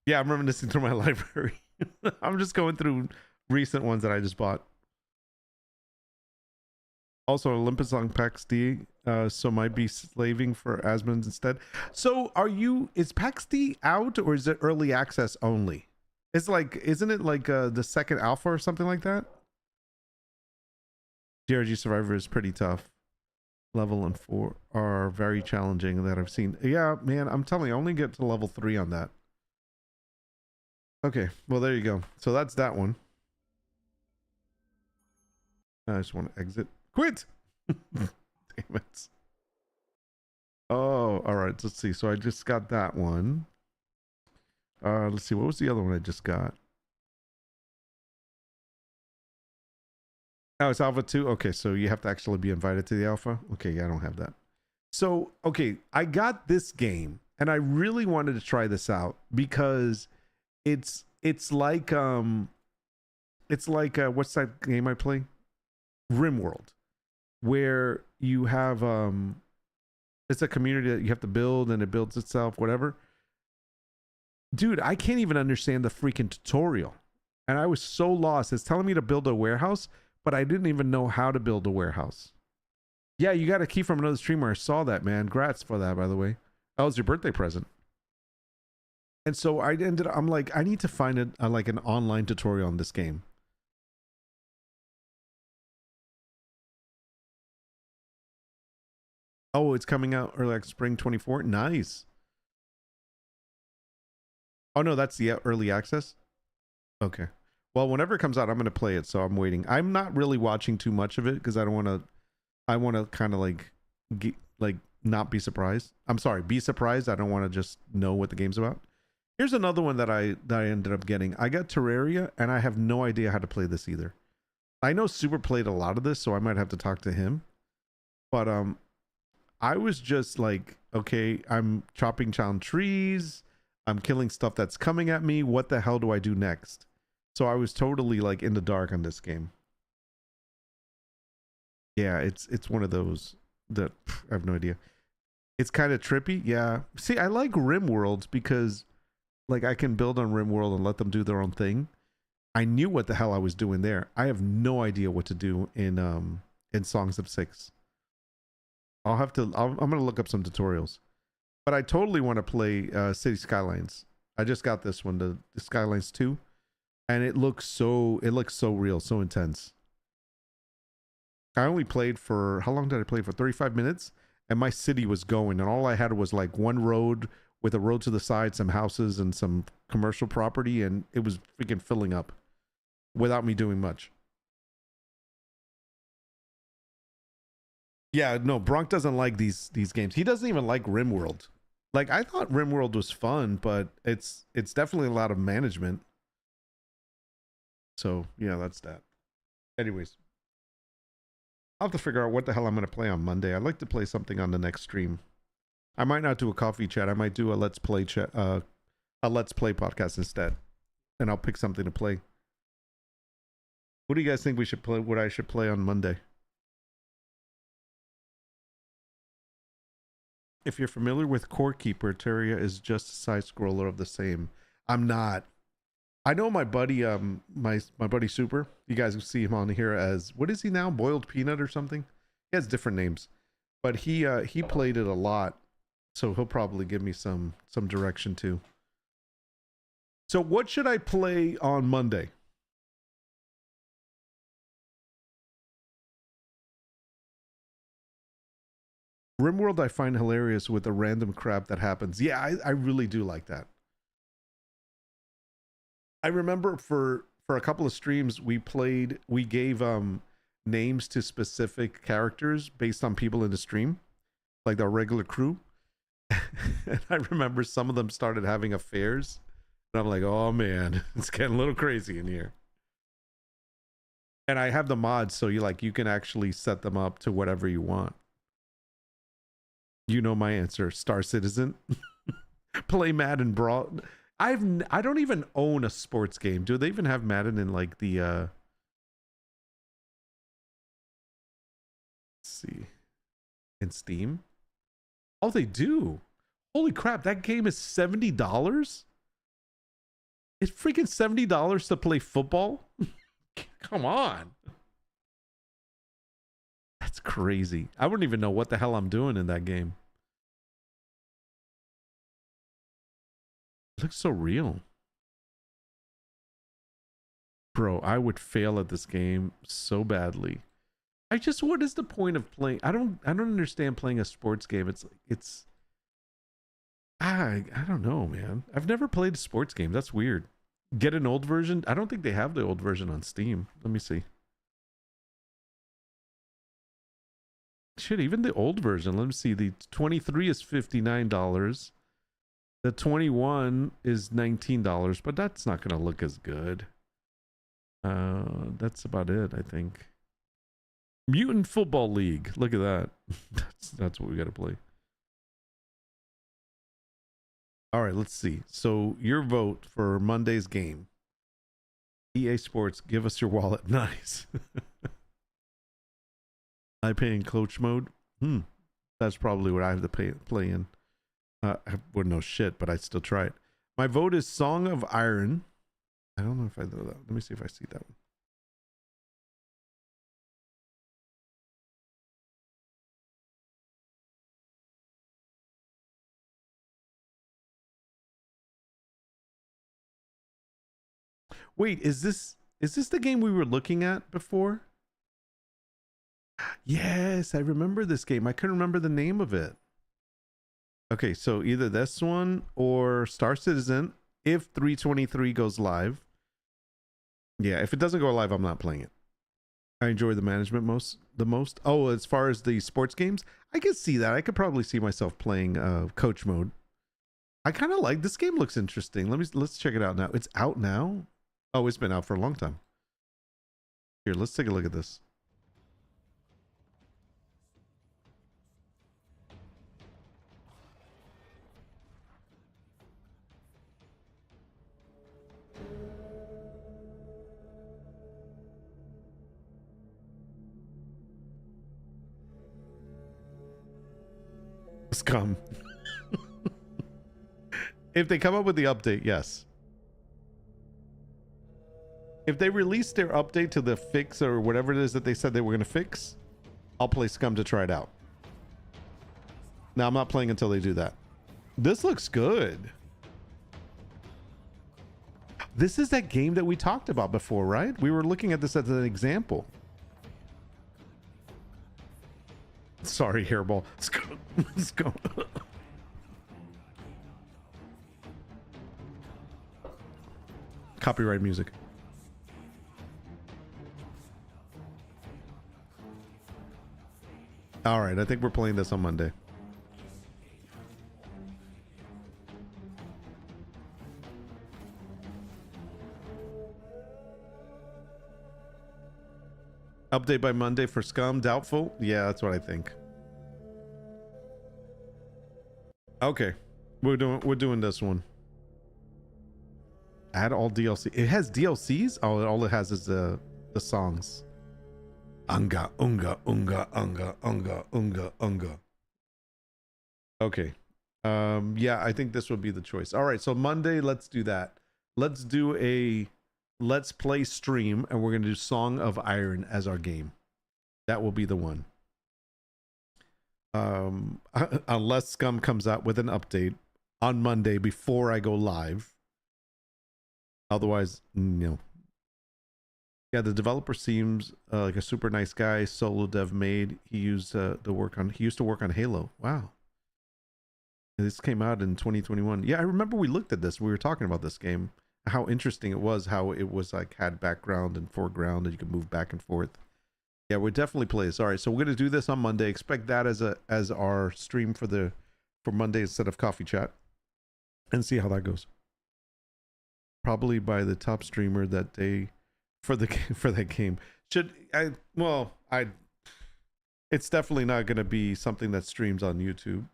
Yeah, I'm reminiscing through my library. I'm just going through recent ones that I just bought. Also, Olympus on PAX D, so might be slaving for Asmonds instead. So is PAX D out or is it early access only? It's like, isn't it like the second alpha or something like that? DRG Survivor is pretty tough. Level and 4 are very challenging that I've seen. Yeah, man, I'm telling you, I only get to level 3 on that. Okay, well, there you go. So that's that one. I just want to exit. Quit! Damn it. Oh, all right, let's see. So I just got that one. Let's see, what was the other one I just got? Oh, it's Alpha 2? Okay, so you have to actually be invited to the Alpha? Okay, yeah, I don't have that. So, okay, I got this game, and I really wanted to try this out because it's like what's that game I play? RimWorld, where you have it's a community that you have to build and it builds itself, whatever. dude, I can't even understand the freaking tutorial. And I was so lost. It's telling me to build a warehouse, but I didn't even know how to build a warehouse. Yeah, you got a key from another streamer. I saw that, man. Grats for that, by the way. That was your birthday present. And so I'm like, I need to find like an online tutorial on this game. Oh, it's coming out early, like spring 24. Nice. Oh no, that's the early access. Okay. Well, whenever it comes out, I'm going to play it. So I'm waiting. I'm not really watching too much of it because I don't want to. I want to kind of like not be surprised. I'm sorry, be surprised. I don't want to just know what the game's about. Here's another one that I ended up getting. I got Terraria, and I have no idea how to play this either. I know Super played a lot of this, so I might have to talk to him. But I was just like, okay, I'm chopping down trees. I'm killing stuff that's coming at me. What the hell do I do next? So I was totally like in the dark on this game. Yeah, it's one of those that I have no idea. It's kind of trippy. Yeah. See, I like RimWorld because like I can build on RimWorld and let them do their own thing. I knew what the hell I was doing there. I have no idea what to do in Songs of Six. I'm going to look up some tutorials. But I totally want to play City Skylines. I just got this one, the Skylines 2, and it looks so real, so intense. I only played for, how long did I play for? 35 minutes, and my city was going, and all I had was like one road with a road to the side, some houses and some commercial property, and it was freaking filling up without me doing much. Yeah, no, Bronk doesn't like these games. He doesn't even like RimWorld. Like, I thought RimWorld was fun, but it's definitely a lot of management. So, yeah, that's that. Anyways. I'll have to figure out what the hell I'm going to play on Monday. I'd like to play something on the next stream. I might not do a coffee chat. I might do a let's play chat, a let's play podcast instead. And I'll pick something to play. What do you guys think we should play? What I should play on Monday? If you're familiar with Core Keeper, Terraria is just a side scroller of the same. I'm not. I know my buddy, my buddy Super. You guys can see him on here as, what is he now? Boiled Peanut or something? He has different names, but he played it a lot, so he'll probably give me some direction too. So what should I play on Monday? RimWorld I find hilarious with the random crap that happens. Yeah, I really do like that. I remember for a couple of streams we gave names to specific characters based on people in the stream, like our regular crew. And I remember some of them started having affairs, and I'm like, oh man, it's getting a little crazy in here. And I have the mods, so you can actually set them up to whatever you want. You know my answer, Star Citizen. Play Madden Brawl. I don't even own a sports game. Do they even have Madden in like the let's see, in Steam? Oh, they do. Holy crap, that game is $70? It's freaking $70 to play football? Come on. That's crazy. I wouldn't even know what the hell I'm doing in that game. It looks so real. Bro, I would fail at this game so badly. What is the point of playing? I don't understand playing a sports game. I don't know, man. I've never played a sports game. That's weird. Get an old version? I don't think they have the old version on Steam. Let me see. Shit, even the old version. Let me see. The 23 is $59. The 21 is $19, but that's not going to look as good. That's about it, I think. Mutant Football League. Look at that. That's what we got to play. All right, let's see. So your vote for Monday's game. EA Sports, give us your wallet. Nice. I pay in coach mode. That's probably what I have to play in. I wouldn't know shit, but I'd still try it. My vote is Song of Iron. I don't know if I know that. Let me see if I see that one. Wait, is this the game we were looking at before? Yes, I remember this game. I couldn't remember the name of it. Okay, so either this one or Star Citizen if 323 goes live. Yeah, if it doesn't go live, I'm not playing it. I enjoy the management the most. Oh, as far as the sports games, I could see that. I could probably see myself playing coach mode. I kind of like this game. Looks interesting. Let's check it out now. It's out now. Oh, it's been out for a long time. Here, let's take a look at this. Scum. If they come up with the update, yes. If they release their update to the fix or whatever it is that they said they were going to fix, I'll play Scum to try it out. Now, I'm not playing until they do that. This looks good. This is that game that we talked about before, right? We were looking at this as an example. Sorry, Hairball. Let's go. Copyright music. All right, I think we're playing this on Monday. Update by Monday for Scum. Doubtful. Yeah, that's what I think. Okay, we're doing this one. Add all DLC. It has DLCs. Oh, all it has is the songs. Unga unga unga unga unga unga unga. Okay. Yeah, I think this would be the choice. All right, so Monday, let's do that. Let's do a let's play stream, and we're gonna do Song of Iron as our game. That will be the one. Unless Scum comes out with an update on Monday before I go live. Otherwise, no. Yeah, the developer seems like a super nice guy. Solo dev made. He used He used to work on Halo. Wow. And this came out in 2021. Yeah, I remember we looked at this. We were talking about this game. How interesting it was. How it was like had background and foreground, and you could move back and forth. Yeah, we'll definitely play this. All right, so we're gonna do this on Monday. Expect that as our stream for Monday instead of coffee chat, and see how that goes. Probably by the top streamer that day for that game. It's definitely not gonna be something that streams on YouTube.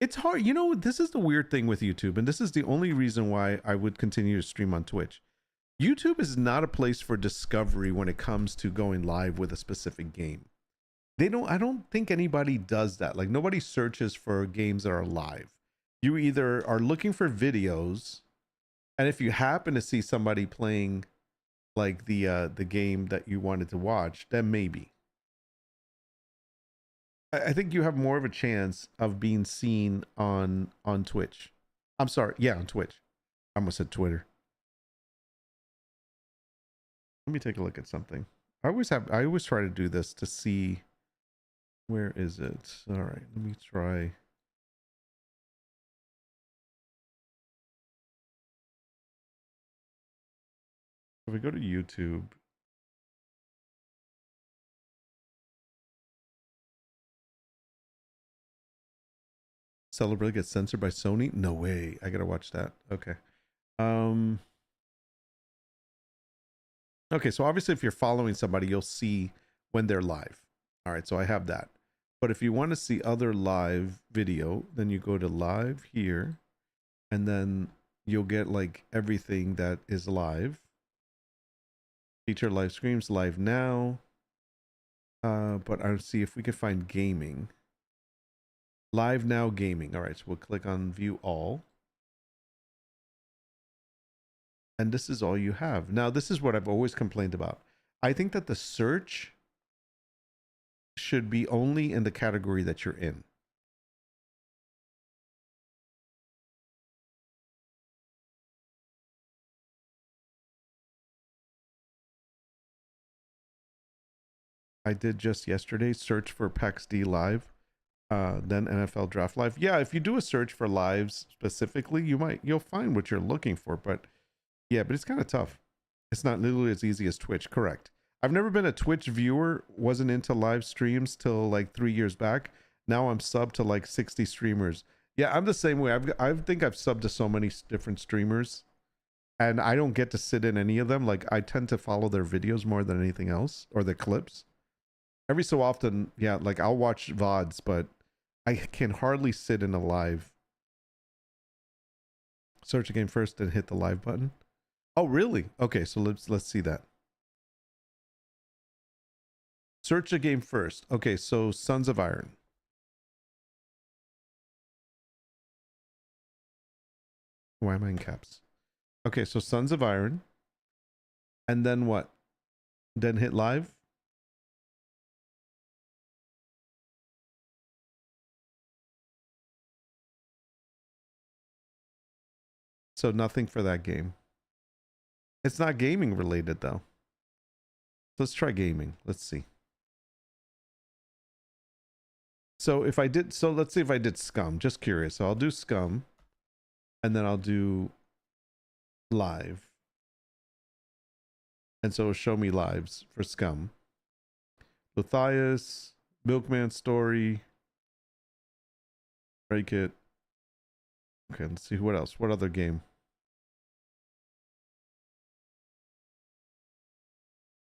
It's hard, you know. This is the weird thing with YouTube, and this is the only reason why I would continue to stream on Twitch. YouTube is not a place for discovery when it comes to going live with a specific game. I don't think anybody does that. Like, nobody searches for games that are live. You either are looking for videos, and if you happen to see somebody playing like the game that you wanted to watch, then maybe. I think you have more of a chance of being seen on Twitch. I'm sorry, yeah, on Twitch. I almost said Twitter. Let me take a look at something. I always try to do this to see, where is it? All right, let me try. If we go to YouTube, Celebrate gets censored by Sony? No way. I gotta watch that. Okay. Okay, so obviously if you're following somebody, you'll see when they're live. All right, so I have that. But if you want to see other live video, then you go to live here, and then you'll get like everything that is live. Feature live streams, live now. But I'll see if we can find gaming. Live now gaming. All right, so we'll click on view all. and this is all you have. Now, this is what I've always complained about. I think that the search should be only in the category that you're in. I did just yesterday search for PAX D Live, then NFL Draft Live. Yeah, if you do a search for lives specifically, you'll find what you're looking for. But yeah, but it's kind of tough. It's not literally as easy as Twitch. Correct. I've never been a Twitch viewer. Wasn't into live streams till like 3 years back. Now I'm subbed to like 60 streamers. Yeah, I'm the same way. I think I've subbed to so many different streamers, and I don't get to sit in any of them. Like I tend to follow their videos more than anything else, or the clips. Every so often, yeah, like I'll watch VODs, but I can hardly sit in a live. Search a game first, then hit the live button. Oh, really? Okay, so let's see that. Search a game first. Okay, so Sons of Iron. Why am I in caps? Okay, so Sons of Iron. And then what? Then hit live? So nothing for that game. It's not gaming related though. Let's try gaming. Let's see. So if I did, so let's see if I did Scum. Just curious. So I'll do Scum, and then I'll do live. And so it'll show me lives for Scum. Luthias, Milkman Story, Break It. Okay, let's see what else. What other game?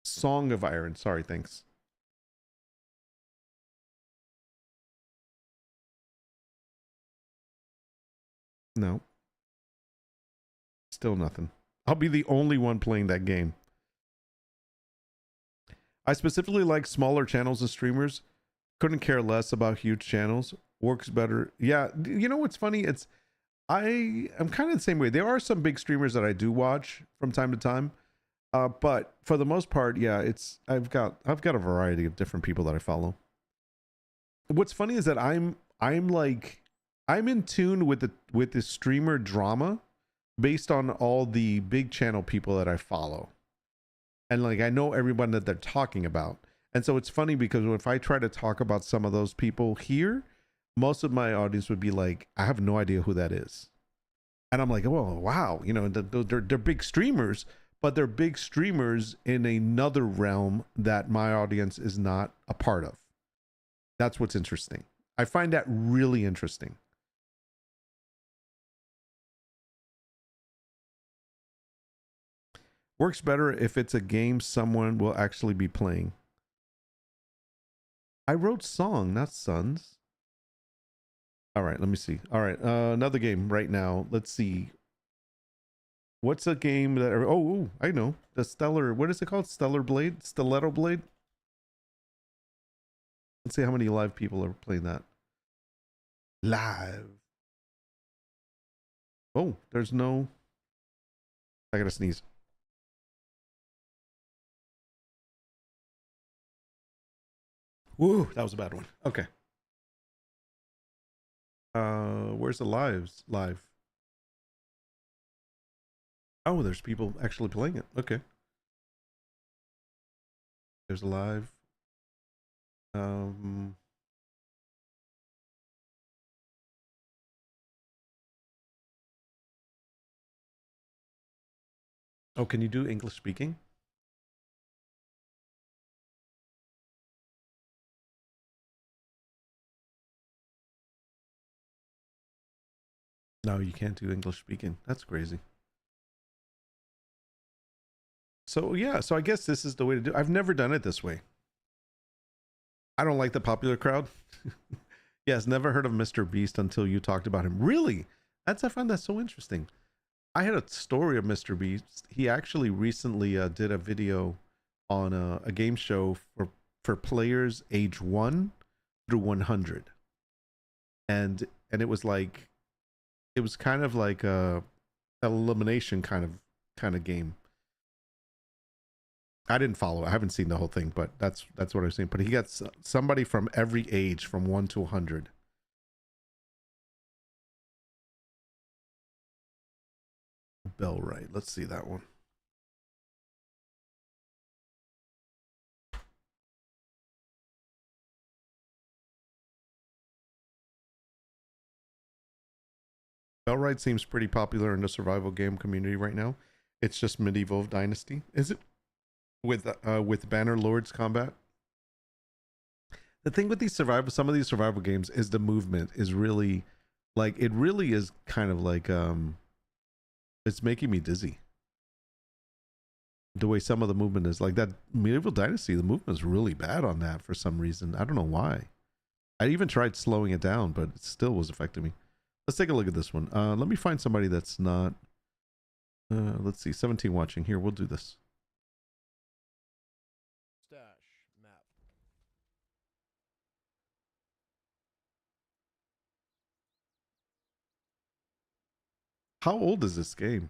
Song of Iron. Sorry, thanks. No. Still nothing. I'll be the only one playing that game. I specifically like smaller channels and streamers. Couldn't care less about huge channels. Works better. Yeah, you know what's funny? I'm kind of the same way. There are some big streamers that I do watch from time to time. But for the most part, yeah, I've got a variety of different people that I follow. What's funny is that I'm in tune with the streamer drama based on all the big channel people that I follow. And like I know everyone that they're talking about. And so it's funny because if I try to talk about some of those people here, most of my audience would be like, I have no idea who that is. And I'm like, oh wow, you know, they're big streamers, but they're big streamers in another realm that my audience is not a part of. That's what's interesting. I find that really interesting. Works better if it's a game someone will actually be playing. I wrote Song, not Sons. All right, let me see. All right, another game right now. Let's see. What's a game that... Oh, I know. The Stellar... What is it called? Stellar Blade? Stiletto Blade? Let's see how many live people are playing that. Live. Oh, there's no... I gotta sneeze. Woo, that was a bad one. Okay. Where's the lives? Live. Oh, there's people actually playing it. Okay. There's a live. Oh, can you do English speaking? No, you can't do English speaking. That's crazy. So yeah, so I guess this is the way to do it. I've never done it this way. I don't like the popular crowd. Yes, never heard of Mr. Beast until you talked about him. Really? I find that so interesting. I had a story of Mr. Beast. He actually recently did a video on a game show for players age 1 through 100. And it was like, it was kind of like a elimination kind of kind of game. I didn't follow it. I haven't seen the whole thing, but that's what I've seen. But he gets somebody from every age, from 1 to 100. Bellwright. Let's see that one. Bellwright seems pretty popular in the survival game community right now. It's just Medieval Dynasty. Is it? With Banner Lords combat? The thing with some of these survival games is the movement is really, like, it really is kind of like, it's making me dizzy. The way some of the movement is, like that Medieval Dynasty, the movement is really bad on that for some reason. I don't know why. I even tried slowing it down, but it still was affecting me. Let's take a look at this one. Let me find somebody that's not, let's see, 17 watching. Here, we'll do this. Stash map. How old is this game?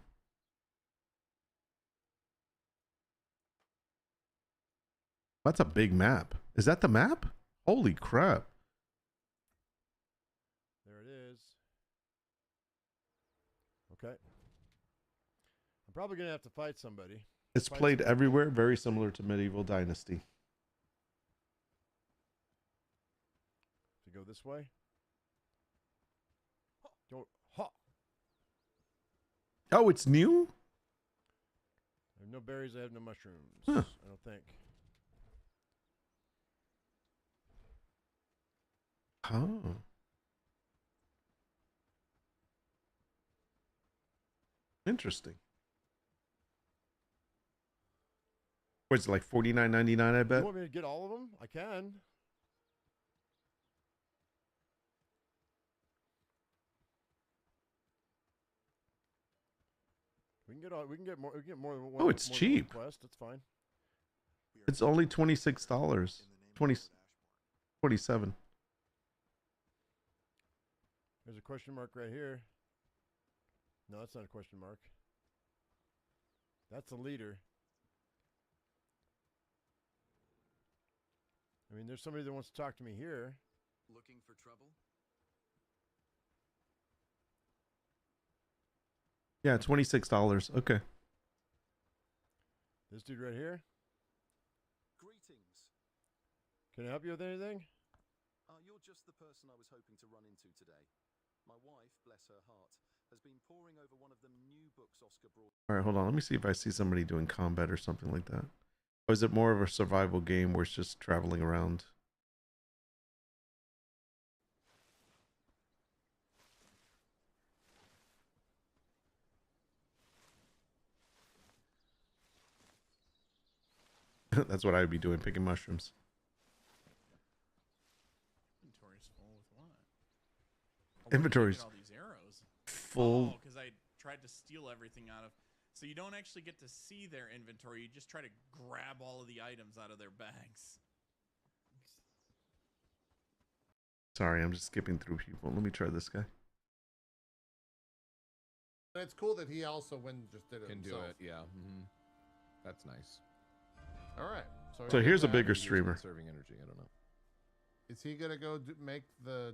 That's a big map. Is that the map? Holy crap. There it is. Okay. I'm probably going to have to fight somebody. It's played everywhere, very similar to Medieval Dynasty. To go this way. Go. Ha. Oh, it's new? I have no berries, I have no mushrooms. Huh. I don't think. Oh. Interesting. What's it, like $49.99, I bet? You want me to get all of them? I can. We can get all. We can get more. We can get more than one. Oh, it's more than one cheap. quest. That's fine. It's only $26. 27. There's a question mark right here. No, that's not a question mark. That's a leader. I mean, there's somebody that wants to talk to me here. Looking for trouble? Yeah, $26. Okay. This dude right here. Greetings. Can I help you with anything? You're just the person I was hoping to run into today. My wife, bless her heart, has been poring over one of the new books Oscar brought. All right, hold on. Let me see if I see somebody doing combat or something like that. Or is it more of a survival game where it's just traveling around? That's what I'd be doing, picking mushrooms. Inventory's full with what? Oh, Inventory's all these arrows. full. Oh, because I tried to steal everything out of. So you don't actually get to see their inventory. You just try to grab all of the items out of their bags. Sorry, I'm just skipping through people. Let me try this guy. But it's cool that he also just did it Can himself. do it, yeah. That's nice. All right. So here's a that. bigger streamer. Conserving energy, I don't know. Is he gonna go make the?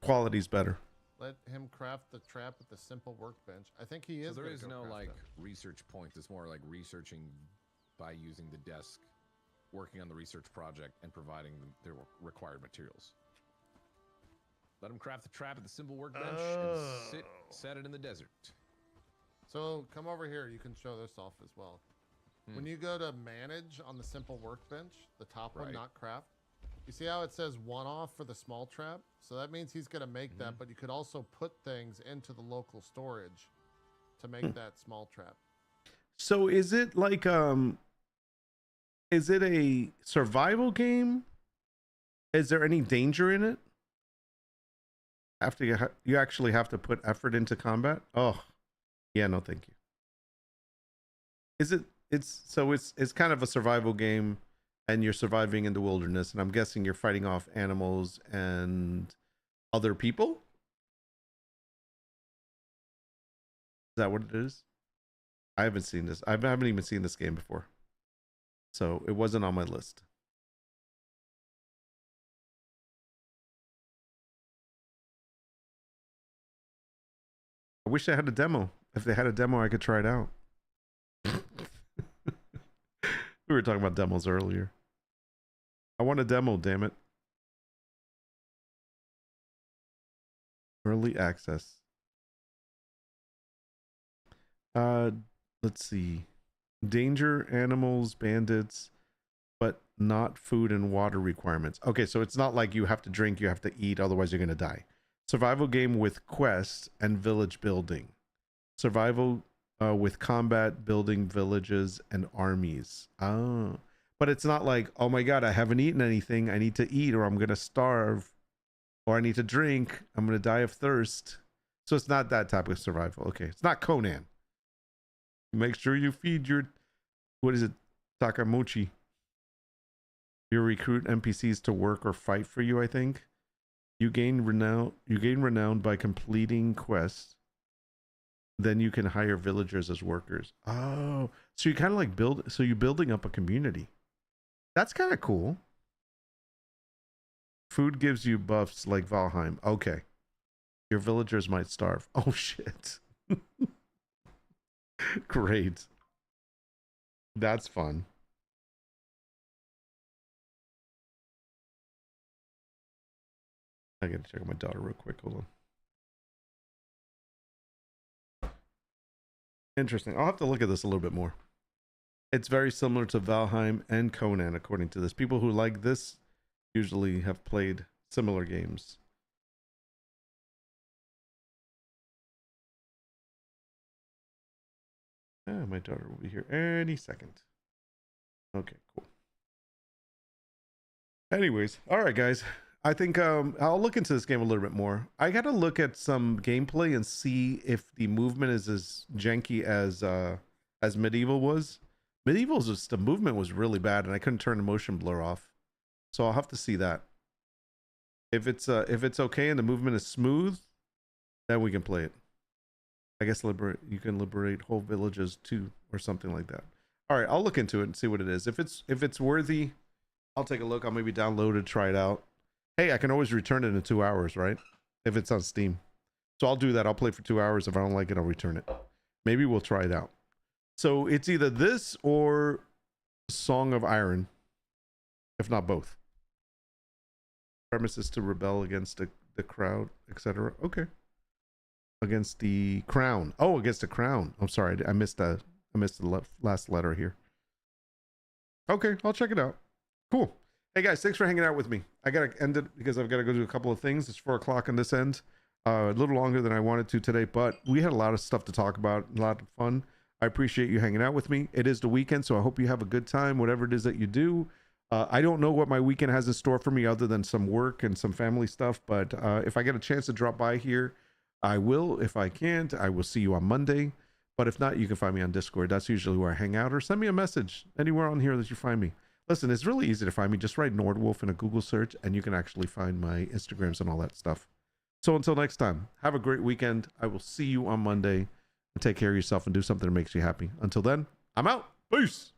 Quality's better. Let him craft the trap at the simple workbench. I think he is. So there gonna is go no craft like that. research points. It's more like researching by using the desk, working on the research project, and providing their required materials. Let him craft the trap at the simple workbench and set it in the desert. So come over here. You can show this off as well. When you go to manage on the simple workbench, the top one, Right. not craft, you see how it says one off for the small trap? So that means he's going to make that, but you could also put things into the local storage to make that small trap. So is it like is it a survival game? Is there any danger in it? After you actually have to put effort into combat? Oh. Yeah, no thank you. Is it it's kind of a survival game and you're surviving in the wilderness, and I'm guessing you're fighting off animals and other people? Is that what it is? I haven't seen this. I haven't even seen this game before. So it wasn't on my list. I wish they had a demo. If they had a demo, I could try it out. We were talking about demos earlier. I want a demo, damn it. Early access. Let's see. Danger, animals, bandits, but not food and water requirements. Okay, so it's not like you have to drink, you have to eat, otherwise you're gonna die. Survival game with quests and village building. Survival with combat, building villages and armies. Oh, but it's not like, oh my god, I haven't eaten anything, I need to eat or I'm gonna starve, or I need to drink, I'm gonna die of thirst. So it's not that type of survival. Okay, it's not Conan. Make sure you feed your, what is it, Takamochi. You recruit NPCs to work or fight for you, I think. You gain renown by completing quests. Then you can hire villagers as workers. Oh, so you kind of like you're building up a community. That's kind of cool. Food gives you buffs like Valheim. Okay. Your villagers might starve. Oh shit. Great. That's fun. I gotta check on my daughter real quick. Hold on. Interesting. I'll have to look at this a little bit more. It's very similar to Valheim and Conan, according to this. People who like this usually have played similar games. My daughter will be here any second. Okay, cool. Anyways, all right, guys. I think I'll look into this game a little bit more. I got to look at some gameplay and see if the movement is as janky as Medieval was. Medieval's just, the movement was really bad, and I couldn't turn the motion blur off. So I'll have to see that. If it's okay and the movement is smooth, then we can play it. I guess you can liberate whole villages too, or something like that. All right, I'll look into it and see what it is. If it's worthy, I'll take a look. I'll maybe download it, try it out. Hey, I can always return it in 2 hours, right? If it's on Steam. So I'll do that. I'll play for 2 hours. If I don't like it, I'll return it. Maybe we'll try it out. So it's either this or Song of Iron, if not both. Premise is to rebel against the crowd, etc. Okay. Against the crown. Oh, against the crown. I'm sorry. I missed the last letter here. Okay, I'll check it out. Cool. Hey guys, thanks for hanging out with me. I gotta end it because I've got to go do a couple of things. It's 4 o'clock on this end. A little longer than I wanted to today, but we had a lot of stuff to talk about, a lot of fun. I appreciate you hanging out with me. It is the weekend, so I hope you have a good time, whatever it is that you do. I don't know what my weekend has in store for me other than some work and some family stuff, but if I get a chance to drop by here, I will. If I can't, I will see you on Monday. But if not, you can find me on Discord. That's usually where I hang out, or send me a message anywhere on here that you find me. Listen, it's really easy to find me. Just write Nordwolf in a Google search and you can actually find my Instagrams and all that stuff. So until next time, have a great weekend. I will see you on Monday. And take care of yourself and do something that makes you happy. Until then, I'm out. Peace.